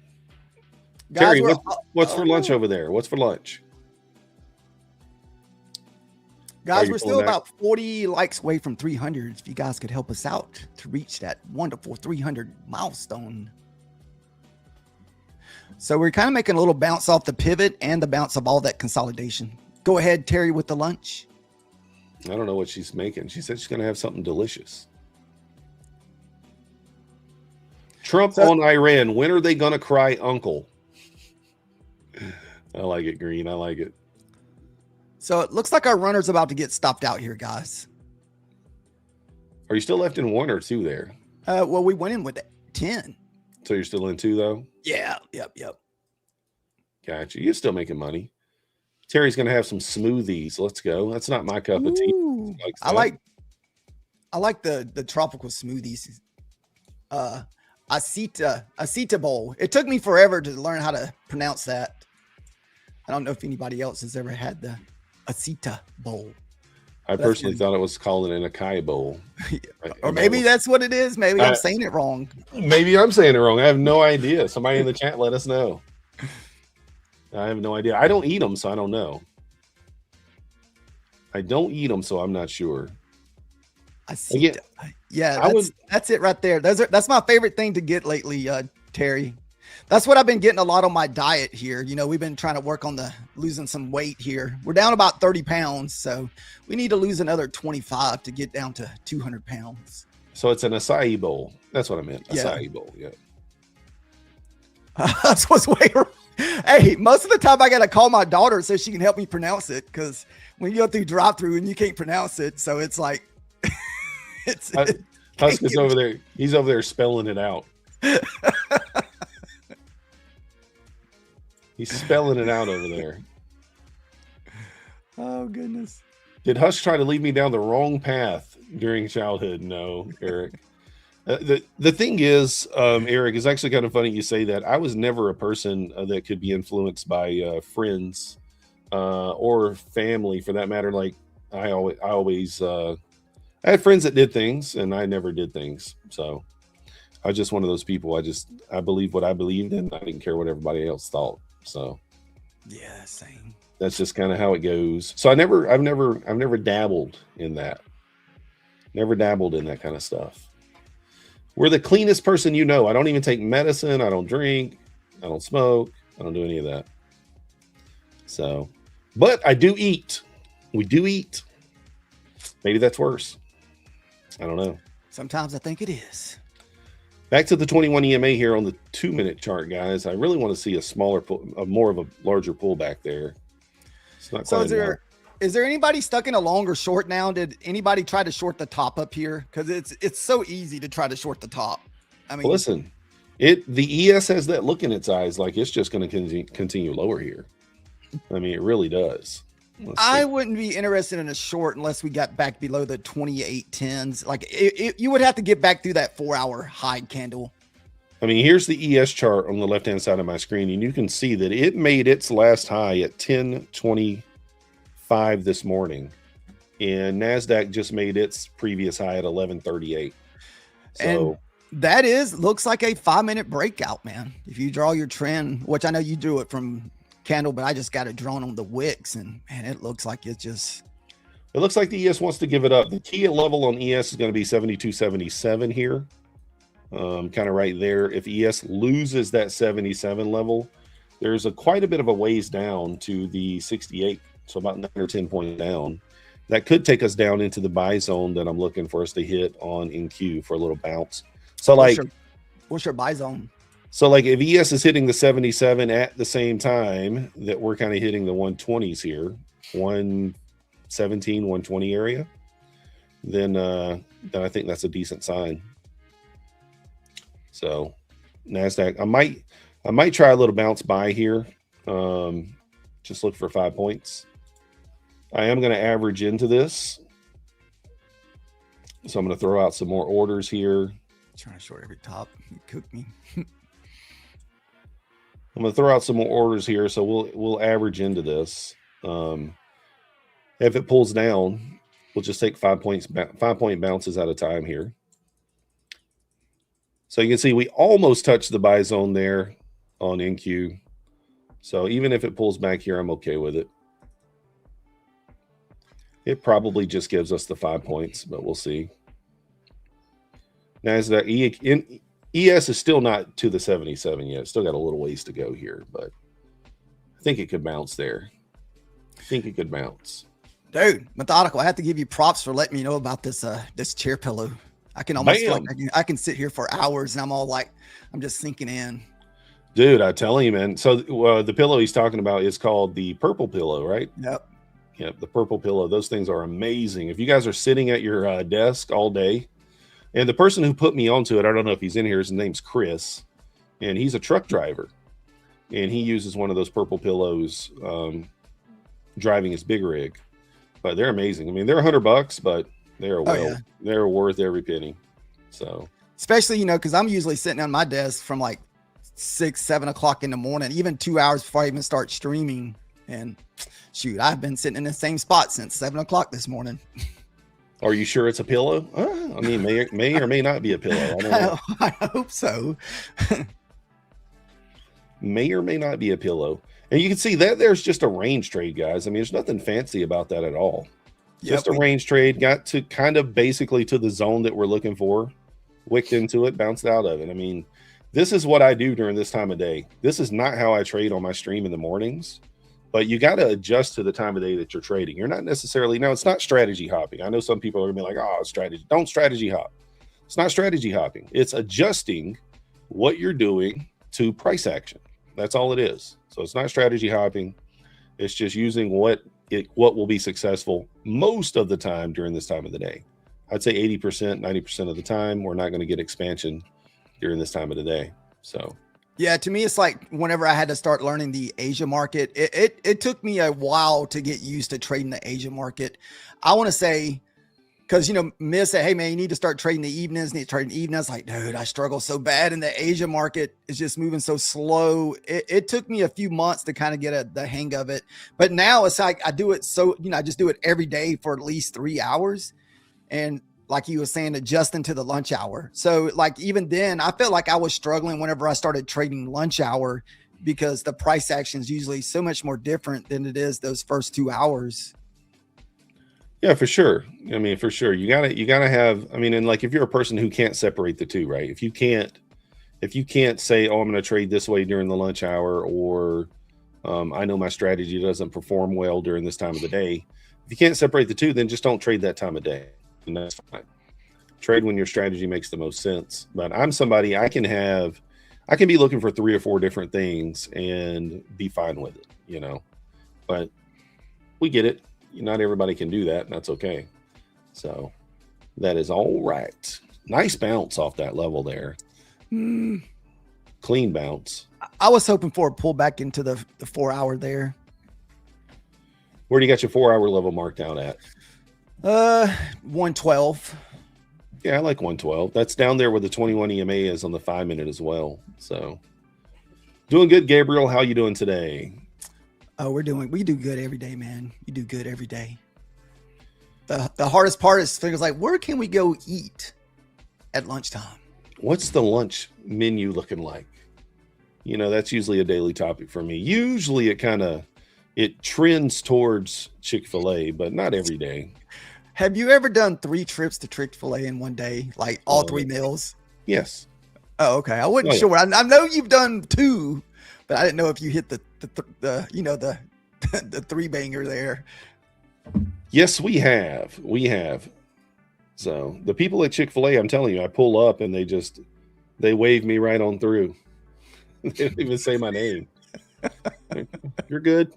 Guys, Terry, what's for lunch over there? What's for lunch? Guys, we're still about 40 likes away from 300. If you guys could help us out to reach that wonderful 300 milestone. So we're kind of making a little bounce off the pivot and the bounce of all that consolidation. Go ahead, Terry, with the lunch. I don't know what she's making. She said she's going to have something delicious. Trump on Iran. When are they going to cry uncle? I like it, Green. I like it. So it looks like our runner's about to get stopped out here, guys. Are you still left in 1 or 2 there? Well, we went in with 10. So you're still in 2, though? Yeah. Yep. Gotcha. You're still making money. Terry's going to have some smoothies. Let's go. That's not my cup of tea. I like the tropical smoothies. Aceta bowl. It took me forever to learn how to pronounce that. I don't know if anybody else has ever had the Aceta bowl. I personally thought it was called an acai bowl. Or maybe that's what it is. Maybe I'm saying it wrong. Maybe I'm saying it wrong. I have no idea. Somebody in the chat let us know. I have no idea. I don't eat them, so I don't know. I don't eat them, so I'm not sure. I see. Again, Yeah, that's it right there. That's my favorite thing to get lately, Terry. That's what I've been getting a lot on my diet here. You know, we've been trying to work on losing some weight here. We're down about 30 pounds, so we need to lose another 25 to get down to 200 pounds. So it's an acai bowl. That's what I meant. Yeah. Acai bowl. Yeah. That's what's way wrong. Hey, most of the time I got to call my daughter so she can help me pronounce it, because when you go through drive-through and you can't pronounce it, so it's like Husk over there. He's over there spelling it out. He's spelling it out over there. Oh goodness. Did Husk try to lead me down the wrong path during childhood? No, Eric. The thing is, Eric, is actually kind of funny you say that. I was never a person that could be influenced by friends or family, for that matter. Like I always I had friends that did things, and I never did things. So I was just one of those people. I believed what I believed, and I didn't care what everybody else thought. So yeah, same. That's just kind of how it goes. So I've never dabbled in that. Never dabbled in that kind of stuff. We're the cleanest person you know. I don't even take medicine. I don't drink. I don't smoke. I don't do any of that. So, but I do eat. We do eat. Maybe that's worse. I don't know. Sometimes I think it is. Back to the 21 EMA here on the 2-minute chart, guys. I really want to see more of a larger pullback there. It's not So quite is there anybody stuck in a long or short now? Did anybody try to short the top up here? Because it's so easy to try to short the top. I mean, well, listen, the ES has that look in its eyes, like it's just going to continue lower here. I mean, it really does. I wouldn't be interested in a short unless we got back below the 2810s. Like you would have to get back through that 4-hour high candle. I mean, here's the ES chart on the left-hand side of my screen, and you can see that it made its last high at 1025 this morning, and NASDAQ just made its previous high at 1138. So and that looks like a 5-minute breakout, man. If you draw your trend, which I know you do it from candle, but I just got it drawn on the wicks, and man, it looks like it looks like the ES wants to give it up. The key level on ES is going to be 72.77 here, kind of right there. If ES loses that 77 level, there's quite a bit of a ways down to the 68, so about 9 or 10 points down. That could take us down into the buy zone that I'm looking for us to hit on NQ for a little bounce. So what's your buy zone? So like if ES is hitting the 77 at the same time that we're kind of hitting the 120s here, 117, 120 area, then I think that's a decent sign. So NASDAQ, I might try a little bounce buy here. Just look for 5 points. I am going to average into this. So I'm going to throw out some more orders here. Trying to short every top. You cooked me. I'm going to throw out some more orders here, so we'll average into this. If it pulls down, we'll just take 5 point bounces at a time here. So you can see we almost touched the buy zone there on NQ. So even if it pulls back here, I'm okay with it. It probably just gives us the 5 points, but we'll see. NASDAQ ES is still not to the 77 yet. Still got a little ways to go here, but I think it could bounce there. I think it could bounce. Dude, Methodical, I have to give you props for letting me know about this this chair pillow. I can almost feel like I can sit here for hours, and I'm just sinking in. Dude, I tell you, man. So the pillow he's talking about is called the purple pillow, right? Yep. Yep, the purple pillow. Those things are amazing. If you guys are sitting at your desk all day, and the person who put me onto it, I don't know if he's in here, his name's Chris, and he's a truck driver, and he uses one of those purple pillows driving his big rig. But they're amazing. I mean, they're $100, but they're worth every penny. So especially, because I'm usually sitting on my desk from like 6, 7 o'clock in the morning, even 2 hours before I even start streaming. And shoot, I've been sitting in the same spot since 7 o'clock this morning. Are you sure it's a pillow? I mean, may or may not be a pillow. I don't know. I hope so. May or may not be a pillow. And you can see that there's just a range trade, guys. I mean, there's nothing fancy about that at all. Just a range trade, got to kind of basically to the zone that we're looking for, wicked into it, bounced out of it. I mean, this is what I do during this time of day. This is not how I trade on my stream in the mornings, but you got to adjust to the time of day that you're trading. You're not necessarily, now it's not strategy hopping. I know some people are gonna be like, oh, strategy. Don't strategy hop. It's not strategy hopping. It's adjusting what you're doing to price action. That's all it is. So it's not strategy hopping. It's just using what will be successful most of the time during this time of the day. I'd say 80%, 90% of the time, we're not going to get expansion during this time of the day. So yeah, to me, it's like whenever I had to start learning the Asia market, it took me a while to get used to trading the Asia market. I want to say, because, you know, Miss said, hey, man, you need to start trading the evenings. Need to trade in the evenings. Like, dude, I struggle so bad. And the Asia market is just moving so slow. It took me a few months to kind of get the hang of it. But now it's like I do it so, you know, I just do it every day for at least 3 hours. And like you were saying, adjusting to the lunch hour. So like even then, I felt like I was struggling whenever I started trading lunch hour because the price action is usually so much more different than it is those first 2 hours. yeah, for sure. I mean, for sure. You gotta have, I mean, and like if you're a person who can't separate the two, right? If you can't say, oh, I'm going to trade this way during the lunch hour, or I know my strategy doesn't perform well during this time of the day. If you can't separate the two, then just don't trade that time of day. And that's fine. Trade when your strategy makes the most sense. But I'm somebody, I can be looking for 3 or 4 different things and be fine with it, you know, but we get it. Not everybody can do that, and that's okay. So that is all right. Nice bounce off that level there. Clean bounce. I was hoping for a pullback into the 4 hour there. Where do you got your 4 hour level marked out at? 112. Yeah, I like 112. That's down there where the 21 EMA is on the 5 minute as well. So doing good, Gabriel. How you doing today? Oh, we do good every day, man. You do good every day. The hardest part is things like, where can we go eat at lunchtime? What's the lunch menu looking like? You know, that's usually a daily topic for me. Usually it trends towards Chick-fil-A, but not every day. Have you ever done 3 trips to Chick-fil-A in one day? Like all 3 meals? Yes. Oh, okay. I wasn't sure. I know you've done 2, but I didn't know if you hit the 3 banger there. Yes, we have. So the people at Chick-fil-A, I'm telling you, I pull up and they wave me right on through. They don't even say my name. You're good.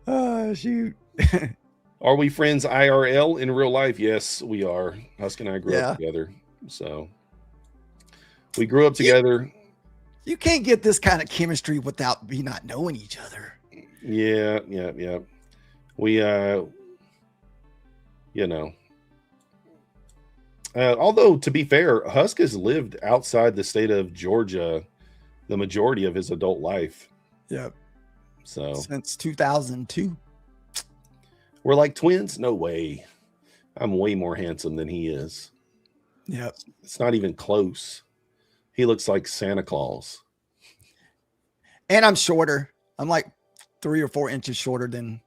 Oh, shoot. Are we friends IRL in real life? Yes, we are. Husk and I grew up together. So we grew up together. You can't get this kind of chemistry without me not knowing each other. Yeah. We, you know, although to be fair, Husk has lived outside the state of Georgia the majority of his adult life. Yep. So since 2002. We're like twins? No way. I'm way more handsome than he is. Yep. It's not even close. He looks like Santa Claus. And I'm shorter. I'm like 3 or 4 inches shorter than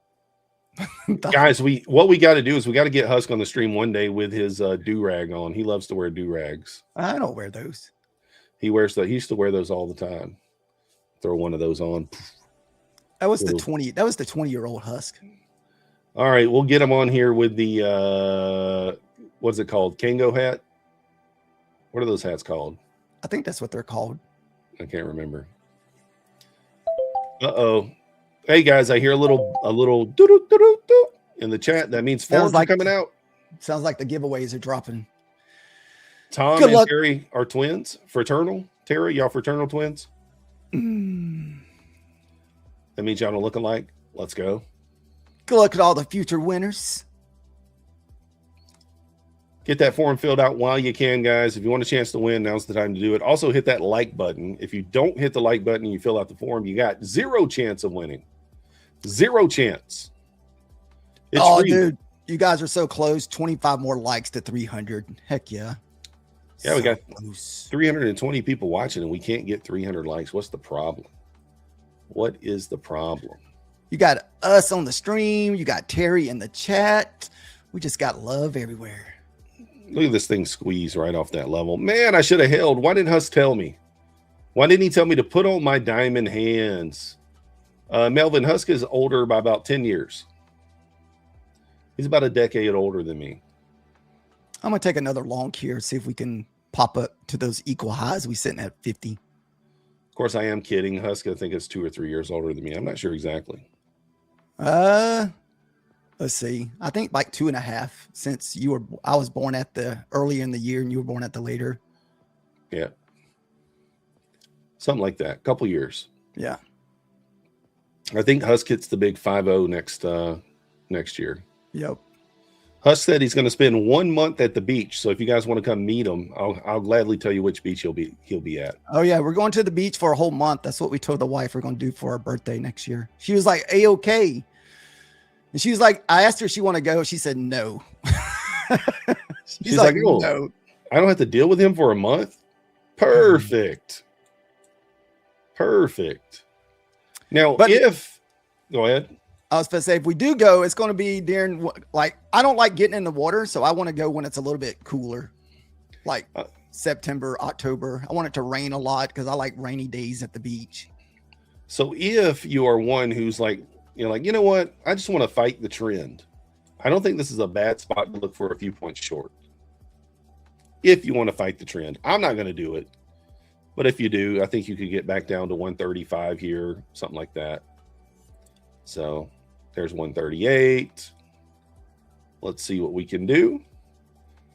guys. What we got to do is we got to get Husk on the stream one day with his do-rag on. He loves to wear do-rags. I don't wear those. He used to wear those all the time. Throw one of those on. That was the 20-year-old Husk. All right, we'll get him on here with the what's it called? Kango hat? What are those hats called? I think that's what they're called. I can't remember. Uh-oh. Hey guys, I hear a little doo-doo-doo-doo-doo in the chat. That means forms are coming out. Sounds like the giveaways are dropping. Tom Good and luck. Terry are twins. Fraternal. Terry, y'all fraternal twins? That means y'all don't look alike. Let's go. Good luck at all the future winners. Get that form filled out while you can, guys. If you want a chance to win, now's the time to do it. Also, hit that like button. If you don't hit the like button and you fill out the form, you got 0 chance of winning. 0 chance. It's free. Dude, you guys are so close. 25 more likes to 300. Heck yeah. Yeah, we got 320 people watching and we can't get 300 likes. What's the problem? What is the problem? You got us on the stream. You got Terry in the chat. We just got love everywhere. Look at this thing squeeze right off that level. Man, I should have held. Why didn't Huss tell me? Why didn't he tell me to put on my diamond hands? Melvin, Husk is older by about 10 years. He's about a decade older than me. I'm going to take another long here, see if we can pop up to those equal highs. We sitting at 50. Of course, I am kidding. Husk, I think, is 2 or 3 years older than me. I'm not sure exactly. Let's see. I think like 2.5 since I was born at the earlier in the year and you were born at the later. Yeah. Something like that. Couple years. Yeah. I think Husk hits the big 5-0 next year. Yep. Husk said he's going to spend 1 month at the beach. So if you guys want to come meet him, I'll gladly tell you which beach he'll be at. Oh yeah, we're going to the beach for a whole month. That's what we told the wife we're going to do for our birthday next year. She was like, "A-okay." And she was like, I asked her if she want to go. She said no. She's like, "Oh, no. I don't have to deal with him for a month." Perfect. Perfect. Now, But- go ahead. I was supposed to say, if we do go, it's going to be during, like, I don't like getting in the water, so I want to go when it's a little bit cooler, like September, October. I want it to rain a lot because I like rainy days at the beach. So if you are one who's like, you know what? I just want to fight the trend. I don't think this is a bad spot to look for a few points short. If you want to fight the trend, I'm not going to do it. But if you do, I think you could get back down to 135 here, something like that. So there's 138. Let's see what we can do.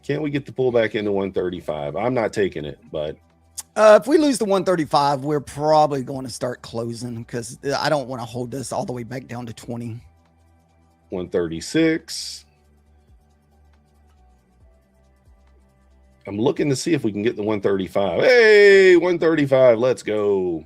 Can we get the pull back into 135? I'm not taking it, but if we lose the 135, we're probably going to start closing because I don't want to hold this all the way back down to 20. 136. I'm looking to see if we can get the 135. Hey, 135. Let's go.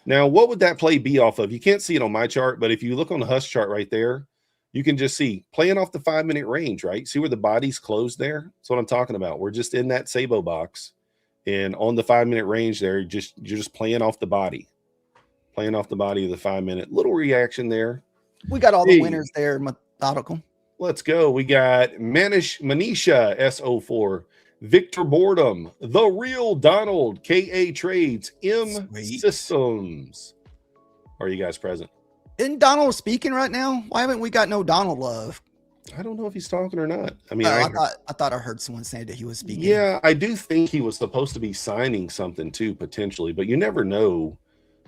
Now, what would that play be off of? You can't see it on my chart, but if you look on the Husk chart right there, you can just see playing off the 5-minute range, right? See where the body's closed there? That's what I'm talking about. We're just in that Sabo box. And on the 5-minute range there, you're just playing off the body. Playing off the body of the 5-minute. Little reaction there. We got all the winners there, methodical. Let's go. We got Manisha S04, Victor Boredom, The Real Donald, KA Trades, M Sweet. Systems. Are you guys present? Isn't Donald speaking right now? Why haven't we got no Donald love? I don't know if he's talking or not. I mean, I thought I heard someone say that he was speaking. Yeah, I do think he was supposed to be signing something too, potentially, but you never know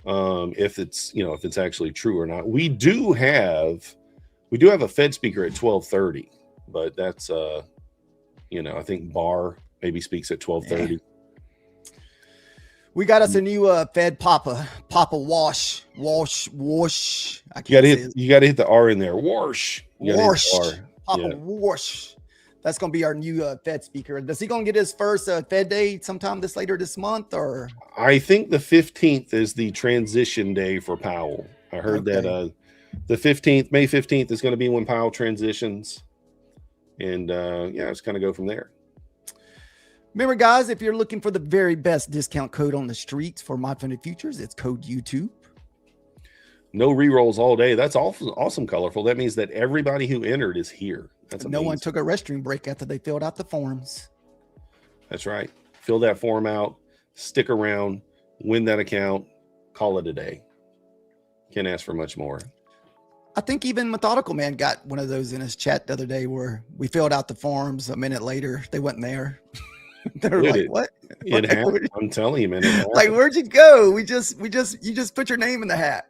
if it's actually true or not. We do have a Fed speaker at 12:30, but that's I think Barr maybe speaks at 12:30. Yeah. We got us a new Fed Papa Wash. I can't say it. You got to hit the R in there. Wash. Wash. Papa Yeah. Wash. That's gonna be our new Fed speaker. Is he gonna get his first Fed day sometime later this month, or? I think the 15th is the transition day for Powell. I heard that the 15th, May 15th, is going to be when Powell transitions, and it's kind of go from there. Remember, guys, if you're looking for the very best discount code on the streets for MyFundedFutures, it's code YouTube. No rerolls all day. That's awesome, colorful. That means that everybody who entered is here. That's amazing. No one took a restroom break after they filled out the forms. That's right. Fill that form out, stick around, win that account, call it a day. Can't ask for much more. I think even Methodical Man got one of those in his chat the other day where we filled out the forms. A minute later, they wasn't there. They're like, what? It happened. I'm telling you, man. Like, where'd you go? You just put your name in the hat.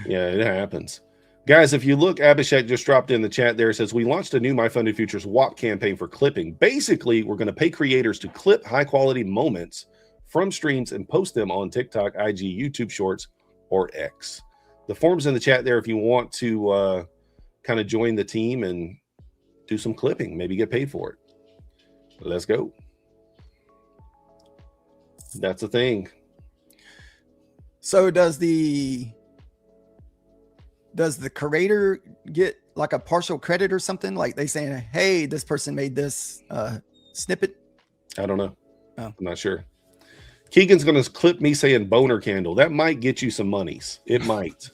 Yeah, it happens. Guys, if you look, Abhishek just dropped in the chat there. It says, we launched a new MyFundedFutures WAP campaign for clipping. Basically, we're going to pay creators to clip high-quality moments from streams and post them on TikTok, IG, YouTube Shorts, or X. The form's in the chat there if you want to kind of join the team and do some clipping, maybe get paid for it. Let's go. That's the thing. So does the creator get like a partial credit or something? Like they saying, hey, this person made this snippet? I don't know. Oh. I'm not sure. Keegan's going to clip me saying boner candle. That might get you some monies. It might.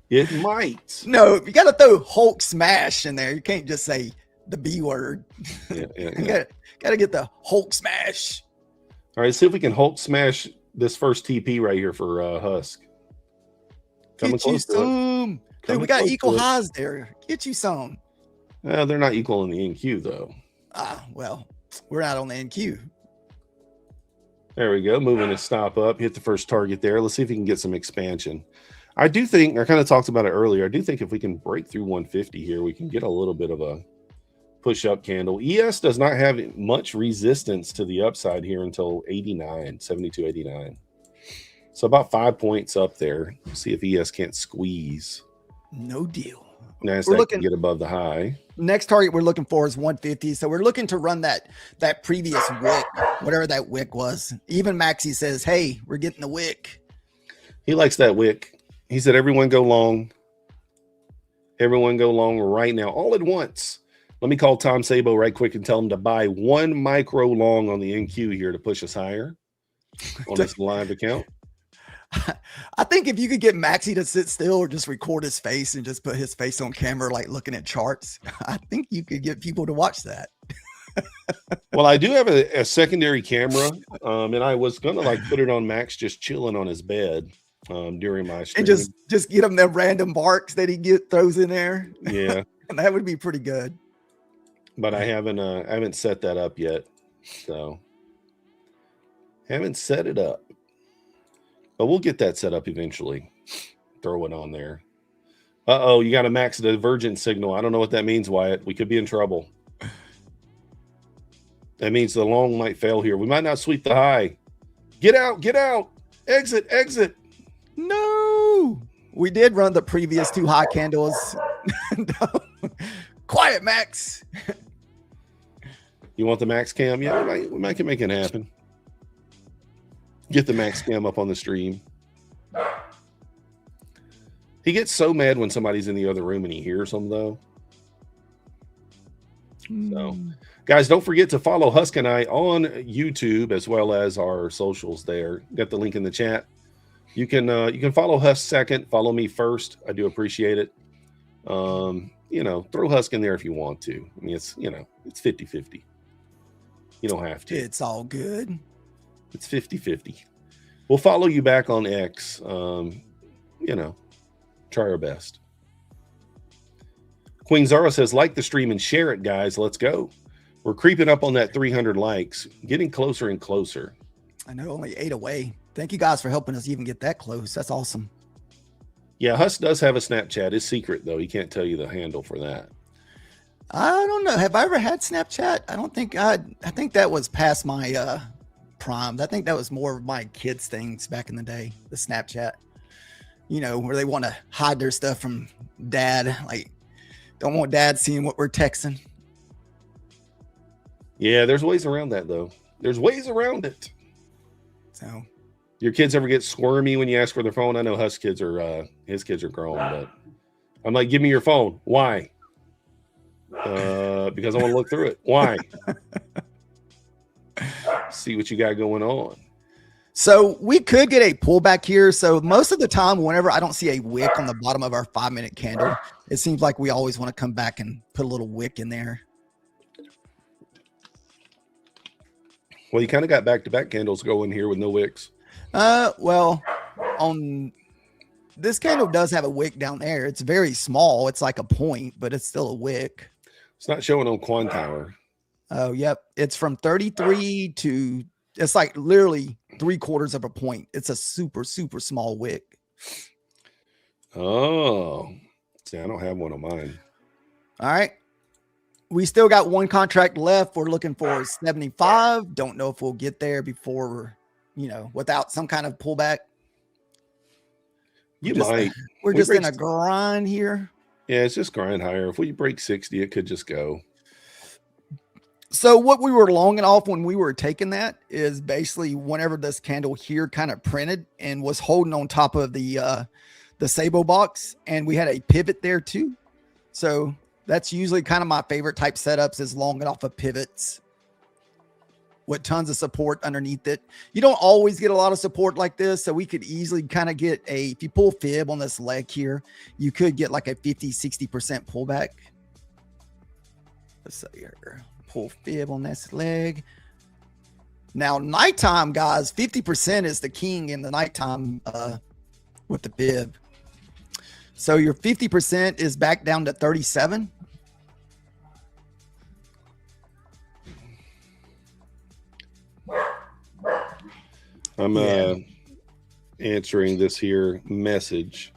It might. No, you got to throw Hulk smash in there. You can't just say the B word. Yeah, You got to get the Hulk smash. All right, see if we can Hulk smash this first TP right here for Husk. Coming Get you close to it. some. Dude, we got close equal to it. highs there. Get you some. They're not equal in the NQ though. Well, we're not on the NQ. There we go. Moving to stop up, hit the first target there. Let's see if we can get some expansion. I do think, I kind of talked about it earlier, I do think if we can break through 150 here, we can get a little bit of a push-up candle. ES does not have much resistance to the upside here until 89, 72.89. So about 5 points up there. See if ES can't squeeze. No deal. NASDAQ We're looking can get above the high. Next target we're looking for is 150. So we're looking to run that previous wick, whatever that wick was. Even Maxie says, hey, we're getting the wick. He likes that wick. He said, everyone go long. Everyone go long right now, all at once. Let me call Tom Sabo right quick and tell him to buy 1 micro long on the NQ here to push us higher on this live account. I think if you could get Maxie to sit still or just record his face and just put his face on camera, like looking at charts, I think you could get people to watch that. Well, I do have a secondary camera, and I was going to like put it on Max just chilling on his bed during my stream. And just get him them random barks that he throws in there. Yeah. And that would be pretty good. But I haven't set that up yet. So haven't set it up. But we'll get that set up eventually. Throw it on there. Uh-oh, you got a max divergence signal. I don't know what that means, Wyatt. We could be in trouble. That means the long might fail here. We might not sweep the high. Get out, get out. Exit, exit. No. We did run the previous 2 high candles. No. Quiet, Max. You want the max cam? Yeah, we might can make it happen. Get the max cam up on the stream. He gets so mad when somebody's in the other room and he hears them, though. So, guys, don't forget to follow Husk and I on YouTube as well as our socials there. Got the link in the chat. You can follow Husk second, follow me first. I do appreciate it. Throw Husk in there if you want to. I mean, it's 50-50. You don't have to. It's all good. It's 50-50. We'll follow you back on X. Try our best. Queen Zara says, like the stream and share it, guys. Let's go. We're creeping up on that 300 likes, getting closer and closer. I know, only 8 away. Thank you guys for helping us even get that close. That's awesome. Yeah, Huss does have a Snapchat. It's secret, though. He can't tell you the handle for that. I don't know. Have I ever had Snapchat? I don't think I think that was past my prime. I think that was more of my kids' things back in the day, the Snapchat. Where they want to hide their stuff from dad. Like, don't want dad seeing what we're texting. Yeah, there's ways around that, though. There's ways around it. So, your kids ever get squirmy when you ask for their phone? I know Huss kids are, his kids are grown, but I'm like, give me your phone. Why? Because I want to look through it. Why? See what you got going on. So we could get a pullback here. So most of the time, whenever I don't see a wick on the bottom of our 5-minute candle, it seems like we always want to come back and put a little wick in there. Well, you kind of got back-to-back candles going here with no wicks. Well, on this candle does have a wick down there. It's very small. It's like a point, but it's still a wick. It's not showing on Quantower. Oh, yep. It's from 33 to, it's like literally 3/4 of a point. It's a super, super small wick. Oh, see, I don't have one on mine. All right. We still got 1 contract left. We're looking for 75. Don't know if we'll get there before, without some kind of pullback. We're just in a grind here. Yeah, it's just grind higher. If we break 60, it could just go. So what we were longing off when we were taking that is basically whenever this candle here kind of printed and was holding on top of the Sabo box, and we had a pivot there too. So that's usually kind of my favorite type setups, is longing off of pivots. with tons of support underneath it. You don't always get a lot of support like this. So we could easily kind of get if you pull fib on this leg here, you could get like a 50-60% pullback. Let's see here. Pull fib on this leg. Now, nighttime, guys, 50% is the king in the nighttime with the fib. So your 50% is back down to 37. I'm answering this here message.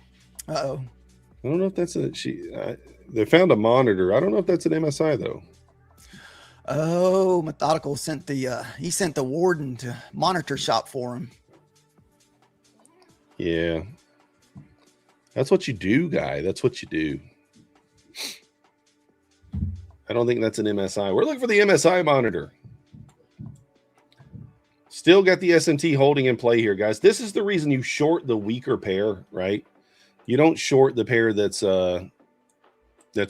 Uh-oh. I don't know if that's they found a monitor. I don't know if that's an MSI though. Oh, Methodical sent he sent the warden to monitor shop for him. Yeah. That's what you do, guy. That's what you do. I don't think that's an MSI. We're looking for the MSI monitor. Still got the S&T holding in play here, guys. This is the reason you short the weaker pair, right? You don't short the pair that's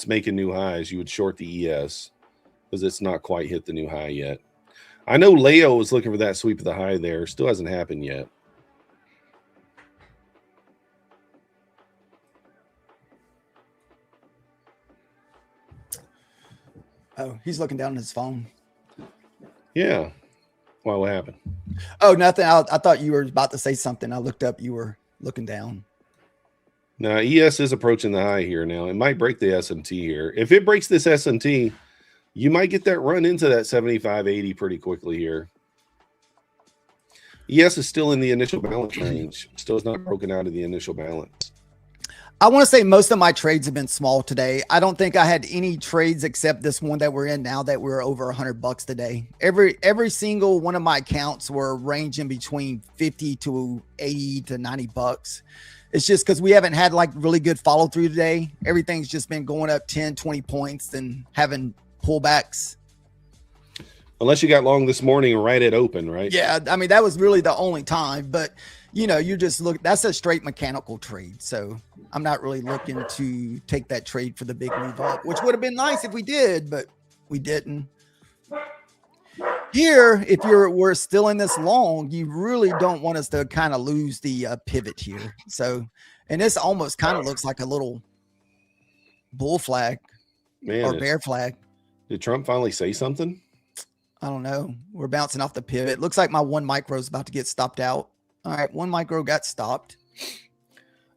making new highs. You would short the ES because it's not quite hit the new high yet. I know Leo was looking for that sweep of the high there. Still hasn't happened yet. Oh, he's looking down at his phone. Yeah. Why, what happened? Oh, nothing. I thought you were about to say something. I looked up. You were looking down. Now, ES is approaching the high here now. It might break the S&T here. If it breaks this S&T, you might get that run into that 75-80 pretty quickly here. ES is still in the initial balance range. Still is not broken out of the initial balance. I want to say most of my trades have been small today. I don't think I had any trades except this one that we're in now that we're over $100 today. Every single one of my accounts were ranging between 50 to 80 to $90. It's just because we haven't had like really good follow through today. Everything's just been going up 10, 20 points and having pullbacks. Unless you got long this morning right at open, right? Yeah, I mean, that was really the only time. But, you know, you just look, that's a straight mechanical trade. So I'm not really looking to take that trade for the big move up, which would have been nice if we did, but we didn't. Here, if we're still in this long, you really don't want us to kind of lose the pivot here. So, and this almost kind of looks like a little bull flag or bear flag. Did Trump finally say something? I don't know. We're bouncing off the pivot. Looks like my 1 micro is about to get stopped out. All right, 1 micro got stopped.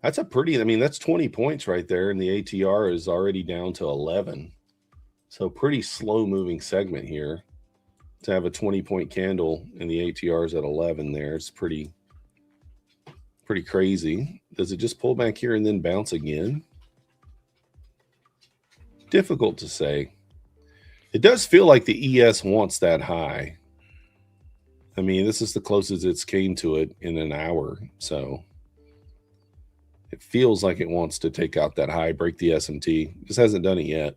That's a pretty, I mean, that's 20 points right there, and the ATR is already down to 11. So pretty slow moving segment here. To have a 20-point candle and the ATR is at 11 there, it's pretty crazy. Does it just pull back here and then bounce again? Difficult to say. It does feel like the ES wants that high. I mean, this is the closest it's came to it in an hour, so it feels like it wants to take out that high, break the S&T. Just hasn't done it yet.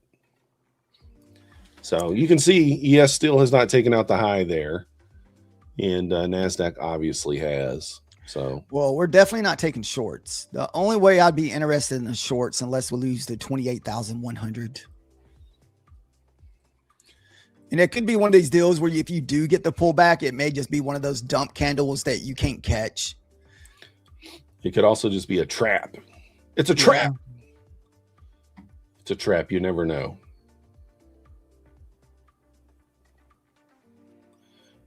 So you can see ES still has not taken out the high there, and NASDAQ obviously has. So, well, we're definitely not taking shorts. The only way I'd be interested in the shorts unless we lose to 28,100. And it could be one of these deals where if you do get the pullback, it may just be one of those dump candles that you can't catch. It could also just be a trap. It's a trap. It's a trap. You never know.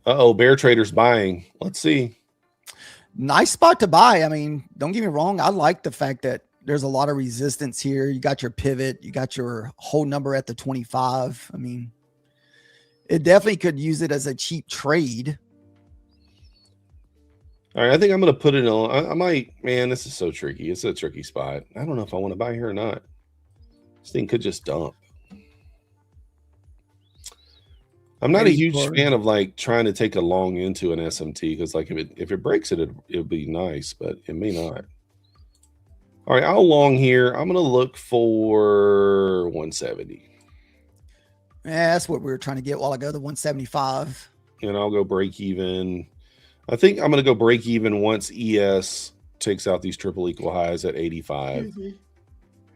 Uh-oh, bear traders buying. Let's see. Nice spot to buy. I mean, don't get me wrong. I like the fact that there's a lot of resistance here. You got your pivot. You got your whole number at the 25. I mean, it definitely could use it as a cheap trade. All right, I think I'm going to put it on. I might, man, this is so tricky. It's a tricky spot. I don't know if I want to buy here or not. This thing could just dump. I'm not a huge fan of like trying to take a long into an SMT because like if it breaks it, it'll be nice, but it may not. All right, I'll long here. I'm going to look for 170. Yeah, that's what we were trying to get a while ago, the 175. And I'll go break even. I think I'm going to go break even once ES takes out these triple equal highs at 85. Mm-hmm.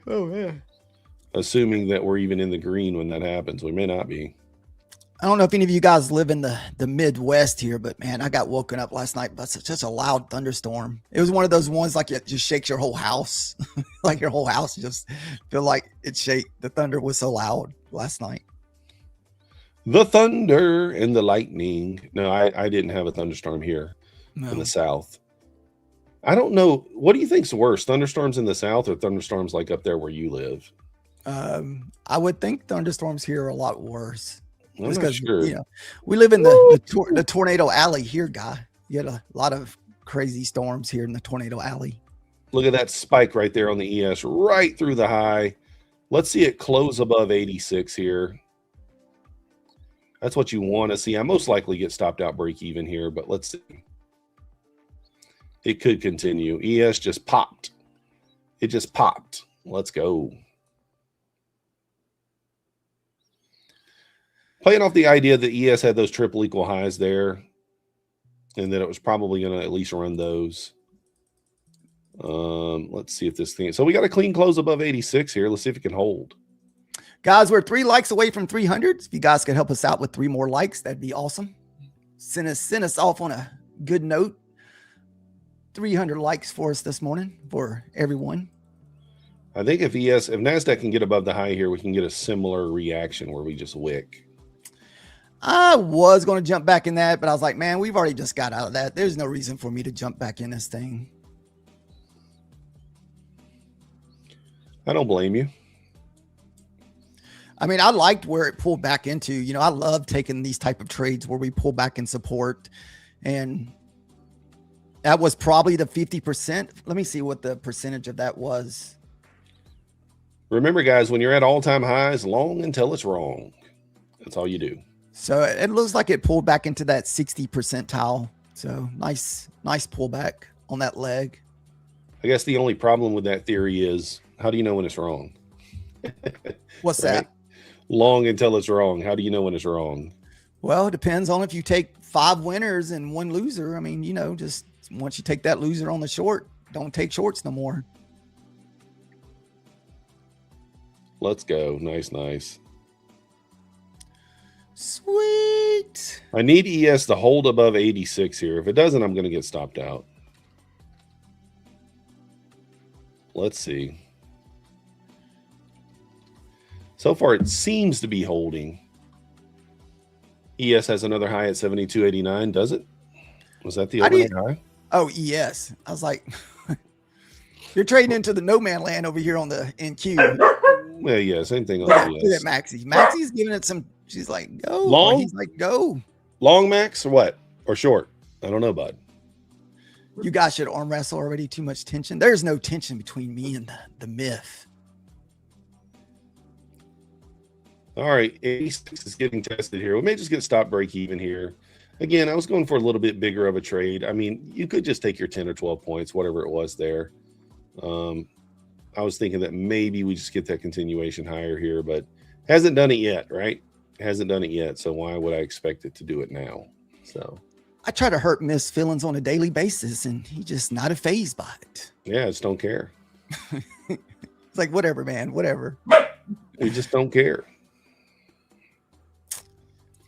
Oh, yeah. Assuming that we're even in the green when that happens. We may not be. I don't know if any of you guys live in the Midwest here, but man, I got woken up last night by such a loud thunderstorm. It was one of those ones like it just shakes your whole house. Like your whole house just feel like it shake. The thunder was so loud last night. The thunder and the lightning. No, I didn't have a thunderstorm here in the South. I don't know. What do you think's worse, thunderstorms in the South or thunderstorms like up there where you live? I would think thunderstorms here are a lot worse. I'm not sure. You know, we live in the tornado alley here, guy. You get a lot of crazy storms here in the tornado alley. Look at that spike right there on the ES, right through the high. Let's see it close above 86 here. That's what you want to see. I most likely get stopped out break even here, but let's see. It could continue. ES just popped. It just popped. Let's go. Playing off the idea that ES had those triple equal highs there and that it was probably going to at least run those. Let's see if this thing. So we got a clean close above 86 here. Let's see if it can hold. Guys, we're 3 likes away from 300. If you guys could help us out with 3 more likes, that'd be awesome. Send us off on a good note. 300 likes for us this morning for everyone. I think if NASDAQ can get above the high here, we can get a similar reaction where we just wick. I was going to jump back in that, but I was like, man, we've already just got out of that. There's no reason for me to jump back in this thing. I don't blame you. I mean, I liked where it pulled back into. You know, I love taking these type of trades where we pull back in support. And that was probably the 50%. Let me see what the percentage of that was. Remember, guys, when you're at all-time highs, long until it's wrong. That's all you do. So it looks like it pulled back into that 60 percentile. So nice pullback on that leg. I guess the only problem with that theory is, how do you know when it's wrong? What's Right? that? Long until it's wrong. How do you know when it's wrong? Well, it depends on if you take 5 winners and 1 loser. I mean, you know, just once you take that loser on the short, don't take shorts no more. Let's go. Nice. Sweet. I need ES to hold above 86 here. If it doesn't, I'm going to get stopped out. Let's see. So far, it seems to be holding. ES has another high at 72.89. Does it? Was that the overnight high? Oh, yes. I was like, you're trading into the no man land over here on the NQ. Well, yeah, same thing on Look at ES. Maxie. Maxie's giving it some. She's like, go. Long? Or he's like, go. Long max or what? Or short? I don't know, bud. You guys should arm wrestle already. Too much tension. There's no tension between me and the myth. All right, 86 is getting tested here. We may just get stop break even here. Again, I was going for a little bit bigger of a trade. I mean, you could just take your 10 or 12 points, whatever it was there. I was thinking that maybe we just get that continuation higher here, but hasn't done it yet, right? Hasn't done it yet. So why would I expect it to do it now? So I try to hurt Myth's feelings on a daily basis, and he just not fazed by it. yeah, I just don't care. It's like, whatever, man, whatever. We just don't care.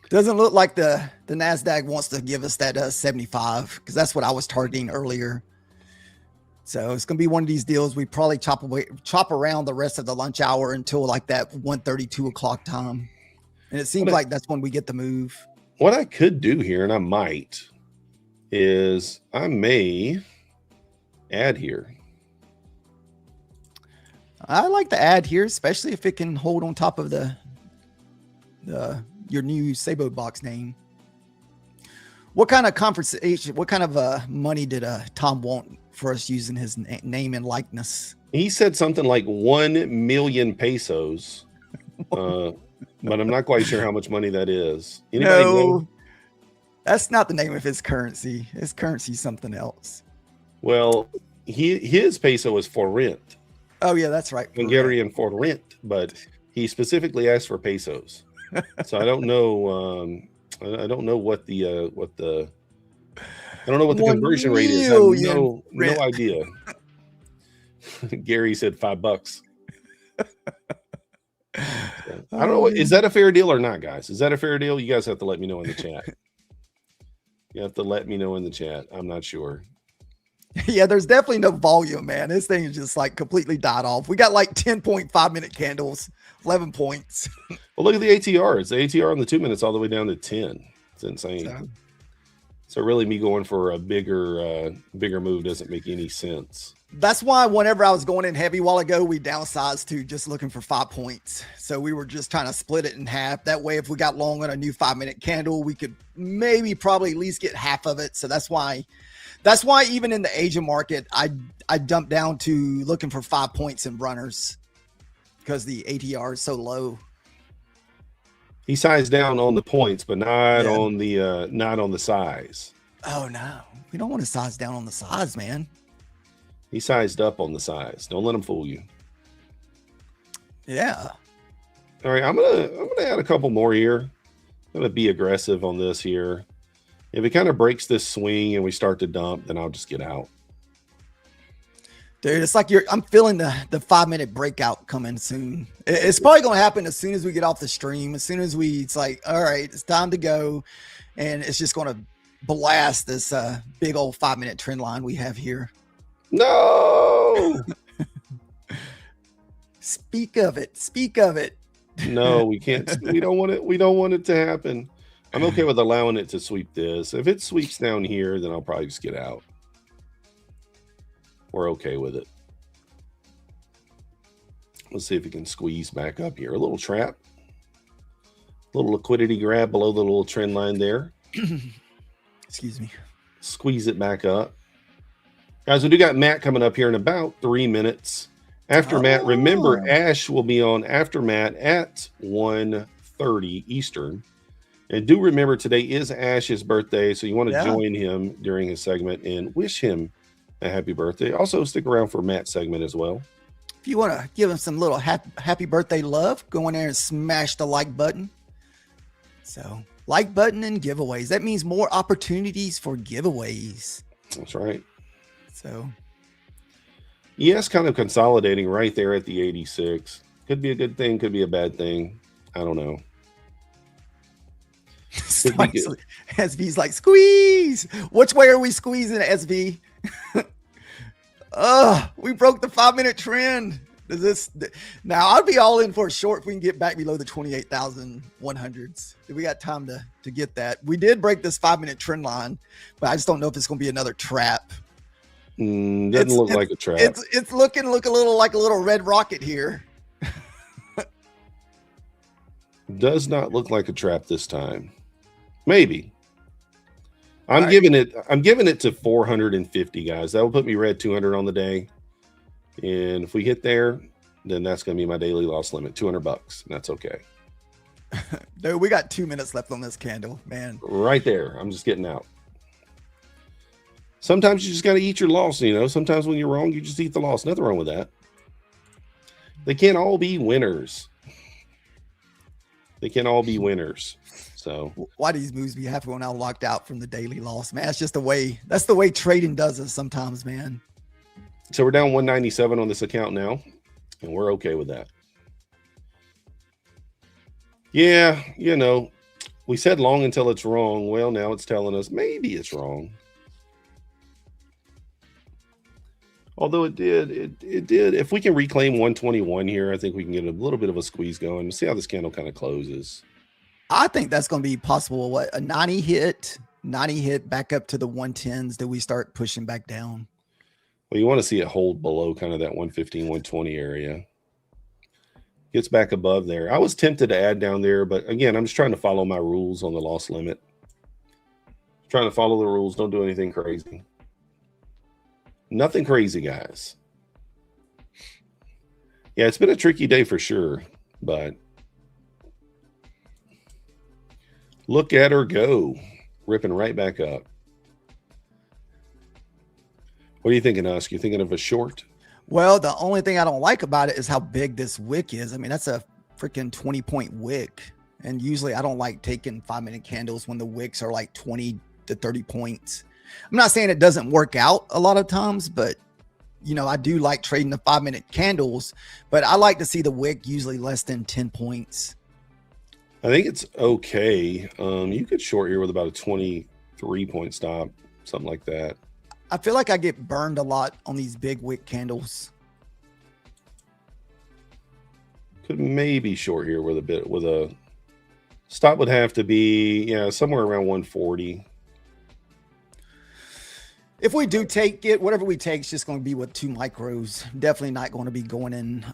Doesn't look like the NASDAQ wants to give us that 75, because that's what I was targeting earlier. So it's going to be one of these deals. We probably chop around the rest of the lunch hour until like that 1:30, 2 o'clock time. And it seems like that's when we get the move. What I could do here, and I might, is I may add here. I like the ad here, especially if it can hold on top of your new Sabo box name. What kind of conversation, what kind of money did Tom want for us using his name and likeness? He said something like 1 million pesos, but I'm not quite sure how much money that is. Anybody know? That's not the name of his currency. His currency is something else. Well, his peso is for rent. Oh yeah, that's right. Hungarian for rent, but he specifically asked for pesos. So I don't know. I don't know what the I don't know what the conversion rate is. I have no idea. Gary said $5. Yeah. I don't know. Is that a fair deal or not, guys? Is that a fair deal? You guys have to let me know in the chat. You have to let me know in the chat. I'm not sure. Yeah, there's definitely no volume, man. This thing is just like completely died off. We got like 10.5 minute candles, 11 points. Well, look at the ATR. It's the ATR on the 2 minutes all the way down to 10. It's insane. So really me going for a bigger move doesn't make any sense. That's why whenever I was going in heavy a while ago, we downsized to just looking for 5 points. So we were just trying to split it in half. That way, if we got long on a new 5 minute candle, we could probably at least get half of it. So that's why even in the Asian market, I dumped down to looking for 5 points in runners because the ATR is so low. He sized down on the points, but not on the size. Oh no, we don't want to size down on the size, man. He sized up on the size. Don't let him fool you. Yeah. All right, I'm gonna add a couple more here. I'm gonna be aggressive on this here. If it kind of breaks this swing and we start to dump, then I'll just get out. Dude, it's like I'm feeling the 5 minute breakout coming soon. It's probably going to happen as soon as we get off the stream. As soon as it's like, all right, it's time to go. And it's just going to blast this big old 5 minute trend line we have here. No. Speak of it. Speak of it. No, we can't. We don't want it. We don't want it to happen. I'm okay with allowing it to sweep this. If it sweeps down here, then I'll probably just get out. We're okay with it. Let's see if it can squeeze back up here. A little trap. A little liquidity grab below the little trend line there. Excuse me. Squeeze it back up. Guys, we do got Matt coming up here in about 3 minutes. After Matt, remember Ash will be on after Matt at 1:30 Eastern. And do remember today is Ash's birthday, so you want to join him during his segment and wish him a happy birthday. Also, stick around for Matt's segment as well. If you want to give him some little happy birthday love, go in there and smash the like button. So, like button and giveaways. That means more opportunities for giveaways. That's right. So, yes, kind of consolidating right there at the 86. Could be a good thing, could be a bad thing. I don't know. SV's like, squeeze. Which way are we squeezing, SV? We broke the 5 minute trend. Does this now? I'd be all in for a short if we can get back below the 28,100s. We got time to get that. We did break this 5 minute trend line, but I just don't know if it's going to be another trap. Doesn't look like a trap. It's looking a little like a little red rocket here. Does not look like a trap this time. Maybe. I'm giving it to 450, guys. That will put me red 200 on the day. And if we hit there, then that's going to be my daily loss limit, $200. That's okay. Dude, we got 2 minutes left on this candle, man. Right there. I'm just getting out. Sometimes you just got to eat your loss, you know. Sometimes when you're wrong, you just eat the loss. Nothing wrong with that. They can't all be winners. They can all be winners. So why do these moves be happening when I'm locked out from the daily loss, man? It's just the way. That's the way trading does it sometimes, man. So we're down 197 on this account now, and we're okay with that. Yeah, you know, we said long until it's wrong. Well, now it's telling us maybe it's wrong. Although it did. If we can reclaim 121 here, I think we can get a little bit of a squeeze going. See how this candle kind of closes. I think that's going to be possible. What, a 90 hit back up to the 110s that we start pushing back down. Well, you want to see it hold below kind of that 115, 120 area. Gets back above there. I was tempted to add down there, but again, I'm just trying to follow my rules on the loss limit. Trying to follow the rules. Don't do anything crazy. Nothing crazy, guys. Yeah, it's been a tricky day for sure, but look at her go. Ripping right back up. What are you thinking, Usk? You thinking of a short? Well, the only thing I don't like about it is how big this wick is. I mean, that's a freaking 20-point wick. And usually I don't like taking 5 minute candles when the wicks are like 20 to 30 points. I'm not saying it doesn't work out a lot of times, but you know, I do like trading the 5-minute candles, but I like to see the wick usually less than 10 points. I think it's okay. You could short here with about a 23-point stop, something like that. I feel like I get burned a lot on these big wick candles. Could maybe short here with a stop would have to be, yeah, somewhere around 140. If we do take it, whatever we take is just going to be with 2 micros. Definitely not going to be going in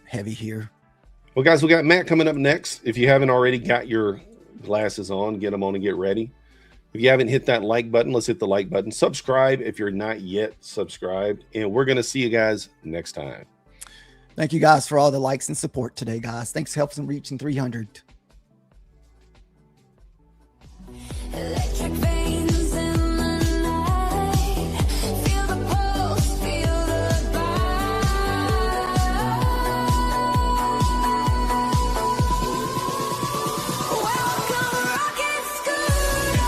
heavy here. Well, guys, we got Matt coming up next. If you haven't already got your glasses on, get them on and get ready. If you haven't hit that like button, let's hit the like button. Subscribe if you're not yet subscribed. And we're going to see you guys next time. Thank you guys for all the likes and support today, guys. Thanks for helping reaching 300. Electric veins in the night. Feel the pulse, feel the bite. Welcome, rocket scooter.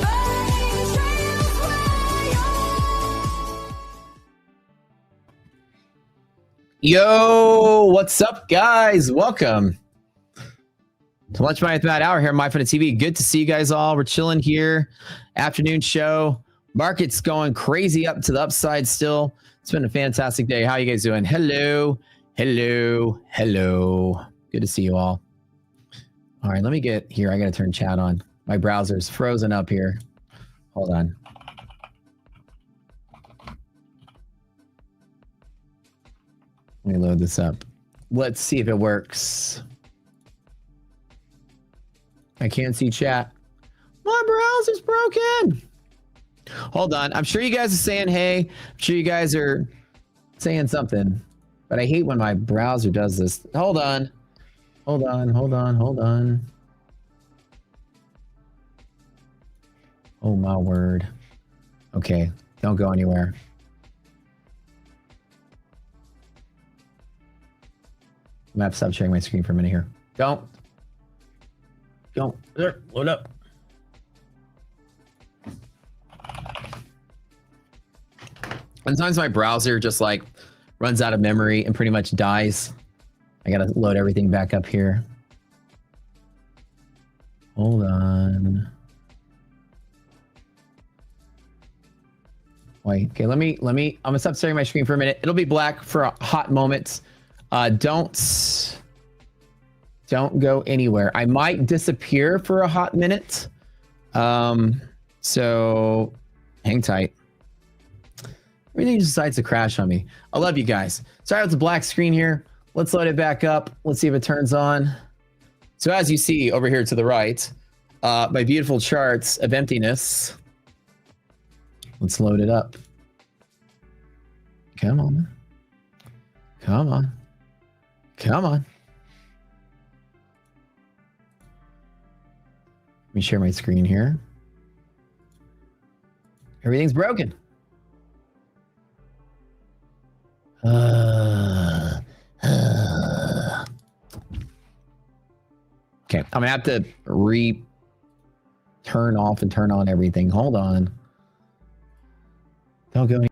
Burning trails where you're. Yo, what's up, guys? Welcome to Lunch Money with Matt Hour here on MyFundedTV. Good to see you guys all. We're chilling here. Afternoon show. Market's going crazy up to the upside still. It's been a fantastic day. How you guys doing? Hello. Hello. Hello. Good to see you all. All right, let me get here. I got to turn chat on. My browser's frozen up here. Hold on. Let me load this up. Let's see if it works. I can't see chat. My browser's broken. Hold on. I'm sure you guys are saying hey. I'm sure you guys are saying something. But I hate when my browser does this. Hold on. Hold on. Hold on. Hold on. Oh, my word. Okay. Don't go anywhere. I'm gonna have to stop sharing my screen for a minute here. Don't. There, load up. Sometimes my browser just like runs out of memory and pretty much dies. I gotta load everything back up here. Hold on. Wait, okay, let me, I'm gonna stop sharing my screen for a minute. It'll be black for a hot moment. Don't go anywhere. I might disappear for a hot minute. So hang tight. Everything just decides to crash on me. I love you guys. Sorry about the black screen here. Let's load it back up. Let's see if it turns on. So as you see over here to the right, my beautiful charts of emptiness. Let's load it up. Come on. Come on. Come on. Let me share my screen here. Everything's broken. Okay, I'm gonna have to turn off and turn on everything. Hold on. Don't go any.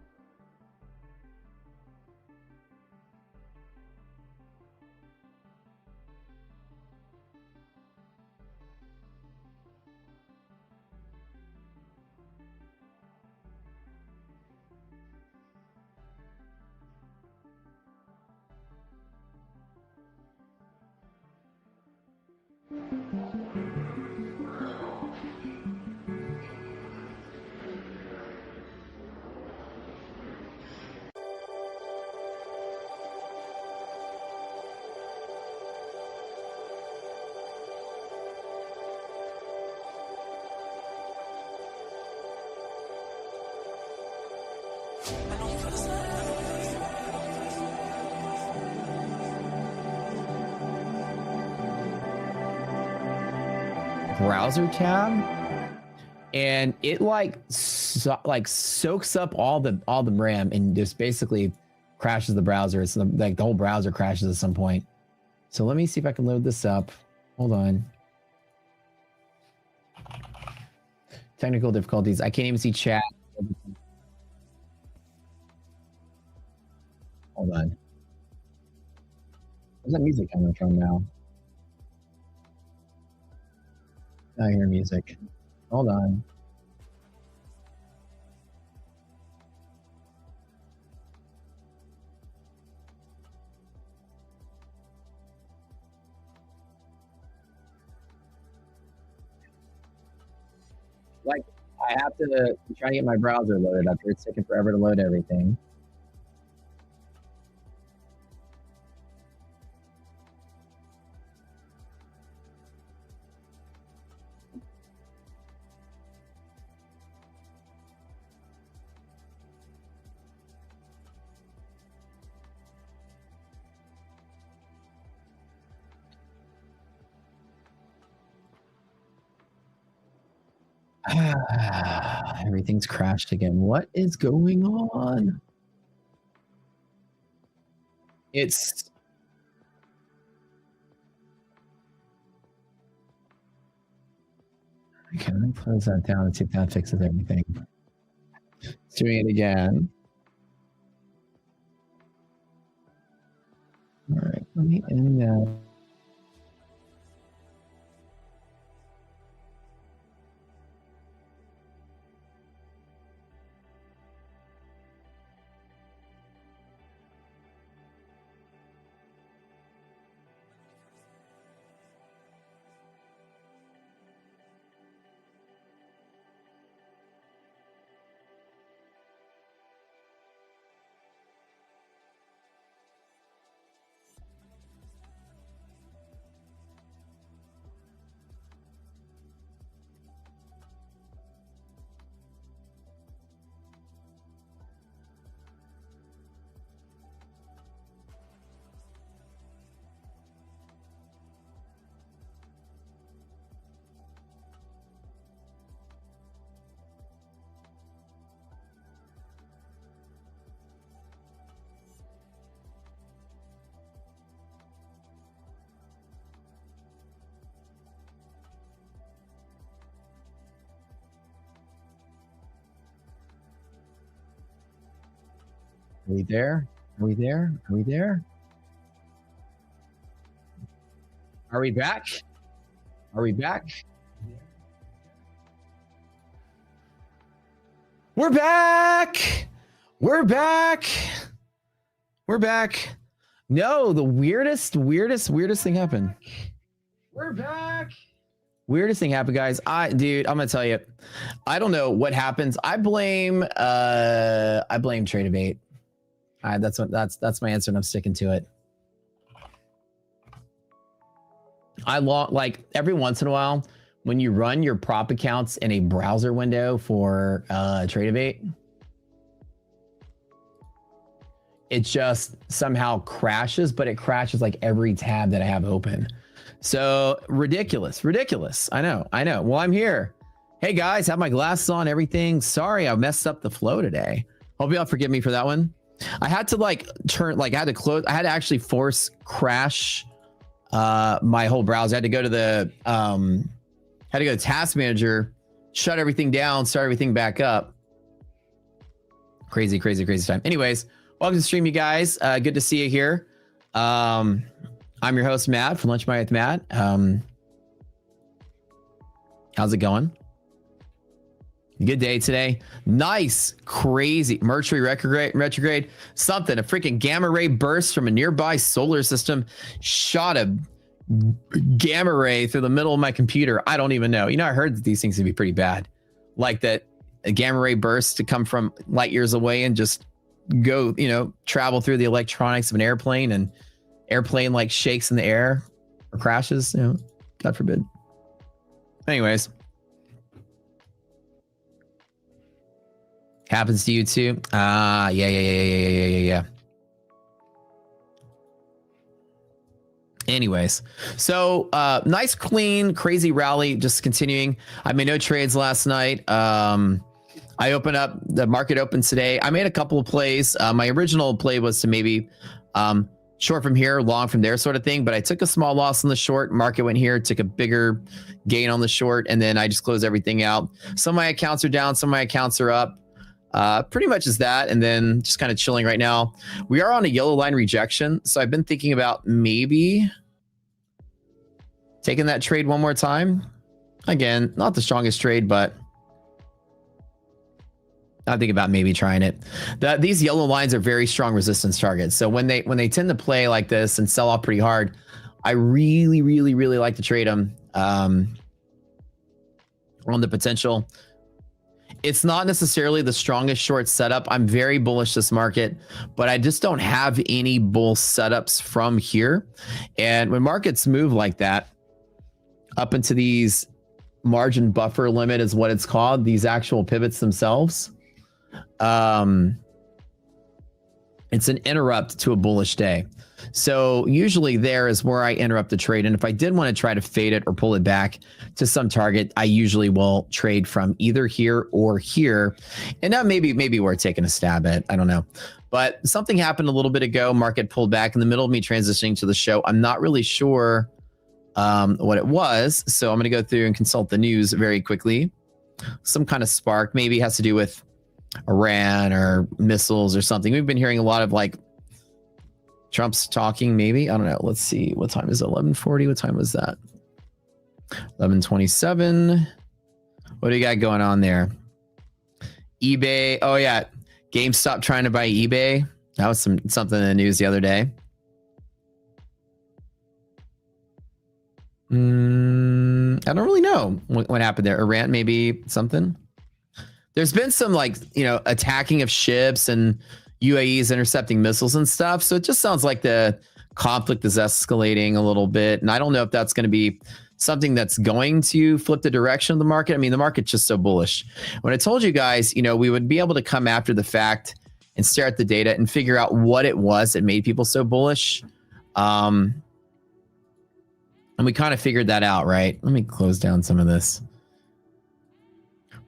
Browser tab, and it soaks up all the RAM and just basically crashes the browser. It's like the whole browser crashes at some point. So let me see if I can load this up. Hold on. Technical difficulties. I can't even see chat. Hold on. Where's that music coming from now? I hear music. Hold on. Like, I have to try to get my browser loaded up here. It's taking forever to load everything. Everything's crashed again. What is going on? It's okay. Let me close that down and see if that fixes everything. It's doing it again. All right, let me end that. Are we there? Are we there? Are we there? Are we back? Are we back? We're back. We're back. We're back. No, the weirdest thing happened. We're back. Weirdest thing happened, guys. Dude, I'm gonna tell you, I don't know what happens. I blame Trade-A-Bait. That's my answer, and I'm sticking to it. Like every once in a while, when you run your prop accounts in a browser window for Trade-A-Bait, it just somehow crashes, but it crashes like every tab that I have open. So ridiculous. I know. Well, I'm here. Hey guys, have my glasses on, everything. Sorry, I messed up the flow today. Hope y'all forgive me for that one. I had to I had to actually force crash my whole browser. I had to go to the task manager, shut everything down, start everything back up. Crazy time. Anyways, welcome to the stream, you guys. Good to see you here. I'm your host, Matt, from Lunch with Matt. How's it going? Good day today. Nice, crazy Mercury retrograde. Something, a freaking gamma ray burst from a nearby solar system shot a gamma ray through the middle of my computer. I don't even know. You know, I heard that these things can be pretty bad. Like that a gamma ray burst to come from light years away and just go, travel through the electronics of an airplane, and airplane like shakes in the air or crashes, God forbid. Anyways. Happens to you too? Yeah. Anyways, so nice, clean, crazy rally, just continuing. I made no trades last night. I opened up, the market opens today. I made a couple of plays. My original play was to maybe short from here, long from there sort of thing. But I took a small loss on the short. Market went here, took a bigger gain on the short, and then I just closed everything out. Some of my accounts are down, some of my accounts are up. Pretty much is that, and then just kind of chilling right now. We are on a yellow line rejection, so I've been thinking about maybe taking that trade one more time. Again, not the strongest trade, but I think about maybe trying it. These yellow lines are very strong resistance targets. So when they tend to play like this and sell off pretty hard, I really, really, really like to trade them on the potential. It's not necessarily the strongest short setup. I'm very bullish this market, but I just don't have any bull setups from here. And when markets move like that, up into these margin buffer limit is what it's called, these actual pivots themselves, it's an interrupt to a bullish day. So usually there is where I interrupt the trade. And if I did want to try to fade it or pull it back to some target, I usually will trade from either here or here. And that maybe we're taking a stab at, I don't know. But something happened a little bit ago. Market pulled back in the middle of me transitioning to the show. I'm not really sure what it was. So I'm going to go through and consult the news very quickly. Some kind of spark, maybe has to do with Iran or missiles or something. We've been hearing a lot of like Trump's talking, maybe. I don't know. Let's see. What time is it? 11:40. What time was that? 11:27. What do you got going on there? eBay. Oh, yeah. GameStop trying to buy eBay. That was something in the news the other day. I don't really know what happened there. Iran, maybe something. There's been some attacking of ships and UAEs intercepting missiles and stuff. So it just sounds like the conflict is escalating a little bit. And I don't know if that's going to be something that's going to flip the direction of the market. I mean, the market's just so bullish. When I told you guys, we would be able to come after the fact and stare at the data and figure out what it was that made people so bullish. And we kind of figured that out, right? Let me close down some of this.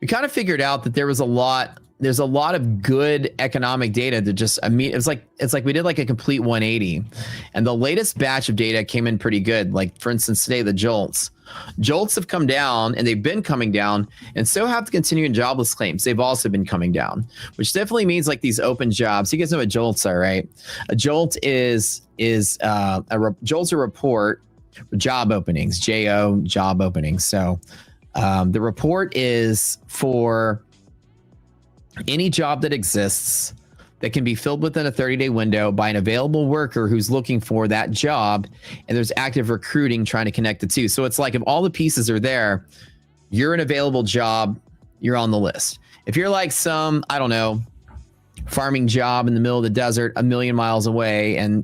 We kind of figured out that there's a lot of good economic data that just, it's like we did like a complete 180, and the latest batch of data came in pretty good. Like for instance, today, the jolts have come down, and they've been coming down, and so have the continuing jobless claims. They've also been coming down, which definitely means like these open jobs. You guys know what jolts are, right? A jolt is a report for job openings, job openings. So the report is for any job that exists that can be filled within a 30-day window by an available worker who's looking for that job, and there's active recruiting trying to connect the two. So it's like if all the pieces are there, you're an available job, you're on the list. If you're like some, I don't know, farming job in the middle of the desert, a million miles away, and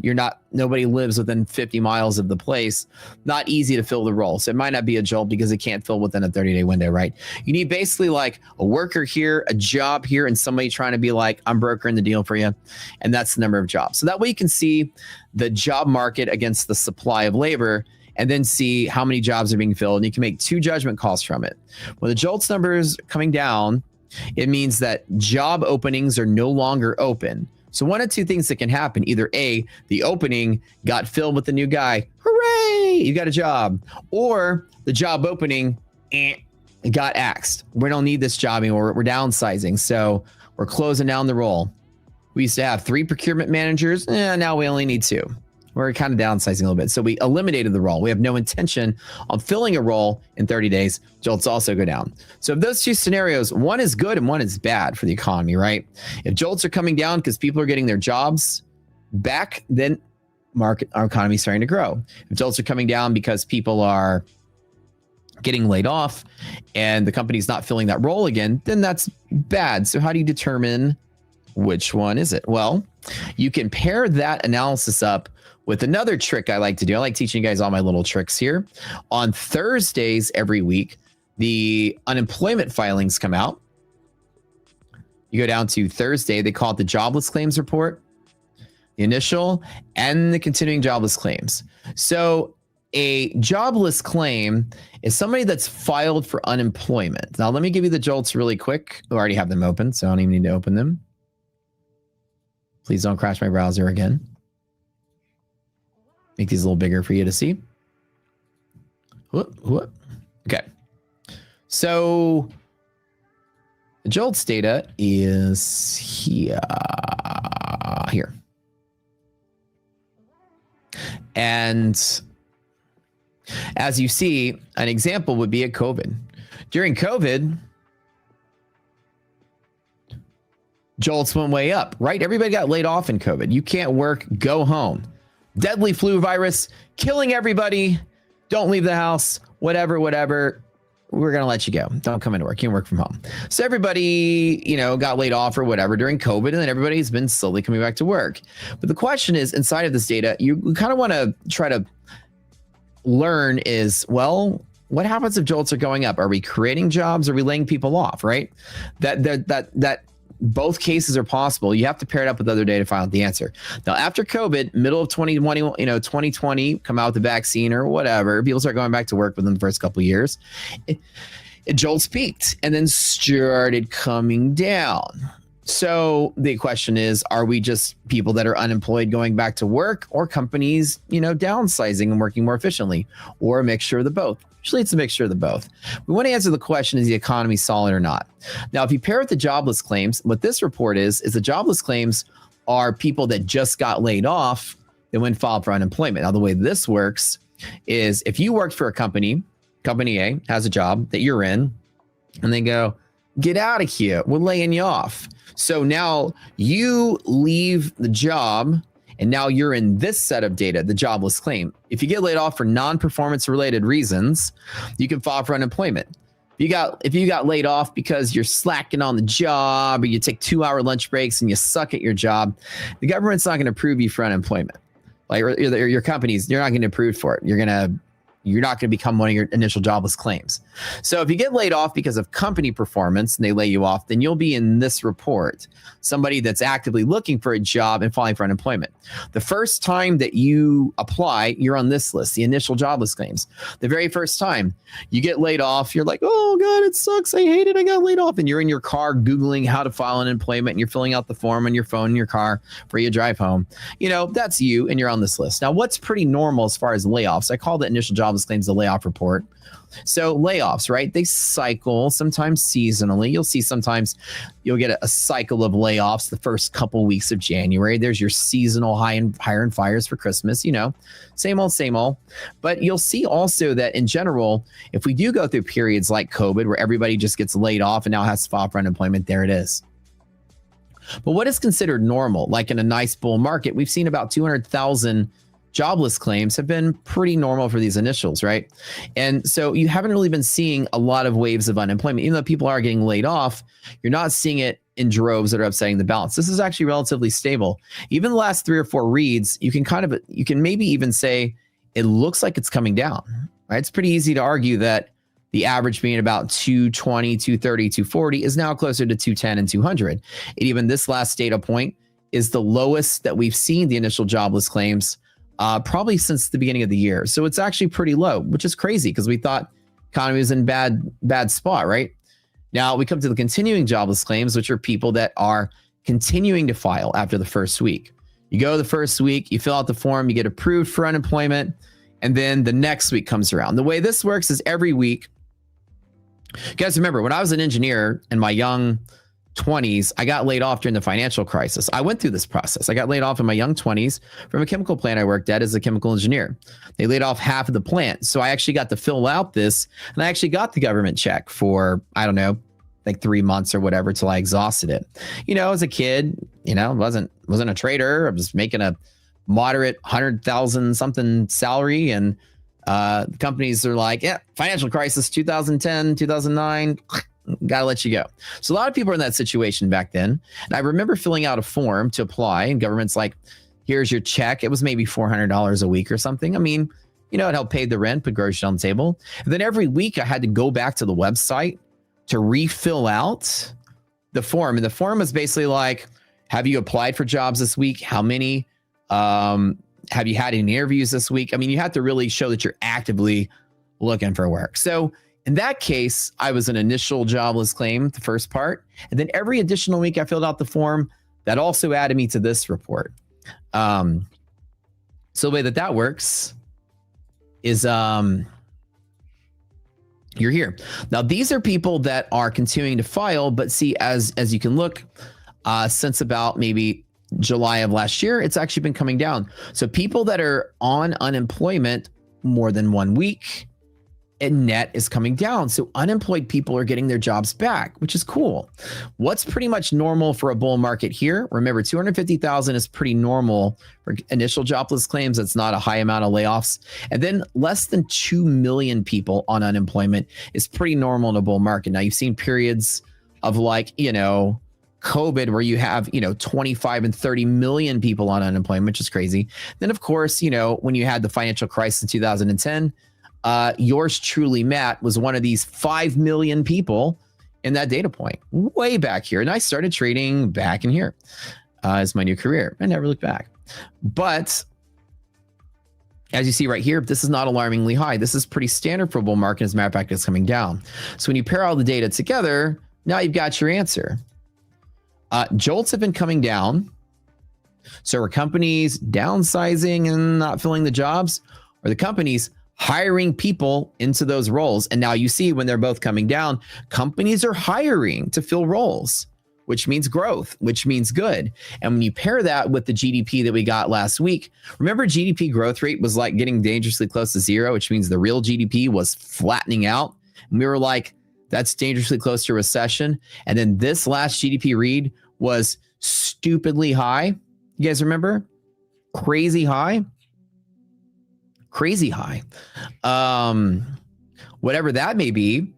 nobody lives within 50 miles of the place, not easy to fill the role. So it might not be a jolt because it can't fill within a 30-day window, right? You need basically like a worker here, a job here, and somebody trying to be like, I'm brokering the deal for you. And that's the number of jobs. So that way you can see the job market against the supply of labor, and then see how many jobs are being filled. And you can make two judgment calls from it. When the jolts numbers coming down, it means that job openings are no longer open. So one of two things that can happen: either A, the opening got filled with the new guy, hooray, you got a job, or the job opening got axed. We don't need this job anymore. We're downsizing, so we're closing down the role. We used to have 3 procurement managers, now we only need 2. We're kind of downsizing a little bit. So we eliminated the role. We have no intention on filling a role in 30 days. Jolts also go down. So if those two scenarios, one is good and one is bad for the economy, right? If jolts are coming down because people are getting their jobs back, then our economy is starting to grow. If jolts are coming down because people are getting laid off and the company's not filling that role again, then that's bad. So how do you determine which one is it? Well, you can pair that analysis up with another trick I like to do. I like teaching you guys all my little tricks here. On Thursdays every week, the unemployment filings come out. You go down to Thursday, they call it the jobless claims report, the initial, and the continuing jobless claims. So a jobless claim is somebody that's filed for unemployment. Now, let me give you the jolts really quick. I already have them open, so I don't even need to open them. Please don't crash my browser again. make these a little bigger for you to see. Whoop. Okay. So the JOLTS data is here. And as you see, an example would be at COVID. During COVID, JOLTS went way up, right? Everybody got laid off in COVID. You can't work, go home. Deadly flu virus, killing everybody. Don't leave the house, whatever. We're going to let you go. Don't come into work. You can work from home. So everybody, got laid off or whatever during COVID, and then everybody's been slowly coming back to work. But the question is, inside of this data, you kind of want to try to learn is, well, what happens if JOLTS are going up? Are we creating jobs? Are we laying people off, right? That both cases are possible. You have to pair it up with other data to find out the answer. Now, after COVID, middle of 2020, come out with the vaccine or whatever, people start going back to work within the first couple of years. JOLTS peaked and then started coming down. So the question is, are we just people that are unemployed going back to work, or companies, downsizing and working more efficiently, or a mixture of the both? Usually it's a mixture of the both. We want to answer the question, is the economy solid or not? Now, if you pair it with the jobless claims, what this report is the jobless claims are people that just got laid off that went filed for unemployment. Now, the way this works is if you worked for a company A has a job that you're in, and they go, get out of here, we're laying you off. So now you leave the job, and now you're in this set of data, the jobless claim. If you get laid off for non-performance related reasons, you can file for unemployment. If you got laid off because you're slacking on the job, or you take 2-hour lunch breaks and you suck at your job, the government's not going to approve you for unemployment. Like, or your companies, you're not going to approve for it. You're not going to become one of your initial jobless claims. So if you get laid off because of company performance and they lay you off, then you'll be in this report, somebody that's actively looking for a job and filing for unemployment. The first time that you apply, you're on this list, the initial jobless claims. The very first time you get laid off, you're like, oh God, it sucks. I hate it. I got laid off. And you're in your car Googling how to file unemployment, and you're filling out the form on your phone in your car before you drive home. That's you, and you're on this list. Now, what's pretty normal as far as layoffs? I call the initial jobless claims the layoff report. So layoffs, right? They cycle sometimes seasonally. You'll see sometimes you'll get a cycle of layoffs the first couple weeks of January. There's your seasonal hiring fires for Christmas, same old. But you'll see also that in general, if we do go through periods like COVID where everybody just gets laid off and now has to file for unemployment, there it is. But what is considered normal? Like in a nice bull market, we've seen about 200,000 jobless claims have been pretty normal for these initials, right? And so you haven't really been seeing a lot of waves of unemployment. Even though people are getting laid off, you're not seeing it in droves that are upsetting the balance. This is actually relatively stable. Even the last 3 or 4 reads, you can maybe even say it looks like it's coming down, right? It's pretty easy to argue that the average being about 220, 230, 240 is now closer to 210 and 200. And even this last data point is the lowest that we've seen the initial jobless claims probably since the beginning of the year. So it's actually pretty low, which is crazy because we thought economy was in bad spot, right? Now we come to the continuing jobless claims, which are people that are continuing to file after the first week. You go the first week, you fill out the form, you get approved for unemployment, and then the next week comes around. The way this works is every week, you guys remember when I was an engineer in my young 20s, I got laid off during the financial crisis. I went through this process. I got laid off in my young 20s from a chemical plant I worked at as a chemical engineer. They laid off half of the plant. So I actually got to fill out this, and I actually got the government check for, I don't know, like 3 months or whatever till I exhausted it. As a kid, wasn't a trader. I was making a moderate 100,000 something salary, and companies are like, yeah, financial crisis, 2010, 2009, gotta let you go. So a lot of people are in that situation back then. And I remember filling out a form to apply, and government's like, here's your check. It was maybe $400 a week or something. I mean, it helped pay the rent, put groceries on the table. And then every week I had to go back to the website to refill out the form. And the form was basically like, have you applied for jobs this week? How many? Have you had any interviews this week? I mean, you have to really show that you're actively looking for work. So in that case, I was an initial jobless claim, the first part. And then every additional week I filled out the form that also added me to this report. So the way that works is you're here. Now, these are people that are continuing to file, but see, as you can look, since about maybe July of last year, it's actually been coming down. So people that are on unemployment more than 1 week, and net is coming down. So unemployed people are getting their jobs back, which is cool. What's pretty much normal for a bull market here? Remember, 250,000 is pretty normal for initial jobless claims. It's not a high amount of layoffs. And then less than 2 million people on unemployment is pretty normal in a bull market. Now, you've seen periods of like, COVID where you have, 25 and 30 million people on unemployment, which is crazy. Then, of course, when you had the financial crisis in 2010, yours truly, Matt, was one of these 5 million people in that data point way back here. And I started trading back in here as my new career. I never looked back. But as you see right here, this is not alarmingly high. This is pretty standard for a bull market. As a matter of fact, it's coming down. So when you pair all the data together, now you've got your answer. Jolts have been coming down. So are companies downsizing and not filling the jobs? Or the companies hiring people into those roles? And now you see when they're both coming down, companies are hiring to fill roles, which means growth, which means good. And when you pair that with the GDP that we got last week, remember GDP growth rate was like getting dangerously close to zero, which means the real GDP was flattening out. And we were like, that's dangerously close to recession. And then this last GDP read was stupidly high. You guys remember? Crazy high. Whatever that may be,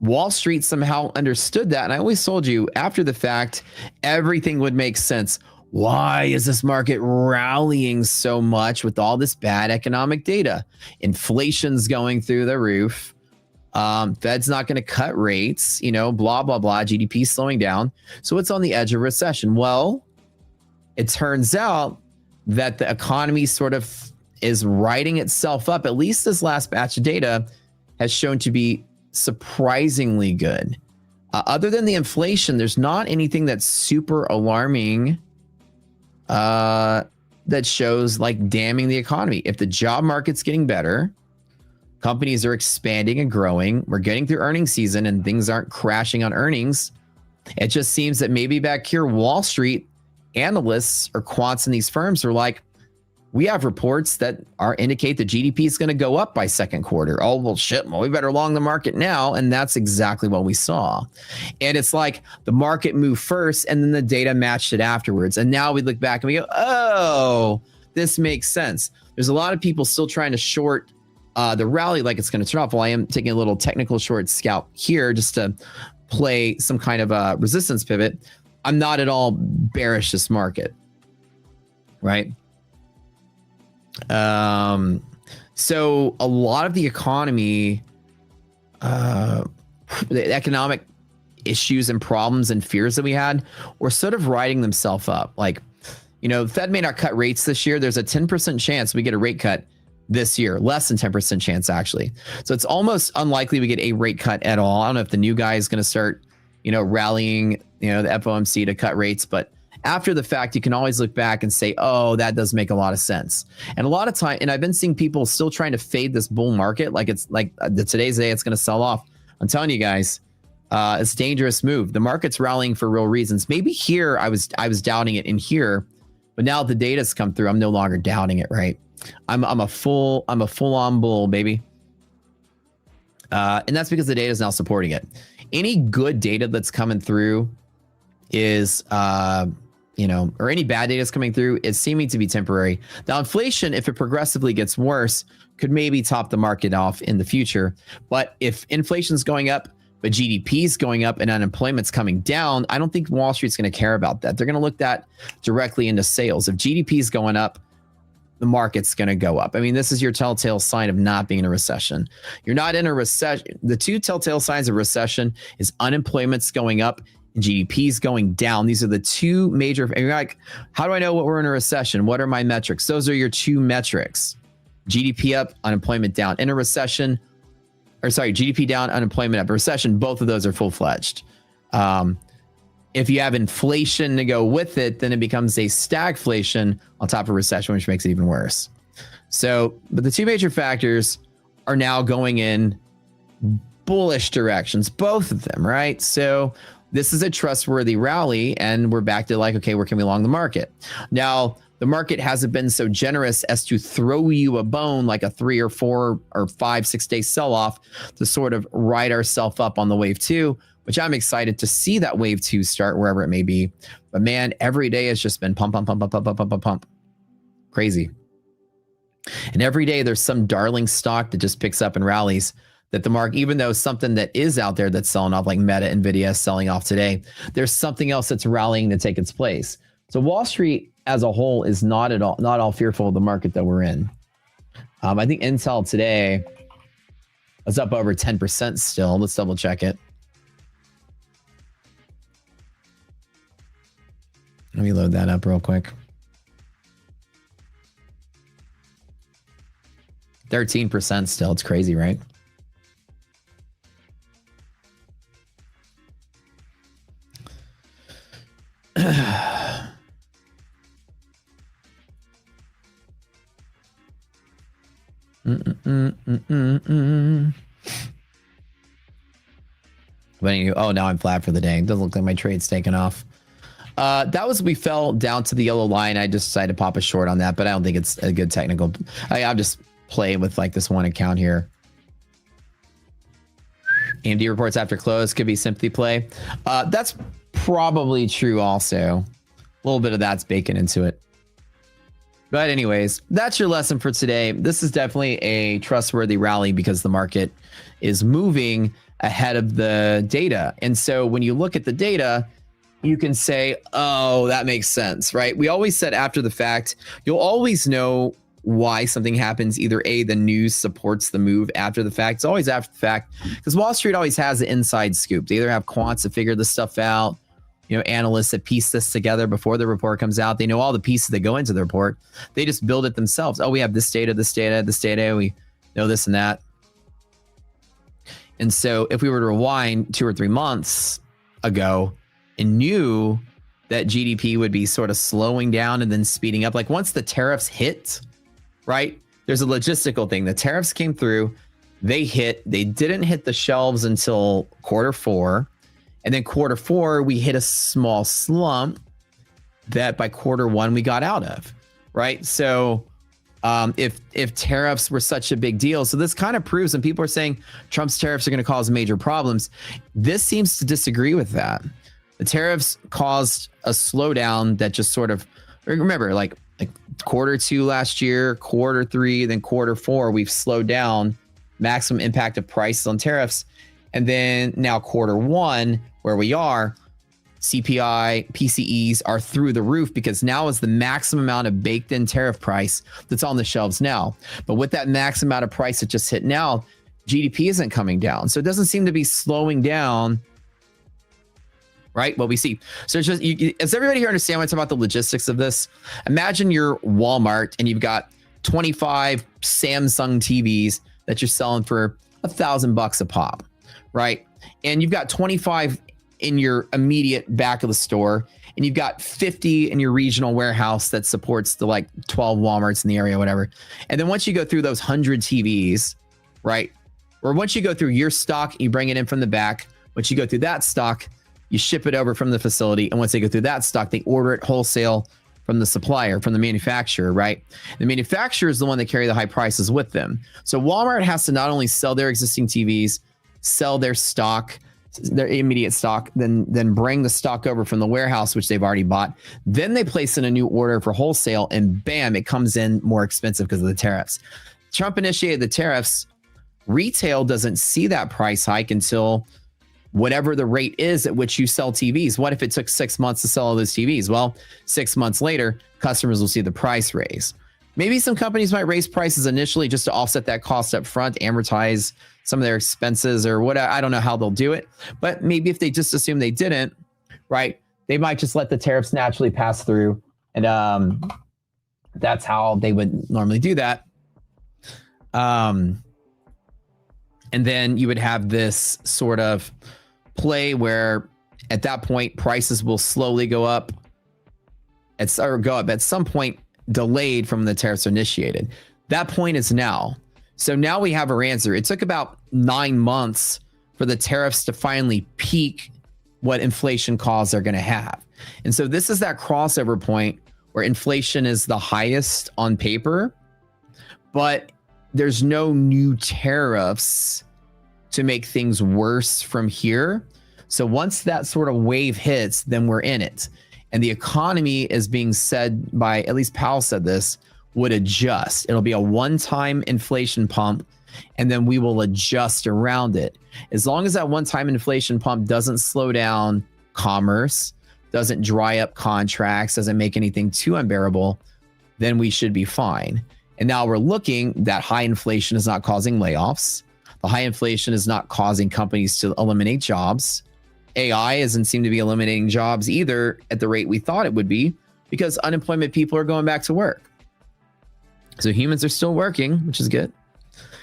Wall Street somehow understood that. And I always told you after the fact, everything would make sense. Why is this market rallying so much with all this bad economic data? Inflation's going through the roof. Fed's not going to cut rates, blah, blah, blah. GDP slowing down. So it's on the edge of recession. Well, it turns out that the economy sort of is writing itself up. At least this last batch of data has shown to be surprisingly good. Other than the inflation, there's not anything that's super alarming that shows like damning the economy. If the job market's getting better, companies are expanding and growing, we're getting through earnings season and things aren't crashing on earnings. It just seems that maybe back here, Wall Street analysts or quants in these firms are like, we have reports that indicate the GDP is going to go up by second quarter. Oh, well, shit, well, we better long the market now. And that's exactly what we saw. And it's like the market moved first and then the data matched it afterwards. And now we look back and we go, oh, this makes sense. There's a lot of people still trying to short the rally like it's going to turn off. Well, I am taking a little technical short scout here just to play some kind of a resistance pivot. I'm not at all bearish this market, right? So a lot of the economy, the economic issues and problems and fears that we had were sort of riding themselves up. Like, the Fed may not cut rates this year. There's a 10% chance we get a rate cut this year, less than 10% chance actually. So it's almost unlikely we get a rate cut at all. I don't know if the new guy is going to start, rallying, the FOMC to cut rates, but after the fact, you can always look back and say, oh, that does make a lot of sense. And a lot of time, and I've been seeing people still trying to fade this bull market. Like it's like today's day, it's going to sell off. I'm telling you guys, it's a dangerous move. The market's rallying for real reasons. Maybe here I was doubting it in here, but now the data's come through. I'm no longer doubting it, right? I'm a full on bull, baby. And that's because the data is now supporting it. Any good data that's coming through is, or any bad data is coming through, it's seeming to be temporary. Now, inflation, if it progressively gets worse, could maybe top the market off in the future. But if inflation's going up, but GDP is going up and unemployment's coming down, I don't think Wall Street's going to care about that. They're going to look that directly into sales. If GDP is going up, the market's going to go up. I mean, this is your telltale sign of not being in a recession. You're not in a recession. The two telltale signs of recession is unemployment's going up and GDP is going down. These are the two major. And you're like, how do I know what we're in a recession? What are my metrics? Those are your two metrics. GDP up, unemployment down. In a recession, GDP down, unemployment up. A recession, both of those are full-fledged. If you have inflation to go with it, then it becomes a stagflation on top of recession, which makes it even worse. So, but the two major factors are now going in bullish directions, both of them, right? So this is a trustworthy rally, and we're back to like, okay, where can we long the market? Now, the market hasn't been so generous as to throw you a bone like a 3 or 4 or 5, 6 day sell-off to sort of ride ourselves up on the wave 2, which I'm excited to see that wave 2 start wherever it may be. But man, every day has just been pump, pump, pump, pump, pump, pump, pump, pump, pump. Crazy. And every day there's some darling stock that just picks up and rallies that the market, even though something that is out there that's selling off, like Meta, Nvidia selling off today, there's something else that's rallying to take its place. So Wall Street as a whole is not all fearful of the market that we're in. I think Intel today is up over 10% still. Let's double check it. Let me load that up real quick. 13% still. It's crazy, right? But anyway, oh, now I'm flat for the day. It doesn't look like my trade's taken off. We fell down to the yellow line. I just decided to pop a short on that, but I don't think it's a good technical. I'll just play with like this one account here. AMD reports after close could be sympathy play. That's probably true also. A little bit of that's baking into it. But anyways, that's your lesson for today. This is definitely a trustworthy rally because the market is moving ahead of the data. And so when you look at the data, you can say, oh, that makes sense, right? We always said after the fact, you'll always know why something happens. Either A, the news supports the move after the fact. It's always after the fact because Wall Street always has the inside scoop. They either have quants that figure this stuff out, analysts that piece this together before the report comes out. They know all the pieces that go into the report. They just build it themselves. Oh, we have this data, this data, this data. We know this and that. And so if we were to rewind 2 or 3 months ago and knew that GDP would be sort of slowing down and then speeding up, like once the tariffs hit, right? There's a logistical thing. The tariffs came through, they didn't hit the shelves until Q4. And then Q4, we hit a small slump that by Q1 we got out of, right? So if tariffs were such a big deal, so this kind of proves when people are saying Trump's tariffs are going to cause major problems, this seems to disagree with that. The tariffs caused a slowdown that just sort of, remember, like Q2 last year, Q3, then Q4, we've slowed down maximum impact of prices on tariffs. And then now Q1, where we are, CPI, PCEs are through the roof because now is the maximum amount of baked in tariff price that's on the shelves now. But with that max amount of price that just hit now, GDP isn't coming down. So it doesn't seem to be slowing down, right? What we see. So it's just, does everybody here understand when I talk about the logistics of this? Imagine you're Walmart and you've got 25 Samsung TVs that you're selling for $1,000 a pop, right? And you've got 25 in your immediate back of the store, and you've got 50 in your regional warehouse that supports the like 12 Walmarts in the area, whatever. And then once you go through those 100 TVs, right? Or once you go through your stock, you bring it in from the back. Once you go through that stock, you ship it over from the facility. And once they go through that stock, they order it wholesale from the supplier, from the manufacturer, right? The manufacturer is the one that carry the high prices with them. So Walmart has to not only sell their existing TVs, sell their stock, their immediate stock, then bring the stock over from the warehouse, which they've already bought. Then they place in a new order for wholesale, and bam, it comes in more expensive because of the tariffs. Trump initiated the tariffs. Retail doesn't see that price hike until whatever the rate is at which you sell TVs. What if it took 6 months to sell all those TVs? Well, 6 months later, customers will see the price raise. Maybe some companies might raise prices initially just to offset that cost up front, amortize some of their expenses or what. I don't know how they'll do it, but maybe if they just assume they didn't, right, they might just let the tariffs naturally pass through. And that's how they would normally do that. And then you would have this sort of play where at that point, prices will slowly go up. At some point, delayed from when the tariffs are initiated. That point is now. So now we have our answer. It took about 9 months for the tariffs to finally peak what inflation costs are going to have. And so this is that crossover point where inflation is the highest on paper, but there's no new tariffs to make things worse from here. So once that sort of wave hits, then we're in it. And the economy is being said by, at least Powell said this, would adjust. It'll be a one-time inflation pump, and then we will adjust around it. As long as that one-time inflation pump doesn't slow down commerce, doesn't dry up contracts, doesn't make anything too unbearable, then we should be fine. And now we're looking that high inflation is not causing layoffs. The high inflation is not causing companies to eliminate jobs. AI doesn't seem to be eliminating jobs either at the rate we thought it would be, because unemployment people are going back to work. So humans are still working, which is good.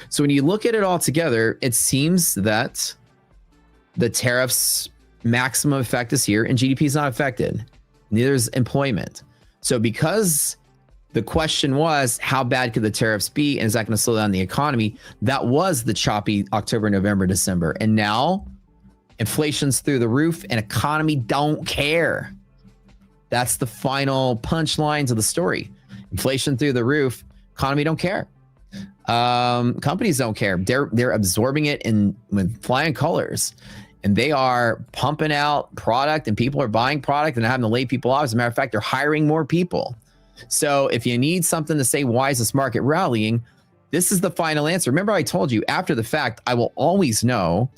So when you look at it all together, it seems that the tariffs maximum effect is here and GDP is not affected. Neither is employment. So because the question was, how bad could the tariffs be? And is that going to slow down the economy? That was the choppy October, November, December. And now inflation's through the roof and economy don't care. That's the final punchlines of the story. Inflation through the roof, economy don't care. Companies don't care. They're absorbing it with flying colors, and they are pumping out product, and people are buying product and having to lay people off. As a matter of fact, they're hiring more people. So if you need something to say, why is this market rallying? This is the final answer. Remember, I told you after the fact, I will always know.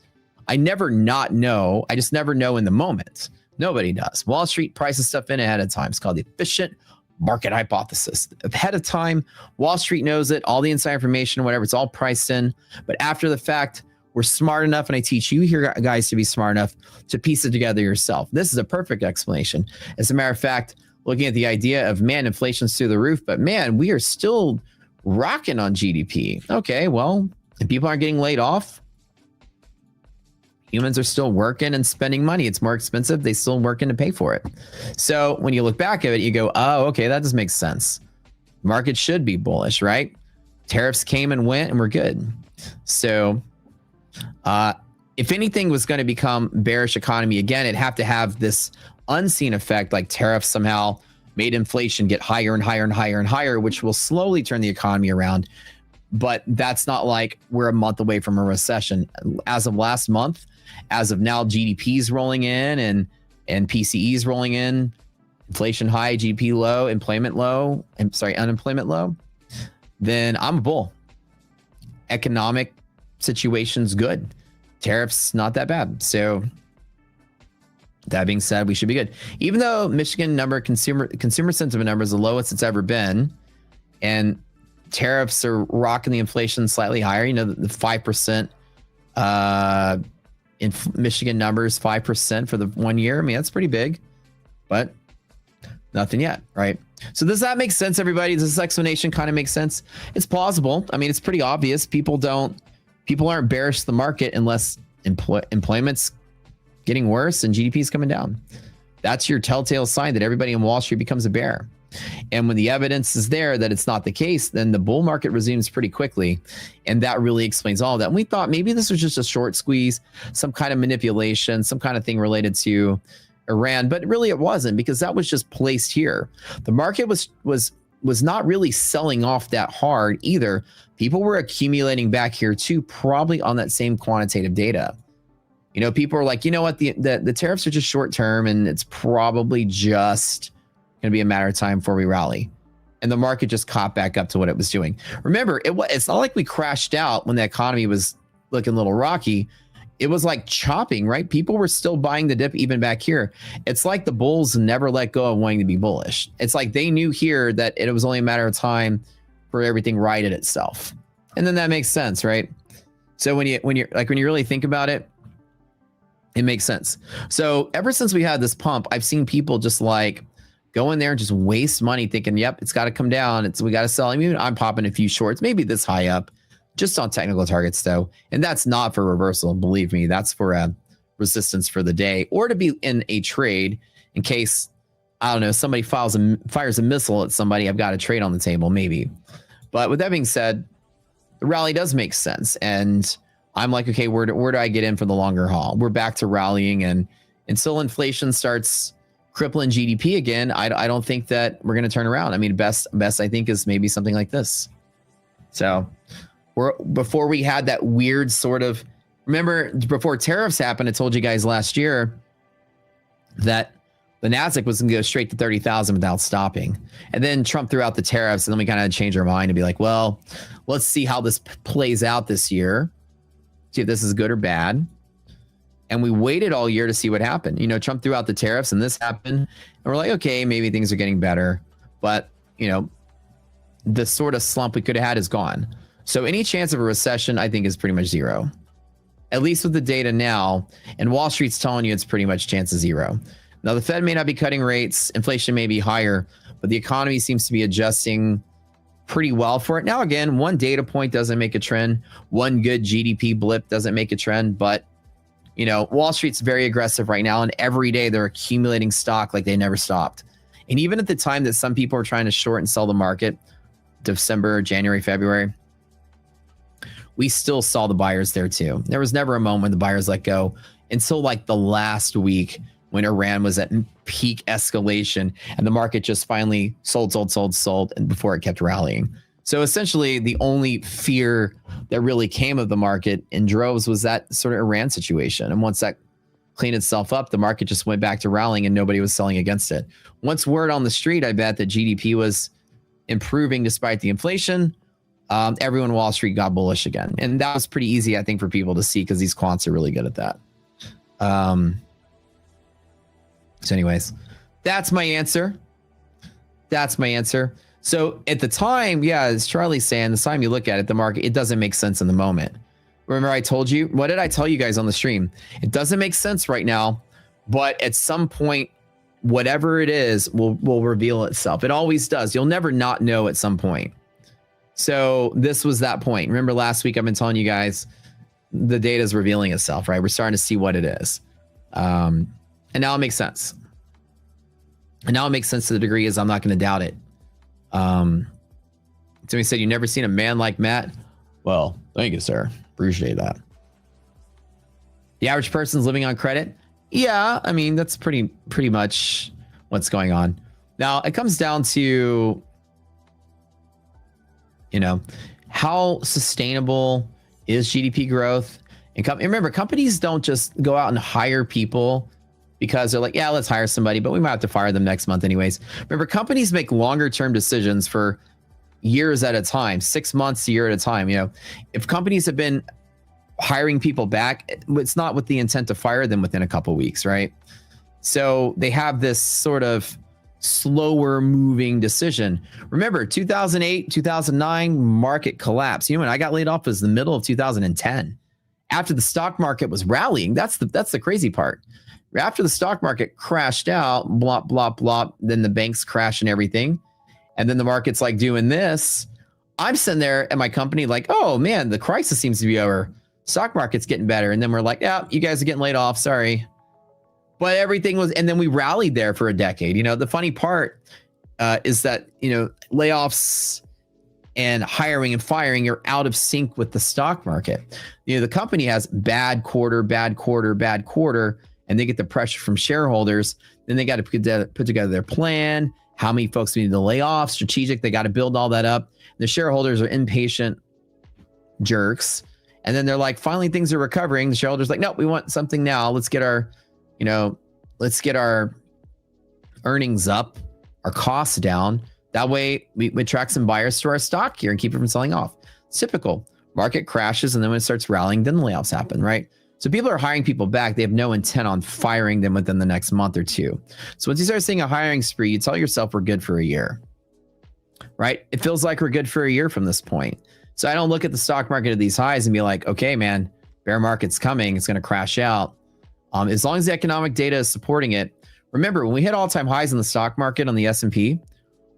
I never not know. I just never know in the moment. Nobody does. Wall Street prices stuff in ahead of time. It's called the efficient market hypothesis. Ahead of time, Wall Street knows it, all the inside information, whatever, it's all priced in. But after the fact, we're smart enough, and I teach you here guys to be smart enough to piece it together yourself. This is a perfect explanation. As a matter of fact, looking at the idea of, man, inflation's through the roof, but man, we are still rocking on GDP. Okay, well, if people aren't getting laid off, humans are still working and spending money. It's more expensive. They still working to pay for it. So when you look back at it, you go, oh, okay, that does make sense. Market should be bullish, right? Tariffs came and went and we're good. So if anything was going to become bearish economy again, it'd have to have this unseen effect, like tariffs somehow made inflation get higher and higher and higher and higher, which will slowly turn the economy around. But that's not like we're a month away from a recession. As of last month, as of now, GDP's rolling in and PCE's rolling in, inflation high, GDP low, unemployment low, then I'm a bull. Economic situation's good. Tariffs not that bad. So that being said, we should be good. Even though Michigan consumer sentiment number is the lowest it's ever been, and tariffs are rocking the inflation slightly higher. You know, the 5% in Michigan numbers, 5% for the 1 year. I mean, that's pretty big, but nothing yet, right? So does that make sense, everybody? Does this explanation kind of make sense? It's plausible. I mean, it's pretty obvious. People aren't bearish to the market unless employment's getting worse and GDP is coming down. That's your telltale sign that everybody in Wall Street becomes a bear. And when the evidence is there that it's not the case, then the bull market resumes pretty quickly. And that really explains all that. And we thought maybe this was just a short squeeze, some kind of manipulation, some kind of thing related to Iran, but really it wasn't, because that was just placed here. The market was not really selling off that hard either. People were accumulating back here too, probably on that same quantitative data. You know, people are like, you know what, the tariffs are just short term, and it's probably just going to be a matter of time before we rally. And the market just caught back up to what it was doing. Remember, it's not like we crashed out when the economy was looking a little rocky. It was like chopping, right? People were still buying the dip even back here. It's like the bulls never let go of wanting to be bullish. It's like they knew here that it was only a matter of time for everything righted itself. And then that makes sense, right? So when you really think about it, it makes sense. So ever since we had this pump, I've seen people just like go in there and just waste money thinking, yep, it's got to come down. We got to sell. I mean, I'm popping a few shorts, maybe this high up, just on technical targets though. And that's not for reversal. Believe me, that's for a resistance for the day, or to be in a trade in case I don't know, somebody fires a missile at somebody, I've got a trade on the table, maybe. But with that being said, the rally does make sense. And I'm like, okay, where do I get in for the longer haul? We're back to rallying, and until inflation starts crippling GDP again, I don't think that we're going to turn around. I mean, best I think is maybe something like this. So before we had that weird sort of, remember before tariffs happened, I told you guys last year that the Nasdaq was going to go straight to 30,000 without stopping. And then Trump threw out the tariffs, and then we kind of changed our mind to be like, well, let's see how this plays out this year. See if this is good or bad. And we waited all year to see what happened. You know, Trump threw out the tariffs and this happened. And we're like, okay, maybe things are getting better. But, you know, the sort of slump we could have had is gone. So any chance of a recession, I think, is pretty much zero. At least with the data now. And Wall Street's telling you it's pretty much chance of zero. Now, the Fed may not be cutting rates. Inflation may be higher. But the economy seems to be adjusting pretty well for it. Now, again, one data point doesn't make a trend. One good GDP blip doesn't make a trend. But you know, Wall Street's very aggressive right now, and every day they're accumulating stock like they never stopped. And even at the time that some people are trying to short and sell the market, December, January, February, we still saw the buyers there too. There was never a moment when the buyers let go until like the last week when Iran was at peak escalation and the market just finally sold, and before it kept rallying. So essentially, the only fear that really came of the market in droves was that sort of Iran situation. And once that cleaned itself up, the market just went back to rallying and nobody was selling against it. Once word on the street, I bet that GDP was improving despite the inflation, everyone on Wall Street got bullish again. And that was pretty easy, I think, for people to see because these quants are really good at that. So anyways, that's my answer. So at the time, yeah, as Charlie's saying, the time you look at it, the market, it doesn't make sense in the moment. Remember I told you, what did I tell you guys on the stream? It doesn't make sense right now, but at some point, whatever it is will reveal itself. It always does. You'll never not know at some point. So this was that point. Remember last week, I've been telling you guys, the data is revealing itself, right? We're starting to see what it is. And now it makes sense. And now it makes sense to the degree is I'm not going to doubt it. Somebody said, you never seen a man like Matt? Well, thank you, sir. Appreciate that. The average person's living on credit. Yeah, I mean, that's pretty much what's going on. Now, it comes down to, you know, how sustainable is GDP growth? And remember, companies don't just go out and hire people because they're like, yeah, let's hire somebody, but we might have to fire them next month anyways. Remember, companies make longer term decisions for years at a time, 6 months, a year at a time. You know, if companies have been hiring people back, it's not with the intent to fire them within a couple of weeks, right? So they have this sort of slower moving decision. Remember, 2008, 2009 market collapse. You know, when I got laid off was the middle of 2010. After the stock market was rallying, that's the crazy part. After the stock market crashed out, blop, blop, blop, then the banks crash and everything. And then the market's like doing this. I'm sitting there at my company like, oh man, the crisis seems to be over. Stock market's getting better. And then we're like, yeah, you guys are getting laid off. Sorry. But everything was, and then we rallied there for a decade. You know, the funny part is that, you know, layoffs and hiring and firing are out of sync with the stock market. You know, the company has bad quarter, and they get the pressure from shareholders. Then they got to put together their plan, how many folks we need to lay off, strategic. They got to build all that up. The shareholders are impatient jerks. And then they're like, finally, things are recovering. The shareholders are like, no, we want something now. Let's get our, earnings up, our costs down. That way we attract some buyers to our stock here and keep it from selling off. It's typical. Market crashes, and then when it starts rallying, then the layoffs happen, right? So people are hiring people back. They have no intent on firing them within the next month or two. So once you start seeing a hiring spree, you tell yourself we're good for a year, right? It feels like we're good for a year from this point. So I don't look at the stock market at these highs and be like, okay, man, bear market's coming. It's going to crash out. As long as the economic data is supporting it. Remember, when we hit all-time highs in the stock market on the S&P,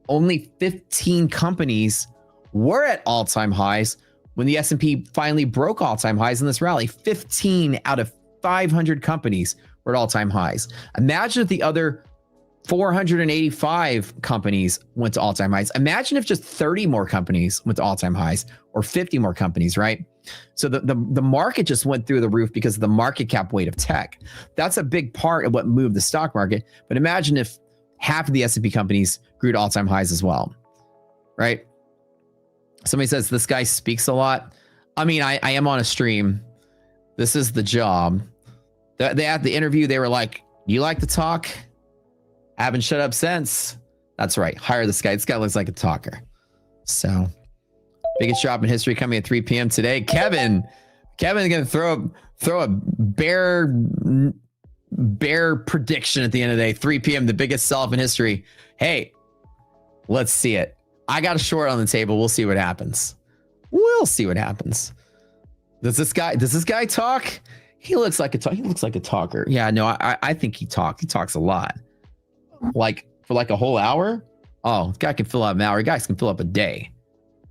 only 15 companies were at all-time highs. When the S&P finally broke all-time highs in this rally, 15 out of 500 companies were at all-time highs. Imagine if the other 485 companies went to all-time highs. Imagine if just 30 more companies went to all-time highs, or 50 more companies, right? So the market just went through the roof because of the market cap weight of tech. That's a big part of what moved the stock market. But imagine if half of the S&P companies grew to all-time highs as well, right? Somebody says, this guy speaks a lot. I mean, I am on a stream. This is the job. They at the interview, they were like, you like to talk? I haven't shut up since. That's right. Hire this guy. This guy looks like a talker. So, biggest drop in history coming at 3 p.m. today. Kevin's going to throw a bear prediction at the end of the day. 3 p.m. the biggest sell-off in history. Hey, let's see it. I got a short on the table. We'll see what happens. We'll see what happens. Does this guy talk? He looks like a talker. Yeah, no, I think he talks. He talks a lot. Like for like a whole hour? Oh, this guy can fill up an hour. Guys can fill up a day.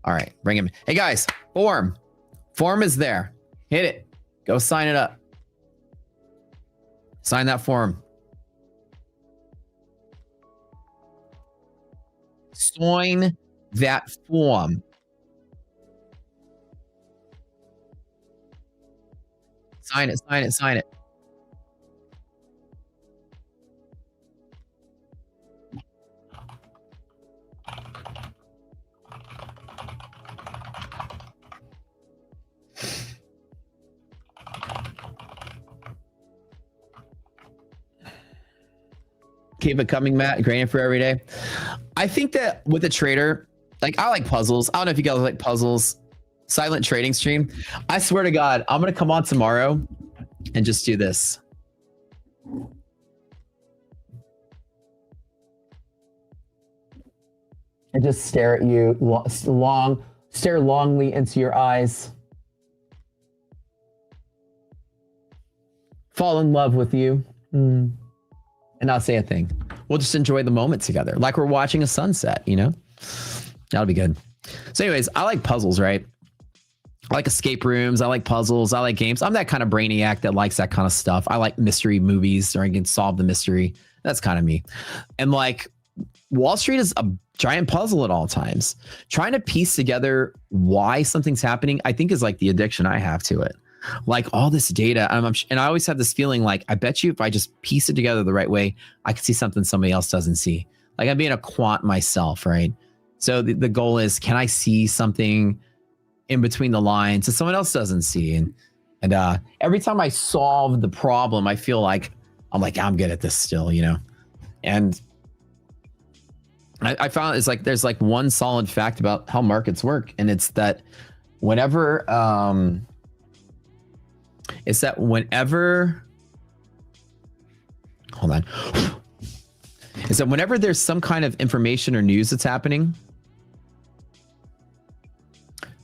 All right, bring him. Hey guys, form is there. Hit it. Go sign it up. Sign that form. Sign that form. Sign it. Keep it coming, Matt. Graining for every day. I think that with a trader, like I like puzzles. I don't know if you guys like puzzles. Silent trading stream. I swear to God, I'm going to come on tomorrow and just do this. And just stare at you stare longly into your eyes. Fall in love with you. And not say a thing. We'll just enjoy the moment together. Like we're watching a sunset, you know? That'll be good. So anyways, I like puzzles, right? I like escape rooms. I like puzzles. I like games. I'm that kind of brainiac that likes that kind of stuff. I like mystery movies or I can solve the mystery. That's kind of me. And like Wall Street is a giant puzzle at all times. Trying to piece together why something's happening, I think is like the addiction I have to it. Like all this data. And I always have this feeling like, I bet you if I just piece it together the right way, I could see something somebody else doesn't see. Like I'm being a quant myself, right? So the goal is, can I see something in between the lines that someone else doesn't see? And every time I solve the problem, I feel like I'm good at this still, you know? And I found it's like, there's like one solid fact about how markets work. And it's that whenever, hold on. Is that whenever there's some kind of information or news that's happening,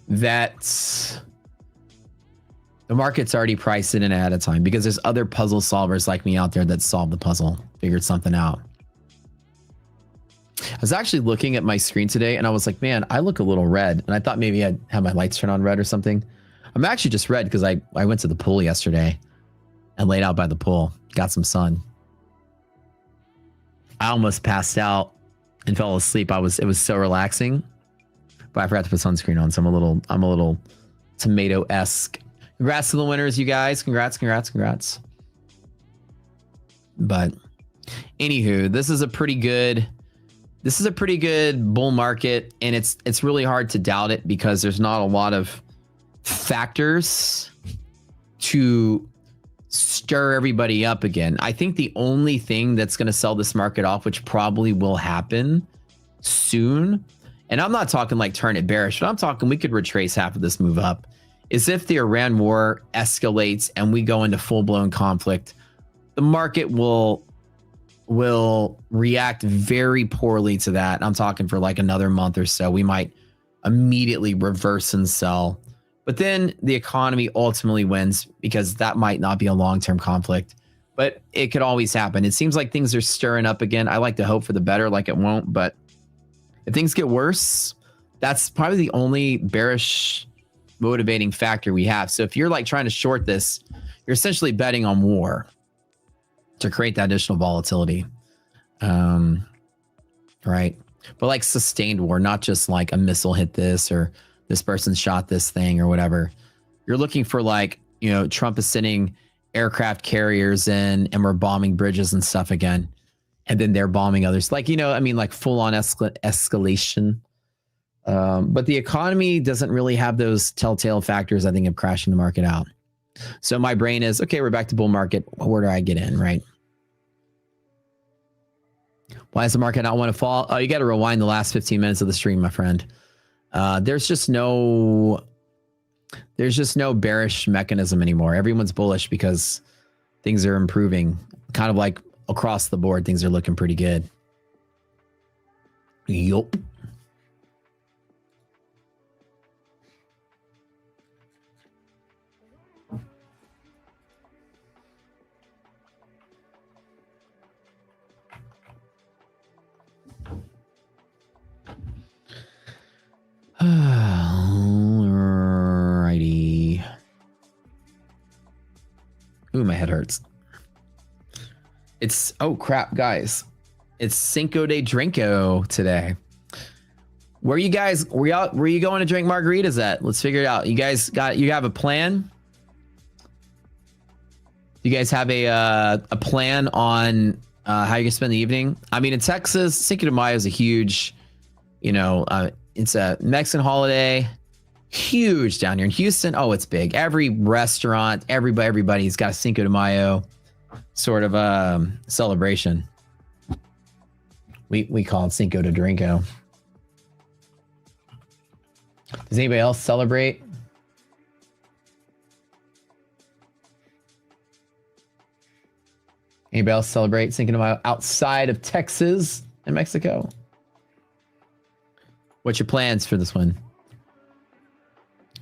that the market's already priced it in ahead of time because there's other puzzle solvers like me out there that solved the puzzle, figured something out. I was actually looking at my screen today and I was like, man, I look a little red. And I thought maybe I'd have my lights turn on red or something. I'm actually just red because I went to the pool yesterday and laid out by the pool, got some sun. I almost passed out and fell asleep. It was so relaxing, but I forgot to put sunscreen on. So I'm a little tomato-esque. Congrats to the winners, you guys. Congrats. But anywho, this is a pretty good bull market, and it's really hard to doubt it because there's not a lot of factors to stir everybody up again. I think the only thing that's going to sell this market off, which probably will happen soon, and I'm not talking like turn it bearish, but I'm talking we could retrace half of this move up, is if the Iran war escalates and we go into full-blown conflict. The market will react very poorly to that. I'm talking for like another month or so. We might immediately reverse and sell. But then the economy ultimately wins because that might not be a long-term conflict, but it could always happen. It seems like things are stirring up again. I like to hope for the better, like it won't, but if things get worse, that's probably the only bearish motivating factor we have. So if you're like trying to short this, you're essentially betting on war to create that additional volatility. Right. But like sustained war, not just like a missile hit this or this person shot this thing or whatever. You're looking for like, you know, Trump is sending aircraft carriers in and we're bombing bridges and stuff again. And then they're bombing others. Like, you know, I mean, like full on escalation. But the economy doesn't really have those telltale factors, I think, of crashing the market out. So my brain is, okay, we're back to bull market. Where do I get in, right? Why does the market not want to fall? Oh, you got to rewind the last 15 minutes of the stream, my friend. There's just no bearish mechanism anymore. Everyone's bullish because things are improving. Kind of like across the board, things are looking pretty good. Yup. Alrighty. Ooh, my head hurts. It's, oh crap, guys. It's Cinco de Drinko today. Where you guys, where you going to drink margaritas at? Let's figure it out. You guys you have a plan? You guys have a plan on how you can spend the evening? I mean, in Texas, Cinco de Mayo is a huge, you know, it's a Mexican holiday. Huge down here in Houston. Oh, it's big. Every restaurant, everybody's got a Cinco de Mayo sort of celebration. We call it Cinco de Drinko. Does anybody else celebrate? Anybody else celebrate Cinco de Mayo outside of Texas and Mexico? What's your plans for this one?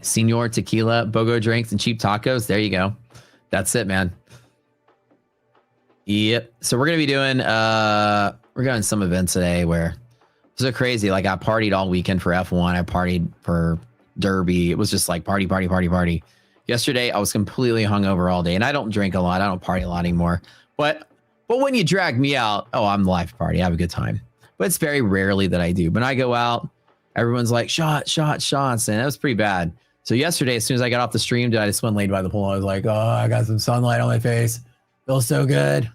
Senor tequila, BOGO drinks, and cheap tacos. There you go. That's it, man. Yep. So we're gonna be doing we're going to some events today where it's so crazy. Like I partied all weekend for F1. I partied for Derby. It was just like party. Yesterday I was completely hungover all day, and I don't drink a lot. I don't party a lot anymore. But when you drag me out, oh, I'm the life party. I have a good time. But it's very rarely that I do. When I go out, everyone's like, shots. And that was pretty bad. So yesterday, as soon as I got off the stream, I just went laid by the pool. I was like, oh, I got some sunlight on my face. Feels so good.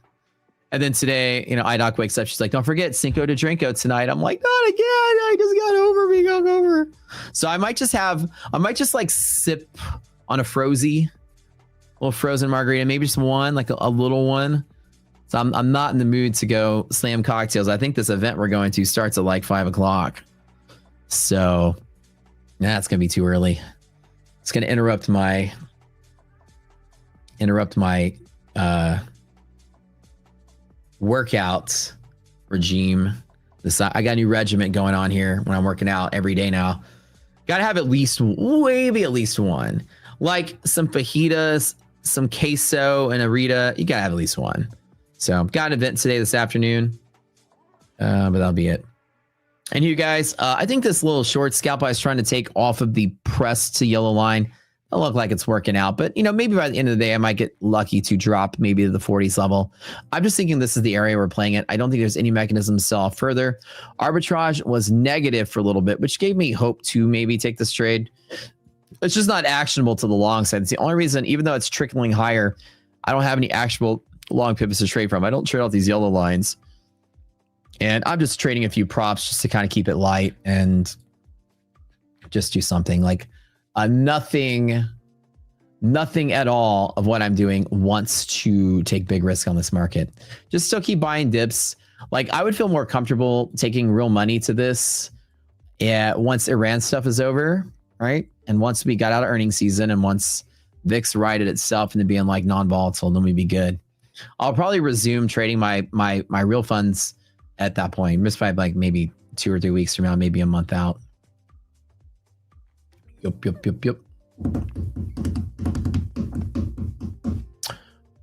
And then today, you know, IDOC wakes up. She's like, don't forget Cinco de Drinko tonight. I'm like, not again. I just got over being hungover. So I might just like sip on a little frozen margarita, maybe just one, like a little one. So I'm not in the mood to go slam cocktails. I think this event we're going to starts at like 5 o'clock. So that's going to be too early. It's going to interrupt my workout regime. I got a new regiment going on here when I'm working out every day now. Got to have at least one. Like some fajitas, some queso, and a Rita. You got to have at least one. So got an event today this afternoon. But that'll be it. And you guys, I think this little short scalp I was trying to take off of the press to yellow line, it'll look like it's working out. But, you know, maybe by the end of the day, I might get lucky to drop maybe to the 40s level. I'm just thinking this is the area we're playing it. I don't think there's any mechanism to sell off further. Arbitrage was negative for a little bit, which gave me hope to maybe take this trade. It's just not actionable to the long side. It's the only reason, even though it's trickling higher, I don't have any actionable long pivots to trade from. I don't trade out these yellow lines. And I'm just trading a few props just to kind of keep it light and just do something like nothing at all of what I'm doing wants to take big risk on this market. Just still keep buying dips. Like I would feel more comfortable taking real money to this once Iran stuff is over, right? And once we got out of earnings season and once VIX righted itself into being like non-volatile, then we'd be good. I'll probably resume trading my real funds at that point. Miss by like maybe 2 or 3 weeks from now, maybe a month out. Yup.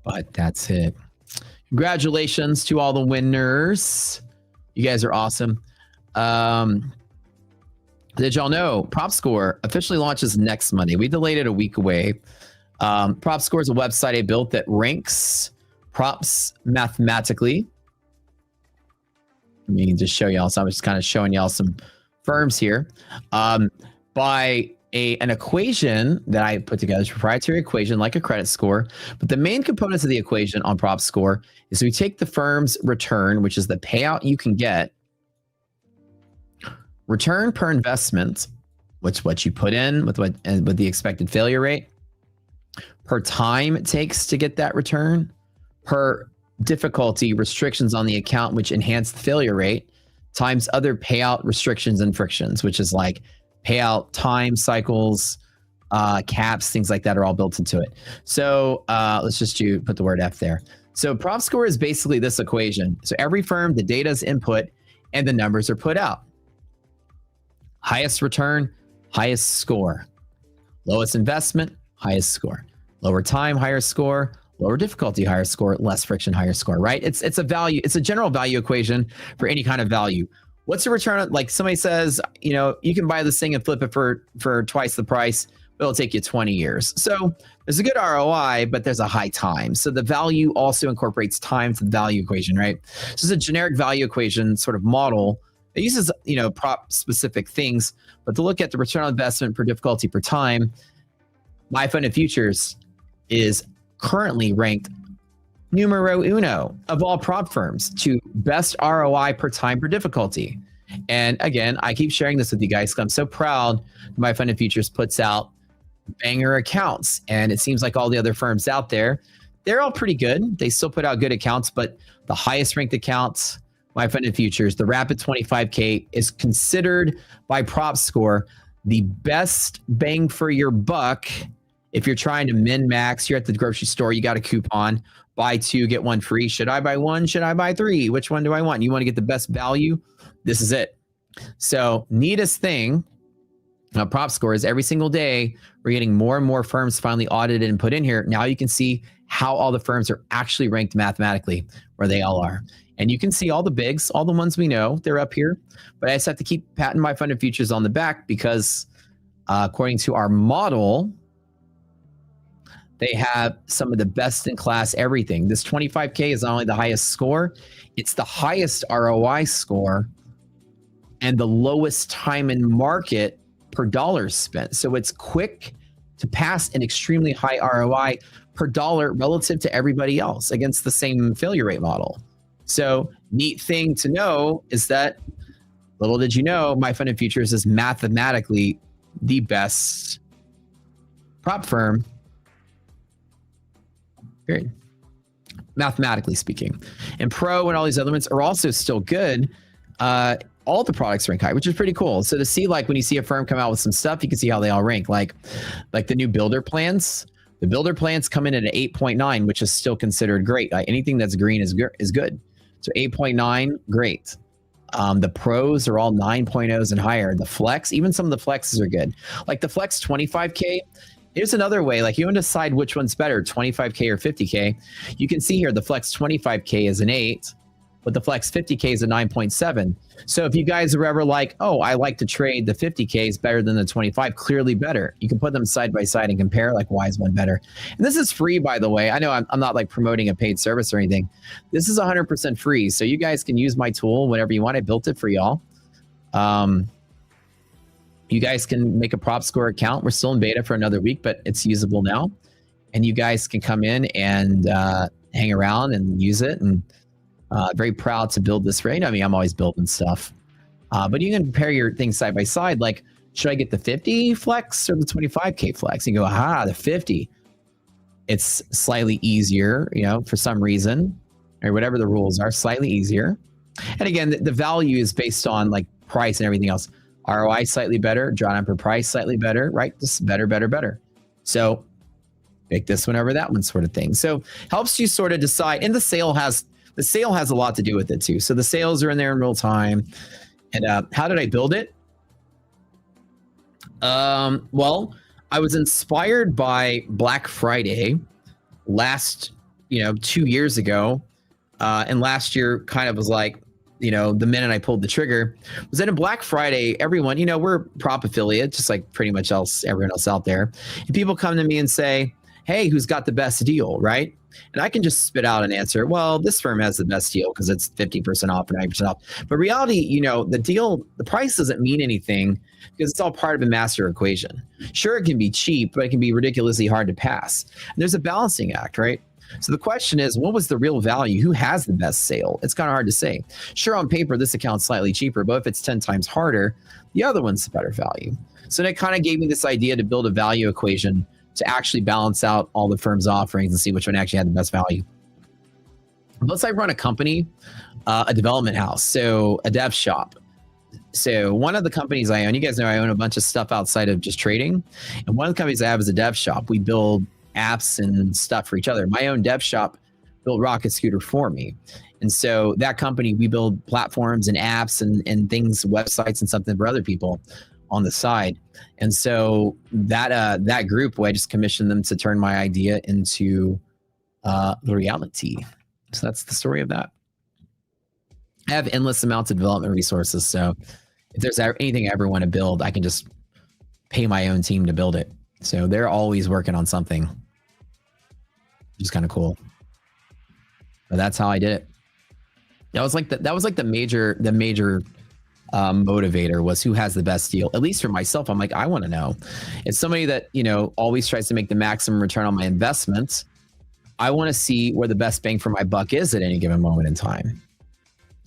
But that's it. Congratulations to all the winners. You guys are awesome. Did y'all know Prop Score officially launches next Monday? We delayed it a week away. Prop Score is a website I built that ranks props mathematically Let me just show y'all. So I'm just kind of showing y'all some firms here. By an equation that I put together, it's a proprietary equation like a credit score. But the main components of the equation on prop score is we take the firm's return, which is the payout you can get, return per investment, which is what you put in with the expected failure rate, per time it takes to get that return, per difficulty restrictions on the account, which enhance the failure rate, times other payout restrictions and frictions, which is like payout time cycles, caps, things like that are all built into it. So let's just put the word F there. So prop score is basically this equation. So every firm, the data is input and the numbers are put out. Highest return, highest score. Lowest investment, highest score. Lower time, higher score. Lower difficulty, higher score. Less friction, higher score, right? It's a value. It's a general value equation for any kind of value. What's the return on, like somebody says, you know, you can buy this thing and flip it for twice the price, but it'll take you 20 years. So there's a good ROI, but there's a high time. So the value also incorporates time to the value equation, right? So it's a generic value equation sort of model. It uses, you know, prop specific things, but to look at the return on investment per difficulty per time, MyFundedFutures is currently ranked numero uno of all prop firms to best ROI per time per difficulty. And again, I keep sharing this with you guys because I'm so proud MyFundedFutures puts out banger accounts. And it seems like all the other firms out there, they're all pretty good. They still put out good accounts, but the highest ranked accounts, MyFundedFutures, the Rapid 25K is considered by Prop Score the best bang for your buck. If you're trying to min max, you're at the grocery store, you got a coupon, buy two, get one free. Should I buy one? Should I buy three? Which one do I want? You want to get the best value? This is it. So neatest thing, Prop Score is every single day, we're getting more and more firms finally audited and put in here. Now you can see how all the firms are actually ranked mathematically, where they all are. And you can see all the bigs, all the ones we know, they're up here. But I just have to keep patting MyFundedFutures on the back because according to our model, they have some of the best in class everything. This 25K is not only the highest score, it's the highest ROI score and the lowest time in market per dollar spent. So it's quick to pass an extremely high ROI per dollar relative to everybody else against the same failure rate model. So neat thing to know is that, little did you know, MyFundedFutures is mathematically the best prop firm, period. Mathematically speaking. And Pro and all these other ones are also still good. All the products rank high, which is pretty cool. So to see, like, when you see a firm come out with some stuff, you can see how they all rank. Like the new builder plans. The builder plans come in at an 8.9, which is still considered great. Anything that's green is good. So 8.9, great. The pros are all 9.0s and higher. The flex, even some of the flexes are good. Like the flex 25K, here's another way. Like you want to decide which one's better, 25K or 50K. You can see here the flex 25K is an 8, but the flex 50K is a 9.7. So if you guys are ever like, oh, I like to trade the 50K is better than the 25, clearly better. You can put them side by side and compare, like, why is one better? And this is free, by the way. I know I'm not like promoting a paid service or anything. This is 100% free. So you guys can use my tool whenever you want. I built it for y'all. You guys can make a prop score account. We're still in beta for another week, but it's usable now. And you guys can come in and hang around and use it. And very proud to build this right. I mean, I'm always building stuff. But you can compare your things side by side. Like, should I get the 50 flex or the 25K flex? And you go, the 50. It's slightly easier, you know, for some reason, or whatever the rules are, slightly easier. And again, the value is based on like price and everything else. ROI slightly better, drawdown per price slightly better, right? This is better. So pick this one over that one, sort of thing. So helps you sort of decide. And the sale has a lot to do with it too. So the sales are in there in real time. And how did I build it? Well, I was inspired by Black Friday last, 2 years ago. And last year kind of was like, the minute I pulled the trigger was that in Black Friday, everyone, we're prop affiliate, just like pretty much everyone else out there. And people come to me and say, hey, who's got the best deal, right? And I can just spit out an answer. Well, this firm has the best deal because it's 50% off or 90% off. But reality, you know, the price doesn't mean anything because it's all part of a master equation. Sure, it can be cheap, but it can be ridiculously hard to pass. And there's a balancing act, right? So the question is, what was the real value? Who has the best sale? It's kind of hard to say. Sure, on paper, this account's slightly cheaper, but if it's 10 times harder, the other one's the better value. So that kind of gave me this idea to build a value equation to actually balance out all the firm's offerings and see which one actually had the best value. Let's say I run a company, a development house, so a dev shop. So one of the companies I own, you guys know I own a bunch of stuff outside of just trading. And one of the companies I have is a dev shop. We build apps and stuff for each other. My own dev shop built Rocket Scooter for me. And so that company, we build platforms and apps and things, websites and something for other people on the side. And so that group, I just commissioned them to turn my idea into the reality. So that's the story of that. I have endless amounts of development resources. So if there's anything I ever want to build, I can just pay my own team to build it. So they're always working on something, which is kind of cool. But that's how I did it. That was like the major motivator was who has the best deal. At least for myself, I'm like, I want to know. It's somebody that, you know, always tries to make the maximum return on my investments. I want to see where the best bang for my buck is at any given moment in time.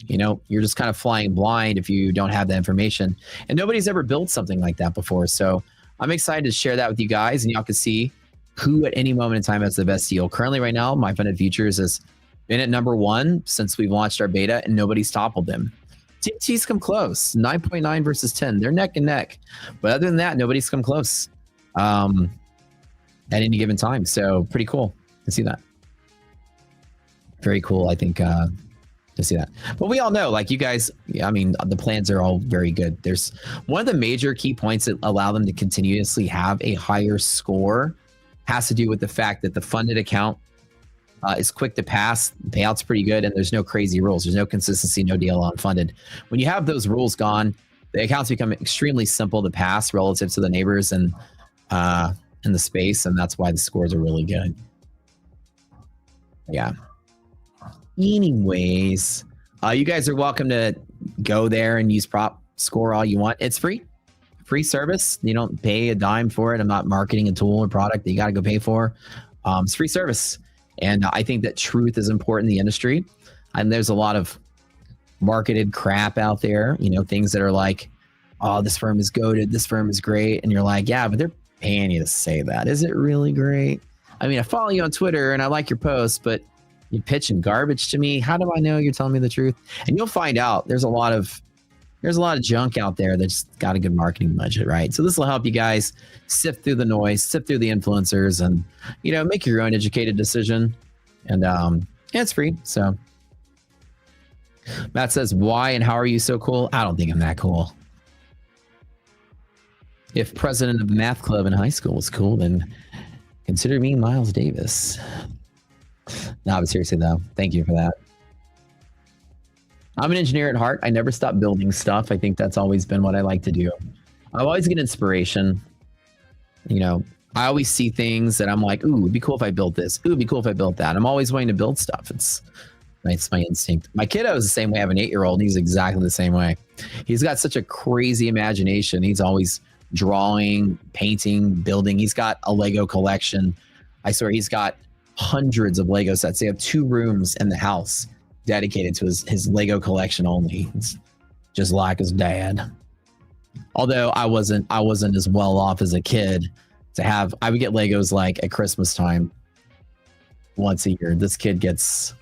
You know, you're just kind of flying blind if you don't have the information. And nobody's ever built something like that before. So I'm excited to share that with you guys, and y'all can see who at any moment in time has the best deal. Currently right now, MyFundedFutures has been at number 1 since we've launched our beta, and nobody's toppled them. TT's come close, 9.9 versus 10. They're neck and neck. But other than that, nobody's come close at any given time. So pretty cool to see that. Very cool, I think, to see that. But we all know, like you guys, I mean, the plans are all very good. There's one of the major key points that allow them to continuously have a higher score has to do with the fact that the funded account is quick to pass, the payout's pretty good, and there's no crazy rules. There's no consistency, no deal on funded. When you have those rules gone, the accounts become extremely simple to pass relative to the neighbors and in the space, and that's why the scores are really good. Yeah. Anyways, you guys are welcome to go there and use prop score all you want. It's free service. You don't pay a dime for it. I'm not marketing a tool or product that you got to go pay for. It's free service. And I think that truth is important in the industry. And there's a lot of marketed crap out there, you know, things that are like, oh, this firm is goated, this firm is great. And you're like, yeah, but they're paying you to say that. Is it really great? I mean, I follow you on Twitter and I like your posts, but you're pitching garbage to me. How do I know you're telling me the truth? And you'll find out there's a lot of junk out there that's got a good marketing budget, right? So this will help you guys sift through the noise, sift through the influencers, and, you know, make your own educated decision. And it's free. So Matt says, why and how are you so cool? I don't think I'm that cool. If president of the math club in high school was cool, then consider me Miles Davis. No, but seriously though, thank you for that. I'm an engineer at heart. I never stop building stuff. I think that's always been what I like to do. I always get inspiration. You know, I always see things that I'm like, ooh, it'd be cool if I built this. Ooh, it'd be cool if I built that. I'm always wanting to build stuff. It's my instinct. My kiddo is the same way. I have an 8-year-old. He's exactly the same way. He's got such a crazy imagination. He's always drawing, painting, building. He's got a Lego collection. I swear he's got hundreds of Lego sets. They have 2 rooms in the house dedicated to his Lego collection only. It's just like his dad. Although I wasn't as well off as a kid to have, I would get Legos like at Christmas time once a year. This kid gets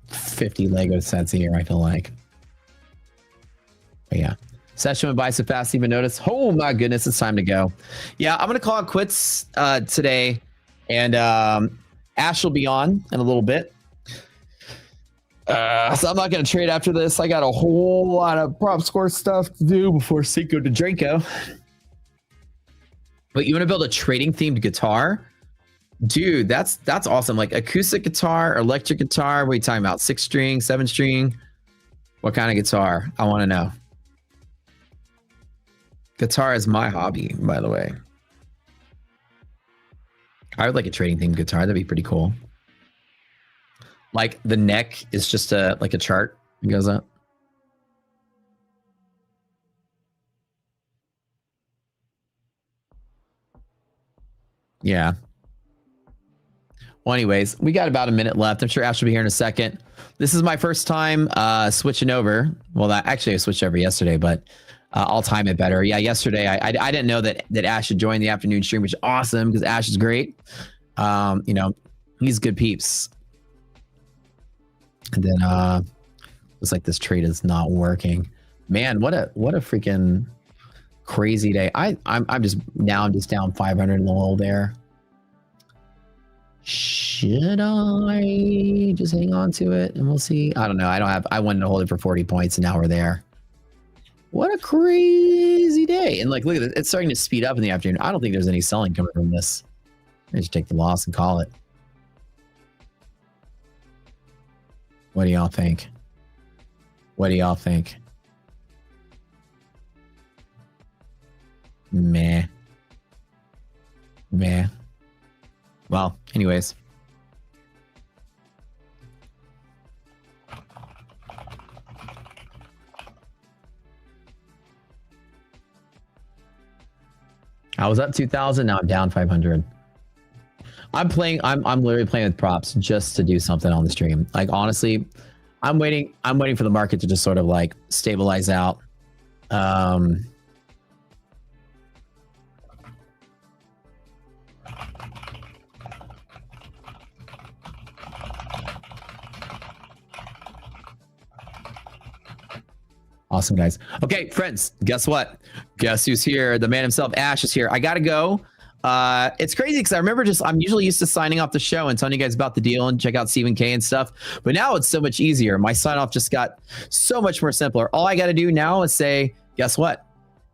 50 Lego sets a year, I feel like. But yeah. Session went by so fast, even notice. Oh my goodness, it's time to go. Yeah, I'm gonna call it quits today, and Ash will be on in a little bit. So I'm not gonna trade after this. I got a whole lot of prop score stuff to do before Cinco de Drinko. But you want to build a trading themed guitar? Dude, that's awesome. Like acoustic guitar, electric guitar. What are you talking about? 6-string, 7-string? What kind of guitar? I want to know. Guitar is my hobby, by the way. I would like a trading theme guitar. That'd be pretty cool. Like the neck is just like a chart. It goes up. Yeah. Well, anyways, we got about a minute left. I'm sure Ash will be here in a second. This is my first time switching over. Well, actually I switched over yesterday, but I'll time it better. Yeah, yesterday I didn't know that Ash had joined the afternoon stream, which is awesome because Ash is great. You know, he's good peeps. And then looks like this trade is not working. Man, what a freaking crazy day. I'm just down 500 in the lull there. Should I just hang on to it and we'll see? I don't know. I wanted to hold it for 40 points and now we're there. What a crazy day. And like, look at it. It's starting to speed up in the afternoon. I don't think there's any selling coming from this. I just take the loss and call it. What do y'all think? What do y'all think? Meh. Well, anyways. I was up 2,000. Now I'm down 500. I'm literally playing with props just to do something on the stream. Like, honestly, I'm waiting for the market to just sort of like stabilize out. Awesome, guys. Okay, friends, guess what? Guess who's here? The man himself, Ash, is here. I gotta go. It's crazy because I remember I'm usually used to signing off the show and telling you guys about the deal and check out Stephen K and stuff. But now it's so much easier. My sign off just got so much more simpler. All I got to do now is say, guess what?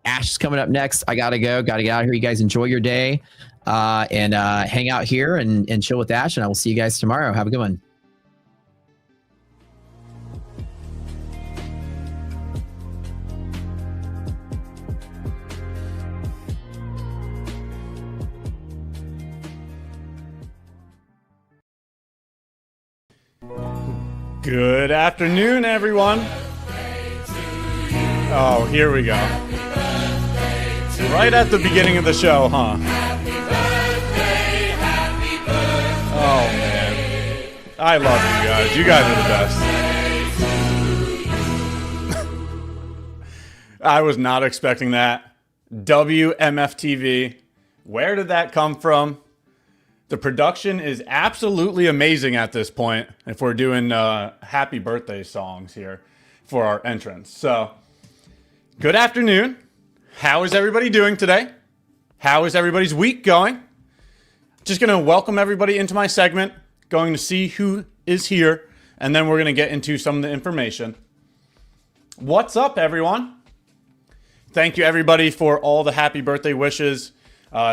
Ash is coming up next. I got to go. Got to get out of here. You guys enjoy your day and hang out here and chill with Ash. And I will see you guys tomorrow. Have a good one. Good afternoon, everyone. Oh, here we go. Right at the beginning of the show, huh? Oh, man. I love you guys. You guys are the best. I was not expecting that. WMFTV. Where did that come from? The production is absolutely amazing at this point if we're doing happy birthday songs here for our entrance. So, good afternoon. How is everybody doing today? How is everybody's week going? Just going to welcome everybody into my segment, going to see who is here, and then we're going to get into some of the information. What's up, everyone? Thank you, everybody, for all the happy birthday wishes.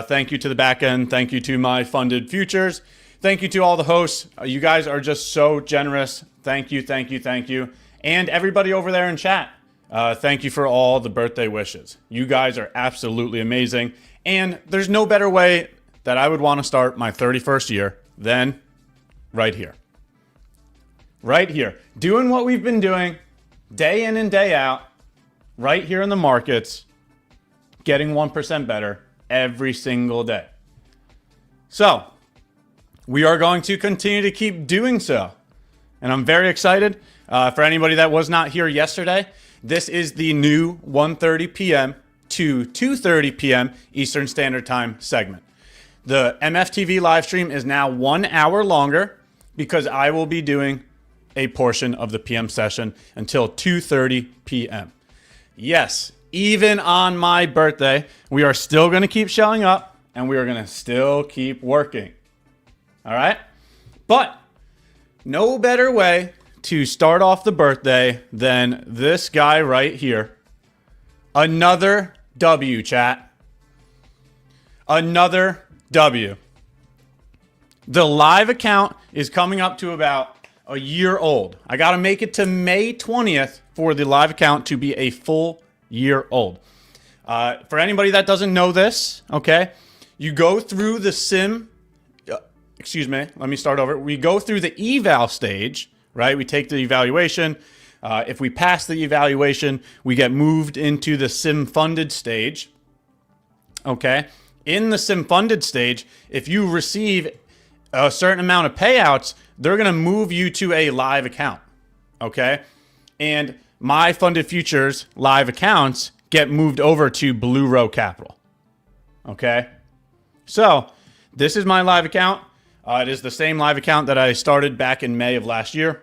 Thank you to the back end. Thank you to MyFundedFutures. Thank you to all the hosts. You guys are just so generous. Thank you, thank you, thank you. And everybody over there in chat. Thank you for all the birthday wishes. You guys are absolutely amazing. And there's no better way that I would want to start my 31st year than right here. Right here. Doing what we've been doing day in and day out. Right here in the markets. Getting 1% better every single day. So, we are going to continue to keep doing so. And I'm very excited. For anybody that was not here yesterday, this is the new 1:30 p.m. to 2:30 p.m. Eastern Standard Time segment. The MFTV live stream is now 1 hour longer because I will be doing a portion of the PM session until 2:30 p.m. Yes, even on my birthday, we are still going to keep showing up and we are going to still keep working. All right? But no better way to start off the birthday than this guy right here. Another W, chat. Another W. The live account is coming up to about a year old. I got to make it to May 20th for the live account to be a full year old. For anybody that doesn't know this, okay, you go through the sim excuse me, let me start over. We go through the eval stage, right? We take the evaluation. If we pass the evaluation, we get moved into the sim funded stage. Okay. In the sim funded stage, if you receive a certain amount of payouts, they're going to move you to a live account. Okay. And MyFundedFutures live accounts get moved over to Blue Row Capital. Okay. So this is my live account. It is the same live account that I started back in May of last year.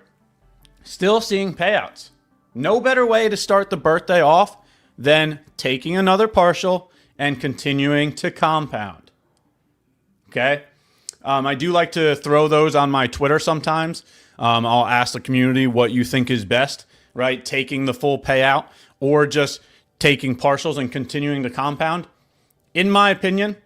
Still seeing payouts. No better way to start the birthday off than taking another partial and continuing to compound. Okay. I do like to throw those on my Twitter sometimes. I'll ask the community what you think is best, right? Taking the full payout or just taking partials and continuing to compound. In my opinion,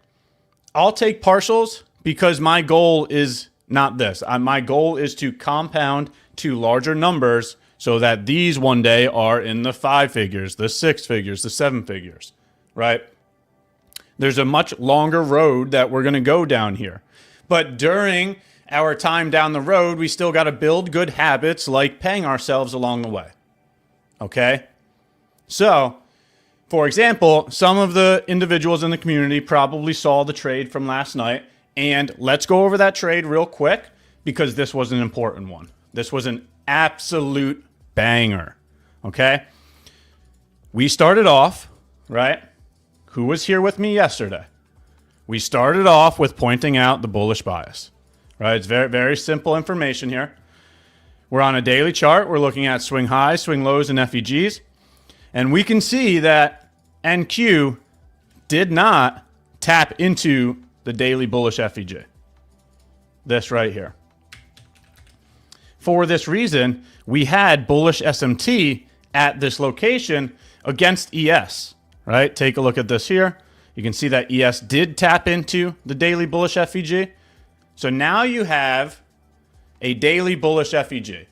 I'll take partials because my goal is not this. My goal is to compound to larger numbers so that these one day are in the 5 figures, the 6 figures, the 7 figures, right? There's a much longer road that we're going to go down here. But during our time down the road, we still got to build good habits like paying ourselves along the way. Okay? So, for example, some of the individuals in the community probably saw the trade from last night. And let's go over that trade real quick because this was an important one. This was an absolute banger. Okay? We started off, right? Who was here with me yesterday? We started off with pointing out the bullish bias, right? It's very, very simple information here. We're on a daily chart. We're looking at swing highs, swing lows, and FEGs. And we can see that NQ did not tap into the daily bullish FEG. This right here. For this reason, we had bullish SMT at this location against ES, right? Take a look at this here. You can see that ES did tap into the daily bullish FEG. So now you have a daily bullish FEG.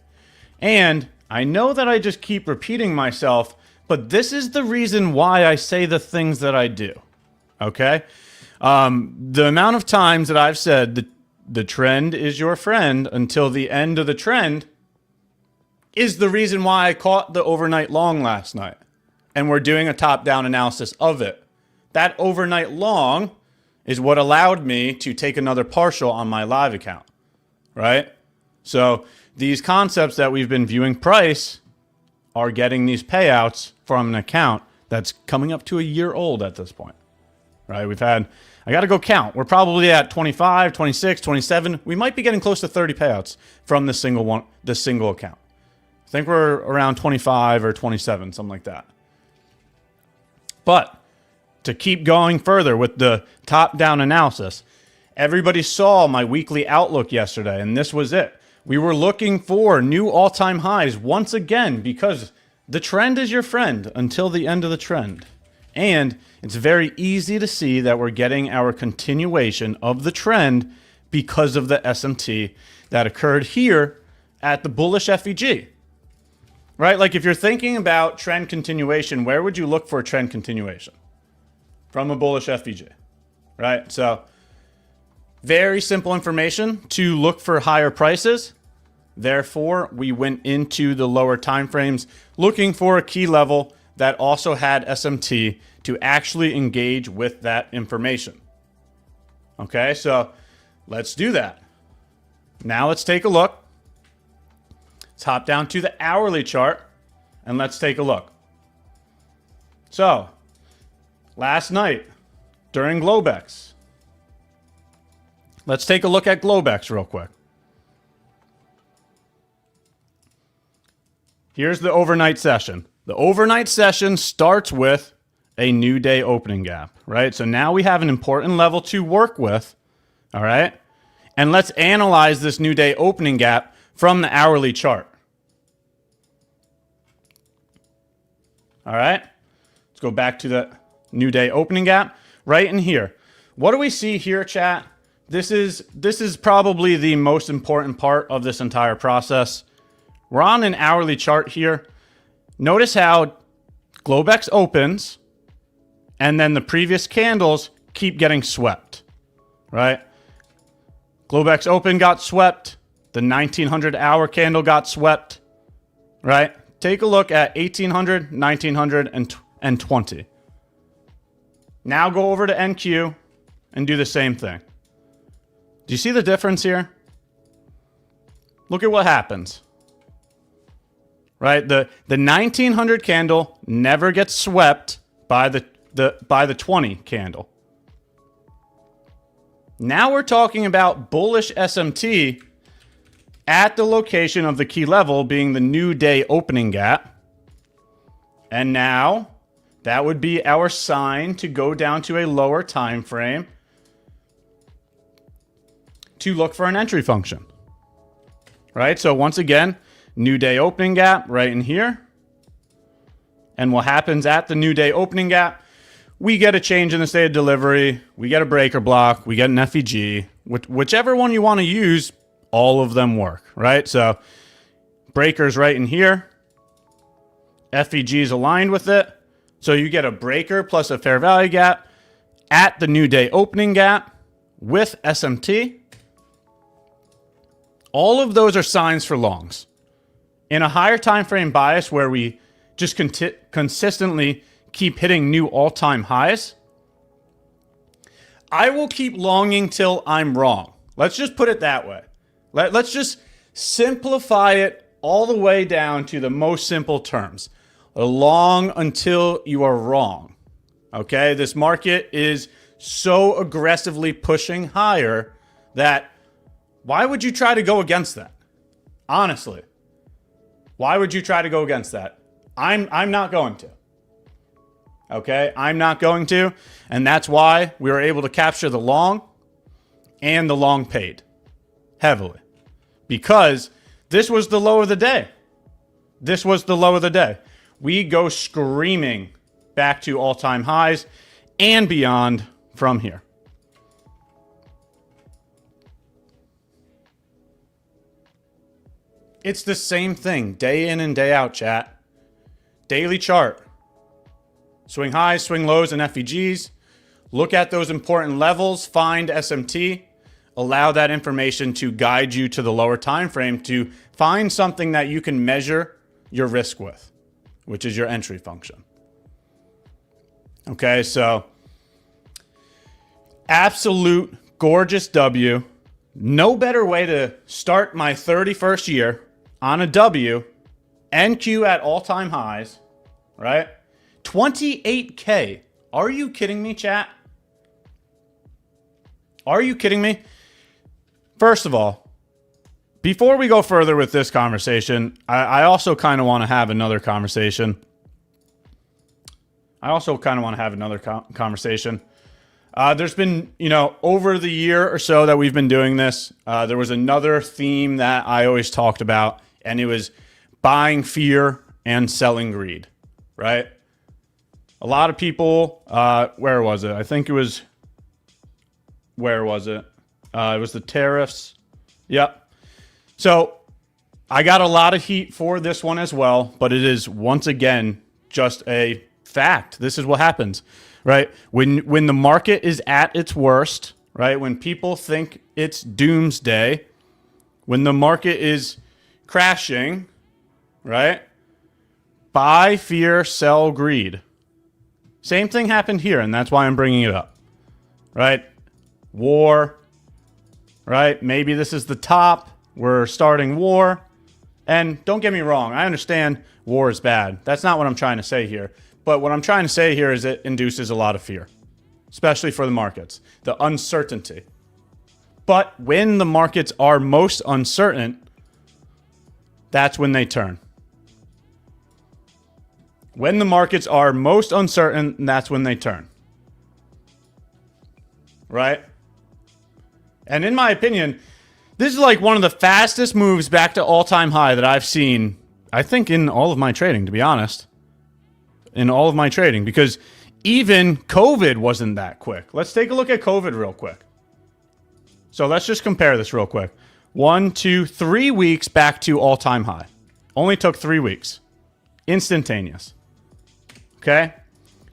And I know that I just keep repeating myself, but this is the reason why I say the things that I do. Okay? The amount of times that I've said the trend is your friend until the end of the trend is the reason why I caught the overnight long last night. And we're doing a top-down analysis of it. That overnight long is what allowed me to take another partial on my live account, right? So these concepts that we've been viewing price are getting these payouts from an account that's coming up to a year old at this point, right? I got to go count. We're probably at 25, 26, 27. We might be getting close to 30 payouts from this single account. I think we're around 25 or 27, something like that. But to keep going further with the top-down analysis, everybody saw my weekly outlook yesterday, and this was it. We were looking for new all-time highs once again because the trend is your friend until the end of the trend. And it's very easy to see that we're getting our continuation of the trend because of the SMT that occurred here at the bullish FEG. Right? Like if you're thinking about trend continuation, where would you look for a trend continuation? From a bullish FEG, right? So very simple information to look for higher prices. Therefore, we went into the lower time frames looking for a key level that also had SMT to actually engage with that information. Okay, so let's do that. Now let's take a look. Let's hop down to the hourly chart and let's take a look. So last night during Globex, let's take a look at Globex real quick. Here's the overnight session. The overnight session starts with a new day opening gap, right? So now we have an important level to work with, all right? And let's analyze this new day opening gap from the hourly chart. All right? Let's go back to the new day opening gap right in here. What do we see here, chat? This is probably the most important part of this entire process. We're on an hourly chart here. Notice how Globex opens and then the previous candles keep getting swept, right? Globex Open got swept. The 1900 hour candle got swept, right? Take a look at 1800, 1900, and 20. Now go over to NQ and do the same thing. Do you see the difference here? Look at what happens. Right? The 1900 candle never gets swept by the 20 candle. Now we're talking about bullish SMT at the location of the key level being the new day opening gap. And now that would be our sign to go down to a lower time frame to look for an entry function. Right? So once again, new day opening gap right in here. And what happens at the new day opening gap? We get a change in the state of delivery. We get a breaker block. We get an FEG. Whichever one you want to use, all of them work, right? So breakers right in here. FEG is aligned with it. So you get a breaker plus a fair value gap at the new day opening gap with SMT. All of those are signs for longs. In a higher time frame bias where we just consistently keep hitting new all-time highs, I will keep longing till I'm wrong. Let's just put it that way. Let's just simplify it all the way down to the most simple terms. Long until you are wrong. Okay? This market is so aggressively pushing higher that why would you try to go against that? Honestly. Why would you try to go against that? I'm not going to. Okay? I'm not going to. And that's why we were able to capture the long and the long paid heavily. Because this was the low of the day. This was the low of the day. We go screaming back to all-time highs and beyond from here. It's the same thing day in and day out, chat. Daily chart. Swing highs, swing lows, and FEGs. Look at those important levels. Find SMT. Allow that information to guide you to the lower time frame to find something that you can measure your risk with, which is your entry function. Okay, so absolute gorgeous W. No better way to start my 31st year on a W. NQ at all-time highs, right? 28K. Are you kidding me, chat? Are you kidding me? First of all, before we go further with this conversation, I also kind of want to have another conversation. There's been, over the year or so that we've been doing this, there was another theme that I always talked about, and it was buying fear and selling greed, right? A lot of people, where was it? I think it was, where was it? It was the tariffs. Yep. So I got a lot of heat for this one as well, but it is once again just a fact. This is what happens, right? When the market is at its worst, right? When people think it's doomsday, when the market is crashing, right? Buy fear, sell greed. Same thing happened here, and that's why I'm bringing it up, right? War, right? Maybe this is the top. We're starting war. And don't get me wrong, I understand war is bad. That's not what I'm trying to say here. But what I'm trying to say here is it induces a lot of fear, especially for the markets, the uncertainty. But when the markets are most uncertain, that's when they turn. When the markets are most uncertain, that's when they turn. Right? And in my opinion, this is like one of the fastest moves back to all-time high that I've seen, I think, in all of my trading, to be honest. In all of my trading, because even COVID wasn't that quick. Let's take a look at COVID real quick. So let's just compare this real quick. 1, 2, 3 weeks back to all-time high. Only took 3 weeks. Instantaneous. Okay?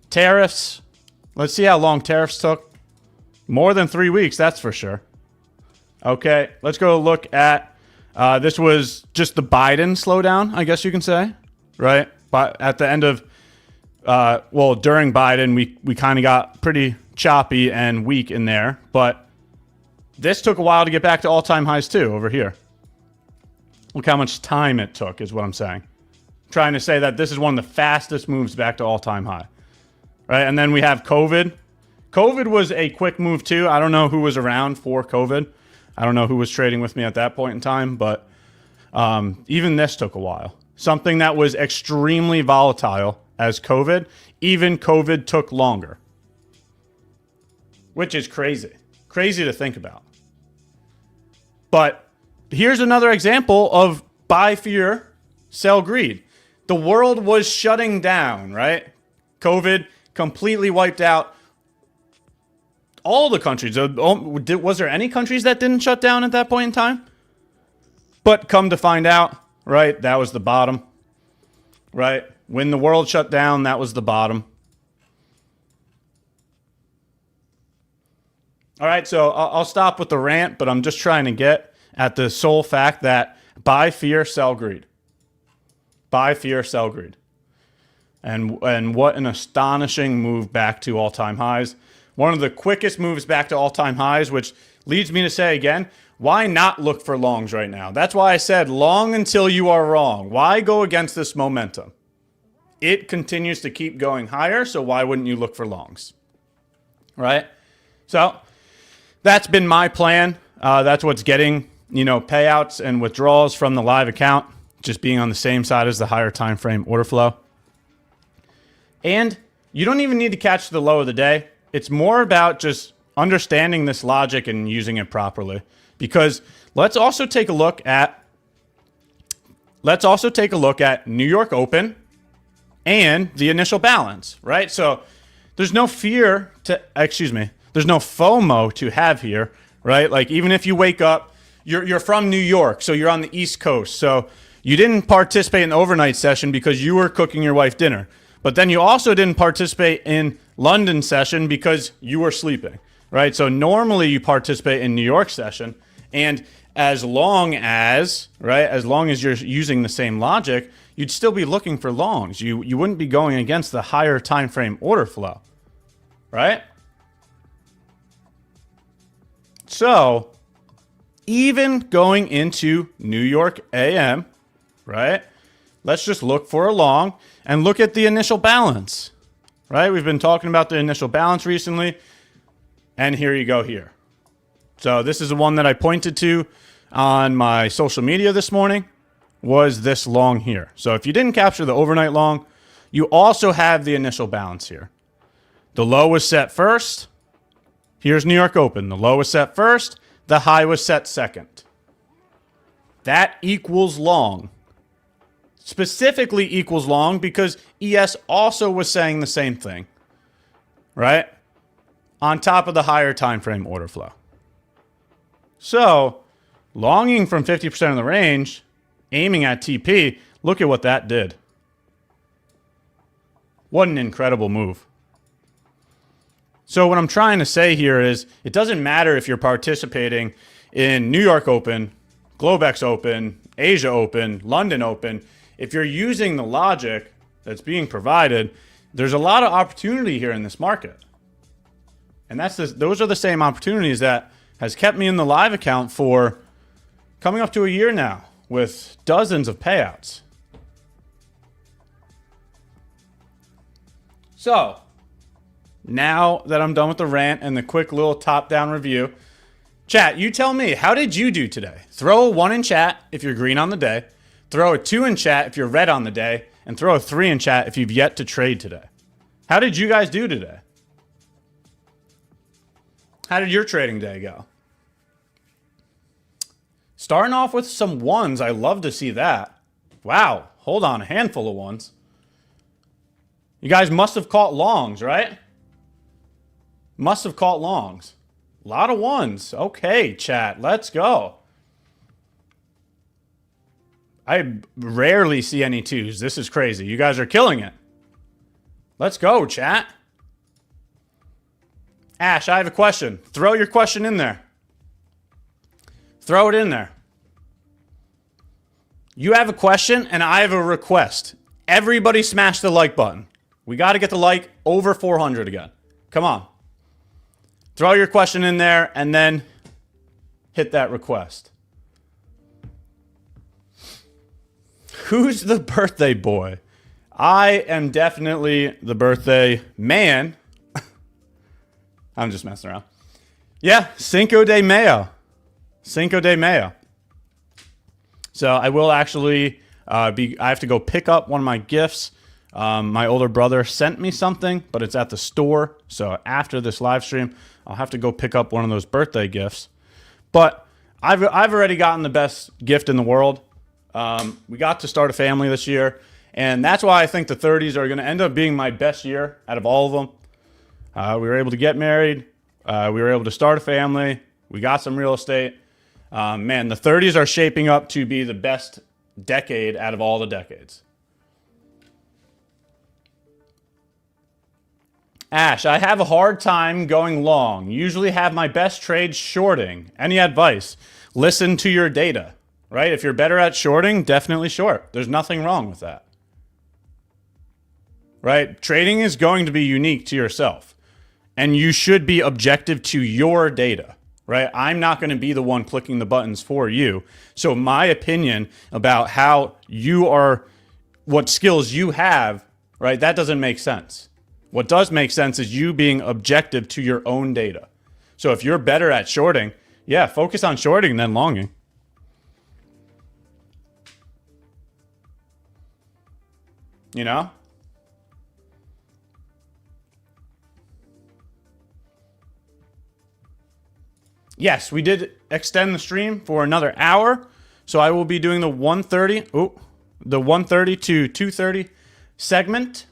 Tariffs. Let's see how long tariffs took. More than 3 weeks, that's for sure. Okay, let's go look at, this was just the Biden slowdown, I guess you can say, right? But at the end of, during Biden, we kind of got pretty choppy and weak in there, but this took a while to get back to all-time highs too, over here. Look how much time it took, is what I'm saying. I'm trying to say that this is one of the fastest moves back to all-time high, right? And then we have COVID. COVID was a quick move too. I don't know who was around for COVID. I don't know who was trading with me at that point in time, but even this took a while. Something that was extremely volatile as COVID, even COVID took longer, which is crazy. Crazy to think about. But here's another example of buy fear, sell greed. The world was shutting down, right? COVID completely wiped out all the countries. Was there any countries that didn't shut down at that point in time? But come to find out, right, that was the bottom, right? When the world shut down, that was the bottom. All right, so I'll stop with the rant, but I'm just trying to get at the sole fact that buy fear, sell greed. Buy fear, sell greed. And what an astonishing move back to all-time highs. One of the quickest moves back to all-time highs, which leads me to say again, why not look for longs right now? That's why I said long until you are wrong. Why go against this momentum? It continues to keep going higher, so why wouldn't you look for longs? Right? So that's been my plan. That's what's getting, payouts and withdrawals from the live account, just being on the same side as the higher time frame order flow. And you don't even need to catch the low of the day. It's more about just understanding this logic and using it properly. Because let's also take a look at New York Open and the initial balance, right? So there's no FOMO to have here, right? Like even if you wake up, you're from New York, so you're on the East Coast. So you didn't participate in the overnight session because you were cooking your wife dinner. But then you also didn't participate in London session because you were sleeping, right? So normally you participate in New York session, and as long as you're using the same logic, you'd still be looking for longs. You wouldn't be going against the higher time frame order flow, right? So even going into New York AM, right? Let's just look for a long and look at the initial balance, right? We've been talking about the initial balance recently, and here you go here. So this is the one that I pointed to on my social media this morning, was this long here. So if you didn't capture the overnight long, you also have the initial balance here. The low was set first. Here's New York Open. The low was set first. The high was set second. That equals long. Specifically equals long because ES also was saying the same thing, right? On top of the higher time frame order flow. So, longing from 50% of the range, aiming at TP, look at what that did. What an incredible move. So what I'm trying to say here is it doesn't matter if you're participating in New York Open, Globex Open, Asia Open, London Open. If you're using the logic that's being provided, there's a lot of opportunity here in this market. And those are the same opportunities that has kept me in the live account for coming up to a year now with dozens of payouts. So, now that I'm done with the rant and the quick little top-down review, chat, you tell me, how did you do today? Throw a 1 in chat if you're green on the day. Throw a 2 in chat if you're red on the day. And throw a 3 in chat if you've yet to trade today. How did you guys do today? How did your trading day go? Starting off with some 1s. I love to see that. Wow. Hold on. A handful of 1s. You guys must have caught longs, right? Must have caught longs. A lot of 1s. Okay, chat. Let's go. I rarely see any 2s. This is crazy. You guys are killing it. Let's go, chat. Ash, I have a question. Throw your question in there. Throw it in there. You have a question and I have a request. Everybody smash the like button. We got to get the like over 400 again. Come on. Throw your question in there and then hit that request. Who's the birthday boy? I am definitely the birthday man. I'm just messing around. Yeah, Cinco de Mayo. Cinco de Mayo. So I will actually I have to go pick up one of my gifts. My older brother sent me something, but it's at the store. So after this live stream, I'll have to go pick up one of those birthday gifts. But I've already gotten the best gift in the world. We got to start a family this year, and that's why I think the 30s are going to end up being my best year out of all of them. We were able to get married. We were able to start a family. We got some real estate. Man, the 30s are shaping up to be the best decade out of all the decades. Ash, I have a hard time going long. Usually have my best trades shorting. Any advice? Listen to your data, right? If you're better at shorting, definitely short. There's nothing wrong with that, right? Trading is going to be unique to yourself, and you should be objective to your data, right? I'm not going to be the one clicking the buttons for you. So my opinion about how you are, what skills you have, right? That doesn't make sense. What does make sense is you being objective to your own data. So if you're better at shorting, yeah, focus on shorting than longing. You know? Yes, we did extend the stream for another hour. So I will be doing the 1:30 to 2:30 segment.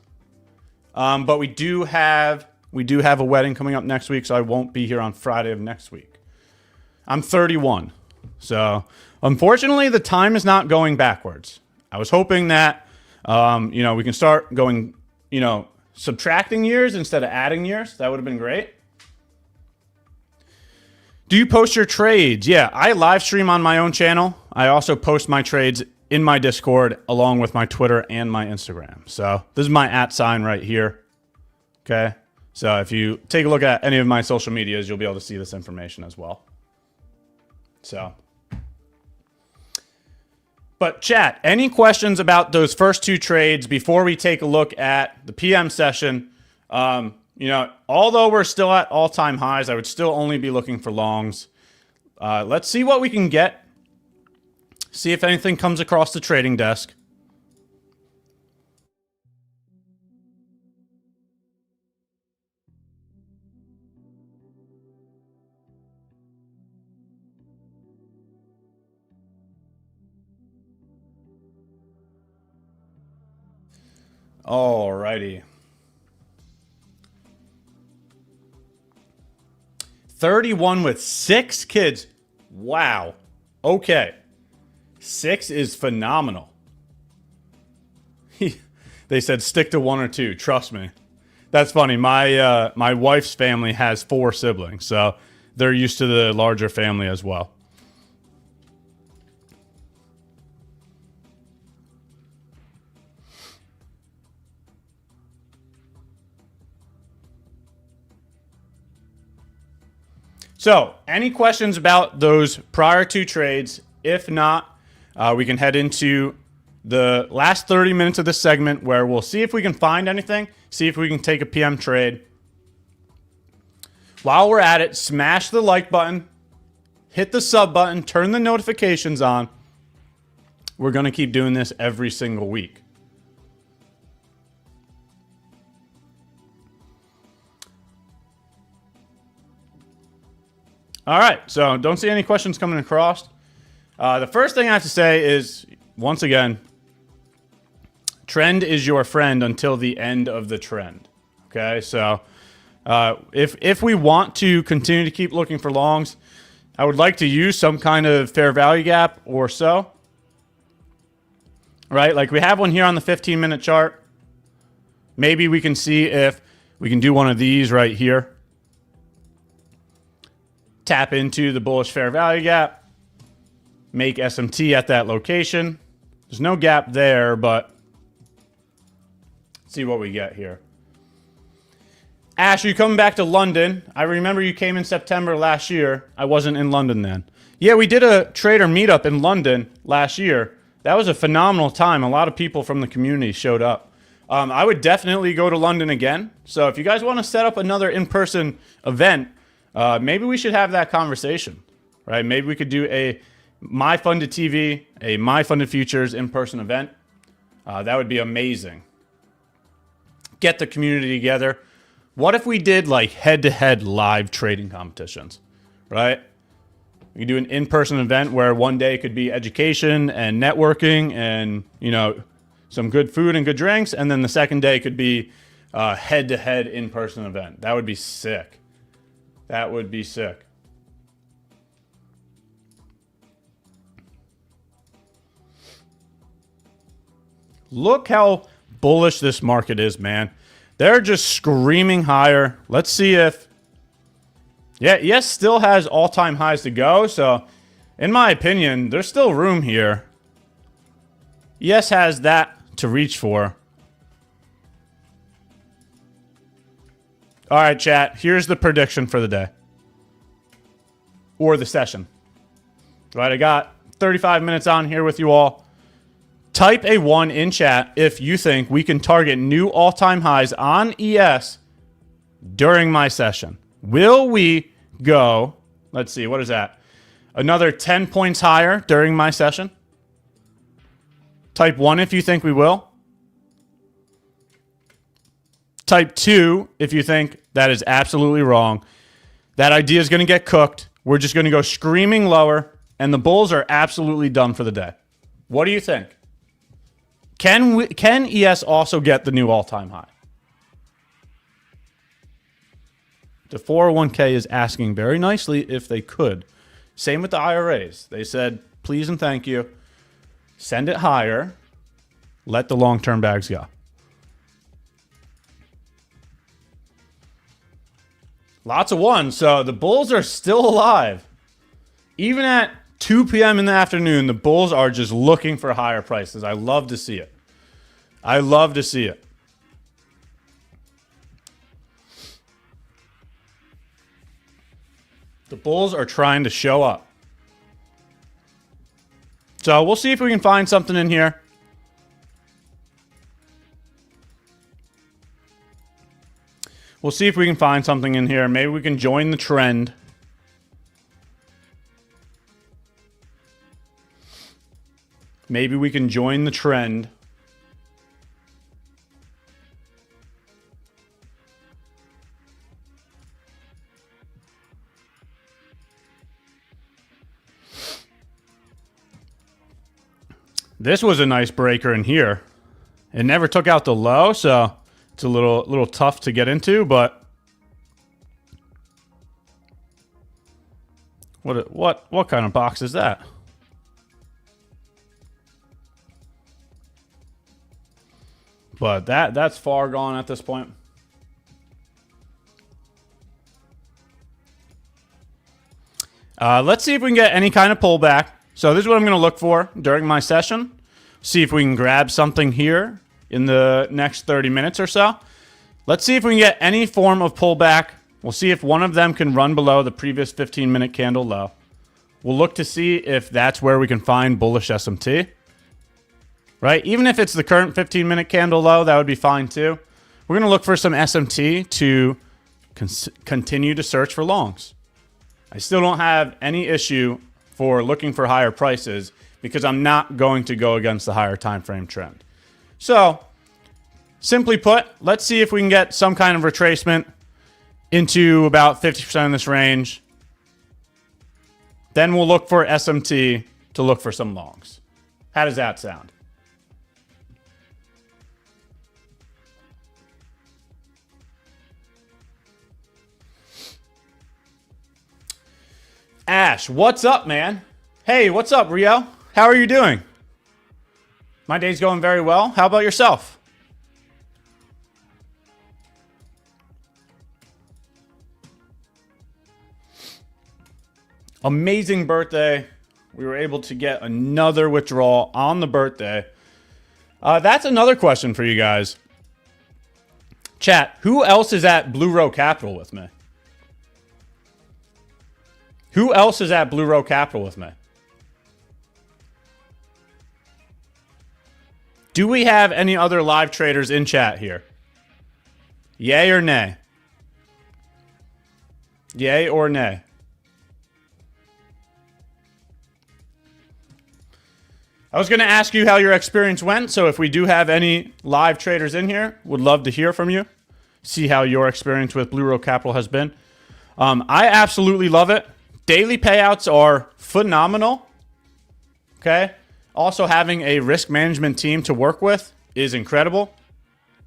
But we do have a wedding coming up next week, so I won't be here on Friday of next week. I'm 31. So unfortunately, the time is not going backwards. I was hoping that we can start going, subtracting years instead of adding years. That would have been great. Do you post your trades? Yeah, I live stream on my own channel. I also post my trades in my Discord along with my Twitter and my Instagram. So this is my @ right here. Okay. So if you take a look at any of my social medias, you'll be able to see this information as well. So, but chat, any questions about those first two trades before we take a look at the PM session? Although we're still at all-time highs, I would still only be looking for longs. Let's see what we can get. See if anything comes across the trading desk. Alrighty. 31 with 6 kids. Wow. Okay. 6 is phenomenal. They said stick to 1 or 2. Trust me. That's funny. My wife's family has 4 siblings, so they're used to the larger family as well. So, any questions about those prior 2 trades? If not, we can head into the last 30 minutes of this segment where we'll see if we can find anything, see if we can take a PM trade. While we're at it, smash the like button, hit the sub button, turn the notifications on. We're going to keep doing this every single week. All right, so don't see any questions coming across. The first thing I have to say is, once again, trend is your friend until the end of the trend. Okay, so if we want to continue to keep looking for longs, I would like to use some kind of fair value gap or so. Right, like we have one here on the 15-minute chart. Maybe we can see if we can do one of these right here. Tap into the bullish fair value gap. make SMT at that location. There's no gap there, but let's see what we get here. Ash, are you coming back to London? I remember you came in September last year. I wasn't in London then. Yeah, we did a trader meetup in London last year. That was a phenomenal time. A lot of people from the community showed up. I would definitely go to London again. So if you guys want to set up another in-person event, maybe we should have that conversation, right? Maybe we could do a MyFundedTV, a MyFundedFutures in-person event. That would be amazing. Get the community together. What if we did like head-to-head live trading competitions, right? We could do an in-person event where one day could be education and networking and, you know, some good food and good drinks. And then the second day could be a head-to-head in-person event. That would be sick. That would be sick. Look how bullish this market is, man. They're just screaming higher. Let's see if... Yeah, yes, still has all-time highs to go. So, in my opinion, there's still room here. Yes has that to reach for. All right, chat. Here's the prediction for the day. Or the session. Right, I got 35 minutes on here with you all. Type a 1 in chat if you think we can target new all-time highs on ES during my session. Will we go, let's see, what is that? Another 10 points higher during my session? Type 1 if you think we will. Type 2 if you think that is absolutely wrong. That idea is going to get cooked. We're just going to go screaming lower, and the bulls are absolutely done for the day. What do you think? Can ES also get the new all-time high? The 401k is asking very nicely if they could. Same with the IRAs. They said, please and thank you. Send it higher. Let the long-term bags go. Lots of ones. So the bulls are still alive. Even at 2 p.m. in the afternoon, the bulls are just looking for higher prices. I love to see it. I love to see it. The bulls are trying to show up. So we'll see if we can find something in here. We'll see if we can find something in here. Maybe we can join the trend. Maybe we can join the trend. This was a nice breaker in here. It never took out the low, so it's a little tough to get into, but what kind of box is that? But that's far gone at this point. Let's see if we can get any kind of pullback. So this is what I'm going to look for during my session. See if we can grab something here in the next 30 minutes or so. Let's see if we can get any form of pullback. We'll see if one of them can run below the previous 15-minute candle low. We'll look to see if that's where we can find bullish SMT. Right? Even if it's the current 15-minute candle low, that would be fine too. We're going to look for some SMT to continue to search for longs. I still don't have any issue for looking for higher prices because I'm not going to go against the higher time frame trend. So, simply put, let's see if we can get some kind of retracement into about 50% in this range. Then we'll look for SMT to look for some longs. How does that sound? Ash, what's up, man? Hey, what's up, Rio? How are you doing? My day's going very well. How about yourself? Amazing birthday. We were able to get another withdrawal on the birthday. That's another question for you guys. Chat, who else is at Blue Row Capital with me? Who else is at Blue Row Capital with me? Do we have any other live traders in chat here? Yay or nay? Yay or nay? I was going to ask you how your experience went, so if we do have any live traders in here, would love to hear from you. See how your experience with Blue Row Capital has been. I absolutely love it. Daily payouts are phenomenal. Okay? Also, having a risk management team to work with is incredible.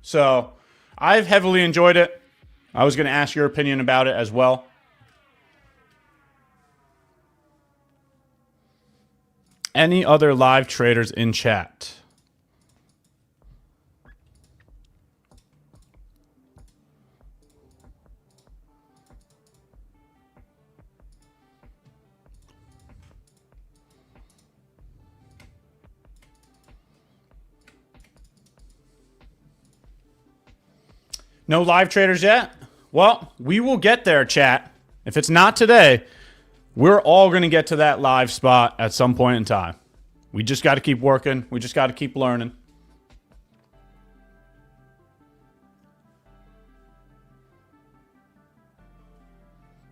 So, I've heavily enjoyed it. I was going to ask your opinion about it as well. Any other live traders in chat? No live traders yet? Well, we will get there, chat. If it's not today, we're all going to get to that live spot at some point in time. We just got to keep working. We just got to keep learning.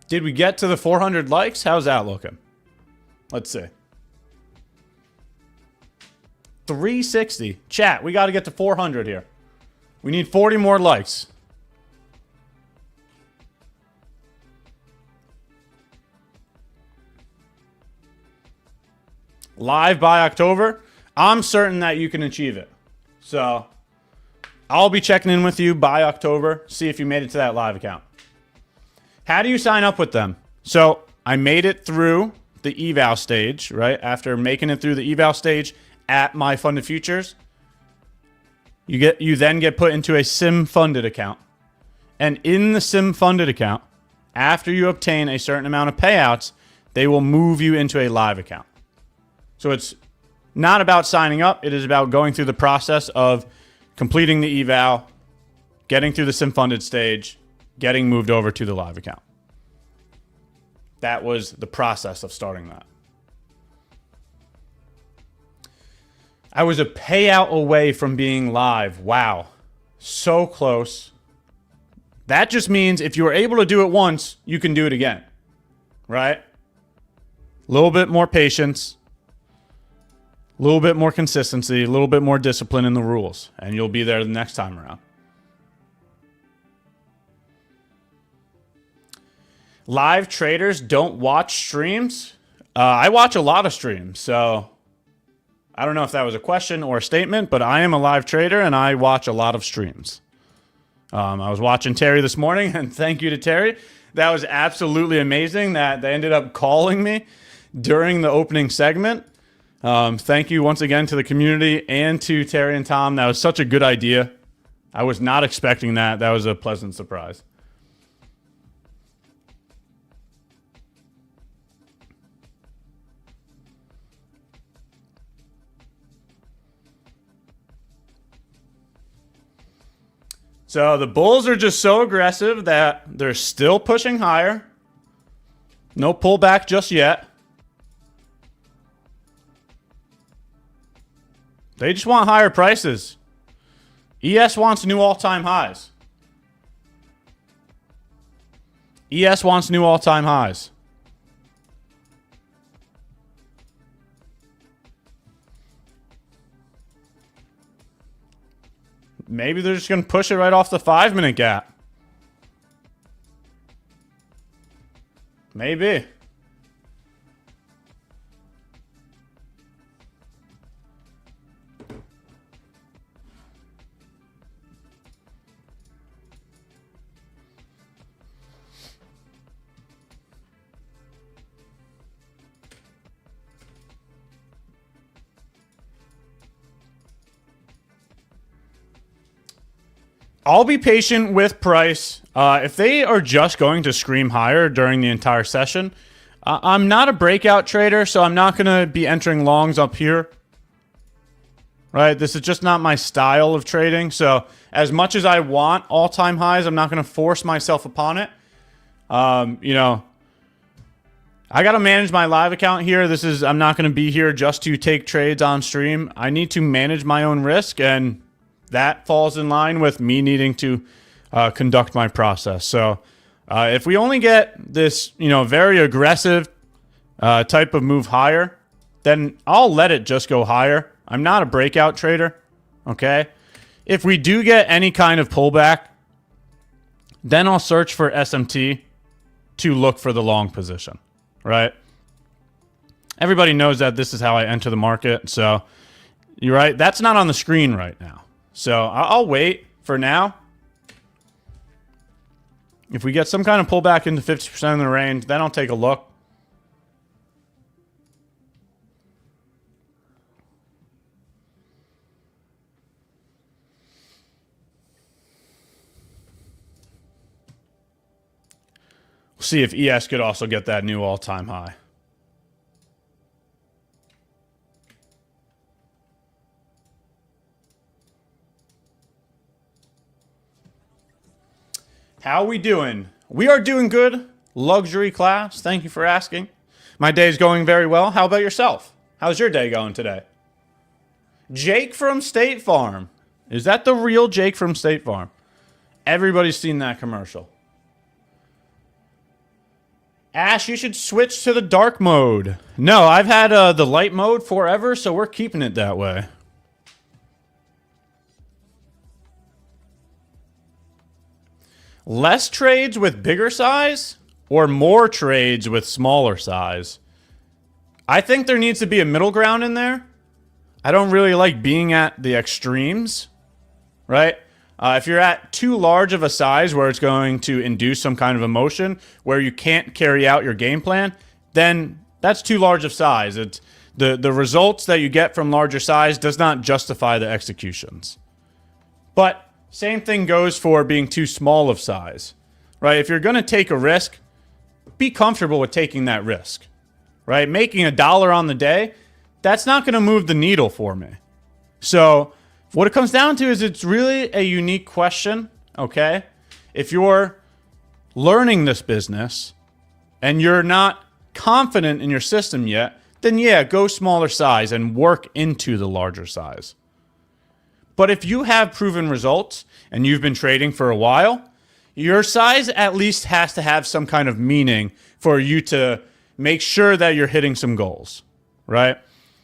Did we get to the 400 likes? How's that looking? Let's see. 360. Chat, we got to get to 400 here. We need 40 more likes. Live by October, I'm certain that you can achieve it. So, I'll be checking in with you by October, see if you made it to that live account. How do you sign up with them? So, I made it through the eval stage, right? After making it through the eval stage at MyFundedFutures, you then get put into a sim funded account. And in the sim funded account, after you obtain a certain amount of payouts, they will move you into a live account. So it's not about signing up. It is about going through the process of completing the eval, getting through the sim funded stage, getting moved over to the live account. That was the process of starting that. I was a payout away from being live. Wow. So close. That just means if you were able to do it once, you can do it again. Right? A little bit more patience. A little bit more consistency, a little bit more discipline in the rules, and you'll be there the next time around. Live traders don't watch streams. I watch a lot of streams, so I don't know if that was a question or a statement, but I am a live trader, and I watch a lot of streams. I was watching Terry this morning, and thank you to Terry. That was absolutely amazing that they ended up calling me during the opening segment. Thank you once again to the community and to Terry and Tom. That was such a good idea. I was not expecting that. That was a pleasant surprise. So the bulls are just so aggressive that they're still pushing higher. No pullback just yet. They just want higher prices. ES wants new all-time highs. ES wants new all-time highs. Maybe they're just going to push it right off the 5-minute gap. Maybe. I'll be patient with price. If they are just going to scream higher during the entire session, I'm not a breakout trader, so I'm not going to be entering longs up here. Right? This is just not my style of trading. So as much as I want all-time highs, I'm not going to force myself upon it. You know, I got to manage my live account here. I'm not going to be here just to take trades on stream. I need to manage my own risk, and that falls in line with me needing to conduct my process. So if we only get this, you know, very aggressive type of move higher, then I'll let it just go higher. I'm not a breakout trader, okay? If we do get any kind of pullback, then I'll search for SMT to look for the long position, right? Everybody knows that this is how I enter the market, so you're right. That's not on the screen right now. So I'll wait for now. If we get some kind of pullback into 50% of the range, then I'll take a look. We'll see if ES could also get that new all-time high. How we doing? We are doing good. Luxury class. Thank you for asking. My day is going very well. How about yourself? How's your day going today? Jake from State Farm. Is that the real Jake from State Farm? Everybody's seen that commercial. Ash, you should switch to the dark mode. No, I've had the light mode forever, so we're keeping it that way. Less trades with bigger size or more trades with smaller size? I think there needs to be a middle ground in there. I don't really like being at the extremes, right? If you're at too large of a size where it's going to induce some kind of emotion where you can't carry out your game plan, then that's too large of size. It's the results that you get from larger size does not justify the executions. But same thing goes for being too small of size, right? If you're going to take a risk, be comfortable with taking that risk, right? Making $1 on the day, that's not going to move the needle for me. So what it comes down to is it's really a unique question, okay? If you're learning this business and you're not confident in your system yet, then yeah, go smaller size and work into the larger size. But if you have proven results and you've been trading for a while, your size at least has to have some kind of meaning for you to make sure that you're hitting some goals, right?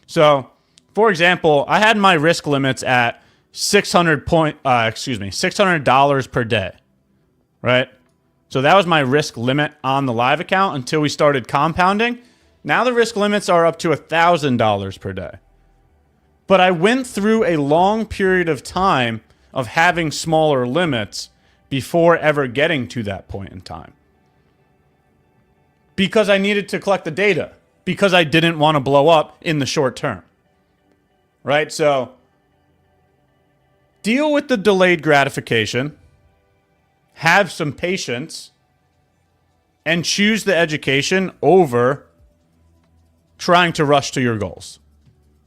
So, for example, I had my risk limits at $600 per day, right? So that was my risk limit on the live account until we started compounding. Now the risk limits are up to $1,000 per day. But I went through a long period of time of having smaller limits before ever getting to that point in time. Because I needed to collect the data. Because I didn't want to blow up in the short term. Right? So deal with the delayed gratification. Have some patience. And choose the education over trying to rush to your goals.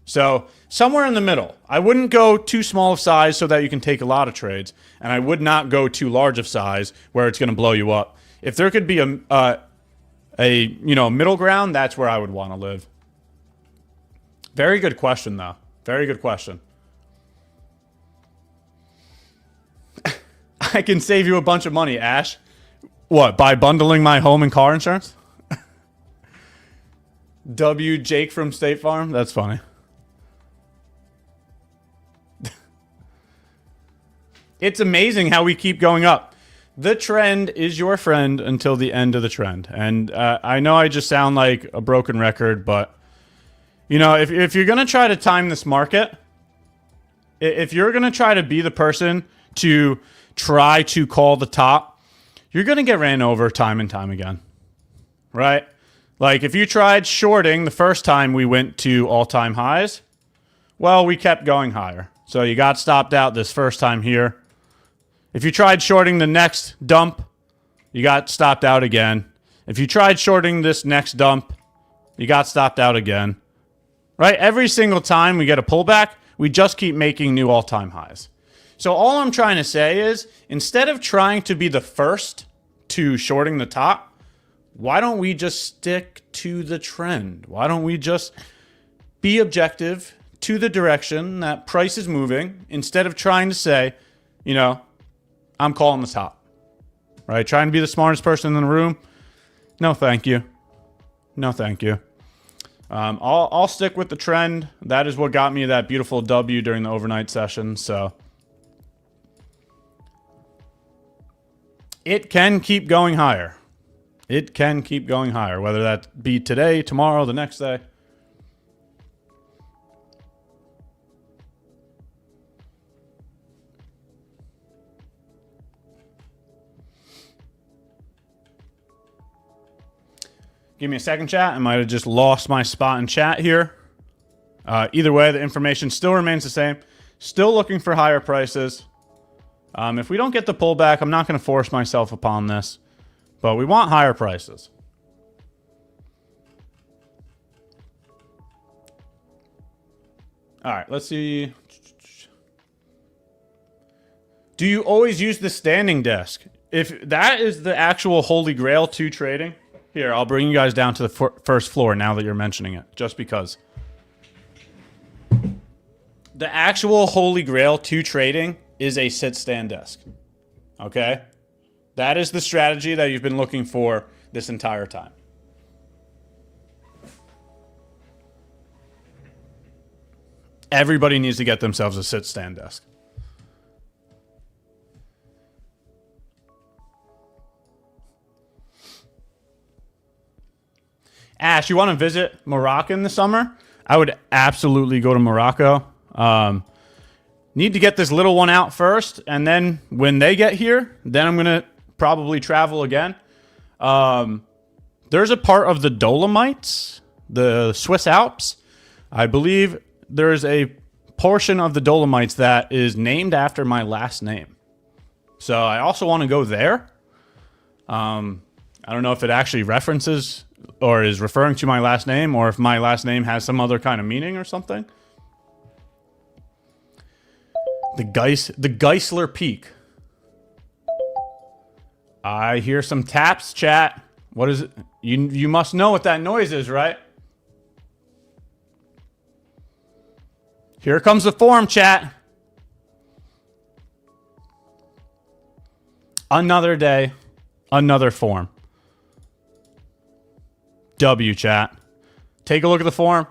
So somewhere in the middle. I wouldn't go too small of size so that you can take a lot of trades, and I would not go too large of size where it's going to blow you up. If there could be a middle ground, that's where I would want to live. Very good question, though. Very good question. I can save you a bunch of money, Ash. What, by bundling my home and car insurance? W. Jake from State Farm? That's funny. It's amazing how we keep going up. The trend is your friend until the end of the trend. And I know I just sound like a broken record, but you know, if you're going to try to time this market, if you're going to try to be the person to try to call the top, you're going to get ran over time and time again, right? Like if you tried shorting the first time we went to all-time highs, well, we kept going higher. So you got stopped out this first time here. If you tried shorting the next dump, you got stopped out again. If you tried shorting this next dump, you got stopped out again. Right? Every single time we get a pullback, we just keep making new all-time highs. So all I'm trying to say is, instead of trying to be the first to shorting the top, why don't we just stick to the trend? Why don't we just be objective to the direction that price is moving, instead of trying to say, you know, I'm calling the top, right? Trying to be the smartest person in the room. No, thank you. No, thank you. I'll stick with the trend. That is what got me that beautiful W during the overnight session. So it can keep going higher. It can keep going higher, whether that be today, tomorrow, the next day. Give me a second, chat. I might have just lost my spot in chat here. Either way, the information still remains the same. Still looking for higher prices. If we don't get the pullback, I'm not going to force myself upon this. But we want higher prices. All right, let's see. Do you always use the standing desk? If that is the actual holy grail to trading... Here, I'll bring you guys down to the first floor now that you're mentioning it, just because. The actual holy grail to trading is a sit-stand desk. Okay? That is the strategy that you've been looking for this entire time. Everybody needs to get themselves a sit-stand desk. Ash, you want to visit Morocco in the summer? I would absolutely go to Morocco. Need to get this little one out first, and then when they get here, then I'm going to probably travel again. There's a part of the Dolomites, the Swiss Alps. I believe there's a portion of the Dolomites that is named after my last name. So I also want to go there. I don't know if it actually references or is referring to my last name, or if my last name has some other kind of meaning or something. The Geisler Peak. I hear some taps, chat. What is it? You must know what that noise is, right? Here comes the form, chat. Another day, another form. W, chat. Take a look at the form.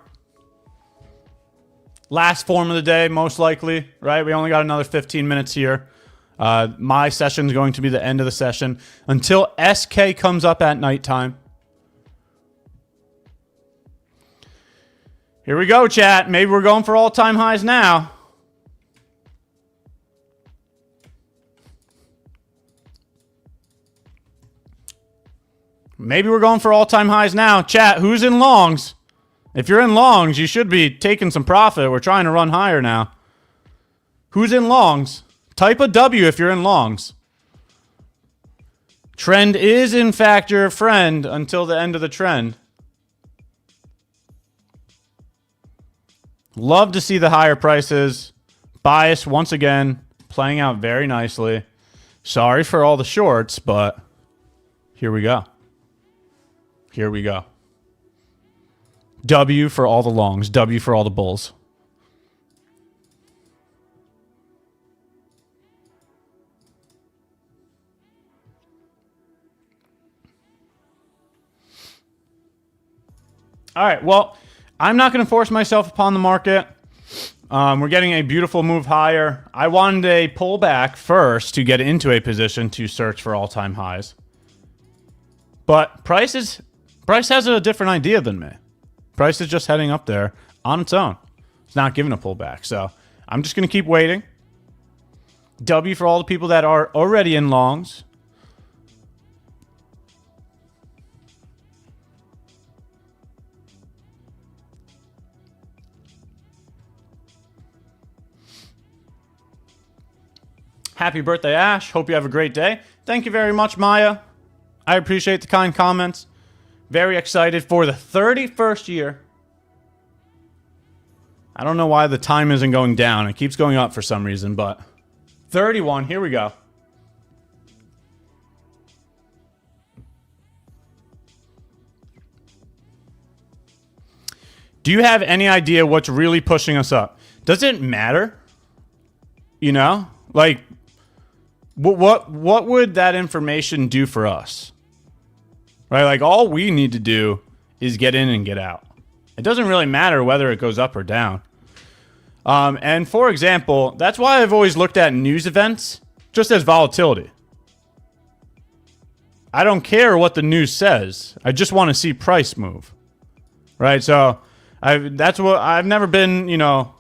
Last form of the day, most likely, right? We only got another 15 minutes here. My session is going to be the end of the session until SK comes up at nighttime. Here we go, chat. Maybe we're going for all-time highs now. Maybe we're going for all-time highs now. Chat, who's in longs? If you're in longs, you should be taking some profit. We're trying to run higher now. Who's in longs? Type a W if you're in longs. Trend is, in fact, your friend until the end of the trend. Love to see the higher prices. Bias, once again, playing out very nicely. Sorry for all the shorts, but here we go. Here we go. W for all the longs. W for all the bulls. All right, well, I'm not going to force myself upon the market. We're getting a beautiful move higher. I wanted a pullback first to get into a position to search for all-time highs. But Price has a different idea than me. Price is just heading up there on its own. It's not giving a pullback. So I'm just going to keep waiting. W for all the people that are already in longs. Happy birthday, Ash. Hope you have a great day. Thank you very much, Maya. I appreciate the kind comments. Very excited for the 31st year. I don't know why the time isn't going down. It keeps going up for some reason, but 31, here we go. Do you have any idea what's really pushing us up? Does it matter? You know? Like, what would that information do for us? Right? Like, all we need to do is get in and get out. It doesn't really matter whether it goes up or down. And for example, that's why I've always looked at news events just as volatility. I don't care what the news says. I just want to see price move. Right? So that's what I've never been, you know,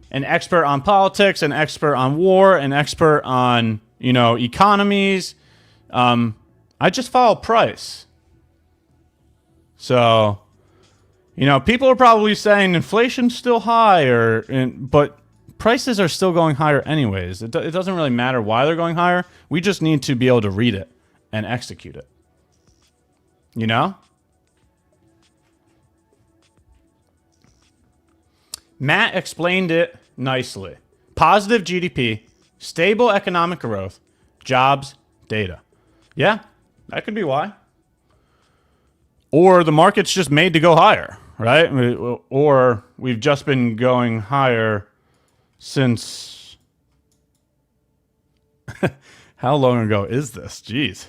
an expert on politics, an expert on war, an expert on, you know, economies. I just follow price. So, you know, people are probably saying inflation's still high, but prices are still going higher anyways. It doesn't really matter why they're going higher. We just need to be able to read it and execute it. You know? Matt explained it nicely. Positive GDP, stable economic growth, jobs, data. Yeah, that could be why. Or the market's just made to go higher, right? Or we've just been going higher since... How long ago is this? Jeez.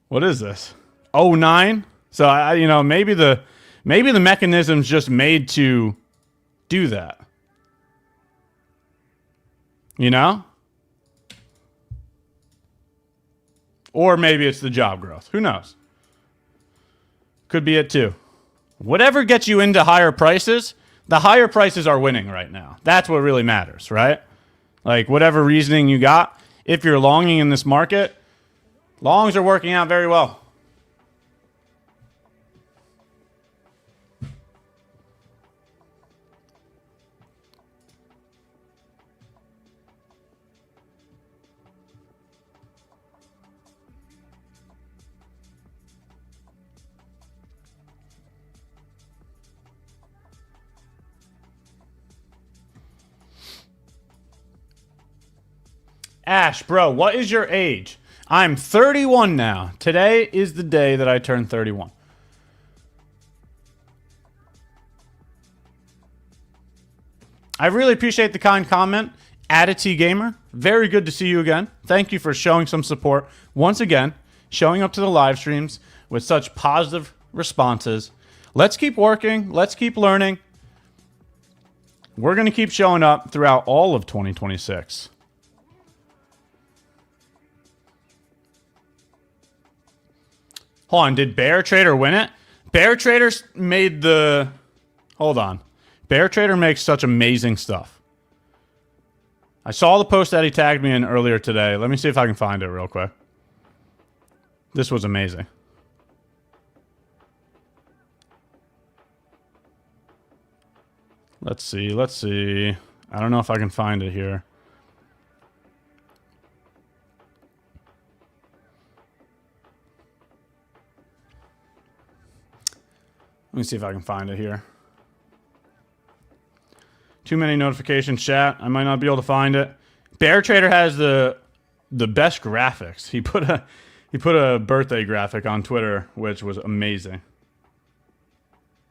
What is this? 09? So, you know, maybe the mechanism's just made to do that. You know? Or maybe it's the job growth. Who knows? Could be it too. Whatever gets you into higher prices, the higher prices are winning right now. That's what really matters, right? Like, whatever reasoning you got, if you're longing in this market, longs are working out very well. Ash, bro, what is your age? I'm 31 now. Today is the day that I turn 31. I really appreciate the kind comment. Adity Gamer, very good to see you again. Thank you for showing some support. Once again, showing up to the live streams with such positive responses. Let's keep working. Let's keep learning. We're going to keep showing up throughout all of 2026. Hold on, did Bear Trader win it? Bear Trader made the... Hold on. Bear Trader makes such amazing stuff. I saw the post that he tagged me in earlier today. Let me see if I can find it real quick. This was amazing. Let's see, let's see. I don't know if I can find it here. Let me see if I can find it here. Too many notifications, chat. I might not be able to find it. Bear Trader has the best graphics. He put a birthday graphic on Twitter, which was amazing.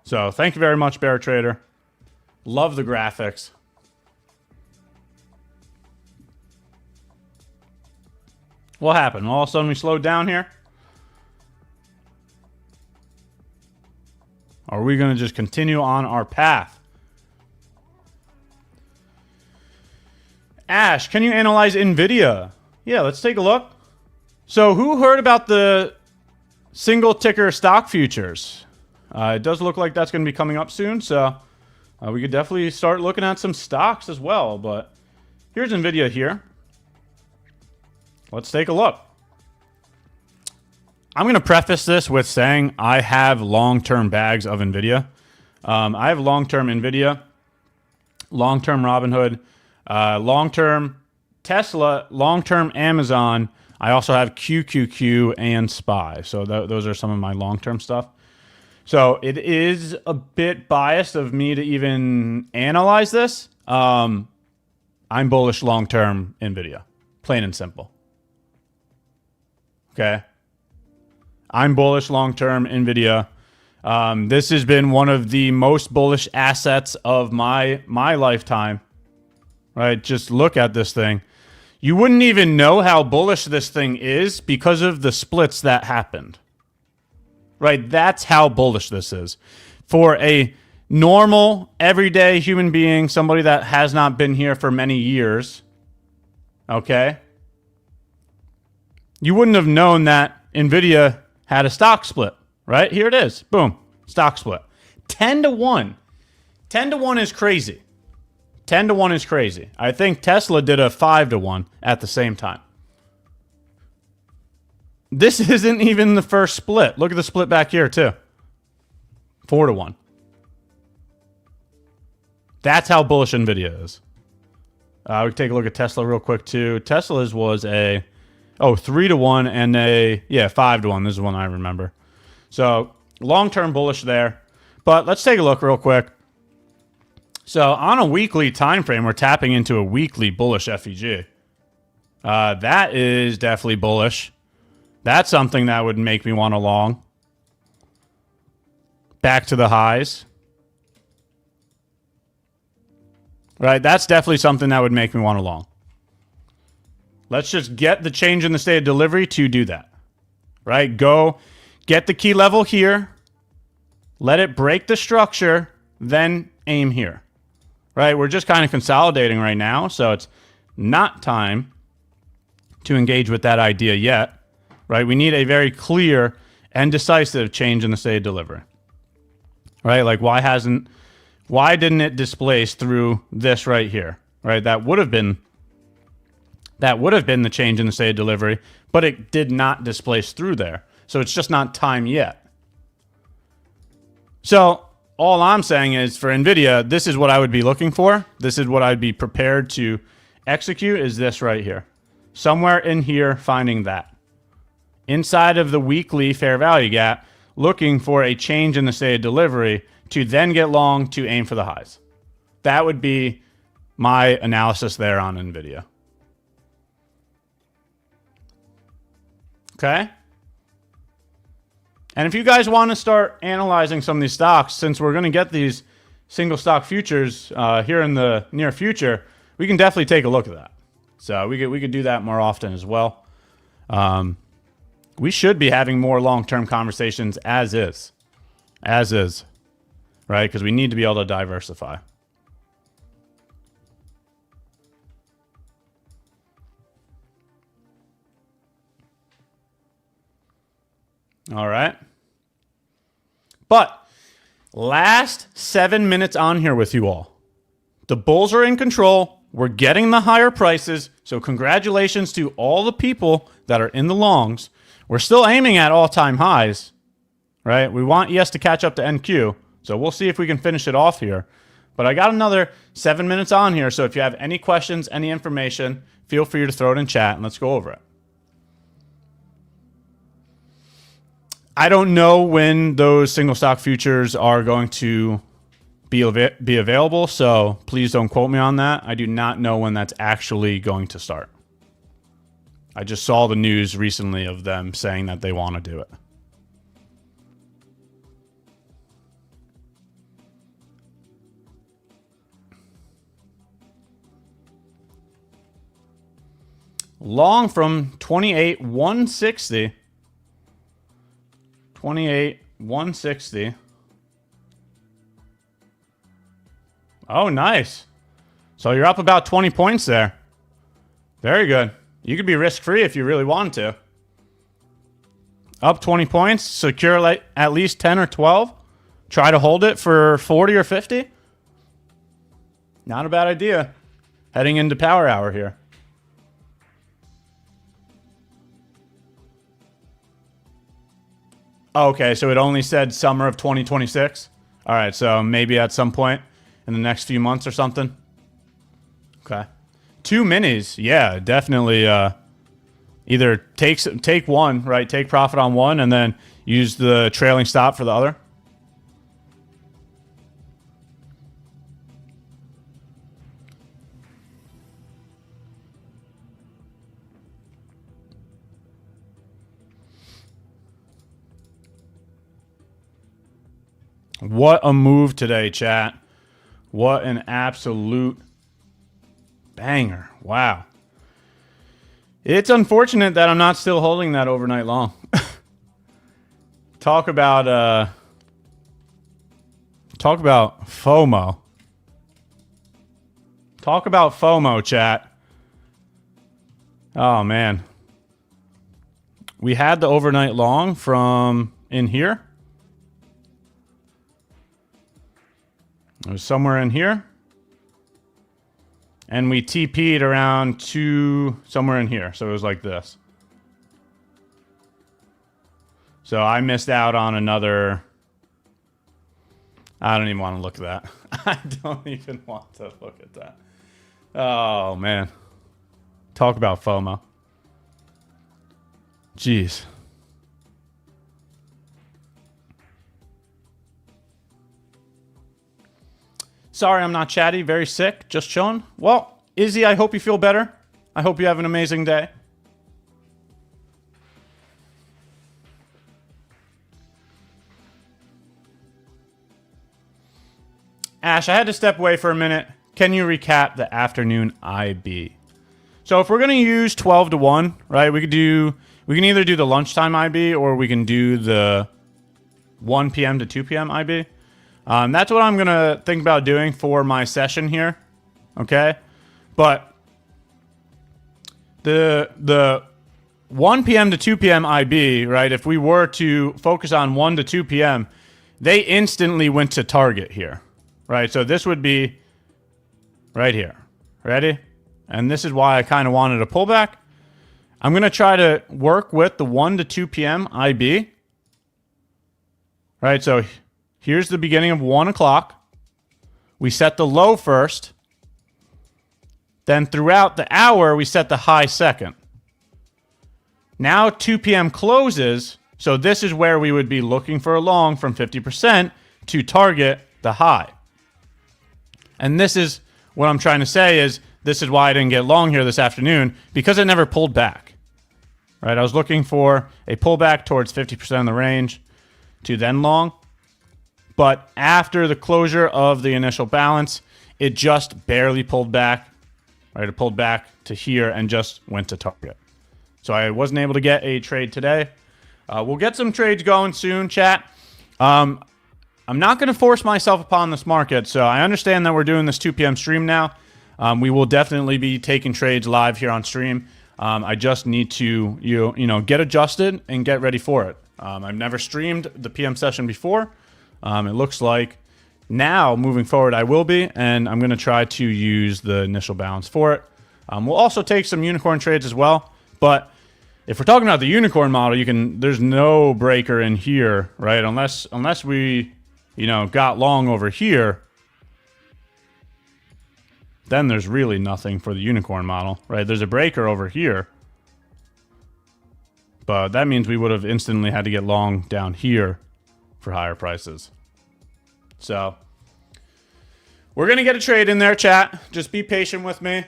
So thank you very much, Bear Trader. Love the graphics. What happened? All of a sudden we slowed down here? Or are we going to just continue on our path? Ash, can you analyze NVIDIA? Yeah, let's take a look. So who heard about the single ticker stock futures? It does look like that's going to be coming up soon, so we could definitely start looking at some stocks as well. But here's NVIDIA here. Let's take a look. I'm going to preface this with saying I have long-term bags of NVIDIA. I have long-term NVIDIA, long-term Robinhood, long-term Tesla, long-term Amazon. I also have QQQ and SPY. So those are some of my long-term stuff. So it is a bit biased of me to even analyze this. I'm bullish long-term NVIDIA, plain and simple. Okay. I'm bullish long-term NVIDIA. This has been one of the most bullish assets of my lifetime. Right? Just look at this thing. You wouldn't even know how bullish this thing is because of the splits that happened. Right? That's how bullish this is. For a normal, everyday human being, somebody that has not been here for many years, okay? You wouldn't have known that NVIDIA had a stock split, right? Here it is. Boom. Stock split. 10 to 1. 10 to 1 is crazy. 10 to 1 is crazy. I think Tesla did a 5 to 1 at the same time. This isn't even the first split. Look at the split back here, too. 4 to 1. That's how bullish NVIDIA is. We can take a look at Tesla real quick, too. Tesla's was a 3 to 1 and a 5 to 1. This is one I remember. So long-term bullish there. But let's take a look real quick. So on a weekly time frame, we're tapping into a weekly bullish FEG. That is definitely bullish. That's something that would make me want to long. Back to the highs. Right, that's definitely something that would make me want to long. Let's just get the change in the state of delivery to do that. Right, go get the key level here. Let it break the structure, then aim here. Right, we're just kind of consolidating right now, so it's not time to engage with that idea yet. Right, we need a very clear and decisive change in the state of delivery. Right, like why didn't it displace through this right here? Right, that would have been the change in the state of delivery, but it did not displace through there. So it's just not time yet. So all I'm saying is for NVIDIA, this is what I would be looking for. This is what I'd be prepared to execute is this right here. Somewhere in here, finding that. Inside of the weekly fair value gap, looking for a change in the state of delivery to then get long to aim for the highs. That would be my analysis there on NVIDIA. Okay? And if you guys want to start analyzing some of these stocks, since we're going to get these single stock futures here in the near future, we can definitely take a look at that. So we could do that more often as well. We should be having more long-term conversations as is, right? Because we need to be able to diversify. All right. But last 7 minutes on here with you all. The bulls are in control. We're getting the higher prices. So congratulations to all the people that are in the longs. We're still aiming at all-time highs, right? We want ES to catch up to NQ. So we'll see if we can finish it off here. But I got another 7 minutes on here. So if you have any questions, any information, feel free to throw it in chat and let's go over it. I don't know when those single stock futures are going to be available, so please don't quote me on that. I do not know when that's actually going to start. I just saw the news recently of them saying that they want to do it. Long from 28,160. 28,160. Oh, nice. So you're up about 20 points there. Very good. You could be risk-free if you really wanted to. Up 20 points, secure like at least 10 or 12. Try to hold it for 40 or 50. Not a bad idea. Heading into power hour here. Okay, so it only said summer of 2026. All right, so maybe at some point in the next few months or something. Okay. 2 minis. Yeah, definitely either take one, right? Take profit on one and then use the trailing stop for the other. What a move today, chat. What an absolute banger. Wow. It's unfortunate that I'm not still holding that overnight long. Talk about FOMO. Talk about FOMO, chat. Oh, man. We had the overnight long from in here. It was somewhere in here. And we TP'd around to somewhere in here. So it was like this. So I missed out on another. I don't even want to look at that. I don't even want to look at that. Oh, man. Talk about FOMO. Jeez. Sorry, I'm not chatty. Very sick. Just chilling. Well, Izzy, I hope you feel better. I hope you have an amazing day. Ash, I had to step away for a minute. Can you recap the afternoon IB? So if we're going to use 12 to 1, right, we can either do the lunchtime IB or we can do the 1 p.m. to 2 p.m. IB. That's what I'm going to think about doing for my session here. Okay? But the 1 p.m. to 2 p.m. IB, right, if we were to focus on 1 to 2 p.m., they instantly went to target here. Right? So this would be right here. Ready? And this is why I kind of wanted a pullback. I'm going to try to work with the 1 to 2 p.m. IB. Right? So here's the beginning of 1 o'clock. We set the low first. Then throughout the hour, we set the high second. Now 2 p.m. closes. So this is where we would be looking for a long from 50% to target the high. And this is what I'm trying to say is this is why I didn't get long here this afternoon, because it never pulled back. Right? I was looking for a pullback towards 50% of the range to then long. But after the closure of the initial balance, it just barely pulled back. Right? It pulled back to here and just went to target. So I wasn't able to get a trade today. We'll get some trades going soon, chat. I'm not going to force myself upon this market, so I understand that we're doing this 2 p.m. stream now. We will definitely be taking trades live here on stream. I just need to you know get adjusted and get ready for it. I've never streamed the PM session before. It looks like now moving forward I will be, and I'm going to try to use the initial balance for it. We'll also take some unicorn trades as well, but if we're talking about the unicorn model, there's no breaker in here, right? Unless we got long over here, then there's really nothing for the unicorn model, right? There's a breaker over here, but that means we would have instantly had to get long down here for higher prices. So we're going to get a trade in there, chat. Just be patient with me.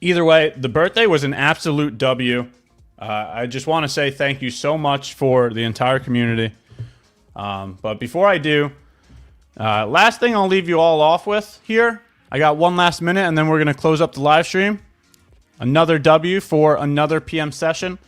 Either way, the birthday was an absolute W. I just want to say thank you so much for the entire community. But before I do, last thing I'll leave you all off with here. I got one last minute, and then we're going to close up the live stream. Another W for another PM session.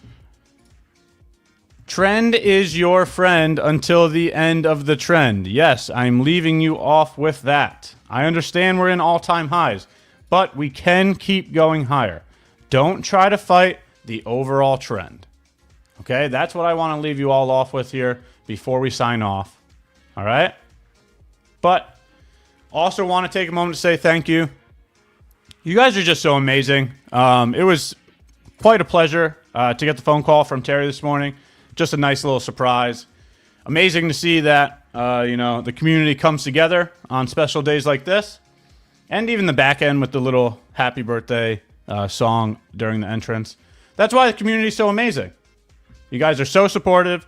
Trend is your friend until the end of the trend. Yes, I'm leaving you off with that. I understand we're in all-time highs, but we can keep going higher. Don't try to fight the overall trend. Okay, that's what I want to leave you all off with here before we sign off. All right? But also want to take a moment to say thank you. You guys are just so amazing. It was quite a pleasure to get the phone call from Terry this morning. Just a nice little surprise. Amazing to see that the community comes together on special days like this. And even the back end with the little happy birthday song during the entrance. That's why the community is so amazing. You guys are so supportive.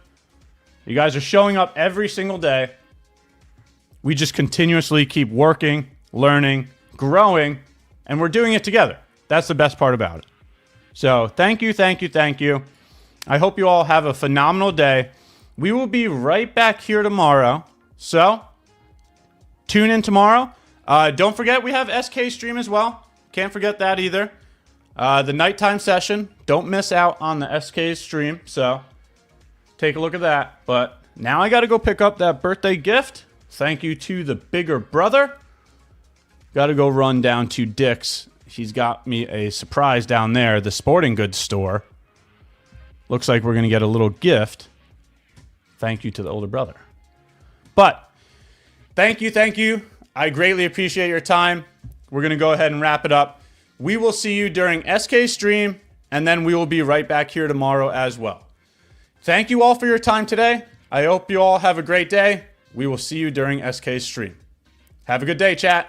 You guys are showing up every single day. We just continuously keep working, learning, growing, and we're doing it together. That's the best part about it. So thank you, thank you, thank you. I hope you all have a phenomenal day. We will be right back here tomorrow. So tune in tomorrow. Don't forget we have SK stream as well. Can't forget that either. The nighttime session. Don't miss out on the SK stream. So take a look at that. But now I got to go pick up that birthday gift. Thank you to the bigger brother. Got to go run down to Dick's. He's got me a surprise down there, the sporting goods store. Looks like we're going to get a little gift. Thank you to the older brother. But thank you, thank you. I greatly appreciate your time. We're going to go ahead and wrap it up. We will see you during SK stream, and then we will be right back here tomorrow as well. Thank you all for your time today. I hope you all have a great day. We will see you during SK stream. Have a good day, chat.